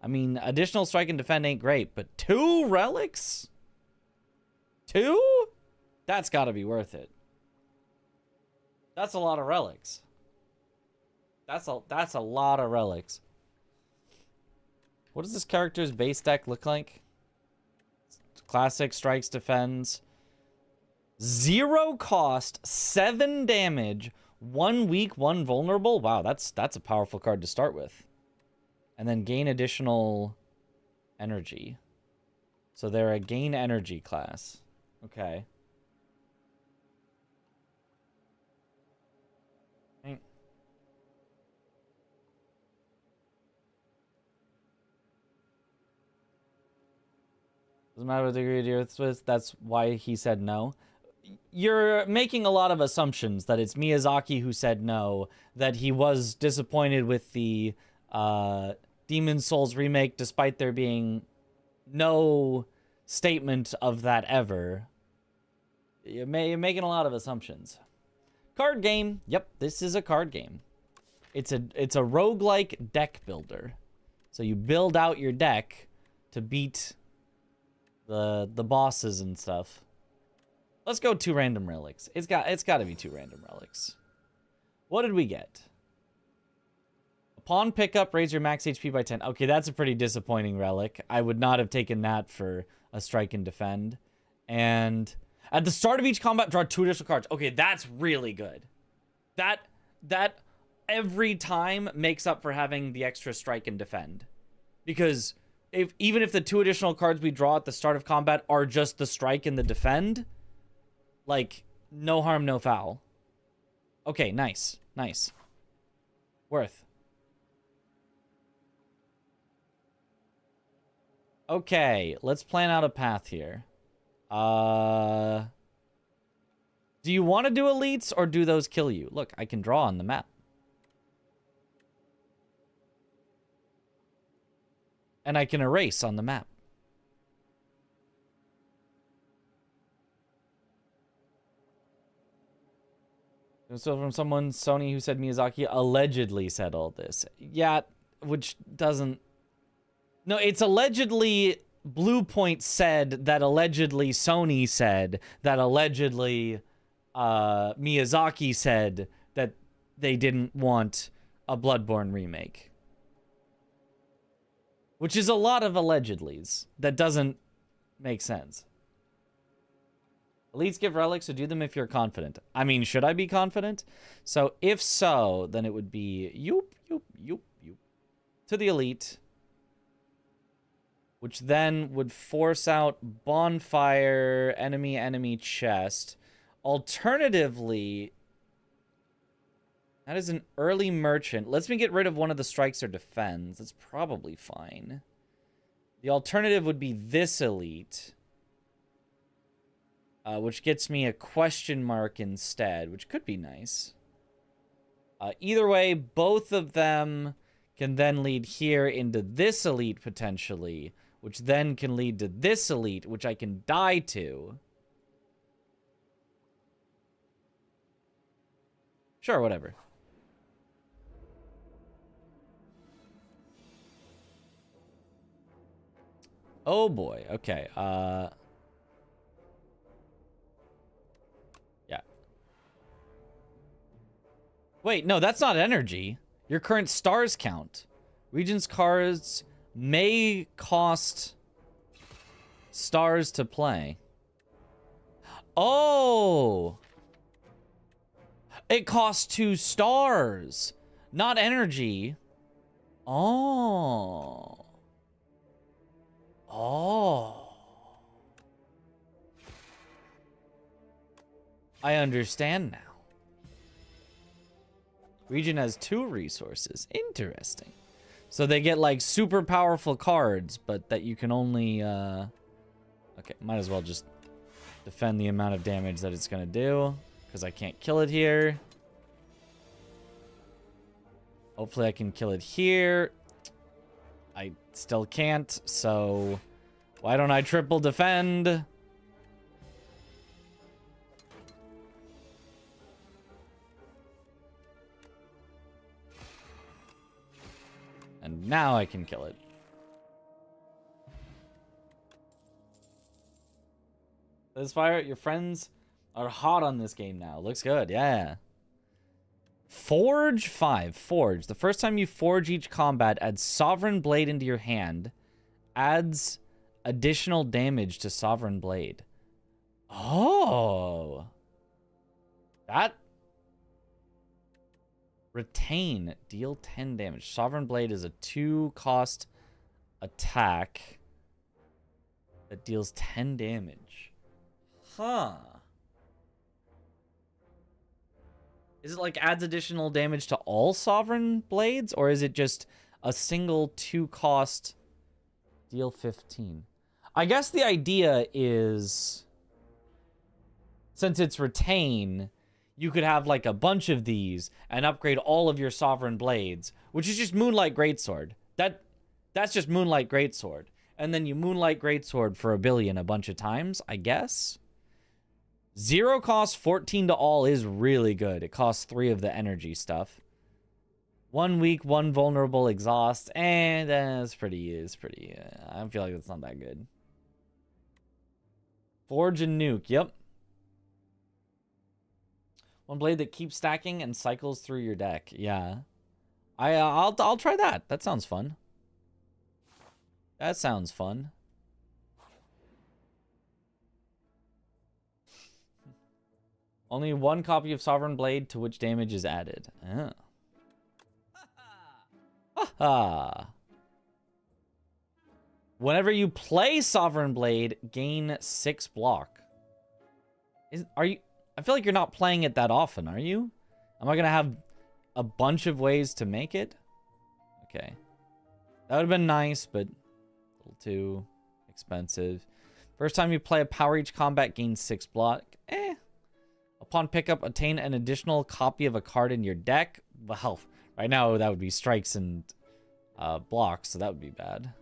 I mean, additional strike and defend ain't great, but 2 relics? 2? That's got to be worth it. That's a lot of relics. That's a lot of relics. What does this character's base deck look like? Classic, strikes, defends. 0 cost, 7 damage, 1 weak, 1 vulnerable. Wow, that's a powerful card to start with. And then gain additional energy. So they're a gain energy class. Okay. Doesn't matter what degree you're with. That's why he said no. You're making a lot of assumptions that it's Miyazaki who said no, that he was disappointed with the Demon's Souls remake despite there being no statement of that ever. You're making a lot of assumptions. Card game. Yep, this is a card game. It's a roguelike deck builder. So you build out your deck to beat the bosses and stuff. Let's go 2 random relics. It's got to be 2 random relics. What did we get? Upon pickup, raise your max HP by 10. Okay, that's a pretty disappointing relic. I would not have taken that for a strike and defend. And at the start of each combat, draw 2 additional cards. Okay, that's really good. That every time makes up for having the extra strike and defend. Because even if the 2 additional cards we draw at the start of combat are just the strike and the defend, like, no harm, no foul. Okay, nice. Nice. Worth. Okay, let's plan out a path here. Do you want to do elites or do those kill you? Look, I can draw on the map. And I can erase on the map. So from someone, Sony, who said Miyazaki allegedly said all this. Yeah, which doesn't... No, it's allegedly... Bluepoint said that allegedly Sony said that allegedly Miyazaki said that they didn't want a Bloodborne remake. Which is a lot of allegedlys. That doesn't make sense. Elites give relics, so do them if you're confident. I mean, should I be confident? So, if so, then it would be yoop, yoop, yoop, yoop. To the elite. Which then would force out bonfire, enemy chest. Alternatively... That is an early merchant. Lets me get rid of one of the strikes or defends. That's probably fine. The alternative would be this elite. Which gets me a question mark instead, which could be nice. Either way, both of them can then lead here into this elite potentially, which then can lead to this elite, which I can die to. Sure, whatever. Oh boy, okay, yeah. Wait, no, that's not energy. Your current stars count. Regents cards may cost stars to play. Oh! It costs 2 stars, not energy. Oh. Oh. I understand now. Region has 2 resources. Interesting. So they get like super powerful cards, but that you can only okay, might as well just defend the amount of damage that it's gonna do, because I can't kill it here. Hopefully I can kill it here. I still can't, so why don't I triple defend? And now I can kill it. Inspire, your friends are hot on this game now. Looks good, yeah. Forge 5. Forge. The first time you forge each combat, adds Sovereign Blade into your hand. Adds additional damage to Sovereign Blade. Oh. That. Retain. Deal 10 damage. Sovereign Blade is a 2-cost attack that deals 10 damage. Huh. Is it like adds additional damage to all Sovereign Blades? Or is it just a single 2-cost deal 15? I guess the idea is, since it's retain, you could have like a bunch of these and upgrade all of your Sovereign Blades, which is just Moonlight Greatsword. That's just Moonlight Greatsword. And then you Moonlight Greatsword for 1 billion a bunch of times, I guess. 0 cost 14 to all is really good. It costs 3 of the energy stuff. 1 weak, 1 vulnerable exhaust. And that's pretty, I feel like that's not that good. Forge and nuke, yep. 1 blade that keeps stacking and cycles through your deck. Yeah. I'll try that. That sounds fun. That sounds fun. Only 1 copy of Sovereign Blade to which damage is added. Oh. Haha. Whenever you play Sovereign Blade, gain 6 block. Are you? I feel like you're not playing it that often, are you? Am I gonna have a bunch of ways to make it? Okay. That would have been nice, but a little too expensive. First time you play a power each combat, gain 6 block. Upon pickup, obtain an additional copy of a card in your deck. Well, right now that would be strikes and blocks, so that would be bad.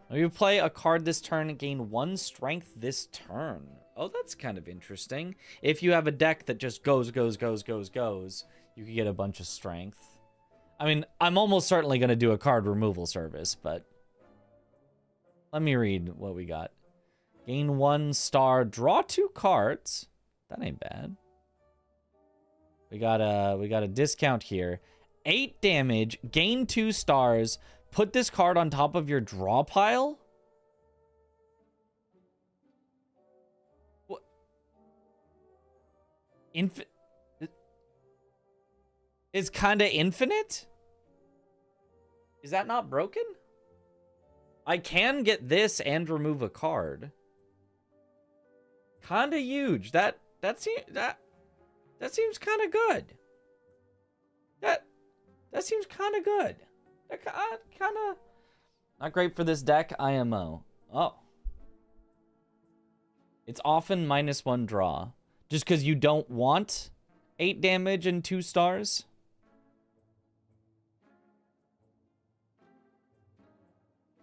When you play a card this turn, gain 1 strength this turn. Oh, that's kind of interesting. If you have a deck that just goes, you can get a bunch of strength. I mean, I'm almost certainly going to do a card removal service, but let me read what we got. Gain 1 star, draw 2 cards. That ain't bad. We got a discount here. 8 damage, gain 2 stars, put this card on top of your draw pile. What? Is kinda infinite? Is that not broken? I can get this and remove a card. Kinda huge. That That seems kind of good. That seems kind of good. That kind of not great for this deck. IMO. Oh. It's often -1 draw. Just because you don't want 8 damage and 2 stars.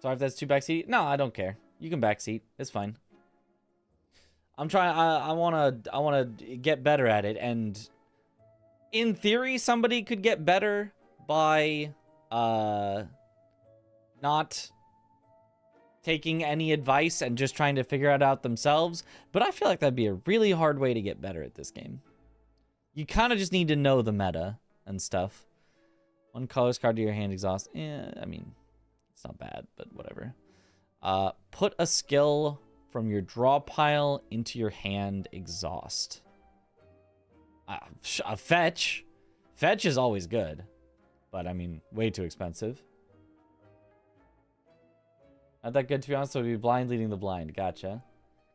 Sorry if that's too backseat. No, I don't care. You can backseat. It's fine. I'm trying. I wanna get better at it, and in theory, somebody could get better by not taking any advice and just trying to figure it out themselves. But I feel like that'd be a really hard way to get better at this game. You kind of just need to know the meta and stuff. 1 colorless card to your hand, exhaust. Yeah, I mean, it's not bad, but whatever. Put a skill from your draw pile into your hand, exhaust. A fetch. Fetch is always good, but I mean, way too expensive. Not that good, to be honest, so it would be blind leading the blind. Gotcha.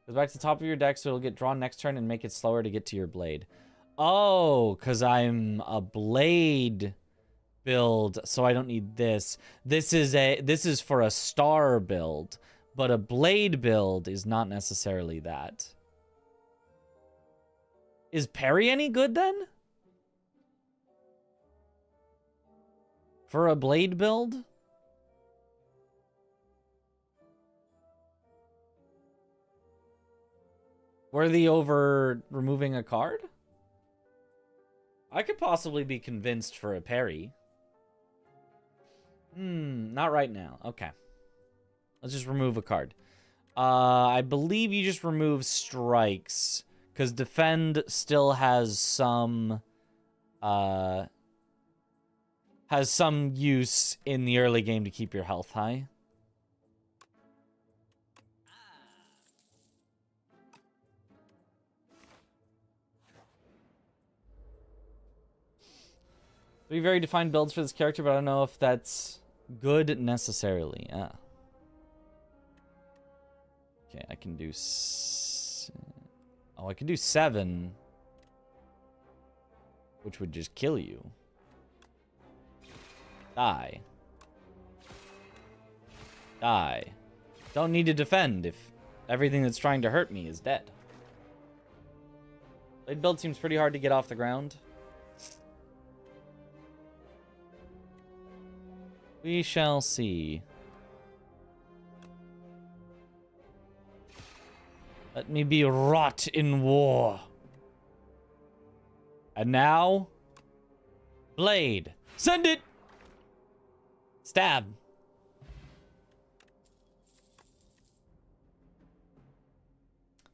Goes back to the top of your deck, so it'll get drawn next turn and make it slower to get to your blade. Oh, because I'm a blade build, so I don't need this. This is for a star build, but a blade build is not necessarily that. Is parry any good then? For a blade build? Worthy over removing a card? I could possibly be convinced for a parry. Not right now. Okay. Let's just remove a card. I believe you just remove strikes, because defend still has some use in the early game to keep your health high. Three very defined builds for this character, but I don't know if that's good necessarily. Okay, I can do... I can do 7. Which would just kill you. Die. Die. Don't need to defend if everything that's trying to hurt me is dead. Blade build seems pretty hard to get off the ground. We shall see. Let me be wrought in war. And now, blade. Send it! Stab.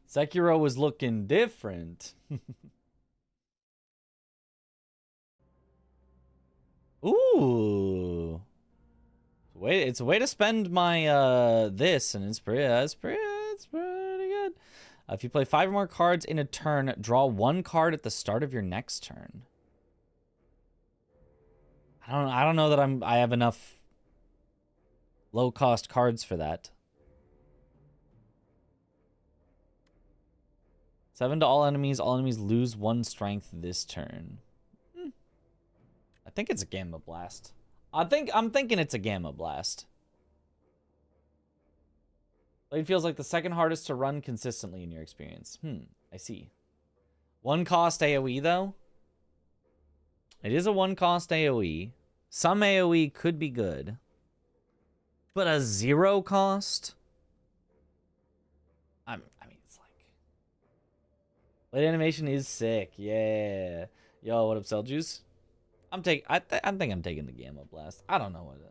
Sekiro was looking different. Ooh. It's a way to spend my this, and it's pretty good. If you play 5 or more cards in a turn, draw 1 card at the start of your next turn. I don't know that I have enough low cost cards for that. 7 to all enemies. All enemies lose 1 strength this turn. I think it's a Gamma Blast. I'm thinking it's a Gamma Blast. Blade feels like the second hardest to run consistently in your experience. I see. 1 cost AoE though. It is a 1 cost AoE. Some AoE could be good. But a 0 cost? I mean, it's like... Blade animation is sick. Yeah. Yo, what up, Seljuice? I think I'm taking the Gamma Blast. I don't know what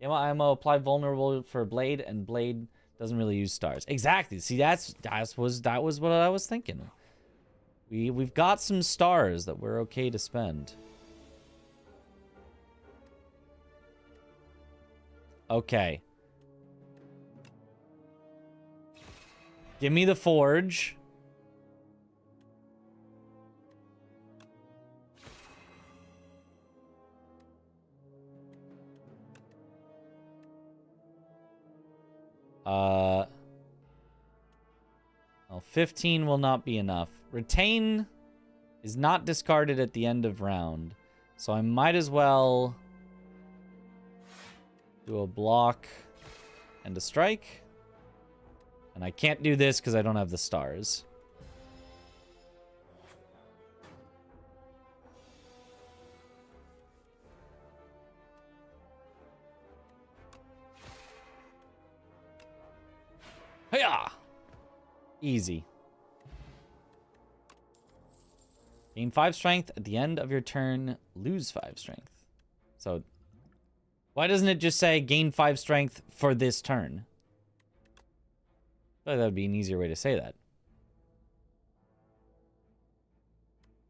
Gamma IMO apply vulnerable for Blade, and Blade doesn't really use stars. Exactly. See, that was what I was thinking. We've got some stars that we're okay to spend. Okay. Give me the Forge. Well, 15 will not be enough. Retain is not discarded at the end of round. So I might as well do a block and a strike. And I can't do this because I don't have the stars. Hiya! Easy. Gain 5 strength at the end of your turn. Lose 5 strength. So, why doesn't it just say gain 5 strength for this turn? I thought that would be an easier way to say that.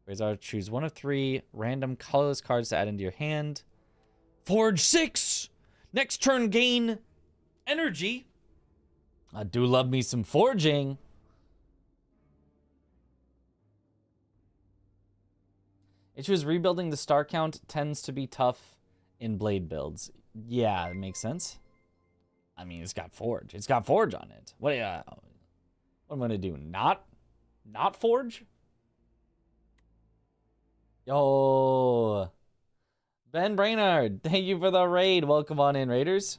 Razor, choose one of 3 random colorless cards to add into your hand. Forge 6! Next turn, gain energy. I do love me some forging. Issues rebuilding the star count tends to be tough in blade builds. Yeah, it makes sense. I mean, it's got forge. It's got forge on it. What am I gonna do? Not forge? Yo, Ben Brainerd, thank you for the raid. Welcome on in, Raiders.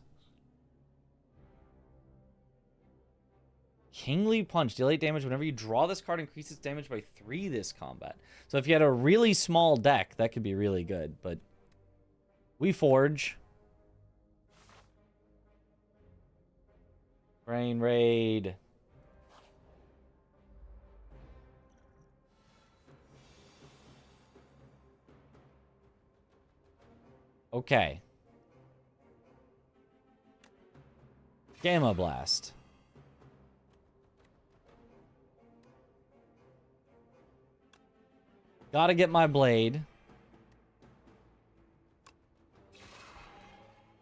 Kingly Punch. Deal 8 damage whenever you draw this card. Increases damage by 3 this combat. So if you had a really small deck, that could be really good. But we forge. Brain Raid. Okay. Gamma Blast. Gotta get my blade.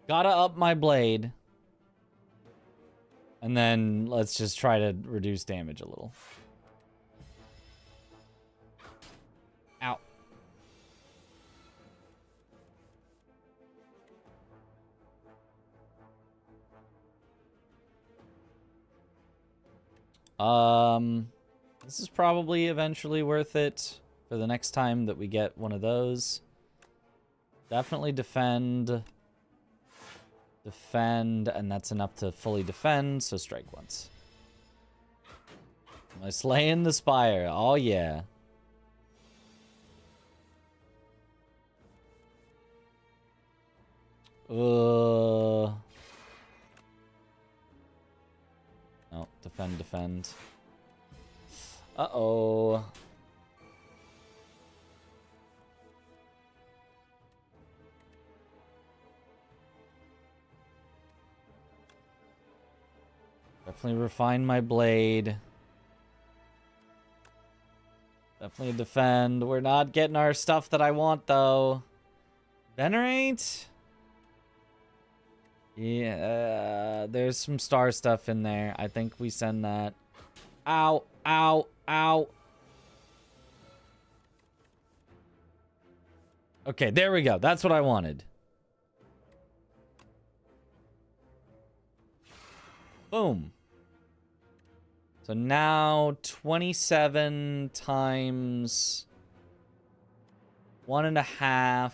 Gotta up my blade. And then let's just try to reduce damage a little. Ow. This is probably eventually worth it for the next time that we get one of those. Definitely defend. Defend, and that's enough to fully defend, so strike once. Am I slaying the spire? Oh, yeah. No, defend, defend. Uh-oh. Definitely refine my blade. Definitely defend. We're not getting our stuff that I want, though. Venerate? Yeah, there's some star stuff in there. I think we send that. Ow, ow, ow. Okay, there we go. That's what I wanted. Boom. So now 27 times 1.5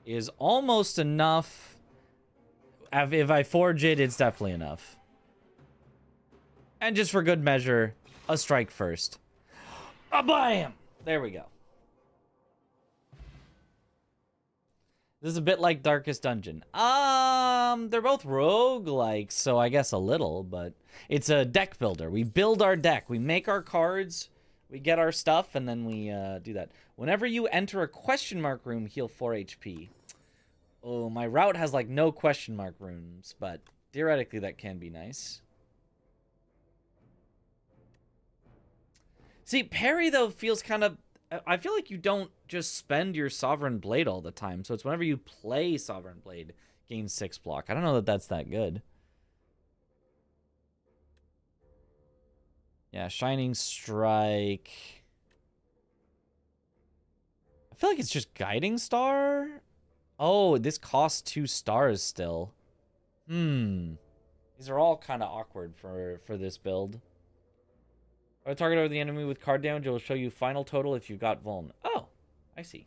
is almost enough. If I forge it, it's definitely enough. And just for good measure, a strike first. A bam! There we go. This is a bit like Darkest Dungeon. They're both roguelikes, so I guess a little, but it's a deck builder. We build our deck. We make our cards, we get our stuff, and then we do that. Whenever you enter a question mark room, heal 4 HP. Oh, my route has like no question mark rooms, but theoretically that can be nice. See, parry though feels kind of... I feel like you don't just spend your Sovereign Blade all the time. So it's whenever you play Sovereign Blade, gain 6 block. I don't know that that's that good. Yeah, Shining Strike. I feel like it's just Guiding Star. Oh, this costs 2 stars still. These are all kind of awkward for this build. If I target over the enemy with card damage, it will show you final total if you got vuln. Oh, I see.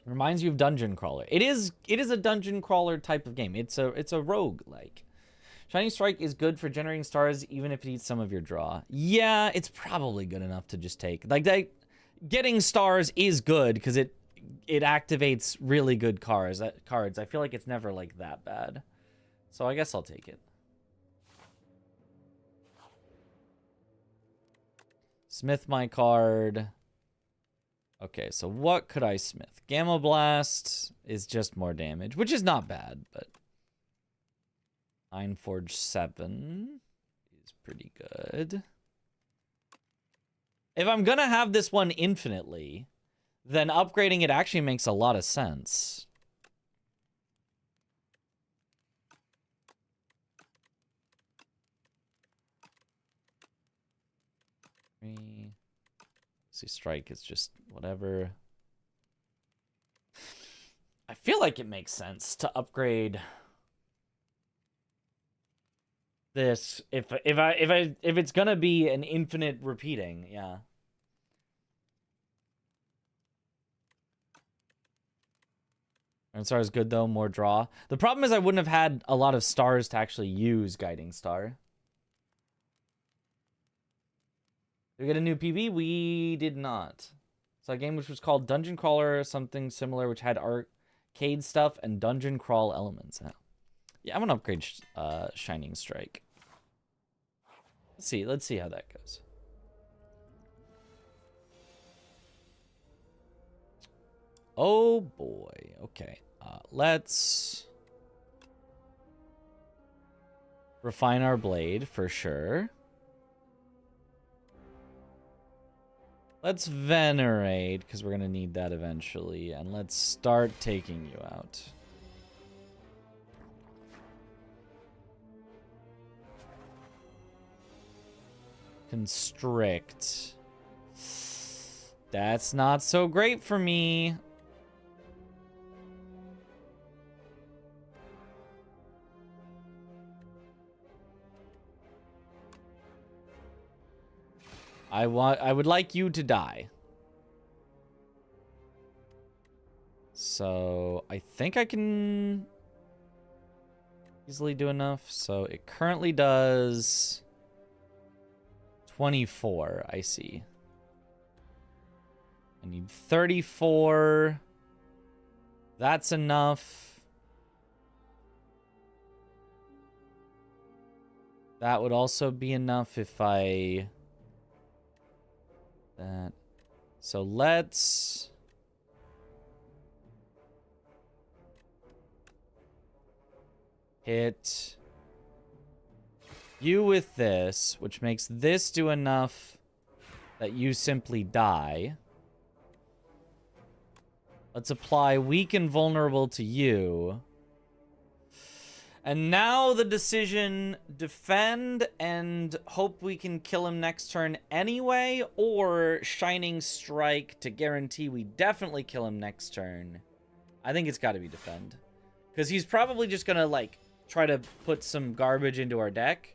Reminds you of Dungeon Crawler. It is a Dungeon Crawler type of game. It's a rogue like. Shining Strike is good for generating stars even if it eats some of your draw. Yeah, it's probably good enough to just take. Like getting stars is good because it activates really good cards. I feel like it's never like that bad. So I guess I'll take it. Smith my card. Okay, so what could I smith? Gamma Blast is just more damage, which is not bad, but Iron Forge 7 is pretty good. If I'm gonna have this one infinitely, then upgrading it actually makes a lot of sense. See, strike is just whatever. I feel like it makes sense to upgrade this if it's gonna be an infinite repeating, yeah. Iron Star is good though, more draw. The problem is I wouldn't have had a lot of stars to actually use Guiding Star. Did we get a new PV? We did not. So a game which was called Dungeon Crawler, something similar, which had arcade stuff and dungeon crawl elements. Yeah, I'm gonna upgrade Shining Strike. Let's see how that goes. Oh boy. Okay. Let's refine our blade for sure. Let's venerate, because we're going to need that eventually. And let's start taking you out. Constrict. That's not so great for me. I would like you to die. So I think I can easily do enough. So it currently does 24, I see. I need 34. That's enough. That would also be enough if I... that. So let's... hit you with this, which makes this do enough that you simply die. Let's apply weak and vulnerable to you. And now the decision, defend and hope we can kill him next turn anyway, or Shining Strike to guarantee we definitely kill him next turn. I think it's got to be defend. Because he's probably just going to, like, try to put some garbage into our deck.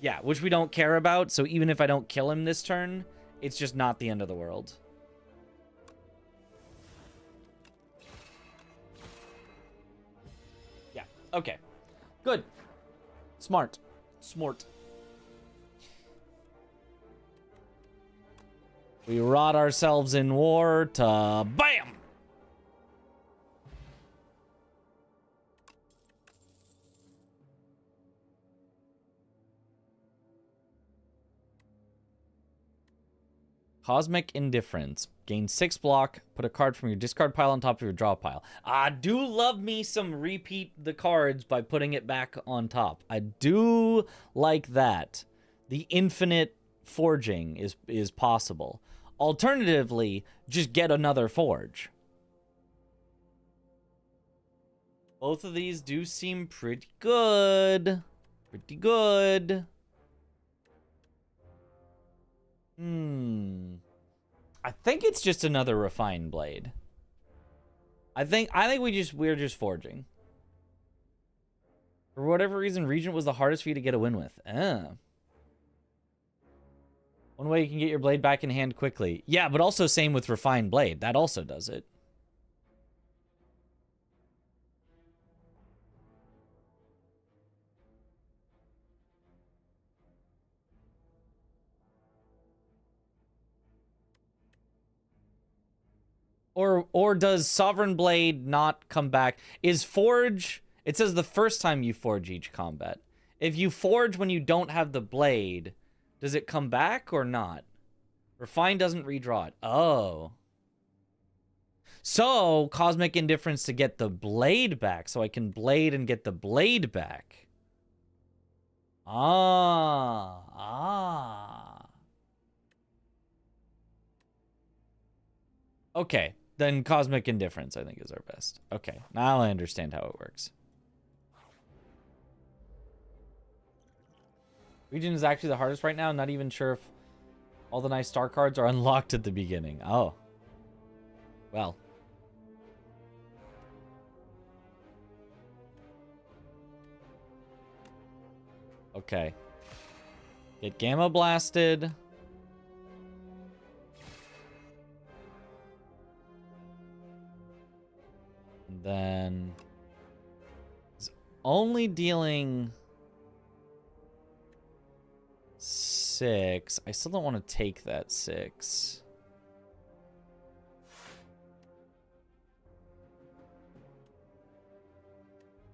Yeah, which we don't care about, so even if I don't kill him this turn, it's just not the end of the world. Yeah, okay. Good. Smart. Smart. We rot ourselves in war to BAM! Cosmic Indifference. Gain 6 block. Put a card from your discard pile on top of your draw pile. I do love me some repeat the cards by putting it back on top. I do like that. The infinite forging is possible. Alternatively, just get another forge. Both of these do seem pretty good. Pretty good. I think it's just another refined blade. I think we're just forging. For whatever reason, Regent was the hardest for you to get a win with. One way you can get your blade back in hand quickly. Yeah, but also same with Refined Blade. That also does it. Or does Sovereign Blade not come back? Is Forge... It says the first time you forge each combat. If you forge when you don't have the blade, does it come back or not? Refine doesn't redraw it. Oh. So, Cosmic Indifference to get the blade back. So I can blade and get the blade back. Ah. Okay. Then Cosmic Indifference, I think, is our best. Okay. Now I understand how it works. Region is actually the hardest right now. Not even sure if all the nice star cards are unlocked at the beginning. Oh. Well. Okay. Get Gamma Blasted. And then... It's only dealing... 6. I still don't want to take that 6.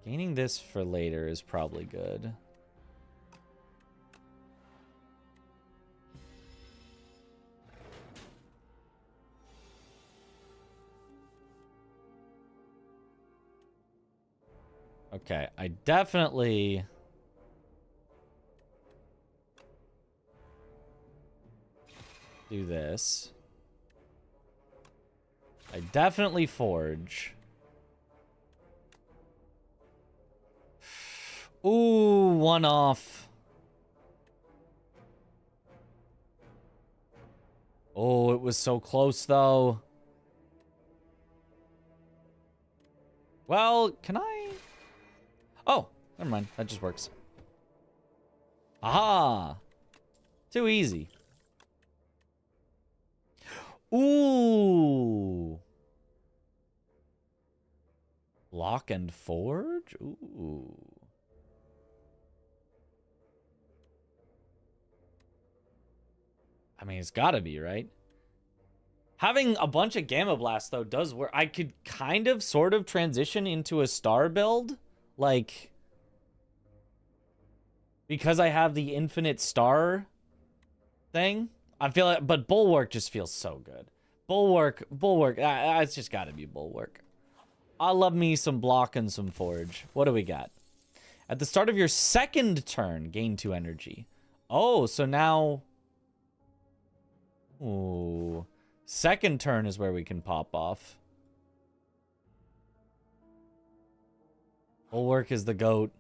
Gaining this for later is probably good. Okay, I definitely... do this. I definitely forge. Ooh, one off. Oh, it was so close though. Well, can I? Oh, never mind. That just works. Aha! Too easy. Ooh. Lock and forge? Ooh. I mean, it's gotta be, right? Having a bunch of Gamma Blast, though, does work. I could kind of, sort of transition into a star build. Like, because I have the infinite star thing. I feel like, but Bulwark just feels so good. Bulwark, it's just gotta be Bulwark. I love me some block and some forge. What do we got? At the start of your second turn, gain 2 energy. Oh, so now... Ooh. Second turn is where we can pop off. Bulwark is the GOAT.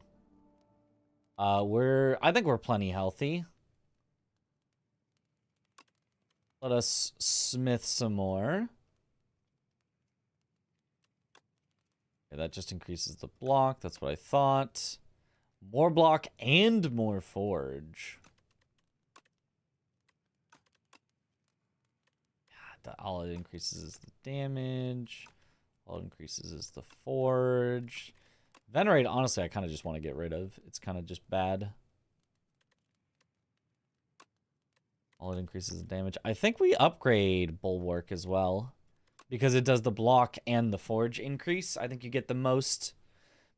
I think we're plenty healthy. Let us smith some more. Okay, that just increases the block. That's what I thought. More block and more forge. God, all it increases is the damage. All it increases is the forge. Venerate, honestly, I kind of just want to get rid of. It's kind of just bad. All it increases the damage. I think we upgrade Bulwark as well. Because it does the block and the forge increase. I think you get the most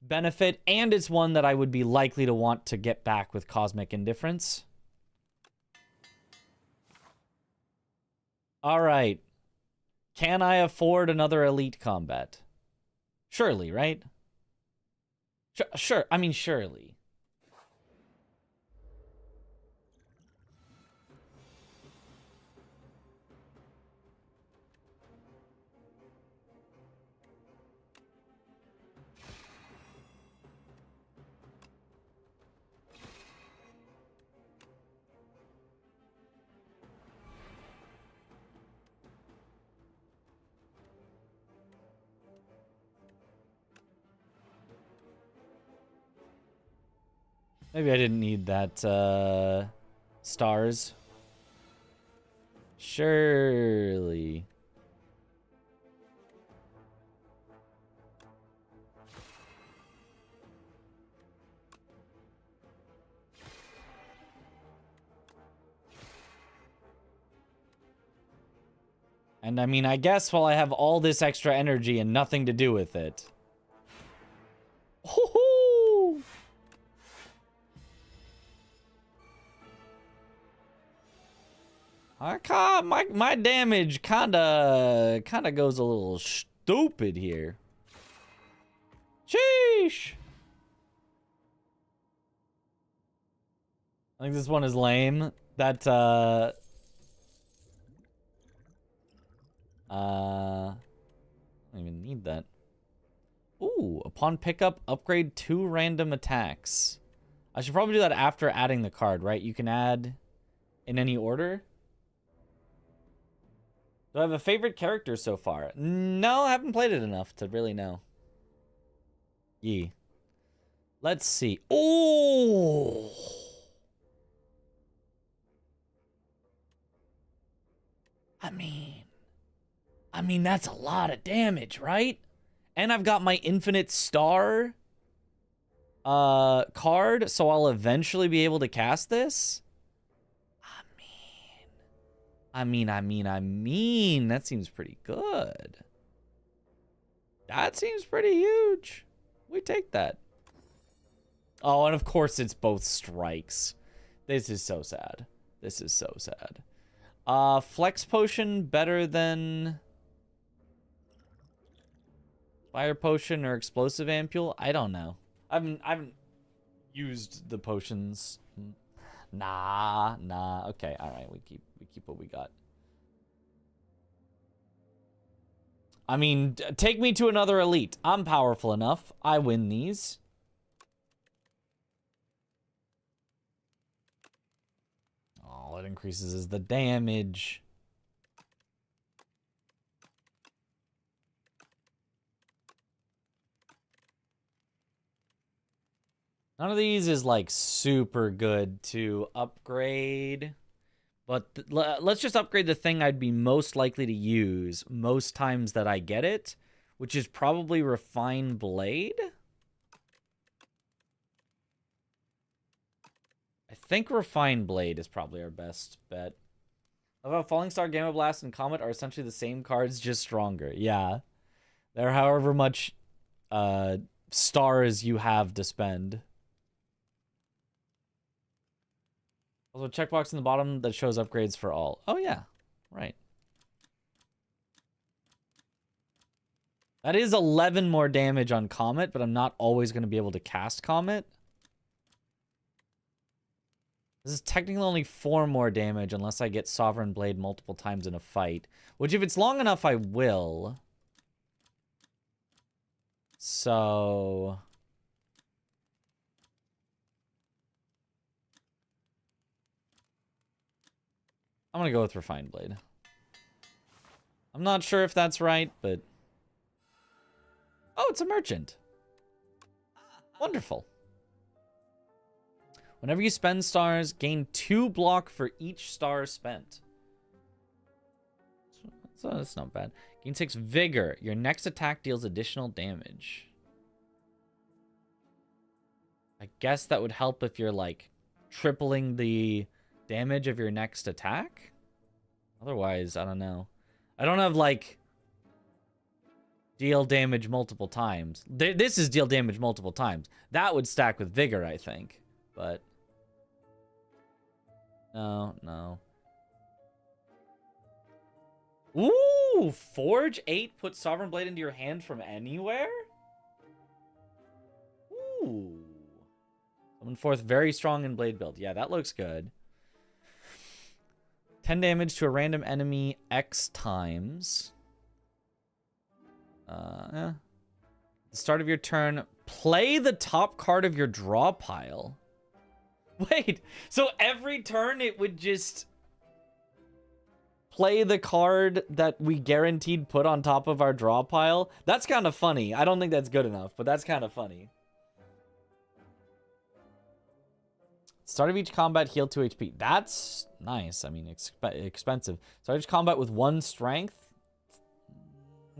benefit. And it's one that I would be likely to want to get back with Cosmic Indifference. Alright. Can I afford another elite combat? Surely, right? Sure. I mean, surely. Maybe I didn't need that, stars. Surely. And I mean, I guess while I have all this extra energy and nothing to do with it. Hoo-hoo! My damage kinda goes a little stupid here. Sheesh! I think this one is lame. That, I don't even need that. Ooh, upon pickup, upgrade 2 random attacks. I should probably do that after adding the card, right? You can add in any order. Do I have a favorite character so far? No, I haven't played it enough to really know. Yee. Let's see. Oh! I mean, that's a lot of damage, right? And I've got my infinite star card, so I'll eventually be able to cast this. I mean, that seems pretty good. That seems pretty huge. We take that. Oh, and of course it's both strikes. This is so sad. This is so sad. Flex potion better than fire potion or explosive ampule? I don't know. I haven't used the potions. Nah. Okay, all right. We keep what we got. I mean, take me to another elite. I'm powerful enough. I win these. All it increases is the damage. None of these is like super good to upgrade. But let's just upgrade the thing I'd be most likely to use most times that I get it, which is probably Refine Blade. I think Refine Blade is probably our best bet. How about Falling Star, Gamma Blast, and Comet are essentially the same cards, just stronger. Yeah. They're however much stars you have to spend. Also, checkbox in the bottom that shows upgrades for all. Oh, yeah. Right. That is 11 more damage on Comet, but I'm not always going to be able to cast Comet. This is technically only 4 more damage unless I get Sovereign Blade multiple times in a fight. Which, if it's long enough, I will. So... I'm gonna go with Refined Blade. I'm not sure if that's right, but... Oh, it's a merchant. Wonderful. Whenever you spend stars, gain 2 block for each star spent. So that's not bad. Gain 6 vigor. Your next attack deals additional damage. I guess that would help if you're, like, tripling the damage of your next attack? Otherwise, I don't know. I don't have, like, deal damage multiple times. This is deal damage multiple times. That would stack with vigor, I think. But... No. Ooh! Forge 8, put Sovereign Blade into your hand from anywhere? Ooh. Summon forth very strong in Blade build. Yeah, that looks good. 10 damage to a random enemy X times. The start of your turn, play the top card of your draw pile. Wait, so every turn it would just play the card that we guaranteed put on top of our draw pile? That's kind of funny. I don't think that's good enough, but that's kind of funny. Start of each combat, heal 2 HP. That's nice. I mean, expensive. Start each combat with 1 strength.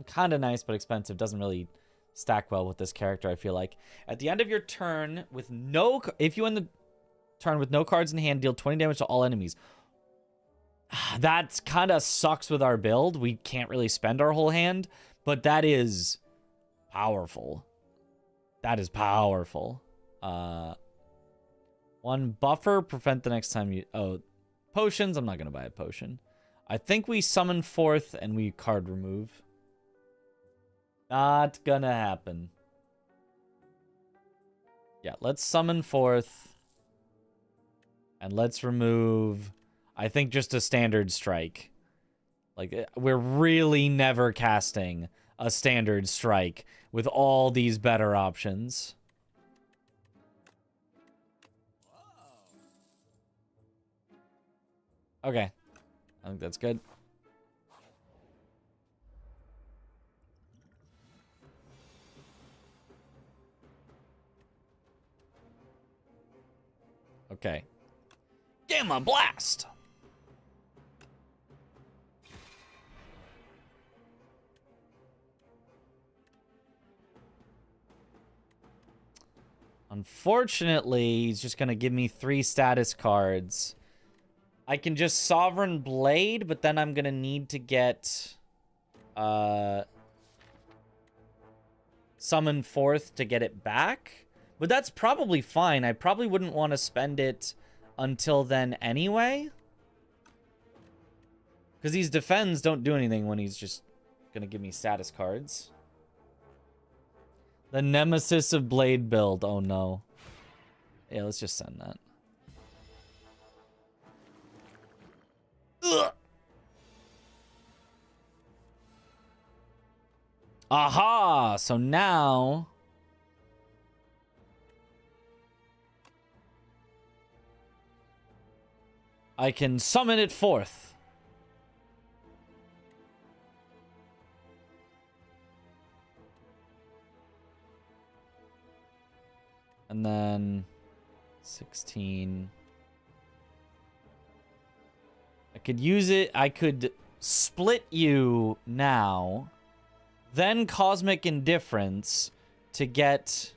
Kind of nice, but expensive. Doesn't really stack well with this character, I feel like. At the end of your turn, with no... If you end the turn with no cards in hand, deal 20 damage to all enemies. That kind of sucks with our build. We can't really spend our whole hand, but that is powerful. That is powerful. 1 buffer, prevent the next time you... Oh, potions. I'm not going to buy a potion. I think we summon forth and we card remove. Not gonna happen. Yeah, let's summon forth. And let's remove, I think, just a standard strike. Like, we're really never casting a standard strike with all these better options. Okay. I think that's good. Okay. Gamma Blast! Unfortunately, he's just going to give me 3 status cards. I can just Sovereign Blade, but then I'm going to need to get... Summon Forth to get it back. But that's probably fine. I probably wouldn't want to spend it until then anyway. Because these defends don't do anything when he's just going to give me status cards. The Nemesis of Blade build. Oh, no. Yeah, let's just send that. Ugh. Aha! So now... I can summon it forth. And then 16. I could use it. I could split you now. Then Cosmic Indifference to get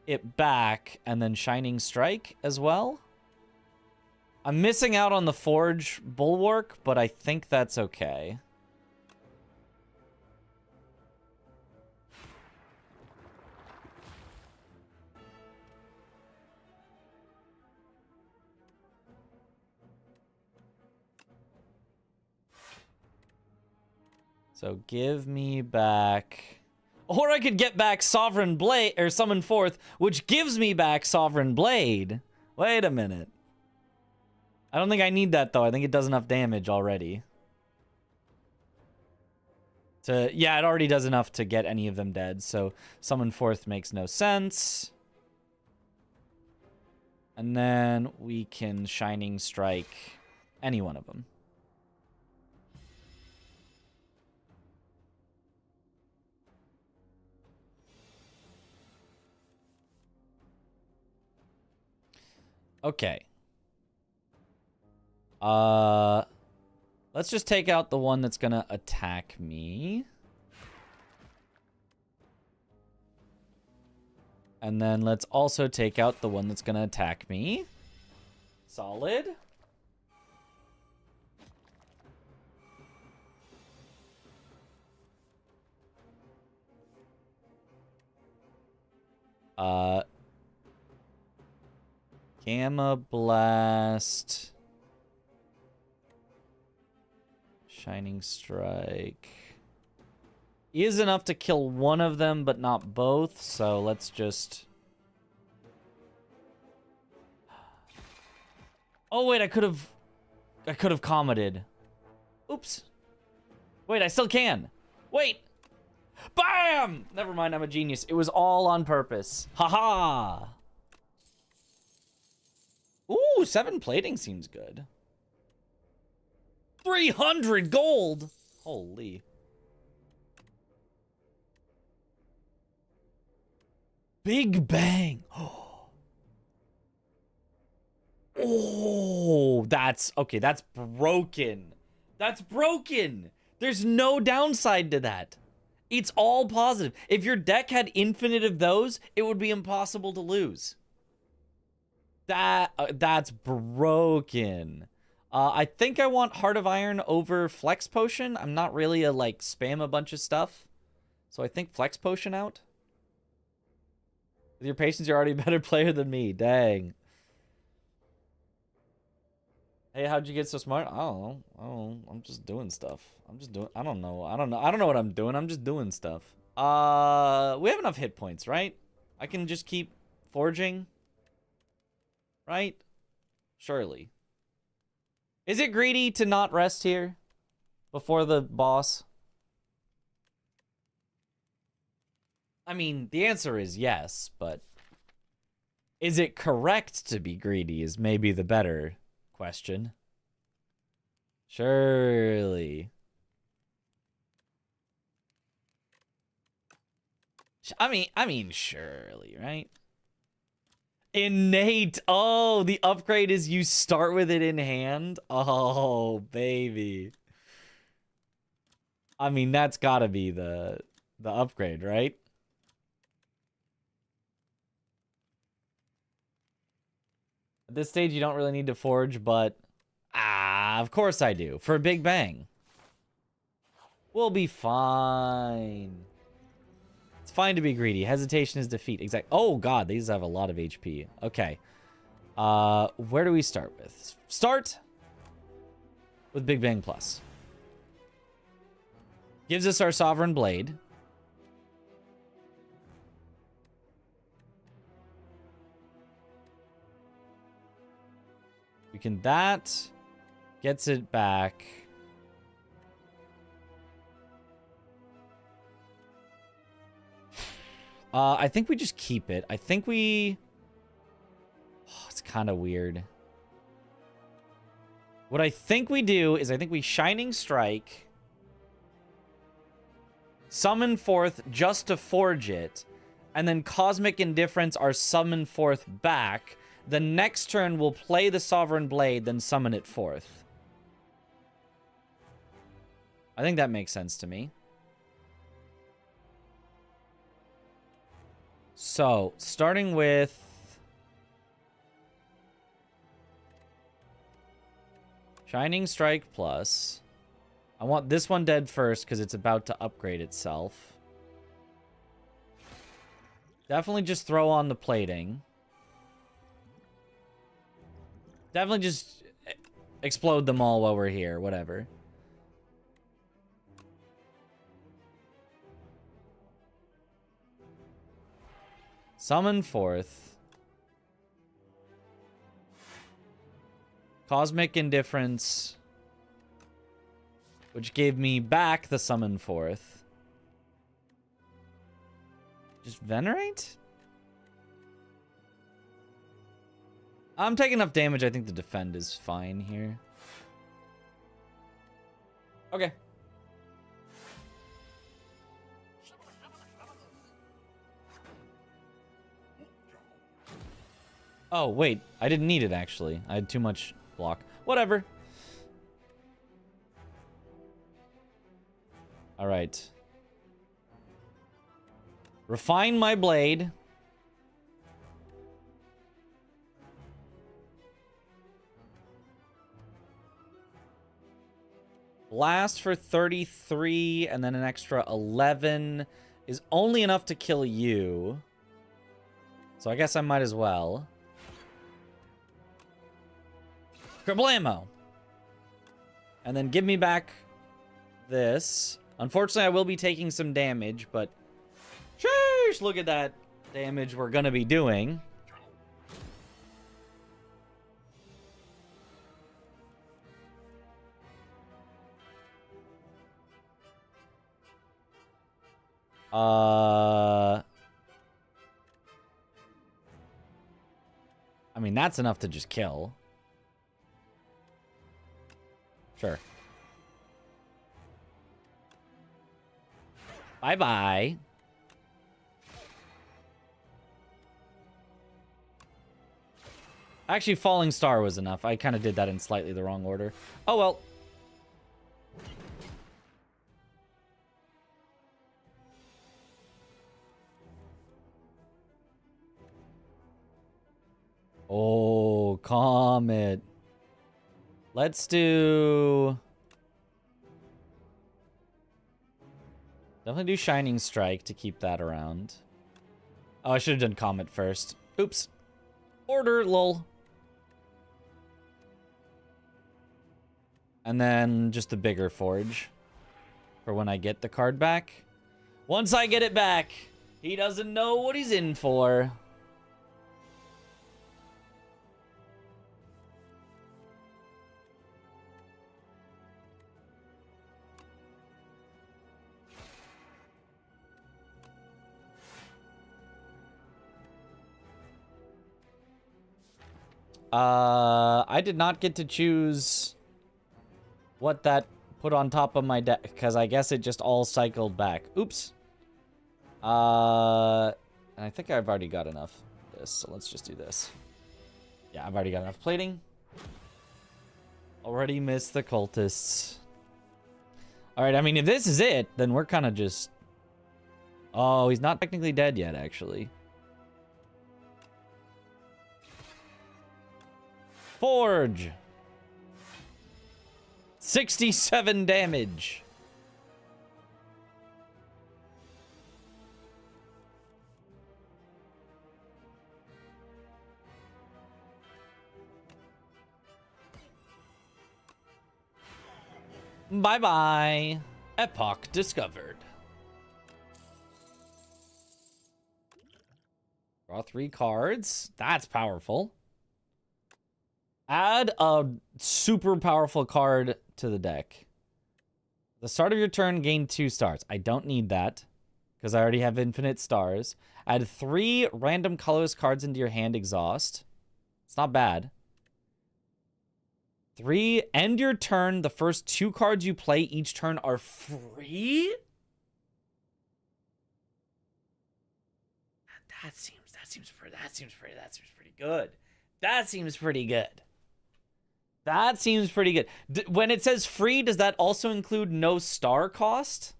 it back. And then Shining Strike as well. I'm missing out on the Forge Bulwark, but I think that's okay. So give me back... Or I could get back Sovereign Blade, or Summon Forth, which gives me back Sovereign Blade. Wait a minute. I don't think I need that, though. I think it does enough damage already. Yeah, it already does enough to get any of them dead, so Summon Forth makes no sense. And then we can Shining Strike any one of them. Okay. Let's just take out the one that's gonna attack me. And then let's also take out the one that's gonna attack me. Solid. Gamma Blast. Shining Strike. Is enough to kill one of them, but not both, so let's just... Oh, wait, I could have commented. Oops. Wait, I still can. Wait. Bam! Never mind, I'm a genius. It was all on purpose. Haha! Ooh, 7 plating seems good. 300 gold! Holy. Big Bang. Oh, that's okay. That's broken. That's broken. There's no downside to that. It's all positive. If your deck had infinite of those, it would be impossible to lose. That's broken. I think I want Heart of Iron over Flex Potion. I'm not really a like spam a bunch of stuff. So I think Flex Potion out. With your patience, you're already a better player than me. Dang. Hey, how'd you get so smart? I don't know. I'm just doing stuff. I don't know what I'm doing. I'm just doing stuff. We have enough hit points, right? I can just keep forging. Right? Surely. Is it greedy to not rest here before the boss? I mean, the answer is yes, but is it correct to be greedy is maybe the better question. Surely. I mean, surely, right? Innate. Oh, the upgrade is you start with it in hand. Oh, baby. I mean, that's gotta be the upgrade, right? At this stage, you don't really need to forge, but of course I do. For a Big Bang. We'll be fine. It's fine to be greedy. Hesitation is defeat. Exact. Oh god, these have a lot of HP. Okay. Where do we start with? Start with Big Bang Plus. Gives us our Sovereign Blade. We can that gets it back. I think we just keep it. I think we... Oh, it's kind of weird. What I think we do is I think we Shining Strike, summon forth just to forge it, and then Cosmic Indifference are summon forth back. The next turn we'll play the Sovereign Blade, then summon it forth. I think that makes sense to me. So, starting with... Shining Strike Plus. I want this one dead first because it's about to upgrade itself. Definitely just throw on the plating. Definitely just explode them all while we're here. Whatever. Summon forth. Cosmic Indifference. Which gave me back the summon forth. Just Venerate? I'm taking enough damage. I think the defend is fine here. Okay. Oh, wait. I didn't need it, actually. I had too much block. Whatever. Alright. Refine my blade. Blast for 33, and then an extra 11 is only enough to kill you. So I guess I might as well. Kerblamo! And then give me back this. Unfortunately, I will be taking some damage, but... Sheesh! Look at that damage we're gonna be doing. I mean, that's enough to just kill. Sure. Bye-bye. Actually, Falling Star was enough. I kind of did that in slightly the wrong order. Oh, well. Oh, Comet. Let's do... Definitely do Shining Strike to keep that around. Oh, I should have done Comet first. Oops. Order, lol. And then just the bigger Forge for when I get the card back. Once I get it back, he doesn't know what he's in for. I did not get to choose what that put on top of my deck, because I guess it just all cycled back. Oops. And I think I've already got enough of this, so let's just do this. Yeah, I've already got enough plating. Already missed the cultists. Alright, I mean, if this is it, then we're kind of just... Oh, he's not technically dead yet, actually. Forge. 67 damage. Bye-bye. Epoch discovered. Draw 3 cards. That's powerful. Add a super powerful card to the deck. The start of your turn, gain 2 stars. I don't need that because I already have infinite stars. Add 3 random colorless cards into your hand, exhaust. It's not bad. 3, end your turn. The first 2 cards you play each turn are free? That seems pretty good. That seems pretty good. That seems pretty good. When it says free, does that also include no star cost?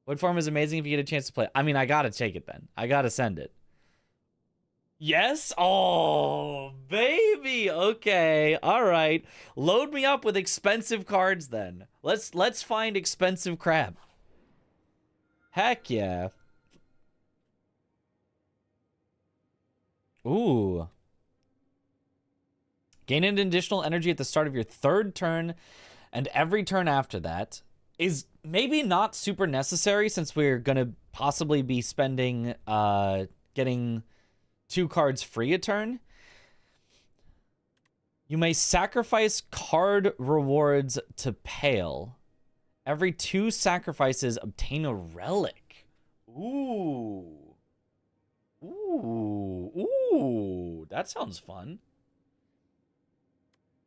Wood form is amazing if you get a chance to play. I mean, I gotta take it then. I gotta send it. Yes? Oh, baby. Okay. All right. Load me up with expensive cards then. Let's find expensive crap. Heck yeah. Ooh. Gain an additional energy at the start of your 3rd turn and every turn after that. Is maybe not super necessary since we're going to possibly be spending, getting 2 cards free a turn. You may sacrifice card rewards to Pale. Every 2 sacrifices, obtain a relic. Ooh. Ooh. Ooh. That sounds fun.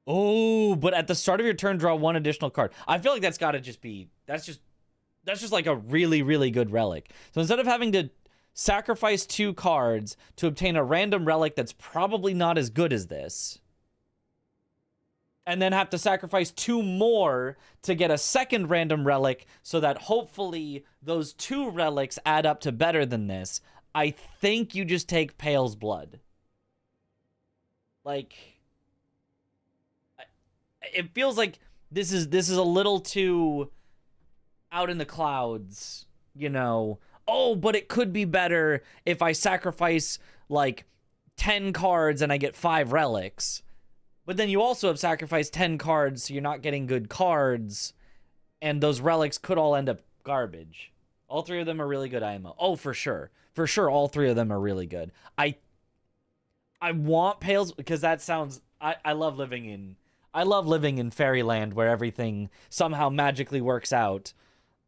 Oh, but at the start of your turn, draw 1 additional card. I feel like that's got to just be... That's just like a really, really good relic. So instead of having to sacrifice 2 cards to obtain a random relic that's probably not as good as this, and then have to sacrifice 2 more to get a second random relic so that hopefully those 2 relics add up to better than this, I think you just take Pale's Blood. Like... It feels like this is a little too out in the clouds, you know. Oh, but it could be better if I sacrifice like 10 cards and I get 5 relics. But then you also have sacrificed 10 cards, so you're not getting good cards, and those relics could all end up garbage. All 3 of them are really good IMO. Oh, for sure. For sure, all 3 of them are really good. I want Pales because that sounds... I love living in fairyland where everything somehow magically works out,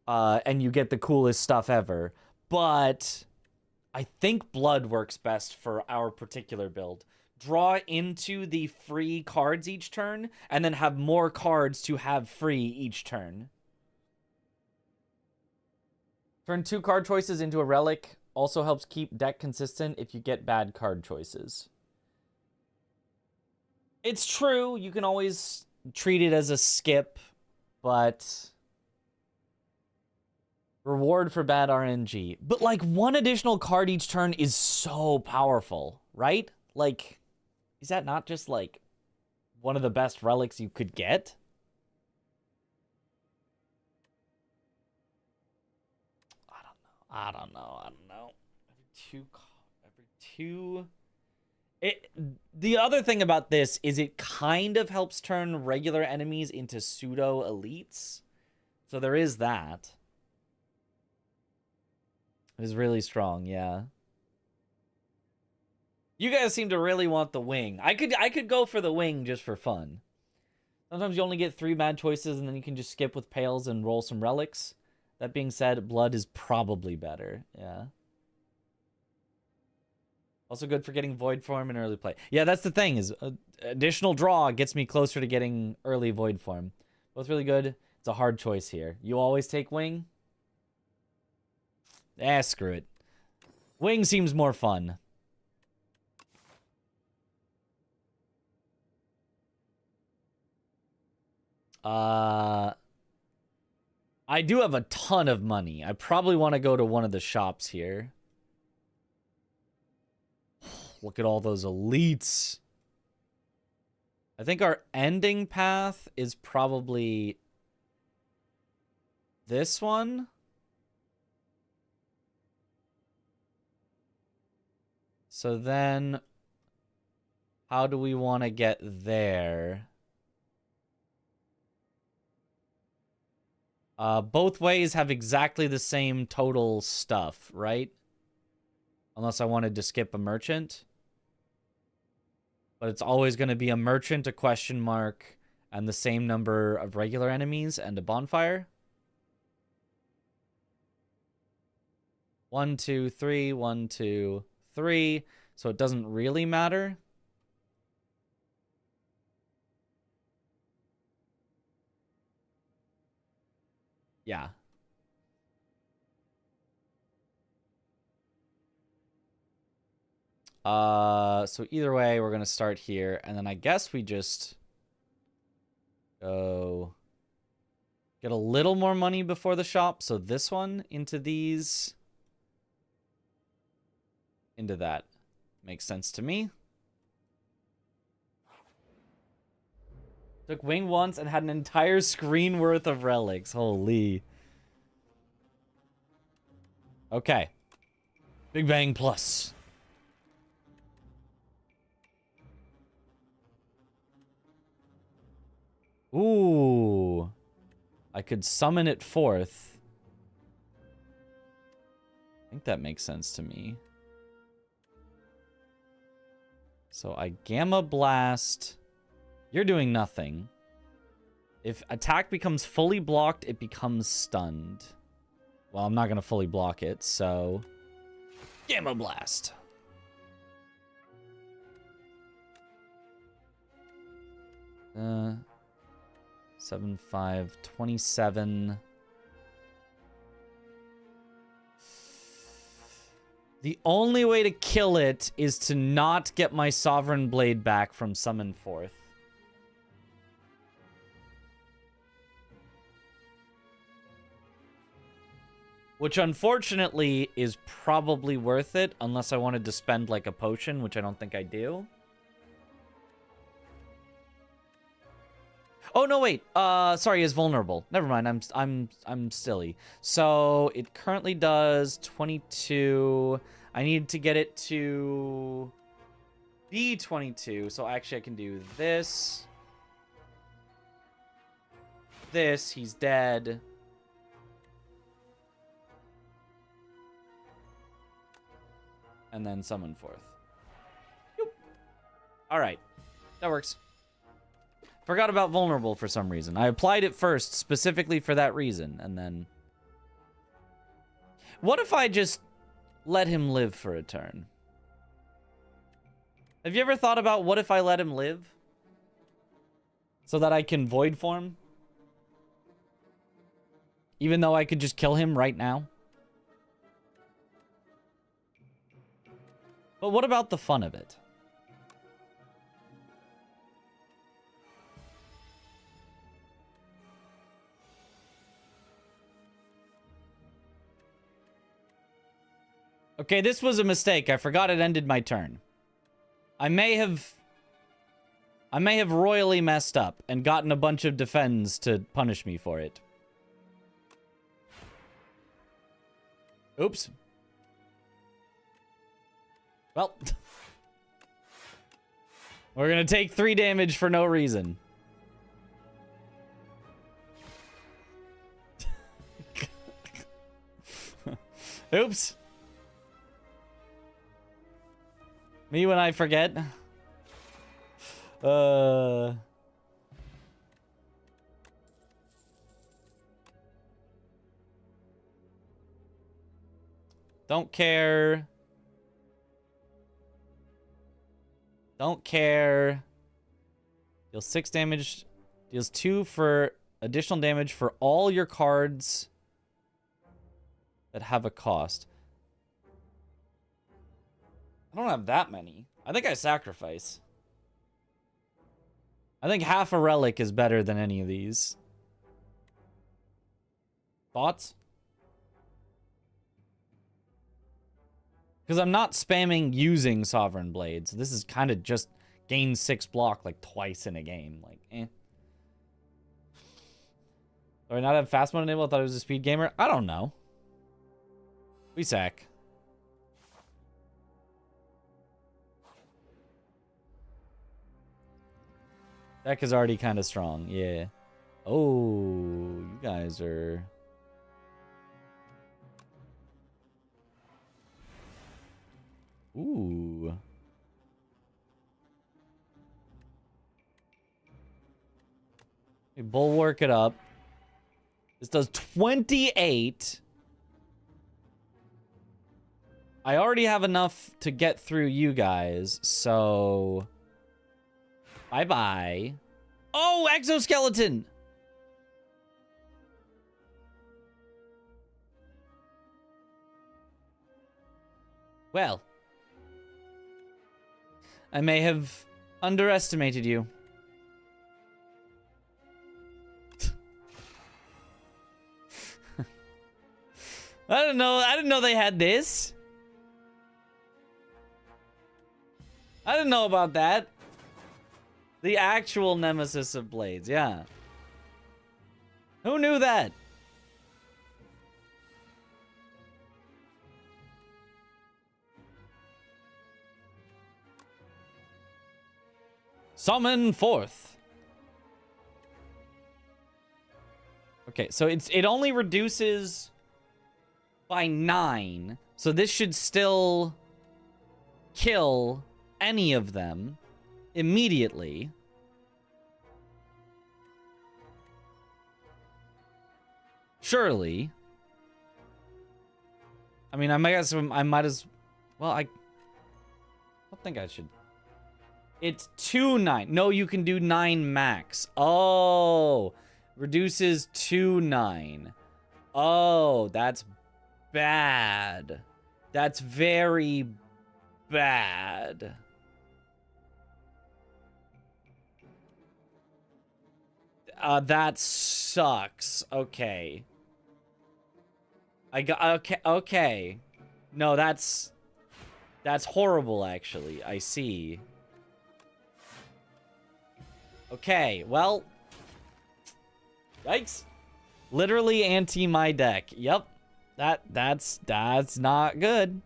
and you get the coolest stuff ever. But I think Blood works best for our particular build. Draw into the free cards each turn, and then have more cards to have free each turn. Turn 2 card choices into a relic. Also helps keep deck consistent if you get bad card choices. It's true. You can always treat it as a skip, but reward for bad RNG. But like one additional card each turn is so powerful, right? Like, is that not just like one of the best relics you could get? I don't know. Every two. The other thing about this is it kind of helps turn regular enemies into pseudo elites. So there is that. It is really strong, yeah. You guys seem to really want the wing. I could go for the wing just for fun. Sometimes you only get 3 bad choices and then you can just skip with pails and roll some relics. That being said, blood is probably better. Yeah. Also good for getting void form in early play. Yeah, that's the thing is additional draw gets me closer to getting early void form. Both really good. It's a hard choice here. You always take wing? Screw it. Wing seems more fun. I do have a ton of money. I probably want to go to one of the shops here. Look at all those elites. I think our ending path is probably this one. So then, how do we want to get there? Both ways have exactly the same total stuff, right? Unless I wanted to skip a merchant. But it's always going to be a merchant, a question mark, and the same number of regular enemies and a bonfire. 1, 2, 3, 1, 2, 3. So it doesn't really matter. Yeah. So either way, we're going to start here. And then I guess we just go get a little more money before the shop. So this one into these, into that. Makes sense to me. Took wing once and had an entire screen worth of relics. Holy. Okay. Big Bang Plus. Ooh. I could summon it forth. I think that makes sense to me. So I Gamma Blast. You're doing nothing. If attack becomes fully blocked, it becomes stunned. Well, I'm not going to fully block it, so... Gamma Blast. Uh... 7, 5, 27. The only way to kill it is to not get my Sovereign Blade back from Summon Forth. Which unfortunately is probably worth it unless I wanted to spend like a potion, which I don't think I do. Oh no, wait. Sorry, is vulnerable. Never mind. I'm silly. So it currently does 22. I need to get it to be 22. So actually, I can do this. This. He's dead. And then summon forth. All right, that works. Forgot about vulnerable for some reason. I applied it first specifically for that reason, and then... What if I just let him live for a turn? Have you ever thought about what if I let him live? So that I can void form? Even though I could just kill him right now? But what about the fun of it? Okay, this was a mistake. I forgot it ended my turn. I may have royally messed up and gotten a bunch of defends to punish me for it. Oops. Well, we're gonna take 3 damage for no reason. Oops. Me when I forget. Don't care. Don't care. Deals 6 damage. Deals 2 for additional damage for all your cards that have a cost. I don't have that many. I think I sacrifice. I think half a relic is better than any of these. Thoughts? Because I'm not spamming using Sovereign Blades. This is kind of just gain 6 block like twice in a game. Like, eh. Do I not have fast mode enabled? I thought it was a speed gamer. I don't know. We sack. Deck is already kind of strong. Yeah. Oh, you guys are... Ooh. We bulwark it up. This does 28. I already have enough to get through you guys, so... Bye-bye. Oh, exoskeleton! Well... I may have underestimated you. I don't know. I didn't know they had this. I didn't know about that. The actual nemesis of blades, yeah. Who knew that? Summon forth. Okay, so it only reduces by 9. So this should still kill any of them immediately. Surely. I mean, I guess I might as well. I don't think I should. It's 2-9. No, you can do 9 max. Oh, reduces to 9. Oh, that's bad. That's very bad. That sucks. Okay. I got okay. No, that's horrible actually. I see. Okay, well, yikes. Literally anti my deck. Yep. That's not good.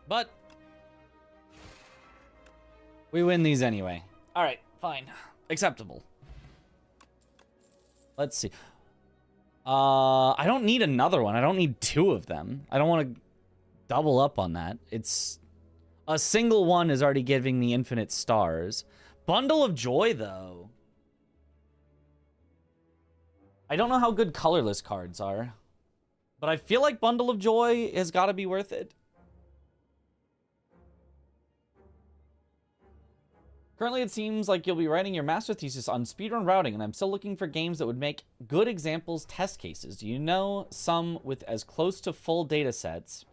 But we win these anyway. All right, fine. Acceptable. Let's see. I don't need another one. I don't need 2 of them. I don't want to double up on that. It's a single one is already giving me infinite stars. Bundle of Joy, though. I don't know how good colorless cards are, but I feel like Bundle of Joy has got to be worth it. Currently, it seems like you'll be writing your master thesis on speedrun routing, and I'm still looking for games that would make good examples test cases. Do you know some with as close to full data sets?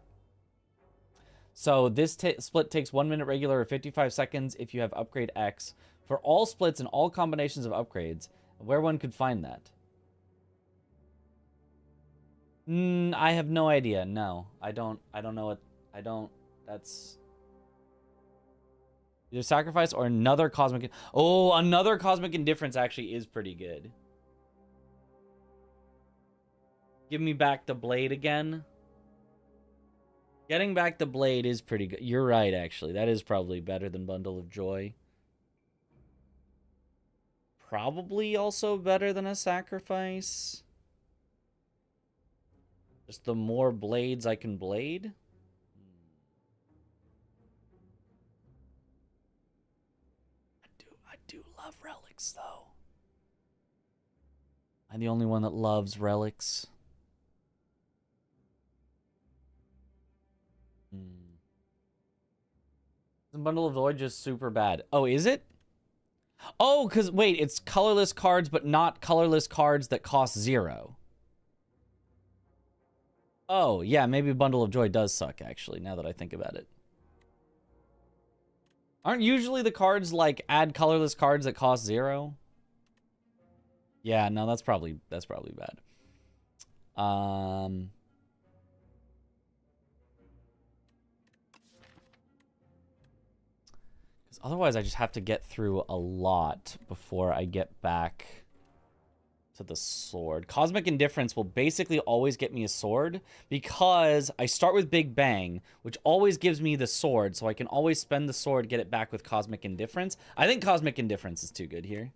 So this split takes 1 minute regular or 55 seconds if you have upgrade X for all splits and all combinations of upgrades. Where one could find that? I have no idea. No, I don't know what. That's either sacrifice or another cosmic. Oh, another cosmic indifference actually is pretty good. Give me back the blade again. Getting back the blade is pretty good. You're right, actually. That is probably better than Bundle of Joy. Probably also better than a sacrifice. Just the more blades I can blade. I do love relics, though. I'm the only one that loves relics. The Bundle of Joy just super bad. Oh, is it? Oh, because, wait, it's colorless cards, but not colorless cards that cost 0. Oh, yeah, maybe Bundle of Joy does suck, actually, now that I think about it. Aren't usually the cards, like, add colorless cards that cost 0? Yeah, no, that's probably bad. Otherwise, I just have to get through a lot before I get back to the sword. Cosmic Indifference will basically always get me a sword because I start with Big Bang, which always gives me the sword, so I can always spend the sword, get it back with Cosmic Indifference. I think Cosmic Indifference is too good here.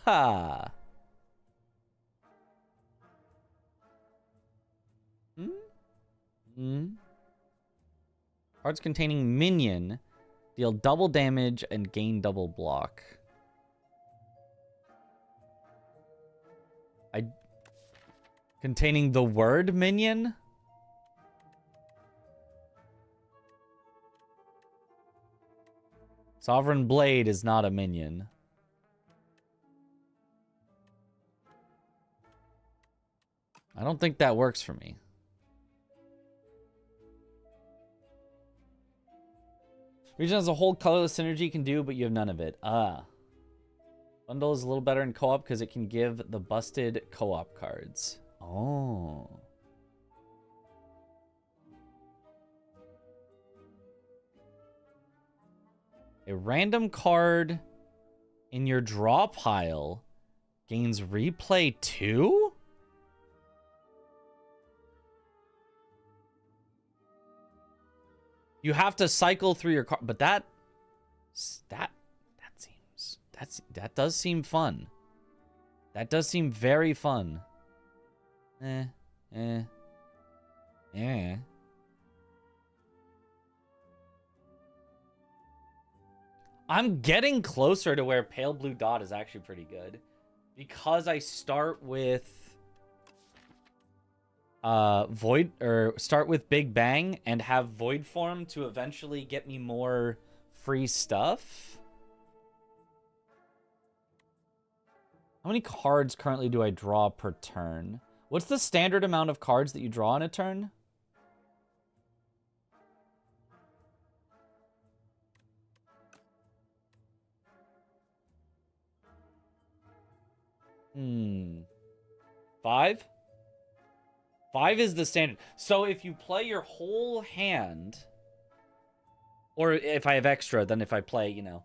Haha! Cards containing minion deal double damage and gain double block. Containing the word minion? Sovereign Blade is not a minion. I don't think that works for me. Region has a whole colorless synergy you can do, but you have none of it. Bundle is a little better in co-op because it can give the busted co-op cards. Oh. A random card in your draw pile gains replay 2? You have to cycle through your card, but that does seem fun. That does seem very fun. I'm getting closer to where Pale Blue Dot is actually pretty good because I start with start with Big Bang and have Void Form to eventually get me more free stuff. How many cards currently do I draw per turn? What's the standard amount of cards that you draw in a turn? Five? 5 is the standard. So if you play your whole hand, or if I have extra, then if I play, you know.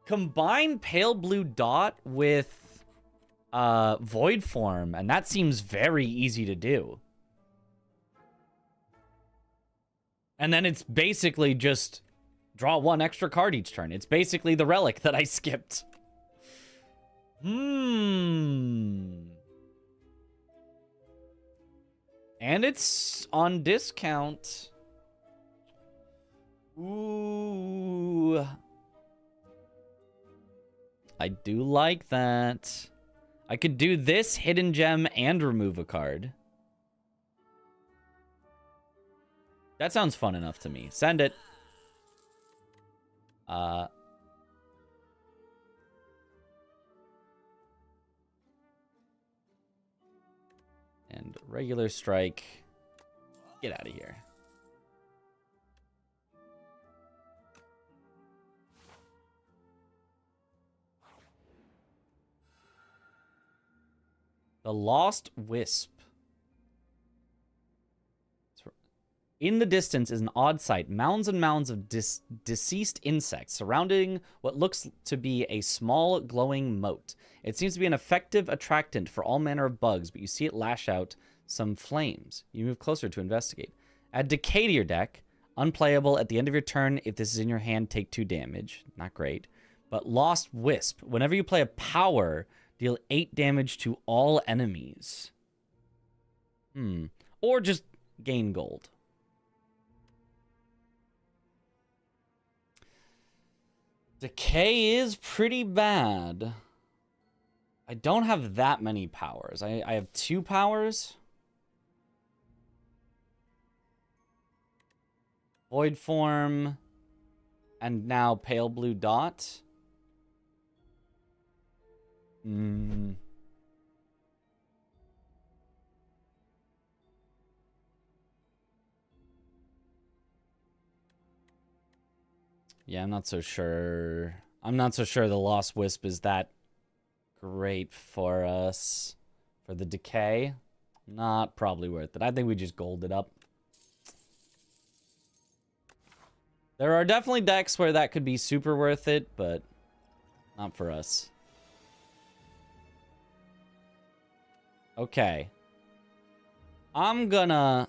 Combine Pale Blue Dot with Void Form, and that seems very easy to do. And then it's basically just draw 1 extra card each turn. It's basically the relic that I skipped. And it's on discount. Ooh. I do like that. I could do this hidden gem and remove a card. That sounds fun enough to me. Send it. And regular strike. Get out of here. The Lost Wisp. In the distance is an odd sight. Mounds and mounds of deceased insects surrounding what looks to be a small glowing moat. It seems to be an effective attractant for all manner of bugs, but you see it lash out some flames. You move closer to investigate. Add Decay to your deck. Unplayable at the end of your turn. If this is in your hand, take 2 damage. Not great. But Lost Wisp. Whenever you play a power, deal 8 damage to all enemies. Or just gain gold. Decay is pretty bad. I don't have that many powers. I have 2 powers. Void Form. And now Pale Blue Dot. Yeah, I'm not so sure. I'm not so sure the Lost Wisp is that great for us. For the Decay. Not probably worth it. I think we just gold it up. There are definitely decks where that could be super worth it, but not for us. Okay. I'm gonna...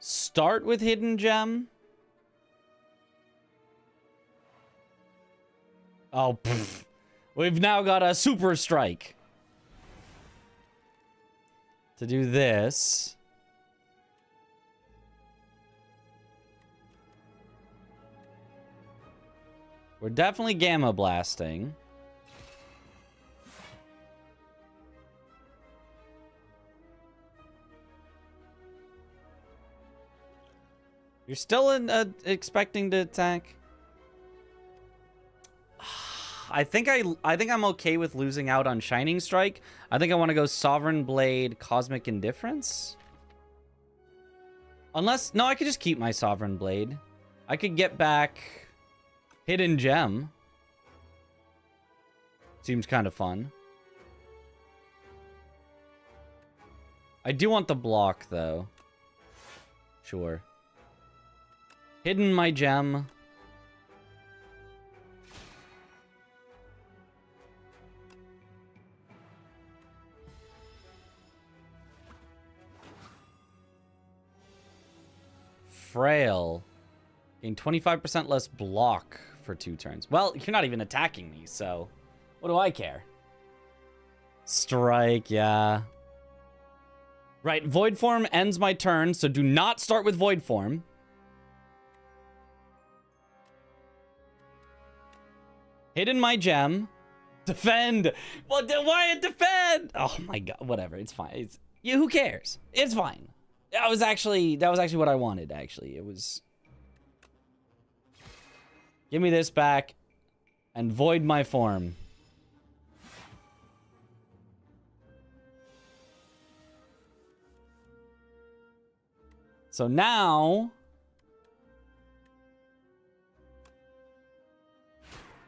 start with Hidden Gem. Oh, pfft. We've now got a Super Strike. To do this. We're definitely Gamma Blasting. You're still expecting to attack? I think I'm okay with losing out on Shining Strike. I think I want to go Sovereign Blade, Cosmic Indifference. Unless, no, I could just keep my Sovereign Blade. I could get back Hidden Gem. Seems kind of fun. I do want the block, though. Sure. Hidden my gem. Frail. Gain 25% less block for 2 turns. Well, you're not even attacking me, so what do I care? Strike, yeah. Right, Void Form ends my turn, so do not start with Void Form. Hidden my gem. Defend. Well, why defend? Oh my god. Whatever. It's fine. It's who cares? It's fine. That was actually what I wanted. Actually, it was. Give me this back, and void my form. So now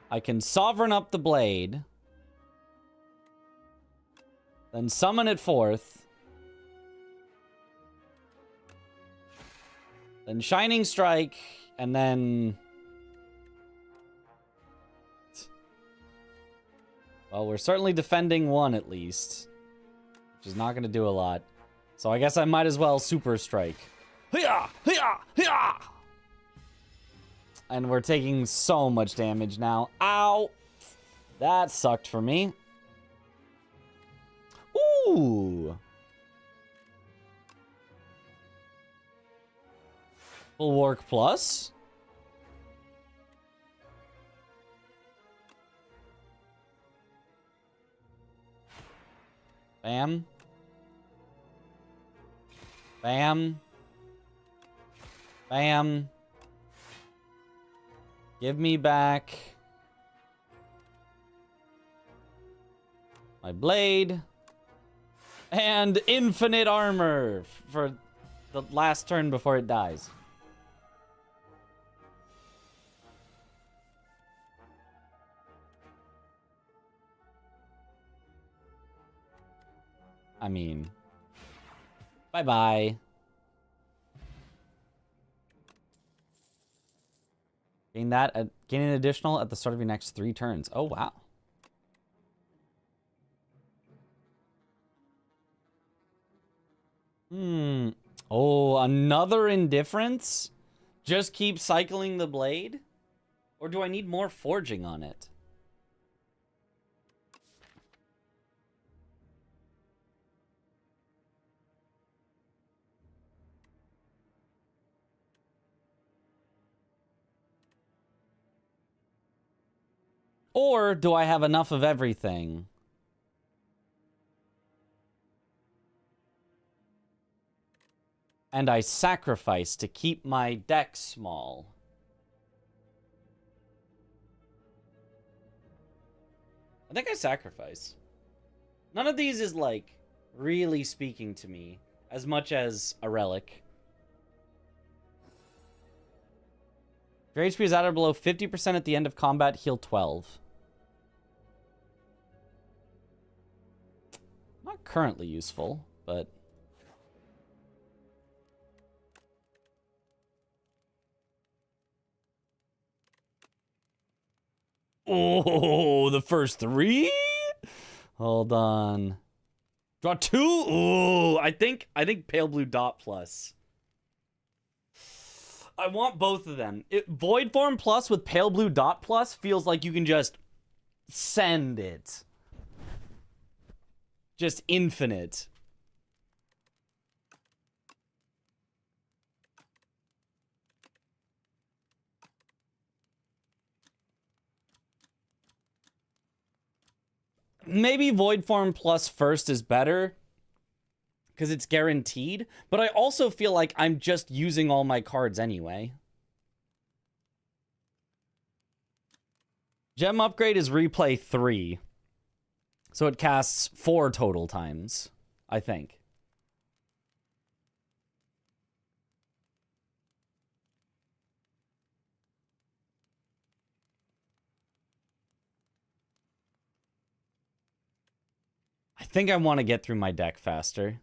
I can Sovereign up the blade, then summon it forth, then Shining Strike, and then... Well, we're certainly defending 1 at least, which is not going to do a lot. So I guess I might as well Super Strike. Hiya! Hiya! Hiya! And we're taking so much damage now. Ow! That sucked for me. Ooh! Bulwark Plus. Bam. Bam. Bam. Give me back my blade. And infinite armor for the last turn before it dies. I mean, bye-bye. Gain an additional at the start of your next 3 turns. Oh, wow. Oh, another indifference? Just keep cycling the blade? Or do I need more forging on it? Or do I have enough of everything? And I sacrifice to keep my deck small. I think I sacrifice. None of these is, like, really speaking to me as much as a relic. If your HP is at or below 50% at the end of combat, heal 12. Not currently useful, but... Oh, the first 3? Hold on. Draw 2? Ooh, I think pale blue dot plus. I want both of them. Void form plus with pale blue dot plus feels like you can just send it. Just infinite. Maybe void form plus first is better because it's guaranteed, but I also feel like I'm just using all my cards anyway. Gem upgrade is replay 3. So it casts 4 total times, I think. I think I want to get through my deck faster.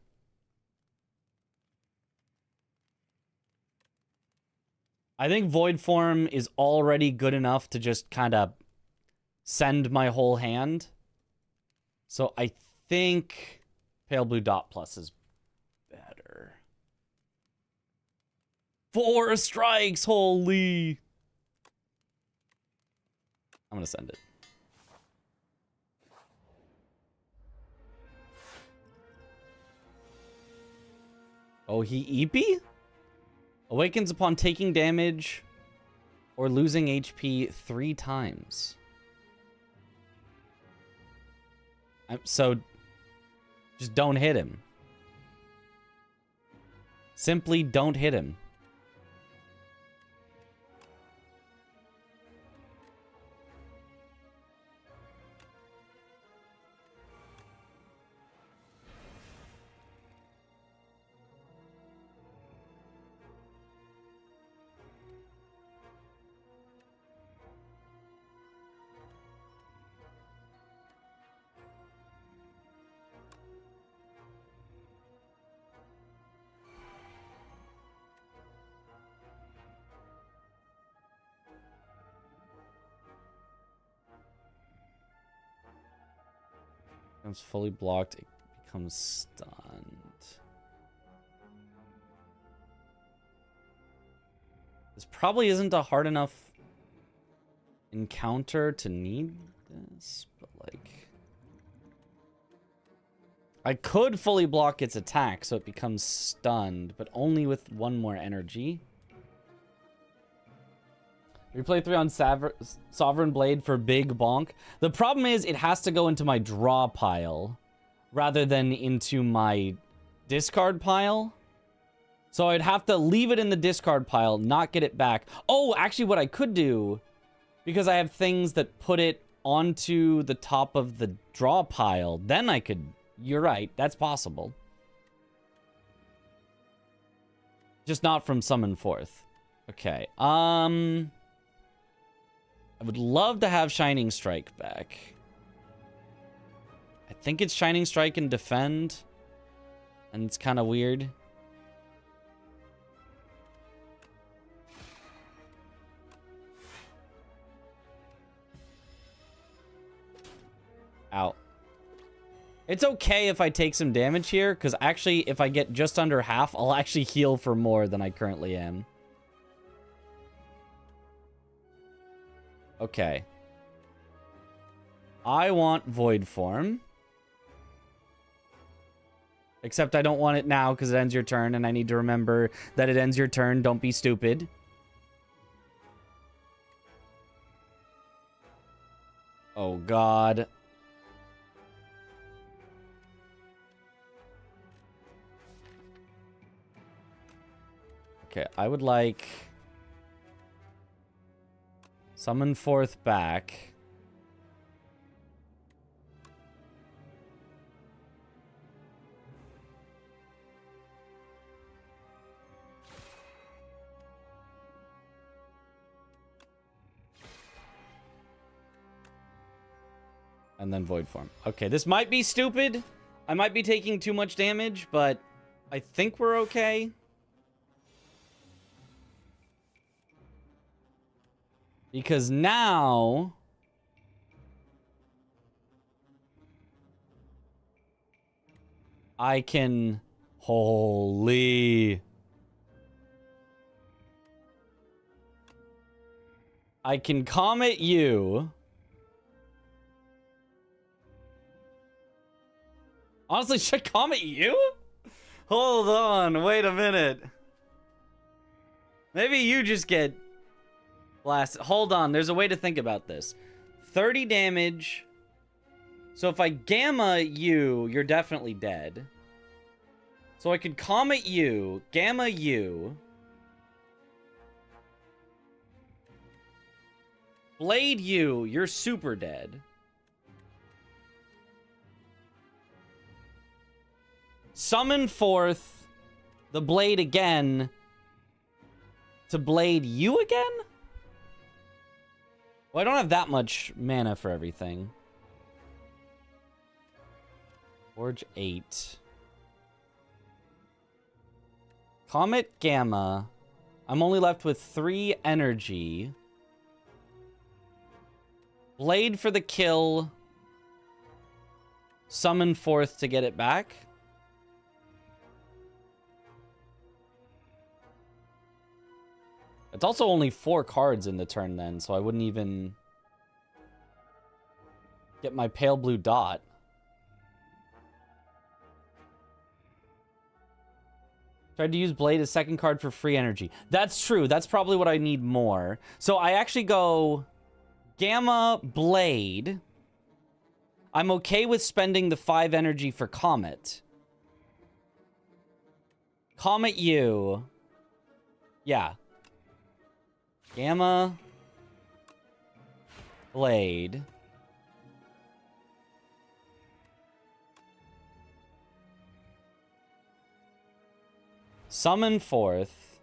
I think Void Form is already good enough to just kind of send my whole hand. So I think Pale Blue Dot Plus is better. 4 strikes, holy! I'm gonna send it. Oh, he EP? Awakens upon taking damage or losing HP 3 times. So, just don't hit him. Simply don't hit him. Becomes fully blocked, it becomes stunned. This probably isn't a hard enough encounter to need this, but like... I could fully block its attack so it becomes stunned, but only with 1 more energy. Replay 3 on Sovereign Blade for big bonk. The problem is it has to go into my draw pile. rather than into my discard pile. So I'd have to leave it in the discard pile, not get it back. Oh, actually what I could do, because I have things that put it onto the top of the draw pile, then I could, you're right, that's possible. Just not from Summon Forth. Okay, I would love to have Shining Strike back. I think it's Shining Strike and Defend, and it's kind of weird. Out. It's okay if I take some damage here, because actually, if I get just under half, I'll actually heal for more than I currently am. Okay. I want Void Form. Except I don't want it now, because it ends your turn, and I need to remember that it ends your turn. Don't be stupid. Oh, God. Okay, I would like Summon Forth back. And then Void Form. Okay, this might be stupid. I might be taking too much damage, but I think we're okay. Because now I can... Holy... I can Comet you. Honestly, should I Comet you? Hold on, wait a minute. Maybe you just get... Blast. Hold on, there's a way to think about this. 30 damage. So if I Gamma you, you're definitely dead. So I could Comet you, Gamma you. Blade you, you're super dead. Summon Forth the Blade again to Blade you again? Well, I don't have that much mana for everything. Forge 8. Comet Gamma. I'm only left with 3 energy. Blade for the kill. Summon Forth to get it back. It's also only 4 cards in the turn then, so I wouldn't even get my pale blue dot. Tried to use Blade as second card for free energy. That's true. That's probably what I need more. So I actually go Gamma Blade. I'm okay with spending the 5 energy for Comet. Comet you. Yeah. Gamma Blade. Summon Forth.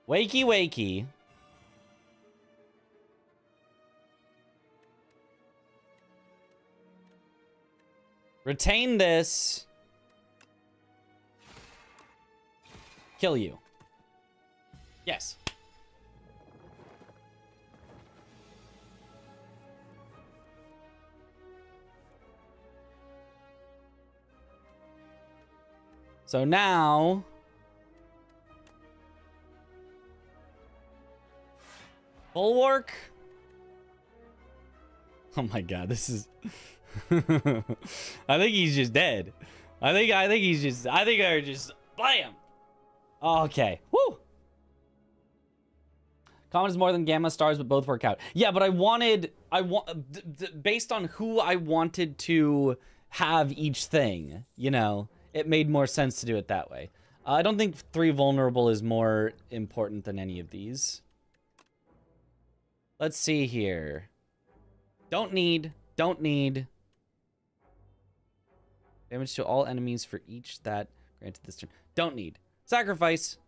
Wakey wakey. Retain this. Kill you. Yes. So now Bulwark. Oh my god, this is I think he's just dead. I think he's just I just blam. Okay. Woo! Common is more than gamma stars, but both work out. Yeah, but based on who I wanted to have each thing, you know, it made more sense to do it that way. I don't think 3 vulnerable is more important than any of these. Let's see here. Don't need. Damage to all enemies for each that granted this turn. Don't need. Sacrifice.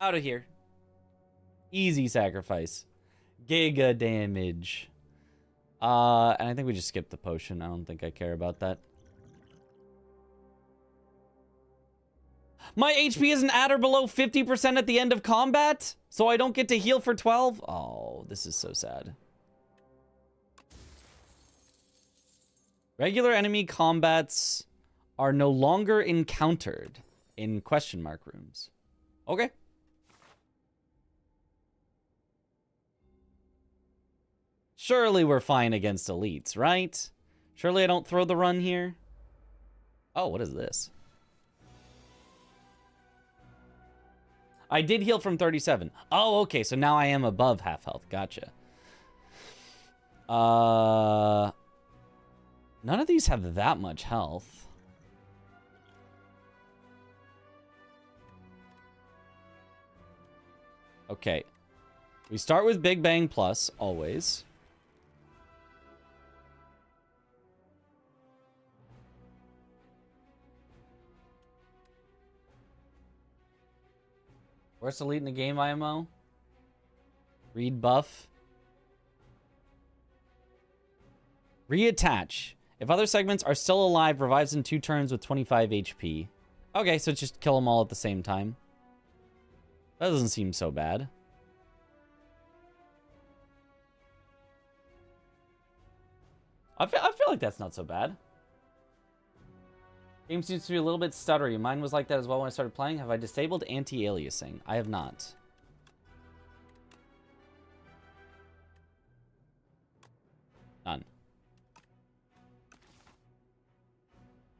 Out of here. Easy sacrifice. Giga damage. And I think we just skipped the potion. I don't think I care about that. My HP isn't at or below 50% at the end of combat, so I don't get to heal for 12? Oh, this is so sad. Regular enemy combats are no longer encountered in question mark rooms. Okay. Surely we're fine against elites, right? Surely I don't throw the run here. Oh, what is this? I did heal from 37. Oh, okay, so now I am above half health. Gotcha. None of these have that much health. Okay. We start with Big Bang Plus, always. Worst elite in the game, IMO? Read buff. Reattach. If other segments are still alive, revives in 2 turns with 25 HP. Okay, so just kill them all at the same time. That doesn't seem so bad. I feel like that's not so bad. Game seems to be a little bit stuttery. Mine was like that as well when I started playing. Have I disabled anti-aliasing? I have not. None.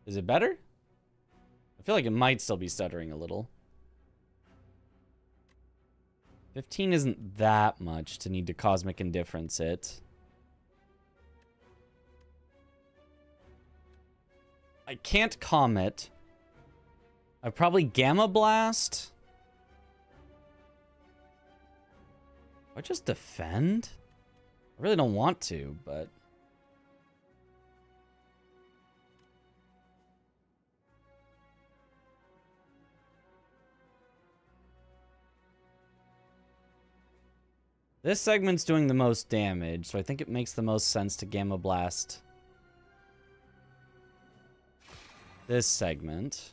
Is it better? I feel like it might still be stuttering a little. 15 isn't that much to need to Cosmic Indifference it. I can't Comet. I probably Gamma Blast. I just defend? I really don't want to, but... This segment's doing the most damage, so I think it makes the most sense to Gamma Blast this segment.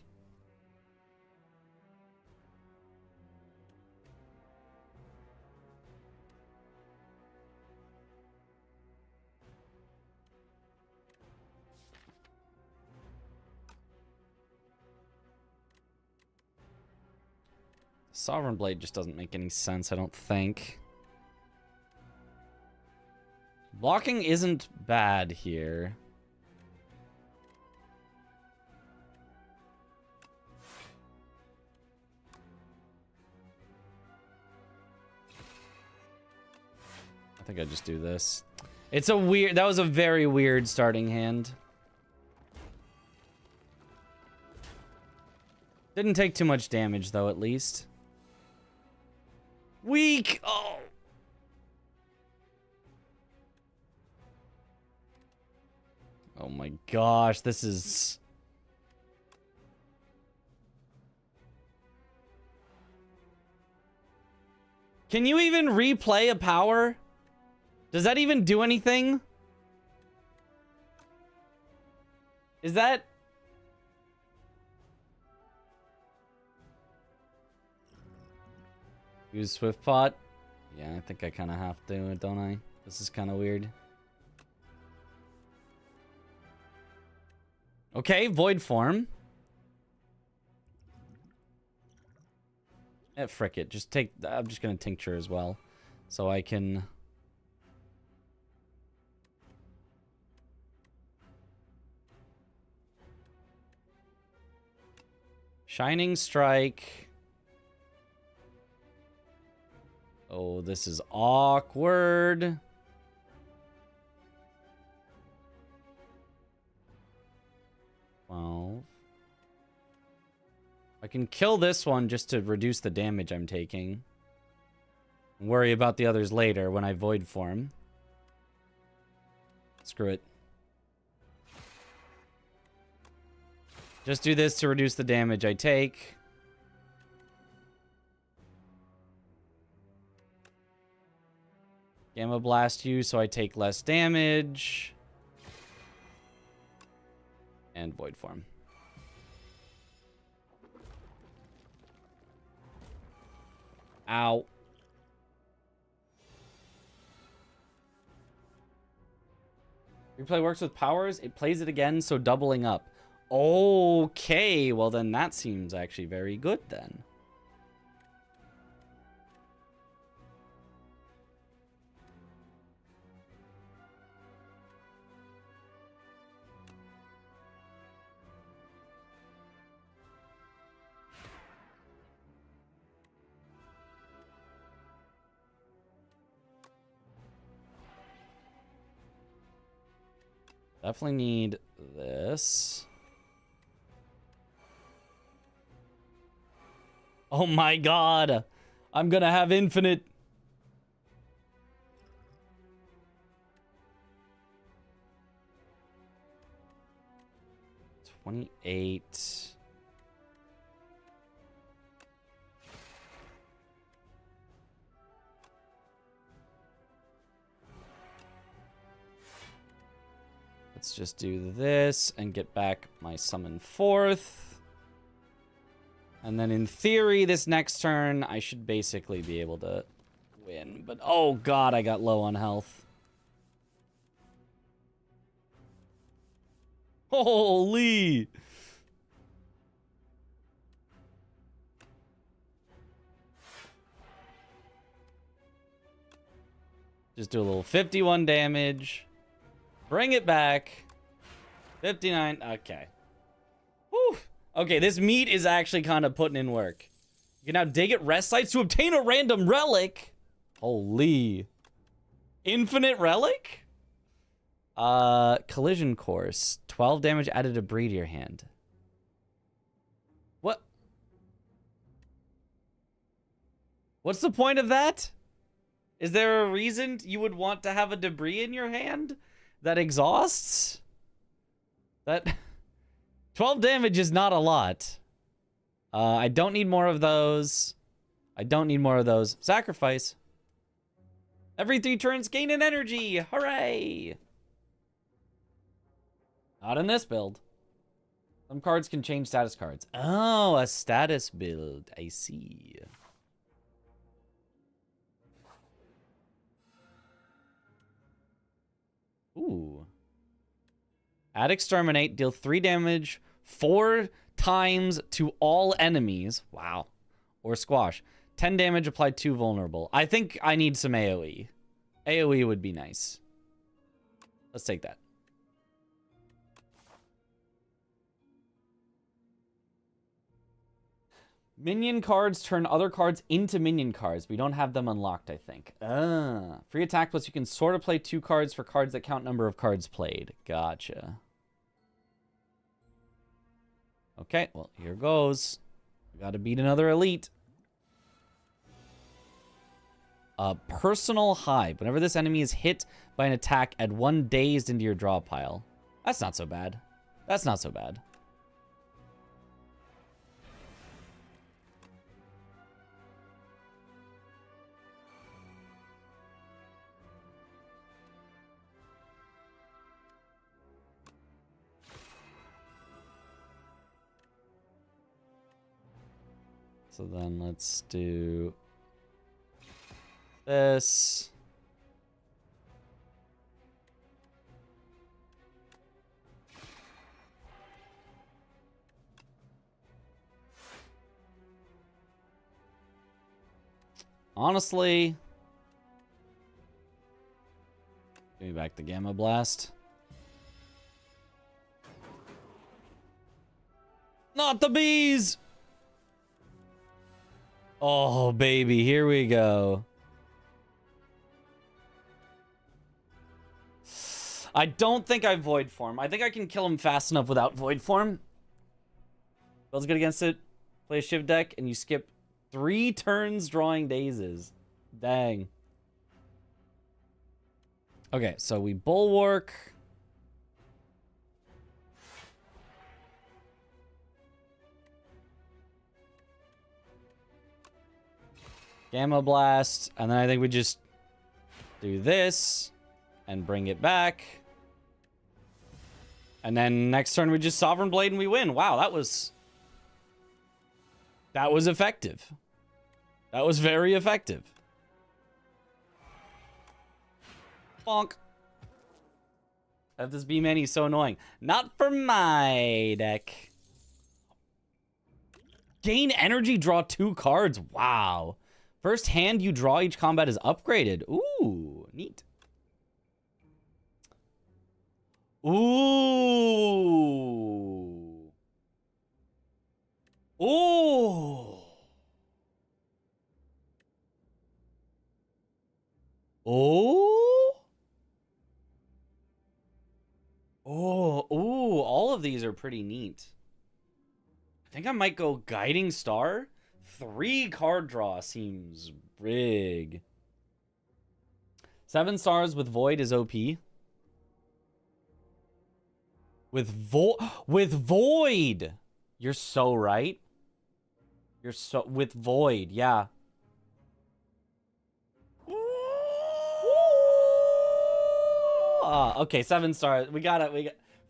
Sovereign Blade just doesn't make any sense, I don't think. Blocking isn't bad here. I think I just do this. It's a weird... That was a very weird starting hand. Didn't take too much damage, though, at least. Weak! Oh! Oh my gosh, this is... Can you even replay a power? Does that even do anything? Is that... Use Swift Pot? Yeah, I think I kind of have to, don't I? This is kind of weird. Okay, Void Form. Frick it. Just take... I'm just going to Tincture as well. So I can... Shining Strike. Oh, this is awkward. Well, I can kill this one just to reduce the damage I'm taking. Worry about the others later when I void form. Screw it. Just do this to reduce the damage I take. Gamma blast you so I take less damage. And void form. Ow. Replay works with powers. It plays it again, so doubling up. Okay, well then that seems actually very good then. Definitely need this. Oh my god. I'm gonna have infinite. $28. Let's just do this and get back my summon forth. And then in theory, this next turn, I should basically be able to win. But oh god, I got low on health. Holy! Just do a little 51 damage. Bring it back. 59. Okay. Whew. Okay, this meat is actually kind of putting in work. You can now dig at rest sites to obtain a random relic. Holy. Infinite relic? Collision course. 12 damage added debris to your hand. What? What's the point of that? Is there a reason you would want to have a debris in your hand that exhausts? That 12 damage is not a lot. I don't need more of those. I don't need more of those. Sacrifice. Every 3 turns, gain an energy. Hooray! Not in this build. Some cards can change status cards. Oh, a status build. I see. Ooh. Add Exterminate, deal 3 damage 4 times to all enemies. Wow. Or Squash. 10 damage applied to vulnerable. I think I need some AoE. AoE would be nice. Let's take that. Minion cards turn other cards into minion cards. We don't have them unlocked, I think. Free attack plus you can sort of play 2 cards for cards that count number of cards played. Gotcha. Okay, well, here goes. We gotta beat another elite. Personal Hive. Whenever this enemy is hit by an attack, add 1 dazed into your draw pile. That's not so bad. That's not so bad. So then let's do this. Honestly, give me back the Gamma Blast. Not the bees! Oh, baby, here we go. I don't think I Void Form. I think I can kill him fast enough without Void Form. Feels good against it. Play a Shiv deck, and you skip 3 turns drawing Dazes. Dang. Okay, so we Bulwark. Gamma Blast, and then I think we just do this and bring it back. And then next turn we just Sovereign Blade and we win. Wow, that was effective. That was very effective. Bonk. Have this B-Man, he's so annoying. Not for my deck. Gain energy, draw 2 cards. Wow. First hand you draw each combat is upgraded. Ooh, neat. Ooh. Ooh. Oh. Oh, ooh, all of these are pretty neat. I think I might go Guiding Star. 3 card draw seems big. 7 stars with Void is OP. With Void! You're so right. You're so... With Void, yeah. Okay, 7 stars. We got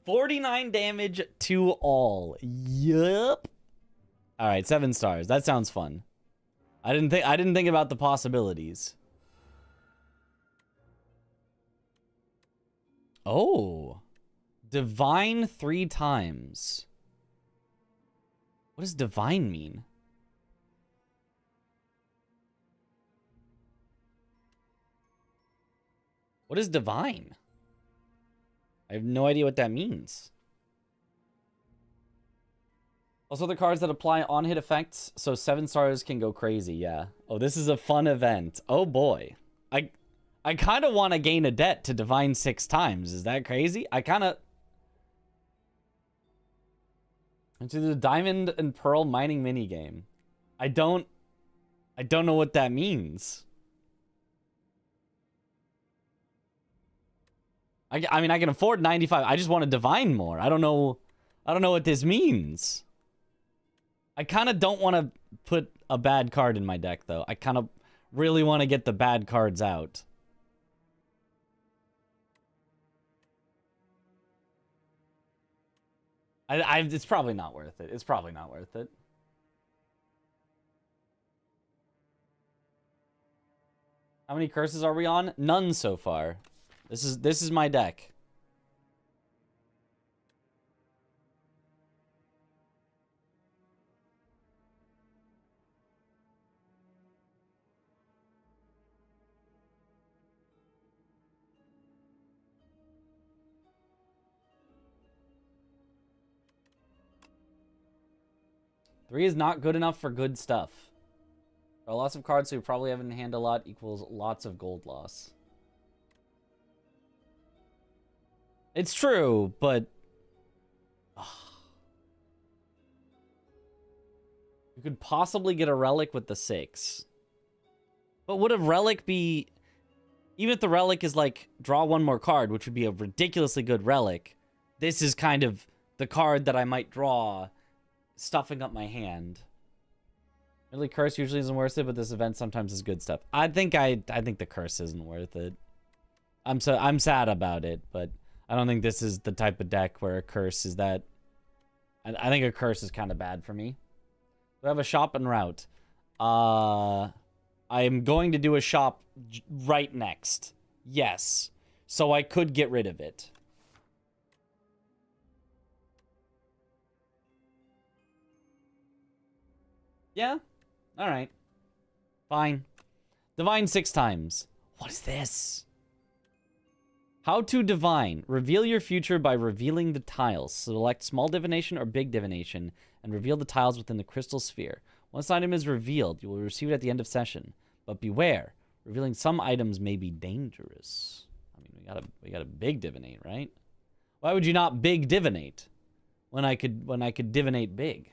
49 damage to all. Yup. All right, 7 stars. That sounds fun. I didn't think about the possibilities. Oh. Divine 3 times. What does divine mean? What is divine? I have no idea what that means. Also, the cards that apply on-hit effects, so 7 stars can go crazy, yeah. Oh, this is a fun event. Oh, boy. I kind of want to gain a debt to divine 6 times. Is that crazy? I kind of... Into the Diamond and Pearl mining minigame. I don't know what that means. I mean, I can afford 95. I just want to divine more. I don't know what this means. I kind of don't want to put a bad card in my deck, though. I kind of really want to get the bad cards out. It's probably not worth it. It's probably not worth it. How many curses are we on? None so far. This is my deck. Three is not good enough for good stuff. There are lots of cards, so you probably have in hand a lot equals lots of gold loss. It's true, but... You could possibly get a relic with the 6. But would a relic be... Even if the relic is like, draw 1 more card, which would be a ridiculously good relic, this is kind of the card that I might draw, stuffing up my hand. Really, curse usually isn't worth it, but this event sometimes is good stuff. I think the curse isn't worth it. I'm sad about it, but I don't think this is the type of deck where a curse is that... I think a curse is kind of bad for me. We have a shop en route. I am going to do a shop right next. Yes. So I could get rid of it. Yeah? Alright. Fine. Divine 6 times. What is this? How to divine. Reveal your future by revealing the tiles. Select small divination or big divination and reveal the tiles within the crystal sphere. Once an item is revealed, you will receive it at the end of session. But beware, revealing some items may be dangerous. mean, we got a big divinate, right? Why would you not big divinate when I could divinate big?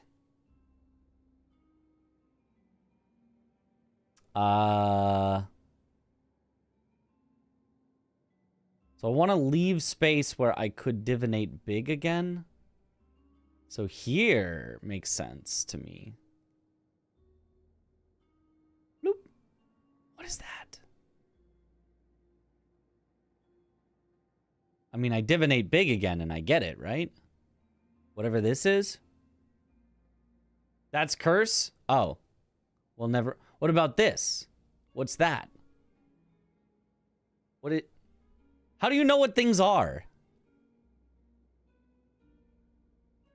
So I want to leave space where I could divinate big again. So here makes sense to me. Bloop. What is that? I mean, I divinate big again and I get it, right? Whatever this is. That's curse? Oh. Well, never. What about this? What's that? How do you know what things are?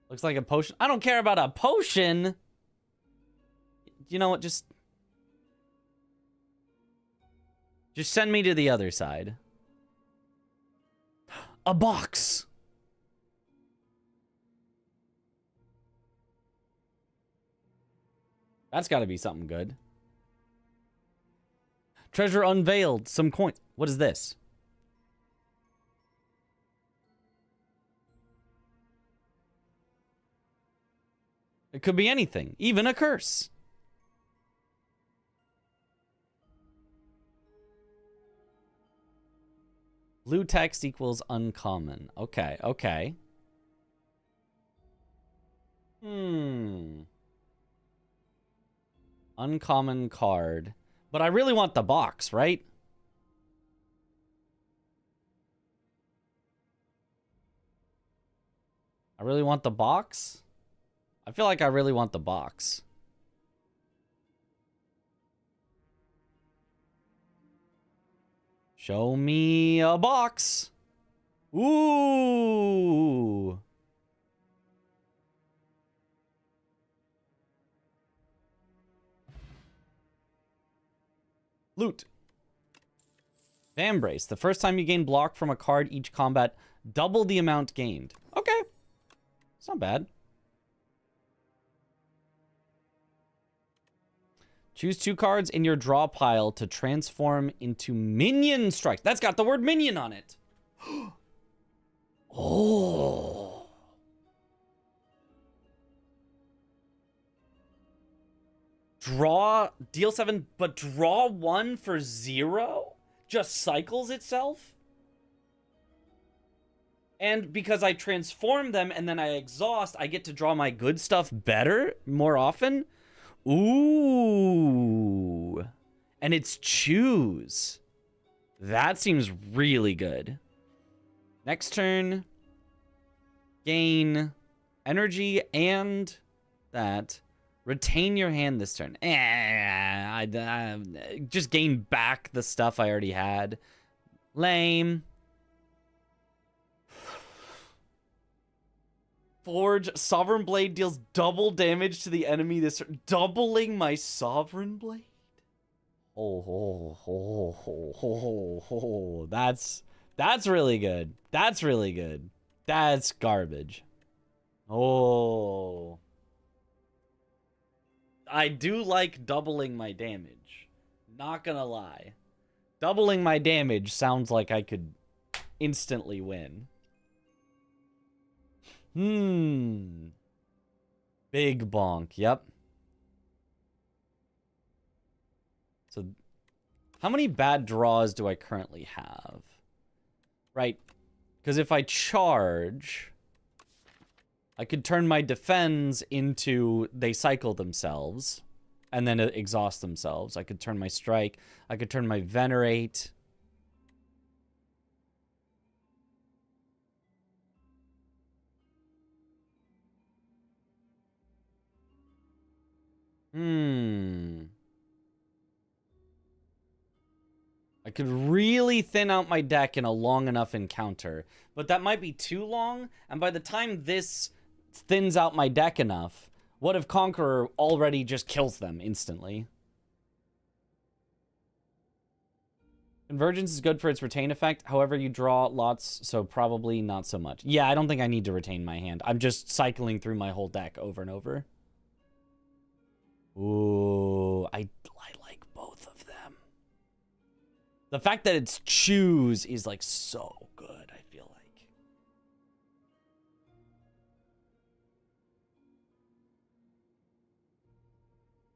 Looks like a potion. I don't care about a potion. You know what? Just send me to the other side. A box. That's got to be something good. Treasure unveiled. Some coins. What is this? It could be anything, even a curse. Blue text equals uncommon. Okay, okay. Uncommon card. But I really want the box, right? I really want the box? I feel like I really want the box. Show me a box. Ooh. Loot. Vambrace. The first time you gain block from a card each combat, double the amount gained. Okay. It's not bad. Choose 2 cards in your draw pile to transform into minion strikes. That's got the word minion on it. Oh. Deal 7, but draw 1 for 0? Just cycles itself? And because I transform them and then I exhaust, I get to draw my good stuff better, more often? Ooh. And it's choose. That seems really good. Next turn. Gain energy and that. Retain your hand this turn. Just gain back the stuff I already had. Lame. Forge. Sovereign Blade deals double damage to the enemy this turn. Doubling my Sovereign Blade? That's really good. That's really good. That's garbage. Oh. I do like doubling my damage. Not gonna lie. Doubling my damage sounds like I could instantly win. Big bonk. Yep. So, how many bad draws do I currently have? Right. Because if I charge, I could turn my defense into they cycle themselves and then exhaust themselves. I could turn my strike. I could turn my venerate. I could really thin out my deck in a long enough encounter, but that might be too long, and by the time this thins out my deck enough, what if Conqueror already just kills them instantly? Convergence is good for its retain effect, however you draw lots, so probably not so much. Yeah, I don't think I need to retain my hand. I'm just cycling through my whole deck over and over. Ooh, I like both of them. The fact that it's choose is like so good, I feel like.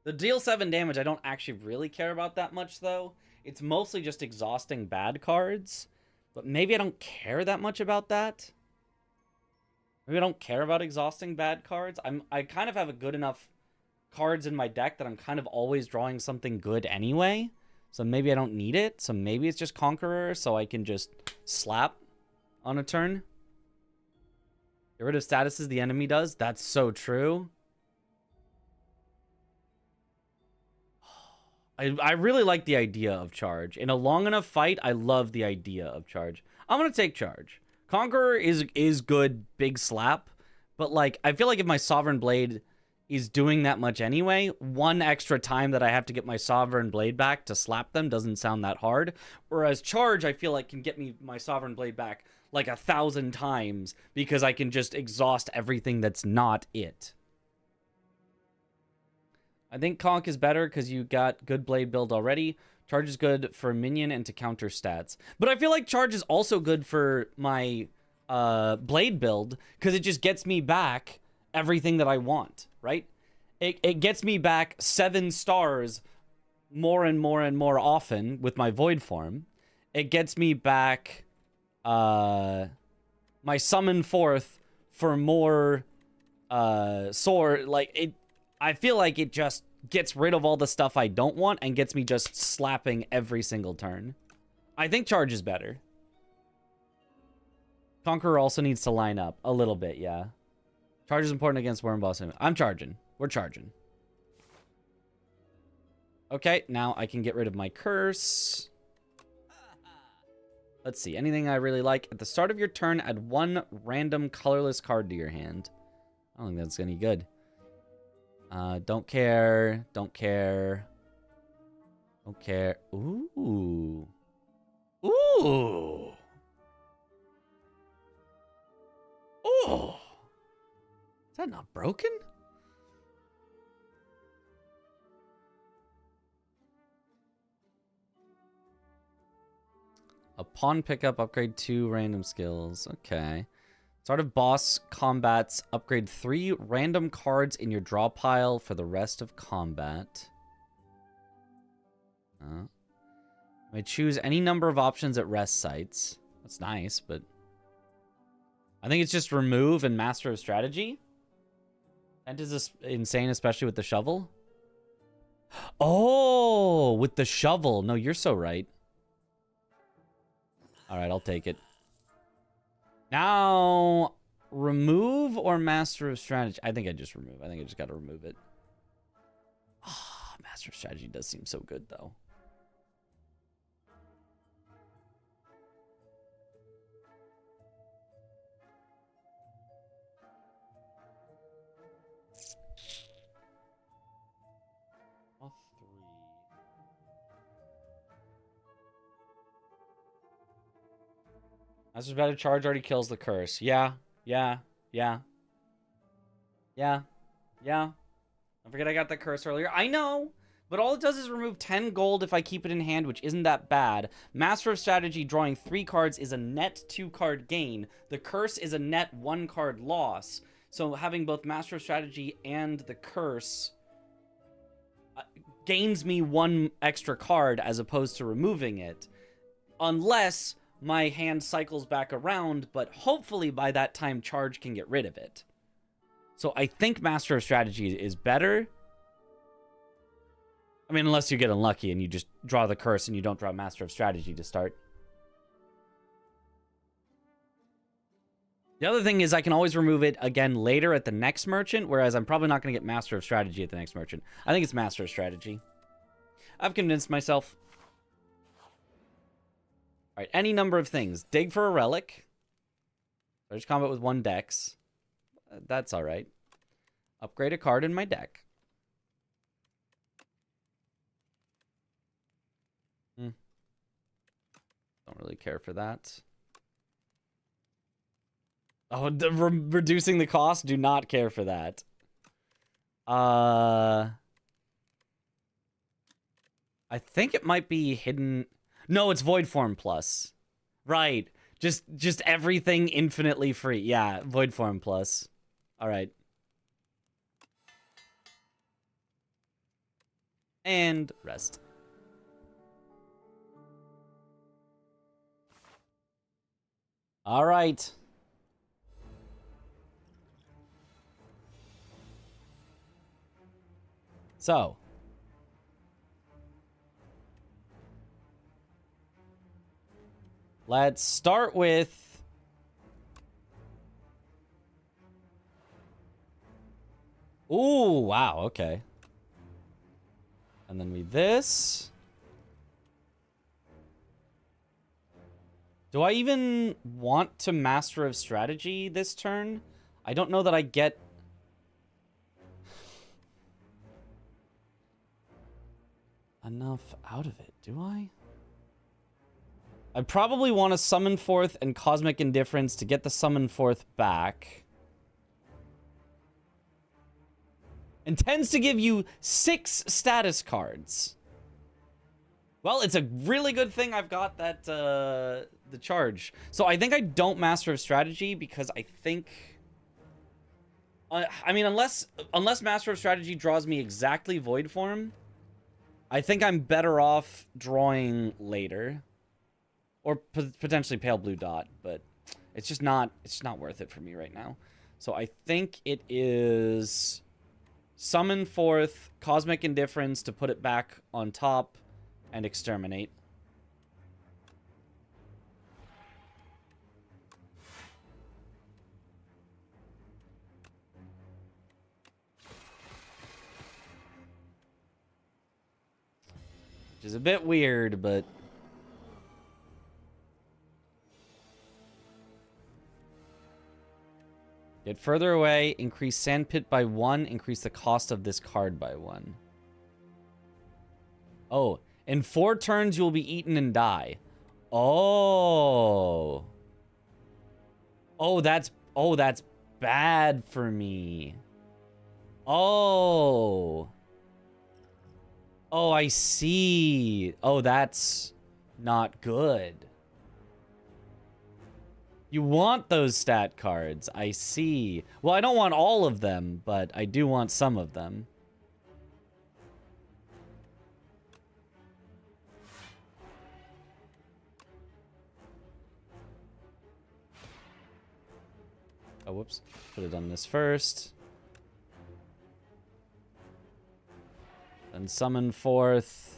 The deal 7 damage I don't actually really care about that much though. It's mostly just exhausting bad cards. But maybe I don't care that much about that. Maybe I don't care about exhausting bad cards. I kind of have a good enough cards in my deck that I'm kind of always drawing something good anyway. So maybe I don't need it. So maybe it's just Conqueror, so I can just slap on a turn. Get rid of statuses the enemy does. That's so true. I really like the idea of charge. In a long enough fight, I love the idea of charge. I'm going to take charge. Conqueror is good, big slap. But, like, I feel like if my Sovereign Blade is doing that much anyway, one extra time that I have to get my Sovereign Blade back to slap them doesn't sound that hard. Whereas charge, I feel like, can get me my Sovereign Blade back like 1,000 times because I can just exhaust everything that's not it. I think Conk is better because you got good blade build already. Charge is good for minion and to counter stats. But I feel like charge is also good for my blade build because it just gets me back everything that I want, right? It gets me back 7 stars more and more and more often with my void form. It gets me back my summon forth for more sword. Like it. I feel like it just gets rid of all the stuff I don't want and gets me just slapping every single turn. I think charge is better. Conqueror also needs to line up a little bit, yeah. Charge is important against Worm Boss. I'm charging. We're charging. Okay, now I can get rid of my curse. Let's see. Anything I really like. At the start of your turn, add 1 random colorless card to your hand. I don't think that's any good. Don't care. Don't care. Don't care. Ooh. Ooh. Oh. Is that not broken? Upon pickup, upgrade 2 random skills. Okay. Start of boss combats, upgrade 3 random cards in your draw pile for the rest of combat. May choose any number of options at rest sites. That's nice, but I think it's just remove and master of strategy. And is this insane, especially with the shovel? Oh, with the shovel. No, you're so right. All right, I'll take it. Now, remove or master of strategy? I think I just remove. I think I just got to remove it. Ah, master of strategy does seem so good, though. All 3. Master's Better Charge already kills the curse. Yeah. Don't forget I got the curse earlier. I know, but all it does is remove 10 gold if I keep it in hand, which isn't that bad. Master of Strategy drawing 3 cards is a net 2-card gain. The curse is a net 1-card loss. So having both Master of Strategy and the curse gains me 1 extra card as opposed to removing it. Unless my hand cycles back around, but hopefully by that time charge can get rid of it. So I think Master of Strategy is better. I mean, unless you get unlucky and you just draw the curse and you don't draw Master of Strategy to start. The other thing is I can always remove it again later at the next merchant, whereas I'm probably not going to get Master of Strategy at the next merchant. I think it's Master of Strategy. I've convinced myself. All right, any number of things. Dig for a relic. There's combat with 1 dex. That's all right. Upgrade a card in my deck. Don't really care for that. Oh, reducing the cost? Do not care for that. I think it might be hidden. No, it's Void Form Plus. Right. Just everything infinitely free. Yeah, Void Form Plus. All right. And rest. All right. So. Let's start with... Ooh, wow, okay. And then we this. Do I even want to Master of Strategy this turn? I don't know that I get... enough out of it, do I? I probably want to Summon Forth and Cosmic Indifference to get the Summon Forth back. And tends to give you 6 status cards. Well, it's a really good thing I've got that, the charge. So I think I don't Master of Strategy because I think... I mean, unless Master of Strategy draws me exactly Void Form, I think I'm better off drawing later. Or potentially Pale Blue Dot, but it's just not worth it for me right now. So I think it is Summon Forth, Cosmic Indifference to put it back on top, and Exterminate. Which is a bit weird, but... Get further away, increase Sandpit by 1, increase the cost of this card by 1. Oh, in 4 turns you'll be eaten and die. Oh. Oh, that's bad for me. Oh. Oh, I see. Oh, that's not good. You want those stat cards. I see. Well, I don't want all of them, but I do want some of them. Oh, whoops. Could have done this first. Then Summon Forth.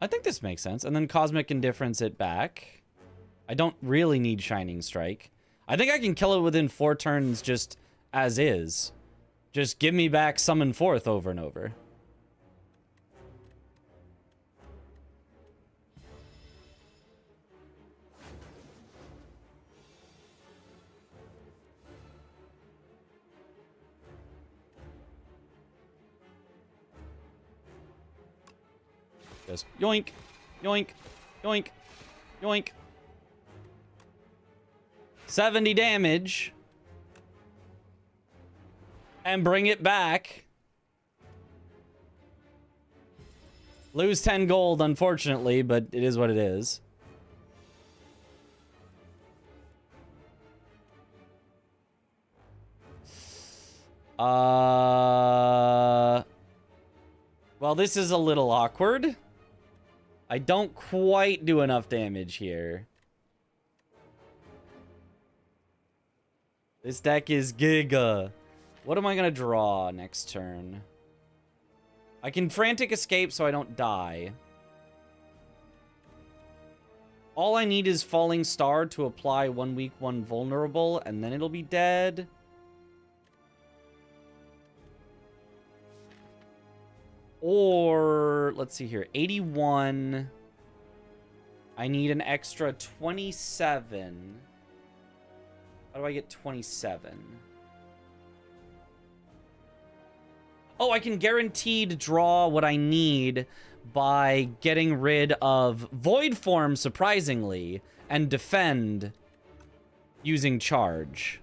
I think this makes sense. And then Cosmic Indifference it back. I don't really need Shining Strike. I think I can kill it within 4 turns just as is. Just give me back Summon Forth over and over. Just yoink, yoink, yoink, yoink. 70 damage. And bring it back. Lose 10 gold, unfortunately, but it is what it is. Well, this is a little awkward. I don't quite do enough damage here. This deck is giga. What am I gonna draw next turn? I can Frantic Escape so I don't die. All I need is Falling Star to apply 1 weak, 1 vulnerable, and then it'll be dead. Or, let's see here, 81. I need an extra 27. How do I get 27? Oh, I can guaranteed draw what I need by getting rid of Void Form, surprisingly, and defend using Charge.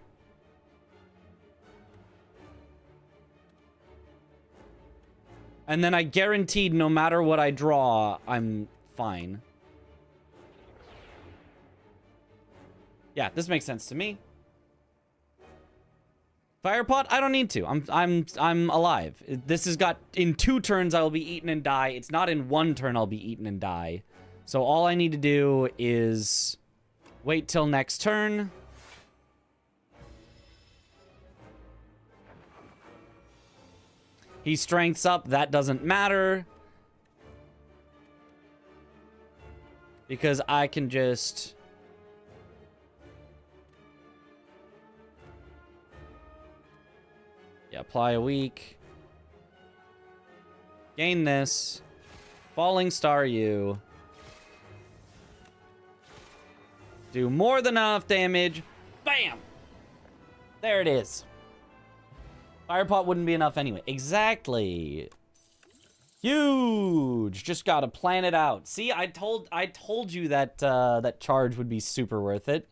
And then I guaranteed no matter what I draw, I'm fine. Yeah, this makes sense to me. Firepot, I don't need to. I'm alive. This has got in 2 turns I will be eaten and die. It's not in 1 turn I'll be eaten and die. So all I need to do is wait till next turn. He strengths up. That doesn't matter. Because I can just... yeah, apply a weak. Gain this. Falling Star you. Do more than enough damage. Bam! There it is. Firepot wouldn't be enough anyway. Exactly. Huge. Just gotta plan it out. See, I told you that that charge would be super worth it,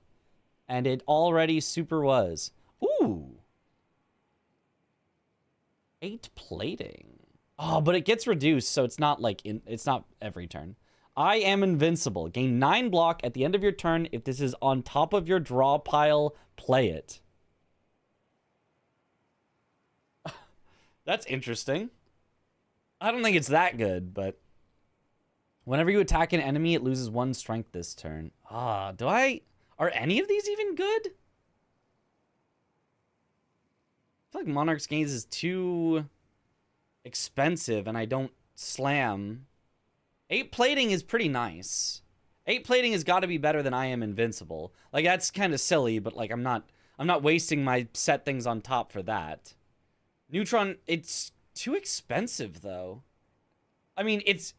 and it already super was. Ooh. 8 plating. Oh, but it gets reduced, so it's not like it's not every turn. I am invincible. Gain 9 block at the end of your turn. If this is on top of your draw pile, play it. That's interesting. I don't think it's that good, but whenever you attack an enemy, it loses 1 strength this turn. Ah, are any of these even good? I feel like Monarch's Gaze is too expensive and I don't slam. 8 plating is pretty nice. 8 plating has got to be better than I am invincible. Like, that's kind of silly, but like I'm not wasting my set things on top for that. Neutron, it's too expensive though. I mean, it's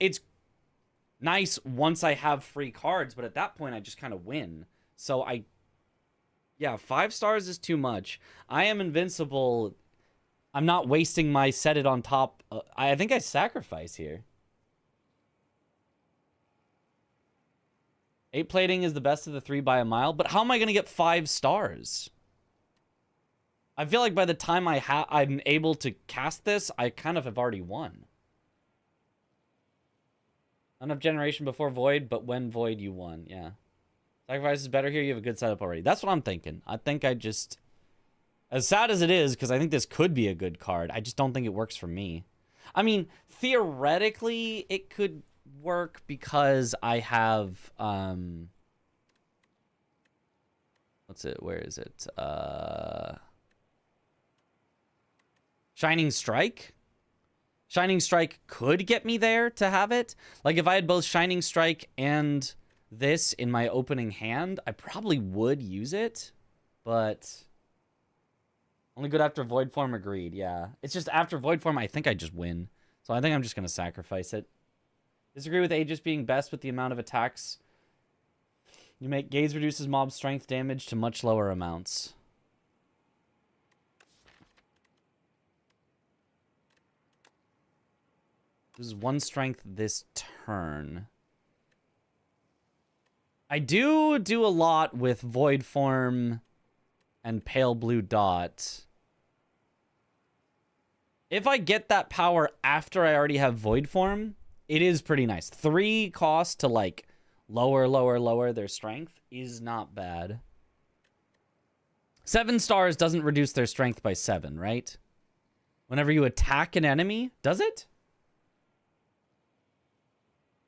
nice once I have free cards, but at that point I just kind of win. So yeah, 5 stars is too much. I am invincible. I'm not wasting my set it on top. I think I sacrifice here. 8 plating is the best of the 3 by a mile, but how am I going to get 5 stars? I feel like by the time I'm able to cast this, I kind of have already won. Enough generation before Void, but when Void, you won. Yeah. Sacrifice is better here. You have a good setup already. That's what I'm thinking. I think I just... as sad as it is, because I think this could be a good card, I just don't think it works for me. I mean, theoretically, it could work because I have... what's it? Where is it? Shining Strike? Shining Strike could get me there to have it. Like, if I had both Shining Strike and this in my opening hand, I probably would use it. But only good after Void Form, agreed. Yeah. It's just after Void Form, I think I just win. So I think I'm just going to sacrifice it. Disagree with Aegis being best with the amount of attacks you make. Gaze reduces mob strength damage to much lower amounts. This is 1 strength this turn. I do a lot with Void Form and Pale Blue Dot. If I get that power after I already have Void Form, it is pretty nice. 3 cost to like lower their strength is not bad. 7 stars doesn't reduce their strength by 7, right? Whenever you attack an enemy, does it?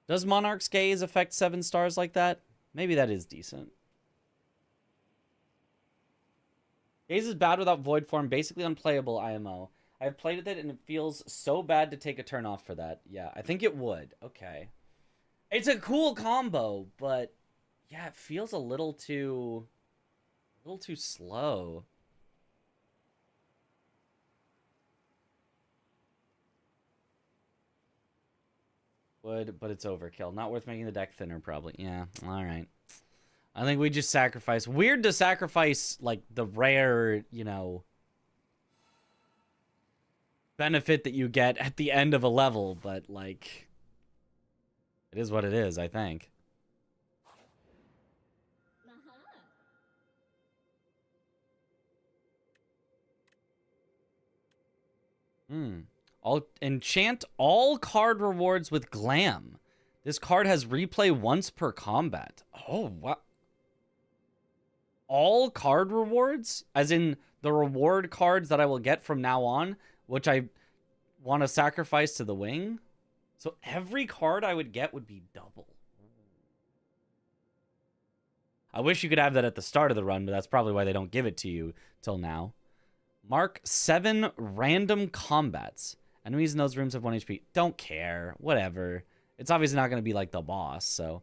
Does Monarch's Gaze affect 7 stars like that? Maybe that is decent. Gaze is bad without Void Form, basically unplayable IMO. I have played with it and it feels so bad to take a turn off for that. Yeah, I think it would. Okay. It's a cool combo, but yeah, it feels a little too slow. Would, but it's overkill. Not worth making the deck thinner, probably. Yeah, all right. I think we just sacrifice. Weird to sacrifice, like, the rare, you know, benefit that you get at the end of a level, but, like, it is what it is, I think. Enchant all card rewards with Glam. This card has replay once per combat. Oh, what? All card rewards? As in the reward cards that I will get from now on, which I want to sacrifice to the wing? So every card I would get would be double. I wish you could have that at the start of the run, but that's probably why they don't give it to you till now. Mark 7 random combats. Enemies in those rooms have 1 HP. Don't care. Whatever. It's obviously not going to be like the boss, so.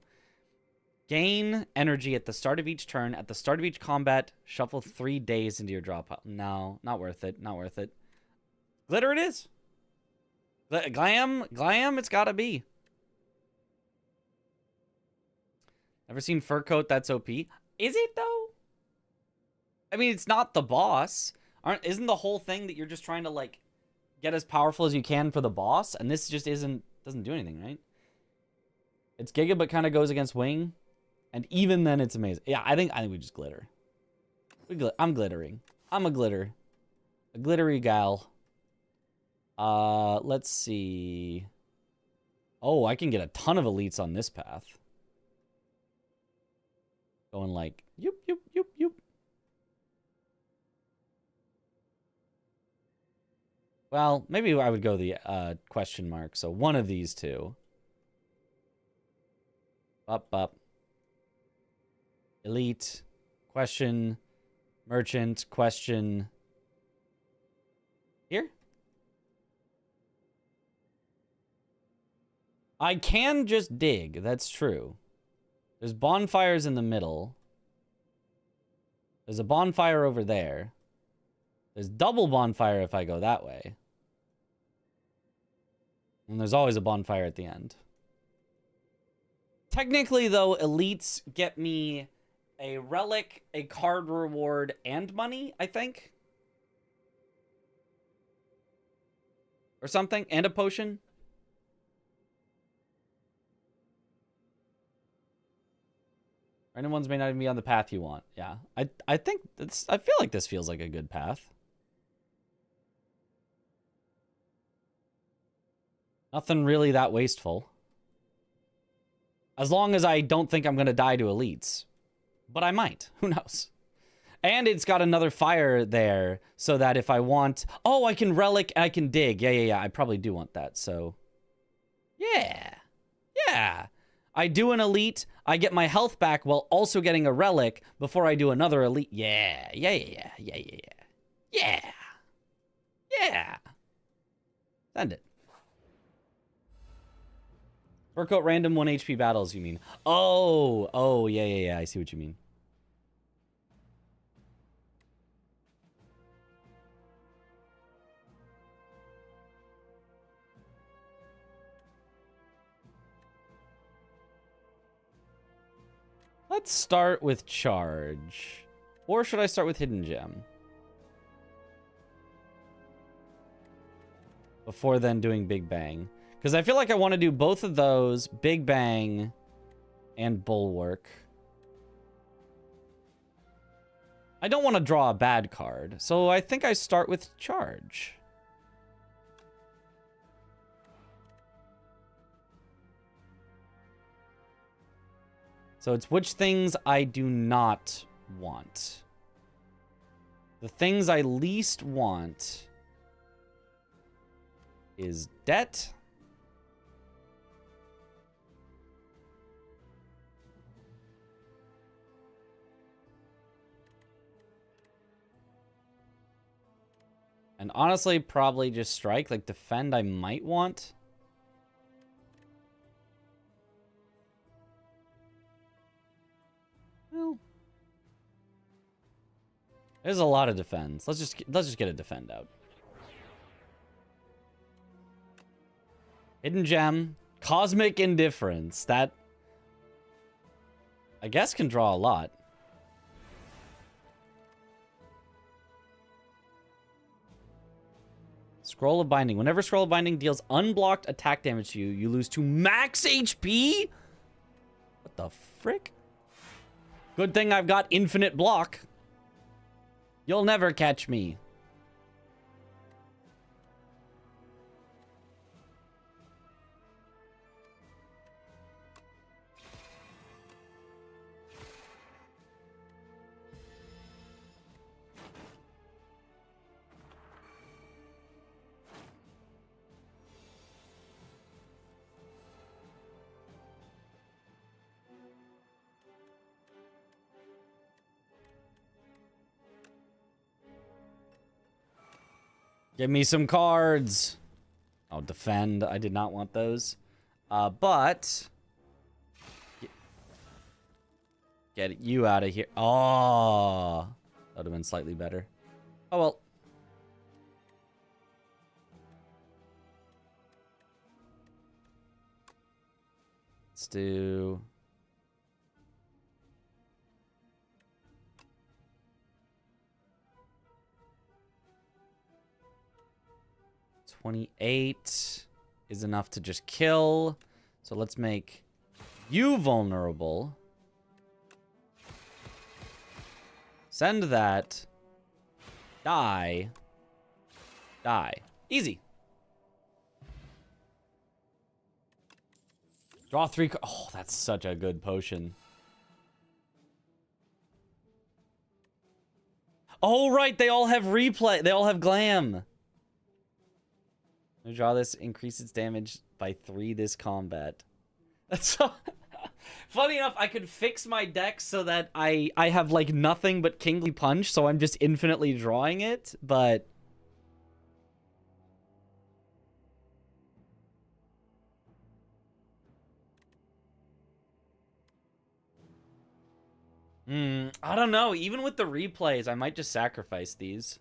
Gain energy at the start of each turn. At the start of each combat, shuffle 3 days into your draw pile. No, not worth it. Not worth it. Glitter it is. Glam, it's gotta be. Ever seen Fur Coat that's OP? Is it, though? I mean, it's not the boss. Isn't the whole thing that you're just trying to, like, get as powerful as you can for the boss? And this just doesn't do anything, right? It's Giga, but kind of goes against Wing. And even then, it's amazing. Yeah, I think we just glitter. I'm glittering. I'm a glitter. A glittery gal. Let's see. Oh, I can get a ton of elites on this path. Going like, yoop, yoop, yoop, yoop. Well, maybe I would go the question mark. So one of these two. Up. Elite. Question. Merchant. Question. Here? I can just dig. That's true. There's bonfires in the middle. There's a bonfire over there. There's double bonfire if I go that way. And there's always a bonfire at the end. Technically, though, elites get me a relic, a card reward, and money, I think. Or something. And a potion. Random ones may not even be on the path you want. Yeah. I think I feel like this feels like a good path. Nothing really that wasteful. As long as I don't think I'm going to die to elites. But I might. Who knows? And it's got another fire there. So that if I want... Oh, I can relic and I can dig. Yeah. I probably do want that. So... Yeah. I do an elite. I get my health back while also getting a relic before I do another elite. Yeah. Send it. Fur Coat random 1 HP battles, you mean? Oh, yeah. I see what you mean. Let's start with charge. Or should I start with hidden gem? Before then doing big bang. Because I feel like I want to do both of those, big bang and bulwark. I don't want to draw a bad card, so I think I start with charge. So it's which things I do not want. The things I least want is debt. And honestly, probably just strike. Like, defend I might want. Well, there's a lot of defense. Let's just get a defend out. Hidden gem, cosmic indifference. That I guess can draw a lot. Scroll of Binding. Whenever Scroll of Binding deals unblocked attack damage to you, you lose to max HP? What the frick? Good thing I've got infinite block. You'll never catch me. Give me some cards. Oh, defend. I did not want those. But get you out of here. Oh, that would have been slightly better. Oh, well. Let's do... $28 is enough to just kill. So let's make you vulnerable. Send that. Die. Die. Easy. Draw 3 cards. Oh, that's such a good potion. Oh, right. They all have replay. They all have glam. When you draw this, increase its damage by 3 this combat. That's so... Funny enough, I could fix my deck so that I have, like, nothing but Kingly Punch, so I'm just infinitely drawing it, but... I don't know. Even with the replays, I might just sacrifice these.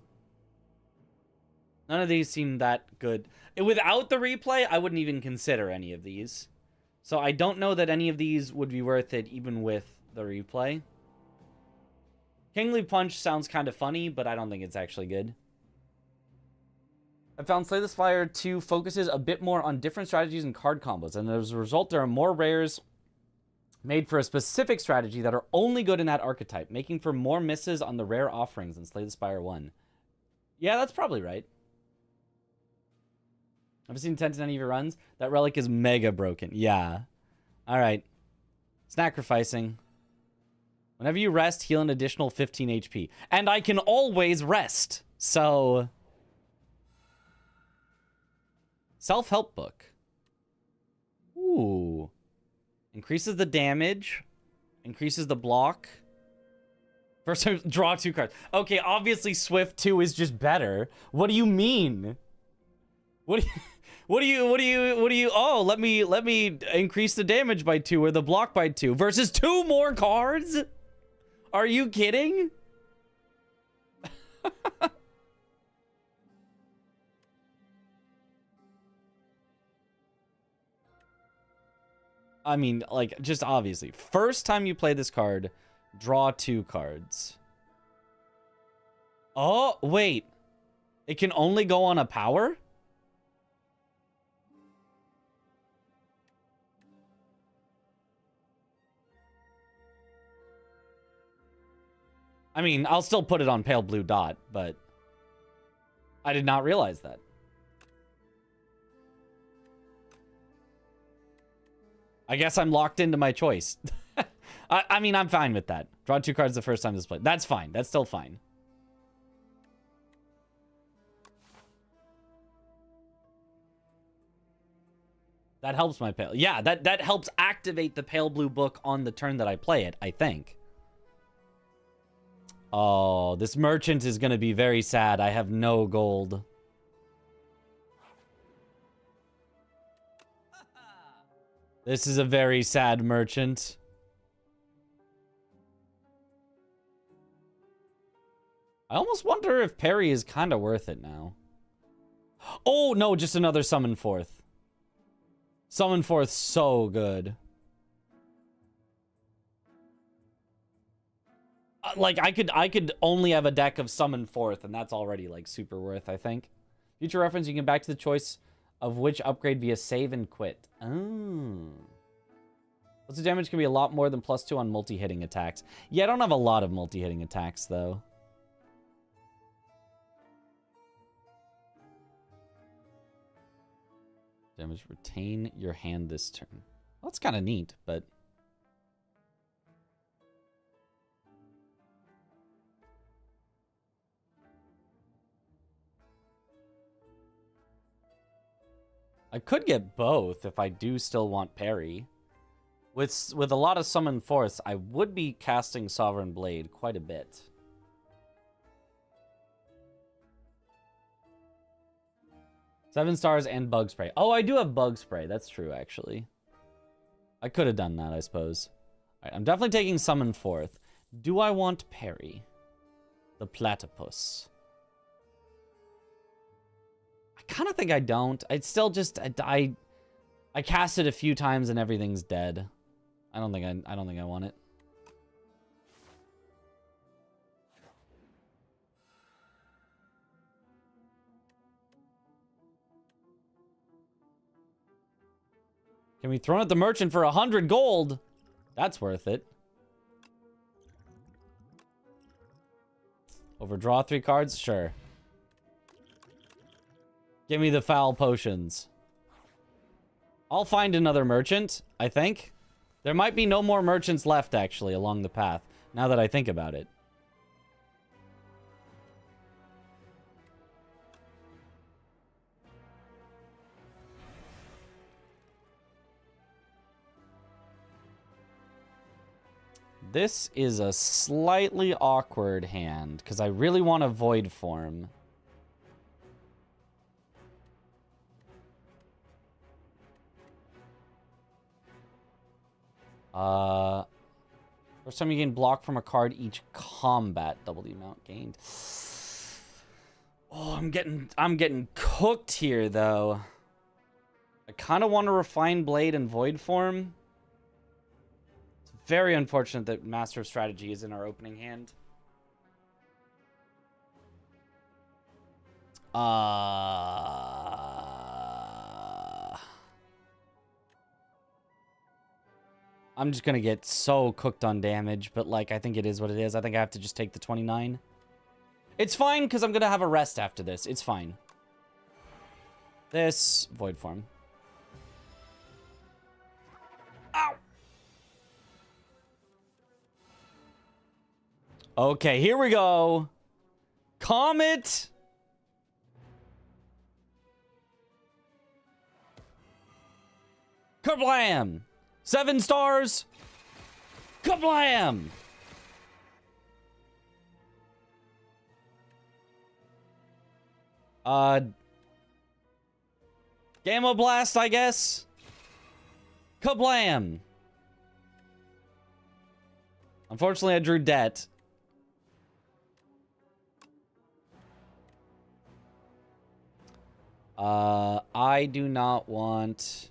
None of these seem that good. Without the replay, I wouldn't even consider any of these. So I don't know that any of these would be worth it even with the replay. Kingly Punch sounds kind of funny, but I don't think it's actually good. I found Slay the Spire 2 focuses a bit more on different strategies and card combos, and as a result, there are more rares made for a specific strategy that are only good in that archetype, making for more misses on the rare offerings than Slay the Spire 1. Yeah, that's probably right. I've seen 10 to 9 of your runs. That relic is mega broken. Yeah. Alright. Sacrificing. Whenever you rest, heal an additional 15 HP. And I can always rest. So... Self-help book. Ooh. Increases the damage. Increases the block. First time, draw 2 cards. Okay, obviously Swift 2 is just better. What do you mean? What do you, oh, let me increase the damage by 2 or the block by 2 versus 2 more cards? Are you kidding? I mean, like, just obviously. First time you play this card, draw 2 cards. Oh, wait. It can only go on a power? I mean, I'll still put it on pale blue dot, but I did not realize that. I guess I'm locked into my choice. I mean, I'm fine with that. Draw 2 cards the first time this played. That's fine. That's still fine. That helps my pale. Yeah, that helps activate the pale blue book on the turn that I play it, I think. Oh, this merchant is going to be very sad. I have no gold. This is a very sad merchant. I almost wonder if parry is kind of worth it now. Oh, no, just another summon forth. Summon forth so good. Like, I could only have a deck of Summon Forth, and that's already, like, super worth, I think. Future reference, you can back to the choice of which upgrade via save and quit. Oh. Plus the damage can be a lot more than +2 on multi-hitting attacks. Yeah, I don't have a lot of multi-hitting attacks, though. Damage, retain your hand this turn. Well, that's kind of neat, but... I could get both if I do still want parry. With a lot of summon force, I would be casting Sovereign Blade quite a bit. 7 stars and bug spray. Oh, I do have bug spray. That's true, actually. I could have done that, I suppose. All right, I'm definitely taking summon fourth. Do I want Perry? The platypus. I kind of think I don't. I'd still just... I cast it a few times and everything's dead. I don't think I want it. Can we throw it at the merchant for 100 gold? That's worth it. Overdraw 3 cards? Sure. Give me the foul potions. I'll find another merchant, I think. There might be no more merchants left, actually, along the path, now that I think about it. This is a slightly awkward hand, because I really want a void form. First time you gain block from a card each combat, double the amount gained. Oh, I'm getting cooked here, though. I kind of want to refine blade and void form. Very unfortunate that Master of Strategy is in our opening hand. I'm just gonna get so cooked on damage, but like, I think it is what it is. I think I have to just take the 29. It's fine, because I'm gonna have a rest after this. It's fine. This, void form. Ow! Okay, here we go. Comet. Kablam! 7 stars. Kablam! Gamma Blast, I guess. Kablam! Unfortunately, I drew debt. I do not want...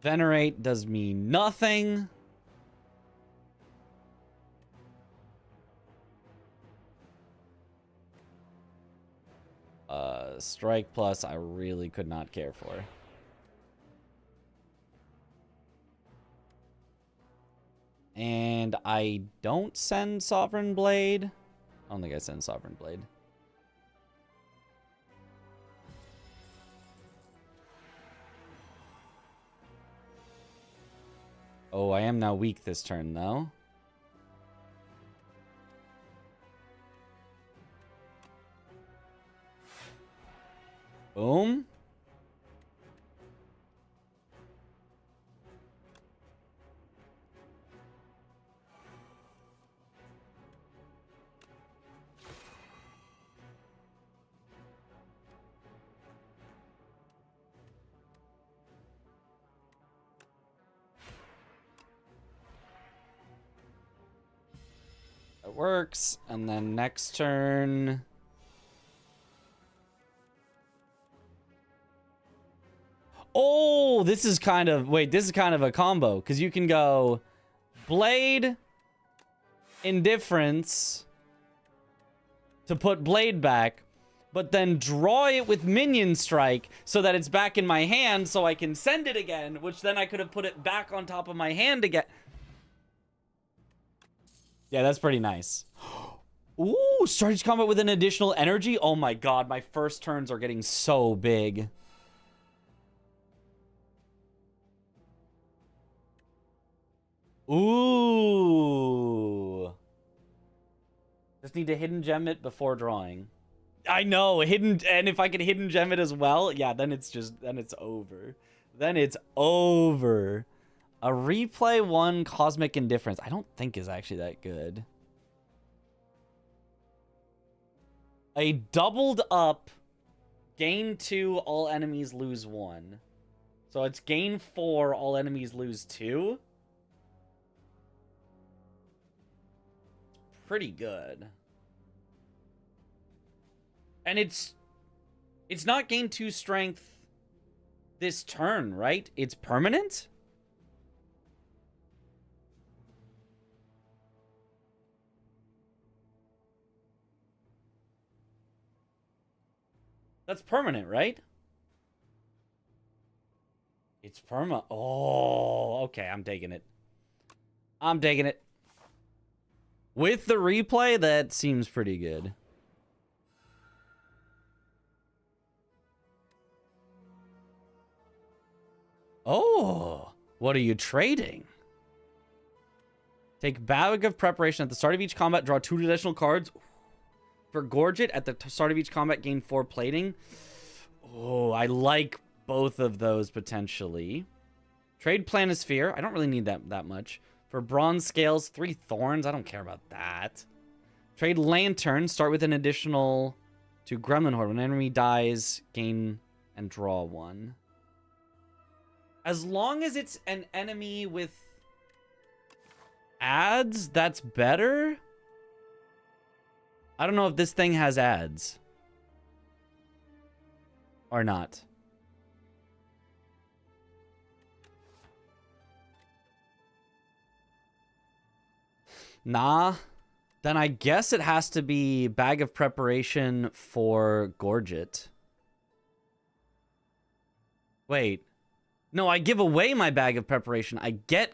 Venerate does me nothing. Strike plus, I really could not care for. And I don't send Sovereign Blade. I don't think I send Sovereign Blade. Oh, I am now weak this turn, though. Boom. That works. And then next turn... Oh, this is kind of... Wait, this is kind of a combo. Because you can go Blade, Indifference to put Blade back, but then draw it with Minion Strike so that it's back in my hand so I can send it again, which then I could have put it back on top of my hand again. Yeah, that's pretty nice. Ooh, strategy combat with an additional energy? Oh my god, my first turns are getting so big. Ooh. Just need to hidden gem it before drawing. I know, hidden, and if I can hidden gem it as well, yeah, then it's over. Then it's over. A replay 1 Cosmic Indifference. I don't think is actually that good. A doubled up gain 2, all enemies lose 1. So it's gain 4, all enemies lose 2. Pretty good. And it's not gain 2 strength this turn, right? It's permanent? That's permanent, right? It's perma. Oh, okay. I'm taking it. I'm taking it. With the replay, that seems pretty good. Oh, what are you trading? Take Bag of Preparation at the start of each combat. Draw 2 additional cards. For Gorge It, at the start of each combat, gain 4 plating. Oh, I like both of those potentially. Trade Planisphere. I don't really need that much. For Bronze Scales, 3 Thorns. I don't care about that. Trade Lantern. Start with an additional to Gremlin Horde. When an enemy dies, gain and draw 1. As long as it's an enemy with ads, that's better. I don't know if this thing has ads. Or not. Nah. Then I guess it has to be Bag of Preparation for Gorge It. Wait. No, I give away my Bag of Preparation. I get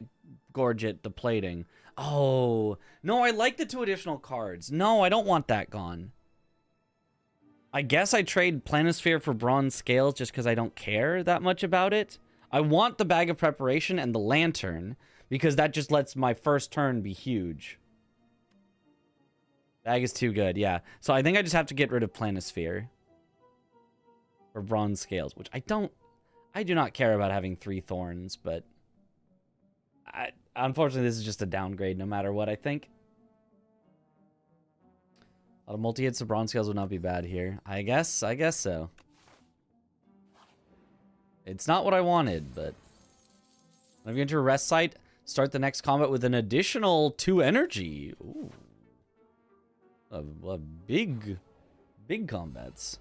Gorge It, the plating. Oh. No, I like the 2 additional cards. No, I don't want that gone. I guess I trade Planisphere for Bronze Scales just because I don't care that much about it. I want the Bag of Preparation and the Lantern because that just lets my first turn be huge. Bag is too good, yeah. So I think I just have to get rid of Planisphere for Bronze Scales, which I do not care about having 3 Thorns, but unfortunately this is just a downgrade no matter what, I think. A lot of multi-hits of Bronze Scales would not be bad here. I guess so. It's not what I wanted, but when you enter a rest site, start the next combat with an additional 2 energy. Ooh. A big combats.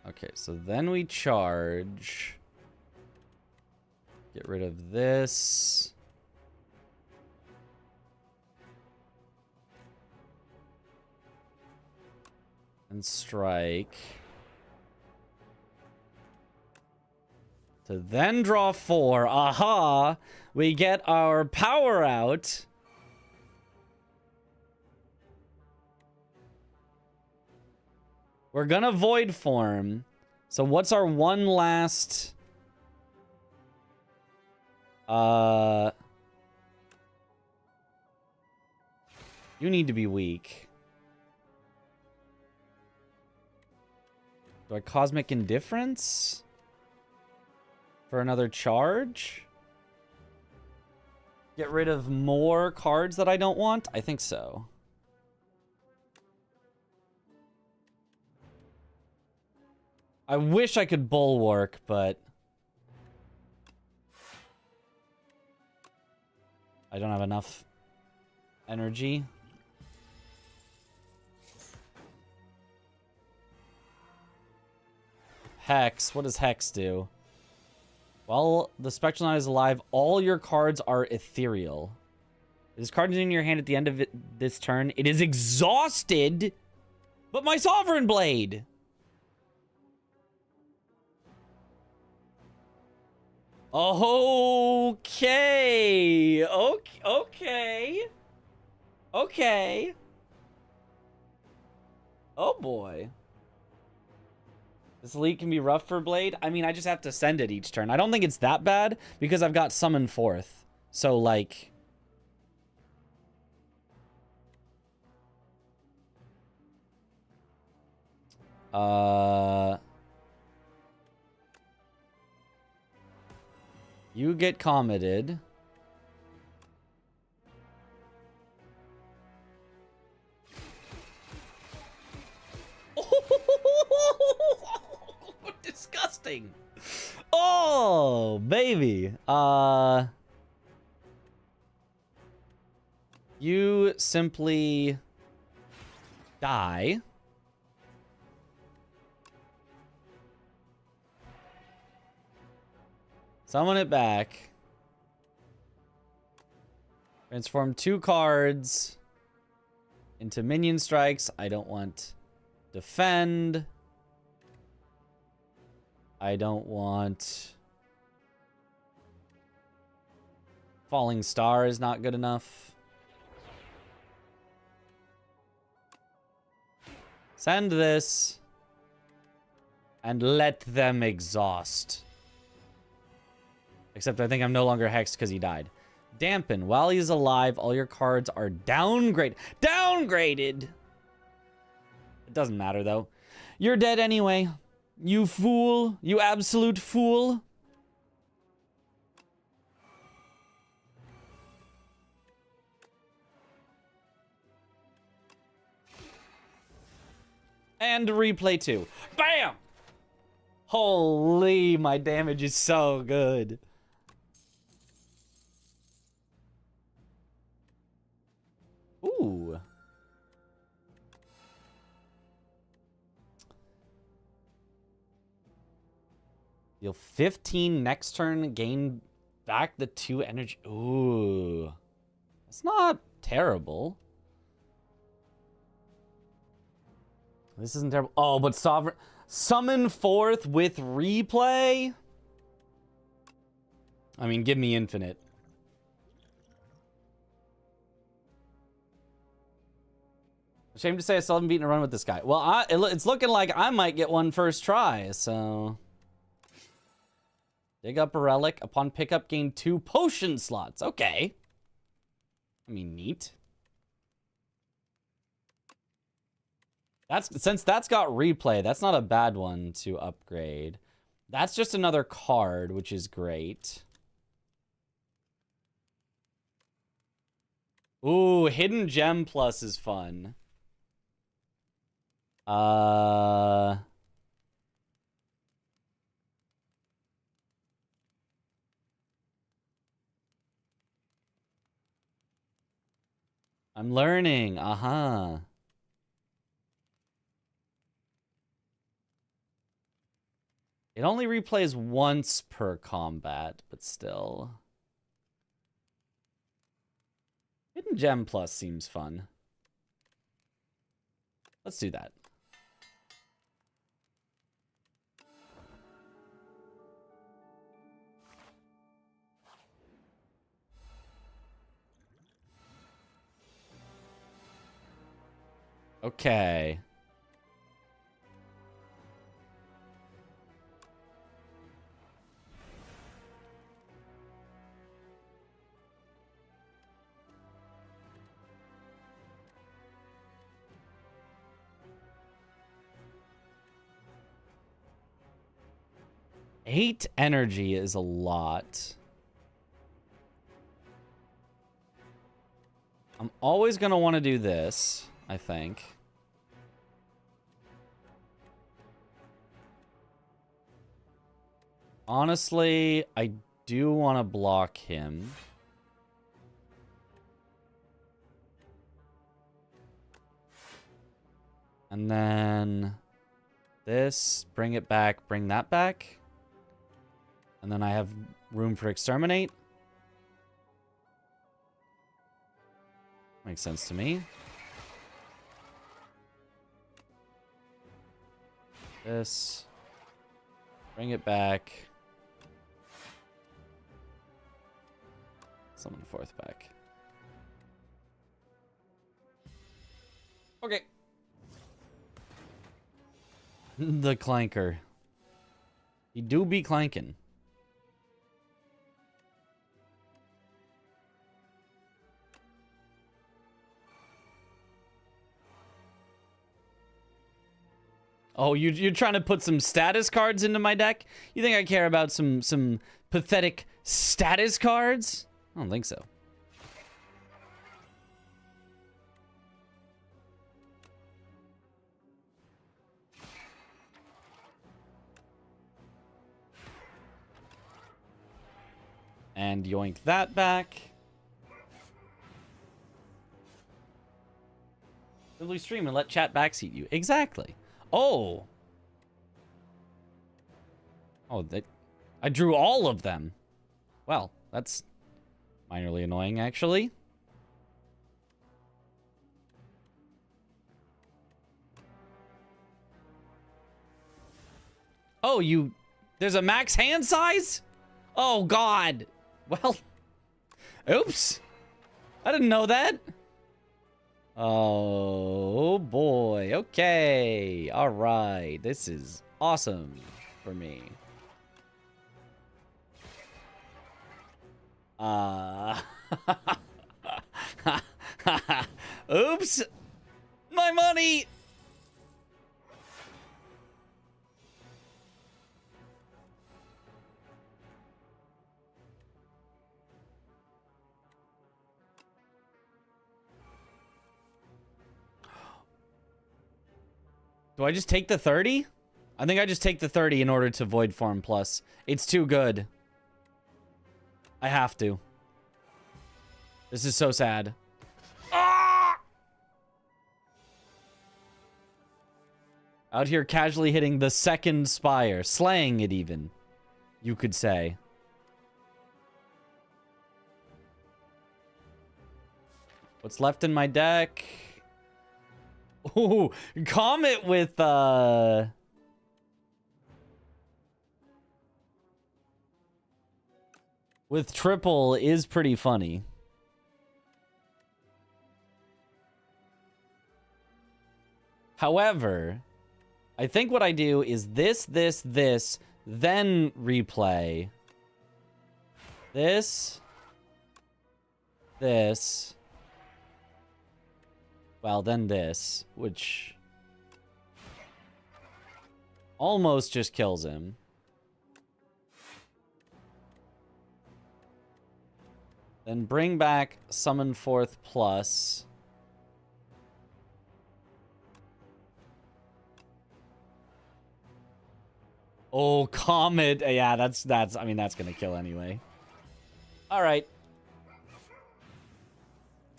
Okay, so then we charge. Get rid of this. And strike. To then draw 4. Aha! We get our power out. We're gonna void form. So what's our one last... You need to be weak. Do I Cosmic Indifference? For another charge? Get rid of more cards that I don't want? I think so. I wish I could Bulwark, but... I don't have enough energy. Hex. What does Hex do? While the Spectral Knight is alive, all your cards are ethereal. This card is in your hand at the end of this turn. It is exhausted, but my Sovereign Blade. Okay. Okay. Okay. Oh boy. This elite can be rough for Blade. I mean, I just have to send it each turn. I don't think it's that bad because I've got Summon Forth. So, like... You get commented. Disgusting. Oh, baby. You simply die. Summon it back. Transform 2 cards into minion strikes. I don't want defend. I don't want falling star is not good enough. Send this and let them exhaust. Except I think I'm no longer hexed because he died. Dampen. While he's alive, all your cards are downgraded. Downgraded! It doesn't matter, though. You're dead anyway. You fool. You absolute fool. And replay 2. Bam! Holy, my damage is so good. Ooh. Deal 15 next turn, gain back the 2 energy. Ooh. That's not terrible. This isn't terrible. Oh, but Sovereign... Summon forth with replay? I mean, give me infinite. Shame to say I still haven't beaten a run with this guy. Well, it's looking like I might get one first try, so... Dig up a relic. Upon pickup, gain 2 potion slots. Okay. I mean, neat. Since that's got replay, that's not a bad one to upgrade. That's just another card, which is great. Ooh, Hidden Gem Plus is fun. I'm learning. Uh-huh. It only replays once per combat, but still. Hidden Gem Plus seems fun. Let's do that. Okay. Eight energy is a lot. I'm always going to want to do this, I think. Honestly, I do want to block him. And then this, bring it back, bring that back. And then I have room for exterminate. Makes sense to me. This. Bring it back. Summon fourth back. Okay. The clanker. He do be clanking. Oh, you're trying to put some status cards into my deck? You think I care about some pathetic status cards? I don't think so. And yoink that back. Simply stream and let chat backseat you. Exactly. Oh. Oh, I drew all of them. Well, that's minorly annoying, actually. Oh, there's a max hand size? Oh, God. Well, oops. I didn't know that. Oh, boy. Okay. All right. This is awesome for me. Oops. My money. Do I just take the 30? I think I just take the 30 in order to void form plus. It's too good. I have to. This is so sad. Ah! Out here casually hitting the second spire. Slaying it even, you could say. What's left in my deck? Ooh, Comet with triple is pretty funny. However, I think what I do is this, then replay. This. Well, then this, which almost just kills him. Then bring back Summon Forth Plus. Oh, Comet. Yeah, that's I mean, that's gonna kill anyway. All right.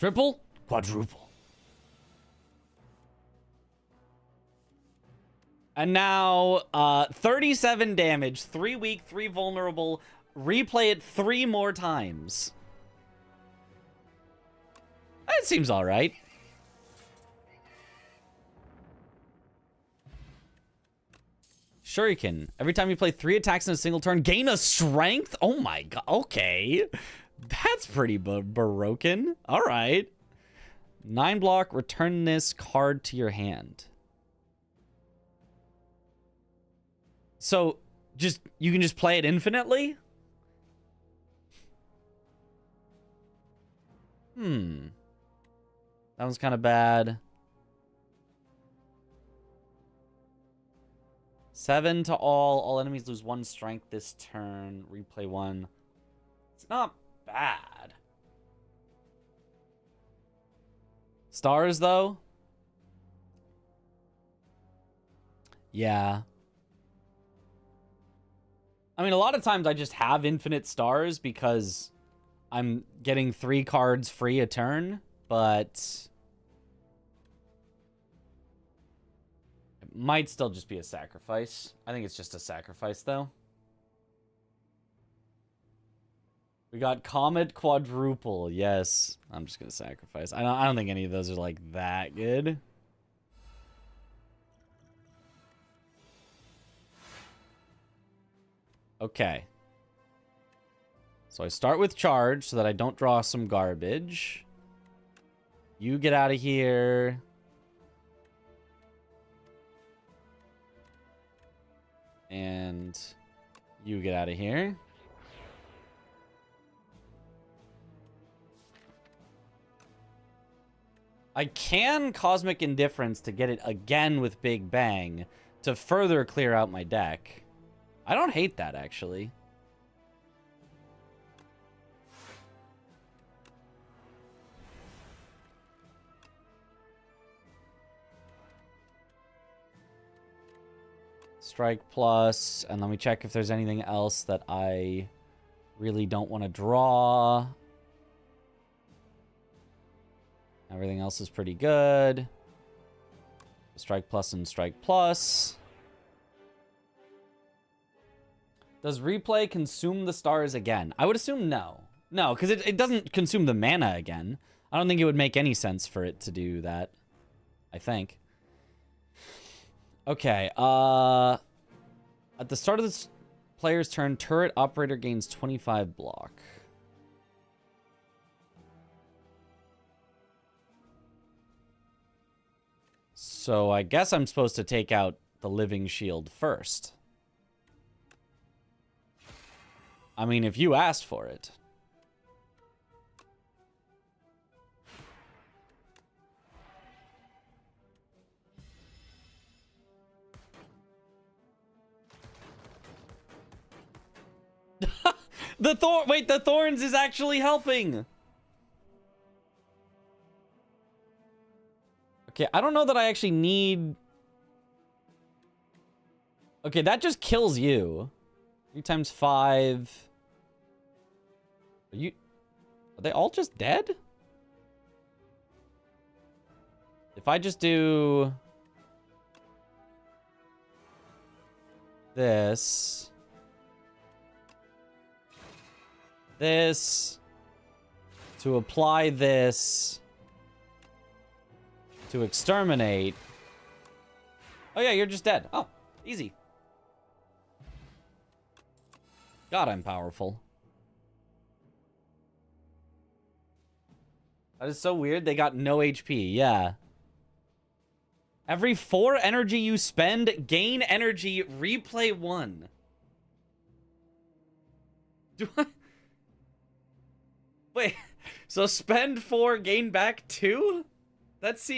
Triple? Quadruple. And now, 37 damage, 3 weak, 3 vulnerable. Replay it 3 more times. That seems all right. Shuriken. Every time you play 3 attacks in a single turn, gain a strength? Oh my god. Okay. That's pretty broken. All right. 9 block, return this card to your hand. So, you can just play it infinitely? That one's kind of bad. 7 to all. All enemies lose 1 strength this turn. Replay 1. It's not bad. Stars, though? Yeah. I mean, a lot of times I just have infinite stars because I'm getting 3 cards free a turn, but it might still just be a sacrifice. I think it's just a sacrifice, though. We got Comet Quadruple. Yes, I'm just going to sacrifice. I don't think any of those are, like, that good. Okay. So I start with charge so that I don't draw some garbage. You get out of here. And you get out of here. I can Cosmic Indifference to get it again with Big Bang, to further clear out my deck. I don't hate that, actually. Strike plus, and let me check if there's anything else that I really don't want to draw. Everything else is pretty good. Strike plus and strike plus. Does replay consume the stars again? I would assume no. No, because it doesn't consume the mana again. I don't think it would make any sense for it to do that. I think. Okay, at the start of this player's turn, turret operator gains 25 block. So I guess I'm supposed to take out the living shield first. I mean, if you asked for it. Wait, the thorns is actually helping. Okay, I don't know that I actually need... Okay, that just kills you. 3 times 5. Are they all just dead? If I just do... this... this... to apply this... to exterminate... Oh yeah, you're just dead. Oh, easy. God, I'm powerful. That is so weird. They got no HP. Yeah. Every 4 energy you spend, gain energy, replay 1. Do I... Wait. So spend 4, gain back 2? That's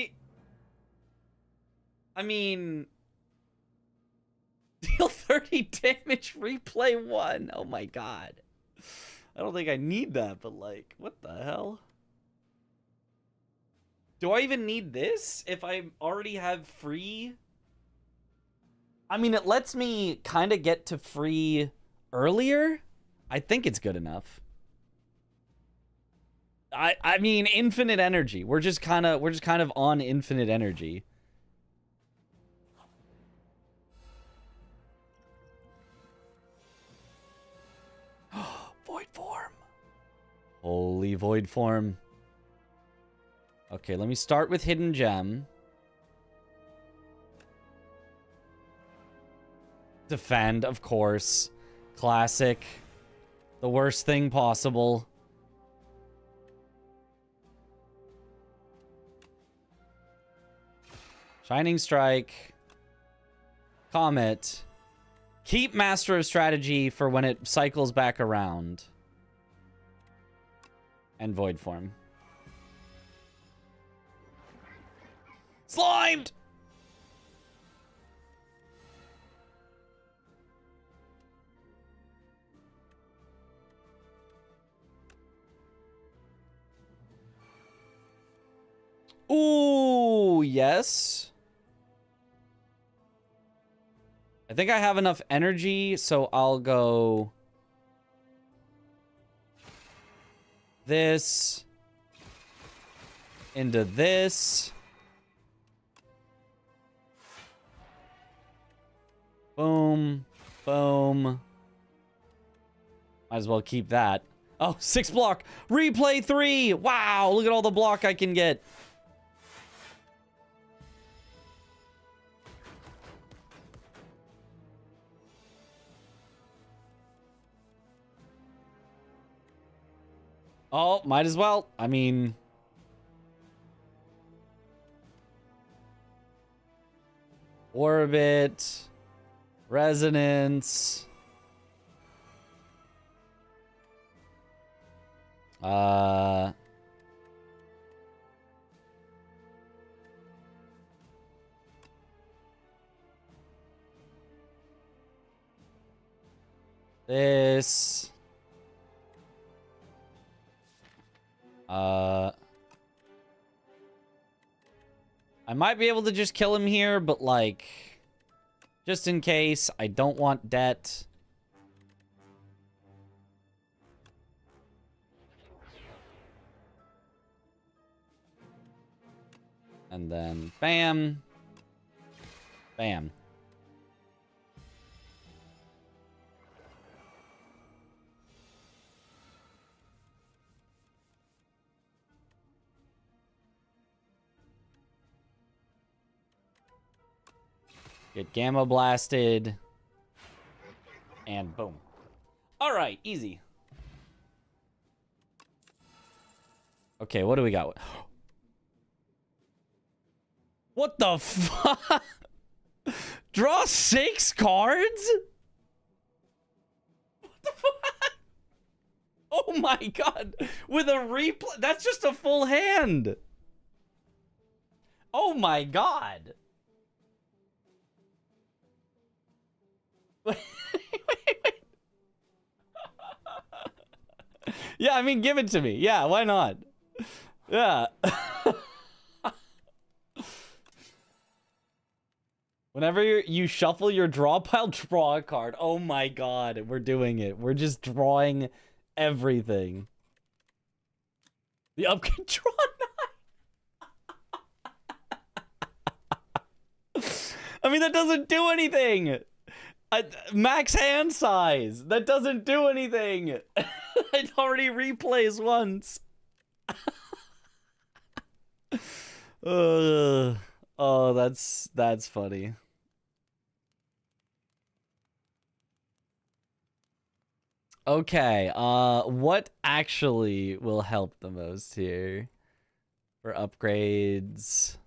I mean... Deal 30 damage, replay 1. Oh my god. I don't think I need that, but like, what the hell? Do I even need this if I already have free? I mean, it lets me kind of get to free earlier. I think it's good enough. I mean, infinite energy. We're just kind of on infinite energy. Void form. Holy void form. Okay, let me start with hidden gem. Defend, of course. Classic. The worst thing possible. Shining Strike. Comet. Keep Master of Strategy for when it cycles back around. And Void Form. Slimed! Ooh, yes. I think I have enough energy, so I'll go... this... into this... boom, boom. Might as well keep that. Oh, 6 block. Replay 3. Wow, look at all the block I can get. Oh, might as well. I mean... Orbit... Resonance. This. I might be able to just kill him here, but like, just in case, I don't want debt. And then, bam. Bam. Get gamma blasted. And boom. Alright, easy. Okay, what do we got? What the fuck? Draw 6 cards? What the fuck? Oh my god. With a replay. That's just a full hand. Oh my god. Wait. Yeah, I mean, give it to me. Yeah, why not? Yeah. Whenever you shuffle your draw pile, draw a card. Oh my god, we're doing it. We're just drawing everything. The upgrade draw 9. I mean, that doesn't do anything. Max hand size. That doesn't do anything. It already replays once. Oh, that's funny. Okay, what actually will help the most here for upgrades?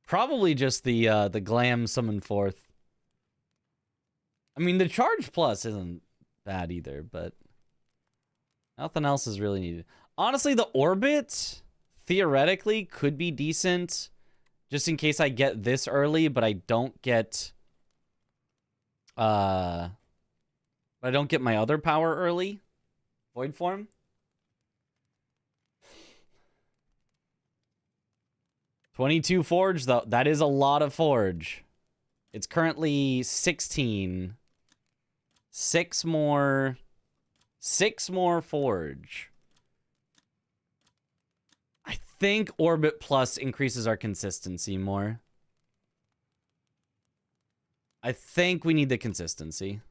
Probably just the glam summon forth. I mean, the charge plus isn't bad either, but nothing else is really needed. Honestly, the orbit theoretically could be decent, just in case I get this early, but I don't get my other power early. Void form. $22 forge, though. That is a lot of forge. It's currently 16. 6 more forge. I think Orbit Plus increases our consistency more. I think we need the consistency.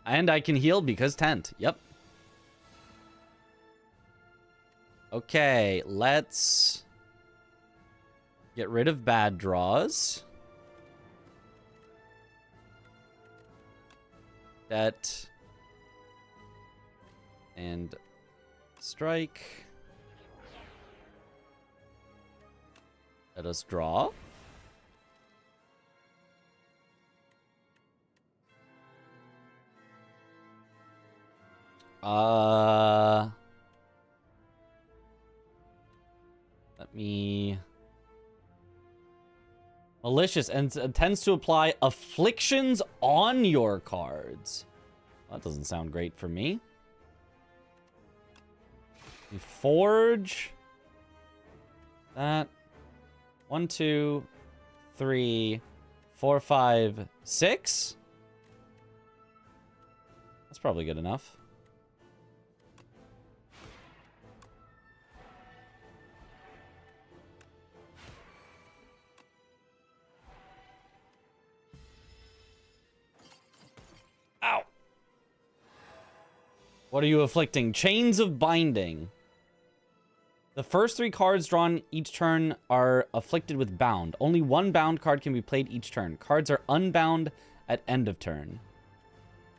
And I can heal because tent. Yep. Okay, let's get rid of bad draws. That. And strike. Let us draw. Let me... Malicious and tends to apply afflictions on your cards. Well, that doesn't sound great for me. You forge. That. 1, 2, 3, 4, 5, 6. That's probably good enough. Ow. What are you afflicting? Chains of Binding. The first 3 cards drawn each turn are afflicted with bound. Only 1 bound card can be played each turn. Cards are unbound at end of turn.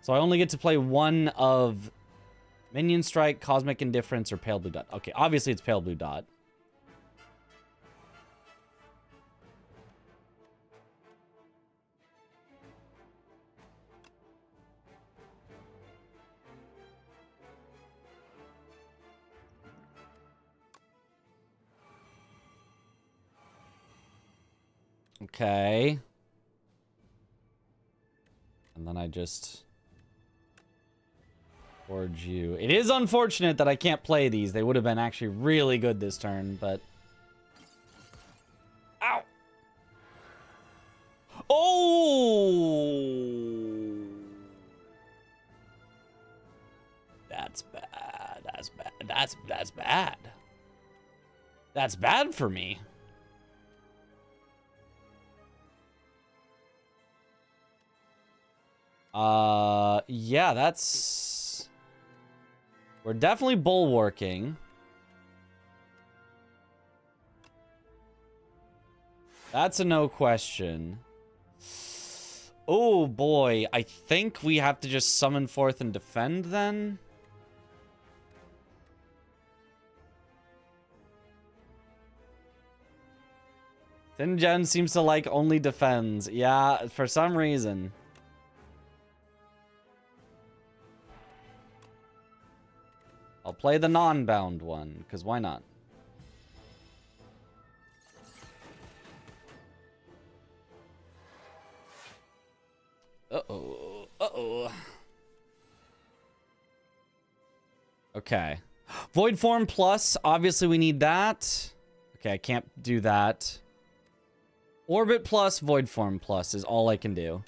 So I only get to play 1 of Minion Strike, Cosmic Indifference, or Pale Blue Dot. Okay, obviously it's Pale Blue Dot. Okay. And then I just forge you. It is unfortunate that I can't play these. They would have been actually really good this turn, but... Ow! Oh! That's bad. That's bad. That's bad. That's bad for me. Yeah, that's... We're definitely bulwarking. That's a no question. Oh, boy. I think we have to just summon forth and defend, then? Tingen seems to like only defends. Yeah, for some reason. I'll play the non-bound one, because why not? Uh-oh. Uh-oh. Okay. Void Form Plus. Obviously, we need that. Okay, I can't do that. Orbit Plus, Void Form Plus is all I can do.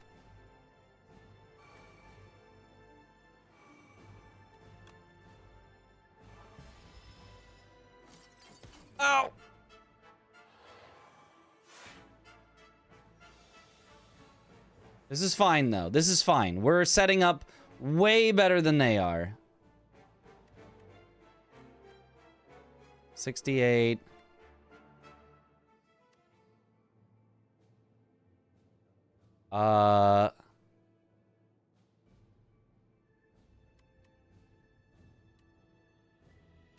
Ow! This is fine, though. This is fine. We're setting up way better than they are. 68.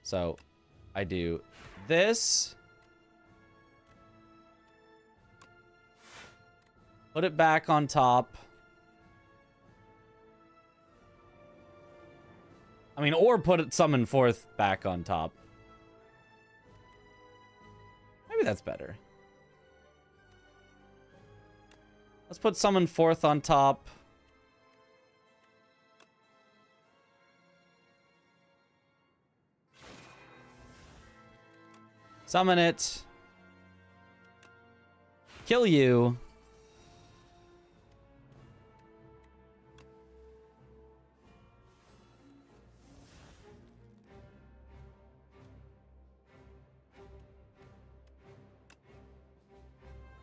So, I do this. Put it back on top. I mean, or put it summon forth back on top. Maybe that's better. Let's put summon forth on top. Summon it. Kill you.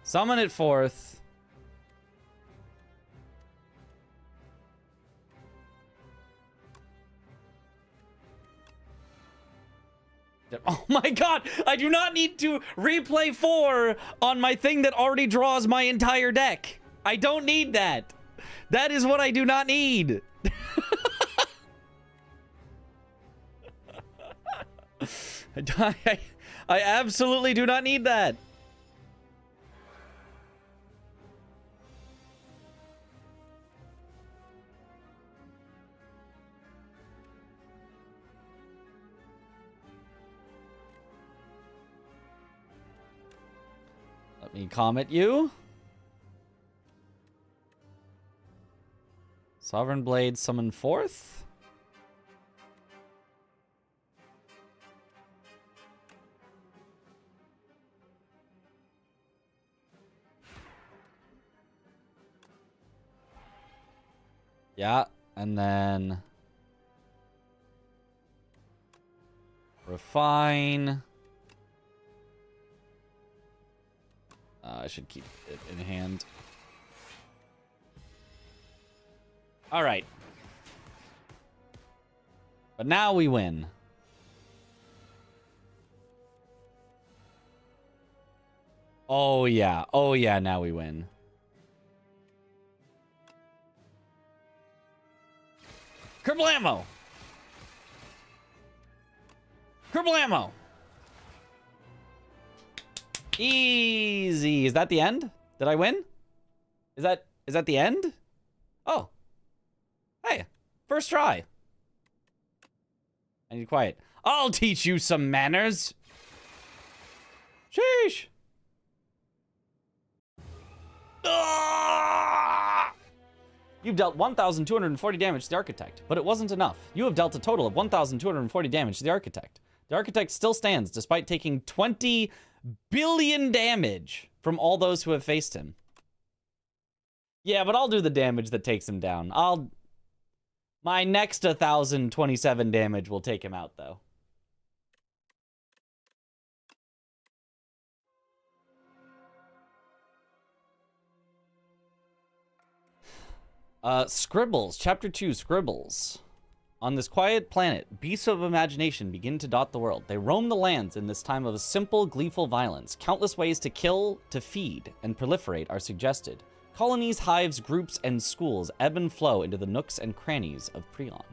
Summon it forth. Oh my god! I do not need to replay 4 on my thing that already draws my entire deck. I don't need that. That is what I do not need. I absolutely do not need that. Let me comment you. Sovereign Blade summon forth. Yeah, and then refine. I should keep it in hand. All right. But now we win. Oh, yeah. Oh, yeah, now we win. Kerblamo! Kerblamo! Easy. Is that the end? Did I win? Is that the end? Oh. Hey, first try. I need quiet. I'll teach you some manners. Sheesh. Ah! You've dealt 1,240 damage to the Architect, but it wasn't enough. You have dealt a total of 1,240 damage to the Architect. The Architect still stands despite taking 20 billion damage from all those who have faced him. Yeah, but I'll do the damage that takes him down. My next 1,027 damage will take him out, though. Scribbles, Chapter 2, Scribbles. On this quiet planet, beasts of imagination begin to dot the world. They roam the lands in this time of simple, gleeful violence. Countless ways to kill, to feed, and proliferate are suggested. Colonies, hives, groups, and schools ebb and flow into the nooks and crannies of Prion.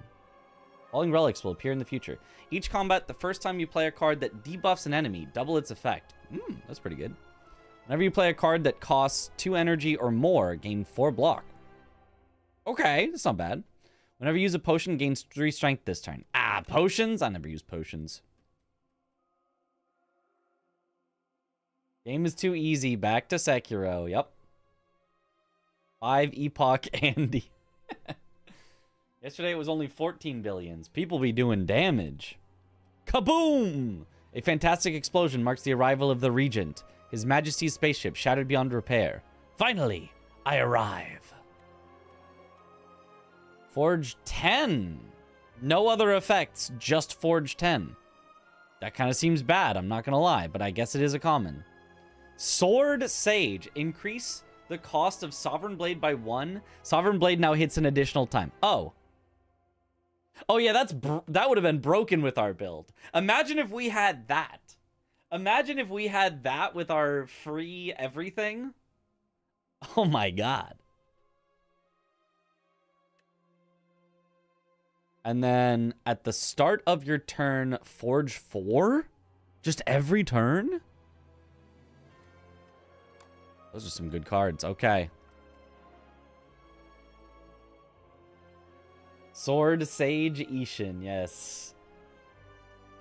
Falling relics will appear in the future. Each combat, the first time you play a card that debuffs an enemy, double its effect. That's pretty good. Whenever you play a card that costs 2 energy or more, gain 4 block. Okay, that's not bad. Whenever you use a potion, gains 3 strength this turn. Potions? I never use potions. Game is too easy. Back to Sekiro. Yep. 5 Epoch Andy. Yesterday it was only 14 billions. People be doing damage. Kaboom! A fantastic explosion marks the arrival of the Regent. His Majesty's spaceship shattered beyond repair. Finally, I arrive. Forge 10. No other effects, just Forge 10. That kind of seems bad, I'm not going to lie, but I guess it is a common. Sword Sage. Increase the cost of Sovereign Blade by 1. Sovereign Blade now hits an additional time. Oh yeah, that would have been broken with our build. Imagine if we had that. Imagine if we had that with our free everything. Oh my god. And then at the start of your turn, Forge 4? Just every turn? Those are some good cards. Okay. Sword Sage Ishin, yes.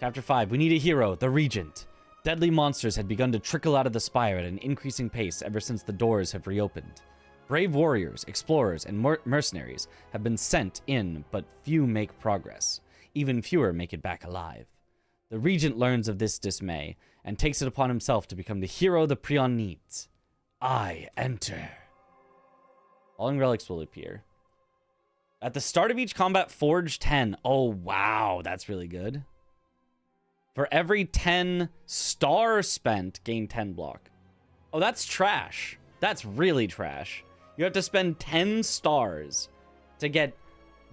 Chapter 5. We need a hero, the Regent. Deadly monsters had begun to trickle out of the spire at an increasing pace ever since the doors have reopened. Brave warriors, explorers, and mercenaries have been sent in, but few make progress. Even fewer make it back alive. The Regent learns of this dismay and takes it upon himself to become the hero the Prion needs. I enter. Falling relics will appear. At the start of each combat, Forge 10. Oh, wow. That's really good. For every 10 stars spent, gain 10 block. Oh, that's trash. That's really trash. You have to spend 10 stars to get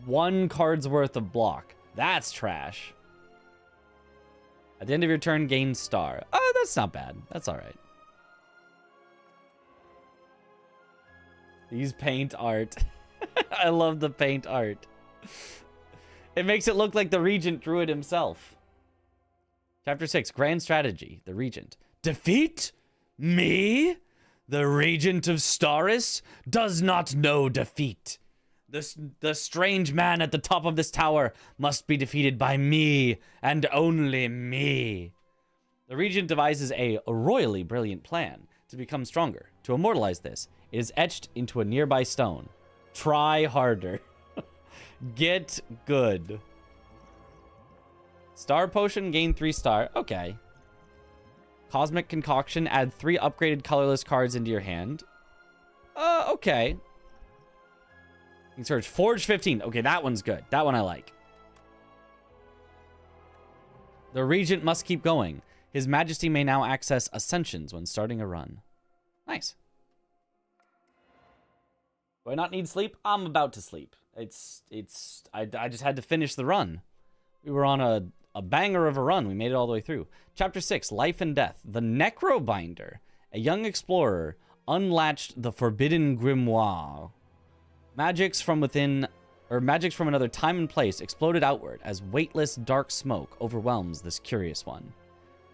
1 card's worth of block. That's trash. At the end of your turn, gain star. Oh, that's not bad. That's all right. These paint art. I love the paint art. It makes it look like the Regent drew it himself. Chapter 6, Grand Strategy, the Regent. Defeat? Me? The Regent of Staris does not know defeat. The strange man at the top of this tower must be defeated by me, and only me. The Regent devises a royally brilliant plan to become stronger. To immortalize this, it is etched into a nearby stone. Try harder. Get good. Star Potion, gain 3 star. Okay. Cosmic Concoction, add 3 upgraded colorless cards into your hand. Okay. You can search Forge 15. Okay, that one's good. That one I like. The Regent must keep going. His Majesty may now access Ascensions when starting a run. Nice. Do I not need sleep? I'm about to sleep. I just had to finish the run. We were on a banger of a run. We made it all the way through. Chapter 6, Life and Death. The Necrobinder. A young explorer unlatched the forbidden grimoire. Magics from another time and place exploded outward as weightless dark smoke overwhelms this curious one.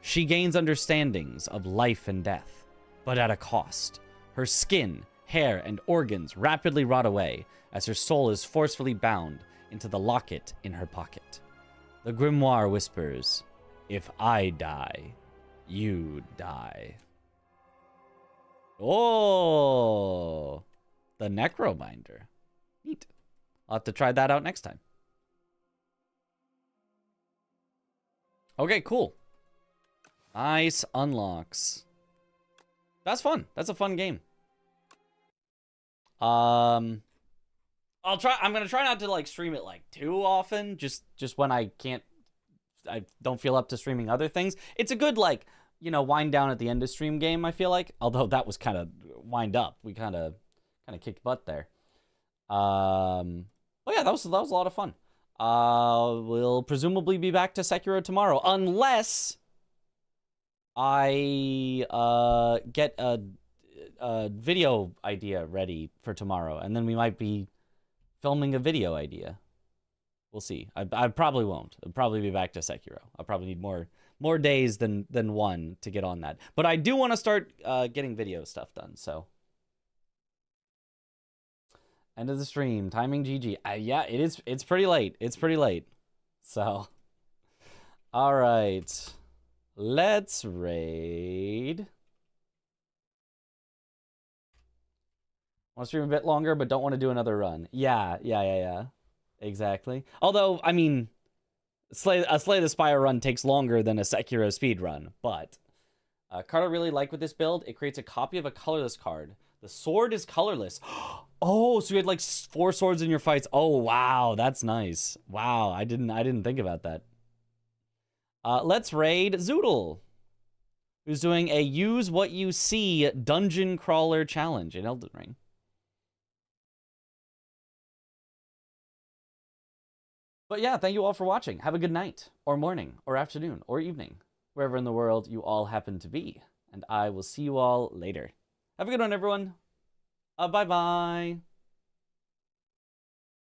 She gains understandings of life and death, but at a cost. Her skin, hair, and organs rapidly rot away as her soul is forcefully bound into the locket in her pocket. The grimoire whispers, "If I die, you die." Oh, the Necrobinder. Neat. I'll have to try that out next time. Okay, cool. Nice unlocks. That's fun. That's a fun game. I'm gonna try not to like stream it like too often, just when I don't feel up to streaming other things. It's a good like, you know, wind down at the end of stream game, I feel like. Although that was kind of wind up. We kind of kicked butt there. But yeah, that was a lot of fun. We'll presumably be back to Sekiro tomorrow, unless I get a video idea ready for tomorrow, and then we might be filming a video idea. We'll see. I probably won't. I'll probably be back to Sekiro. I'll probably need more days than one to get on that. But I do want to start getting video stuff done. So end of the stream. Timing GG. Yeah, it is. It's pretty late. It's pretty late. So all right. Let's raid. Want to stream a bit longer, but don't want to do another run. Yeah. Exactly. Although, I mean, a Slay the Spire run takes longer than a Sekiro speed run, but card I really like with this build, it creates a copy of a colorless card. The sword is colorless. Oh, so you had like 4 swords in your fights. Oh, wow, that's nice. Wow, I didn't think about that. Let's raid Zoodle, who's doing a use what you see dungeon crawler challenge in Elden Ring. But yeah, thank you all for watching. Have a good night, or morning, or afternoon, or evening, wherever in the world you all happen to be. And I will see you all later. Have a good one, everyone. Bye-bye.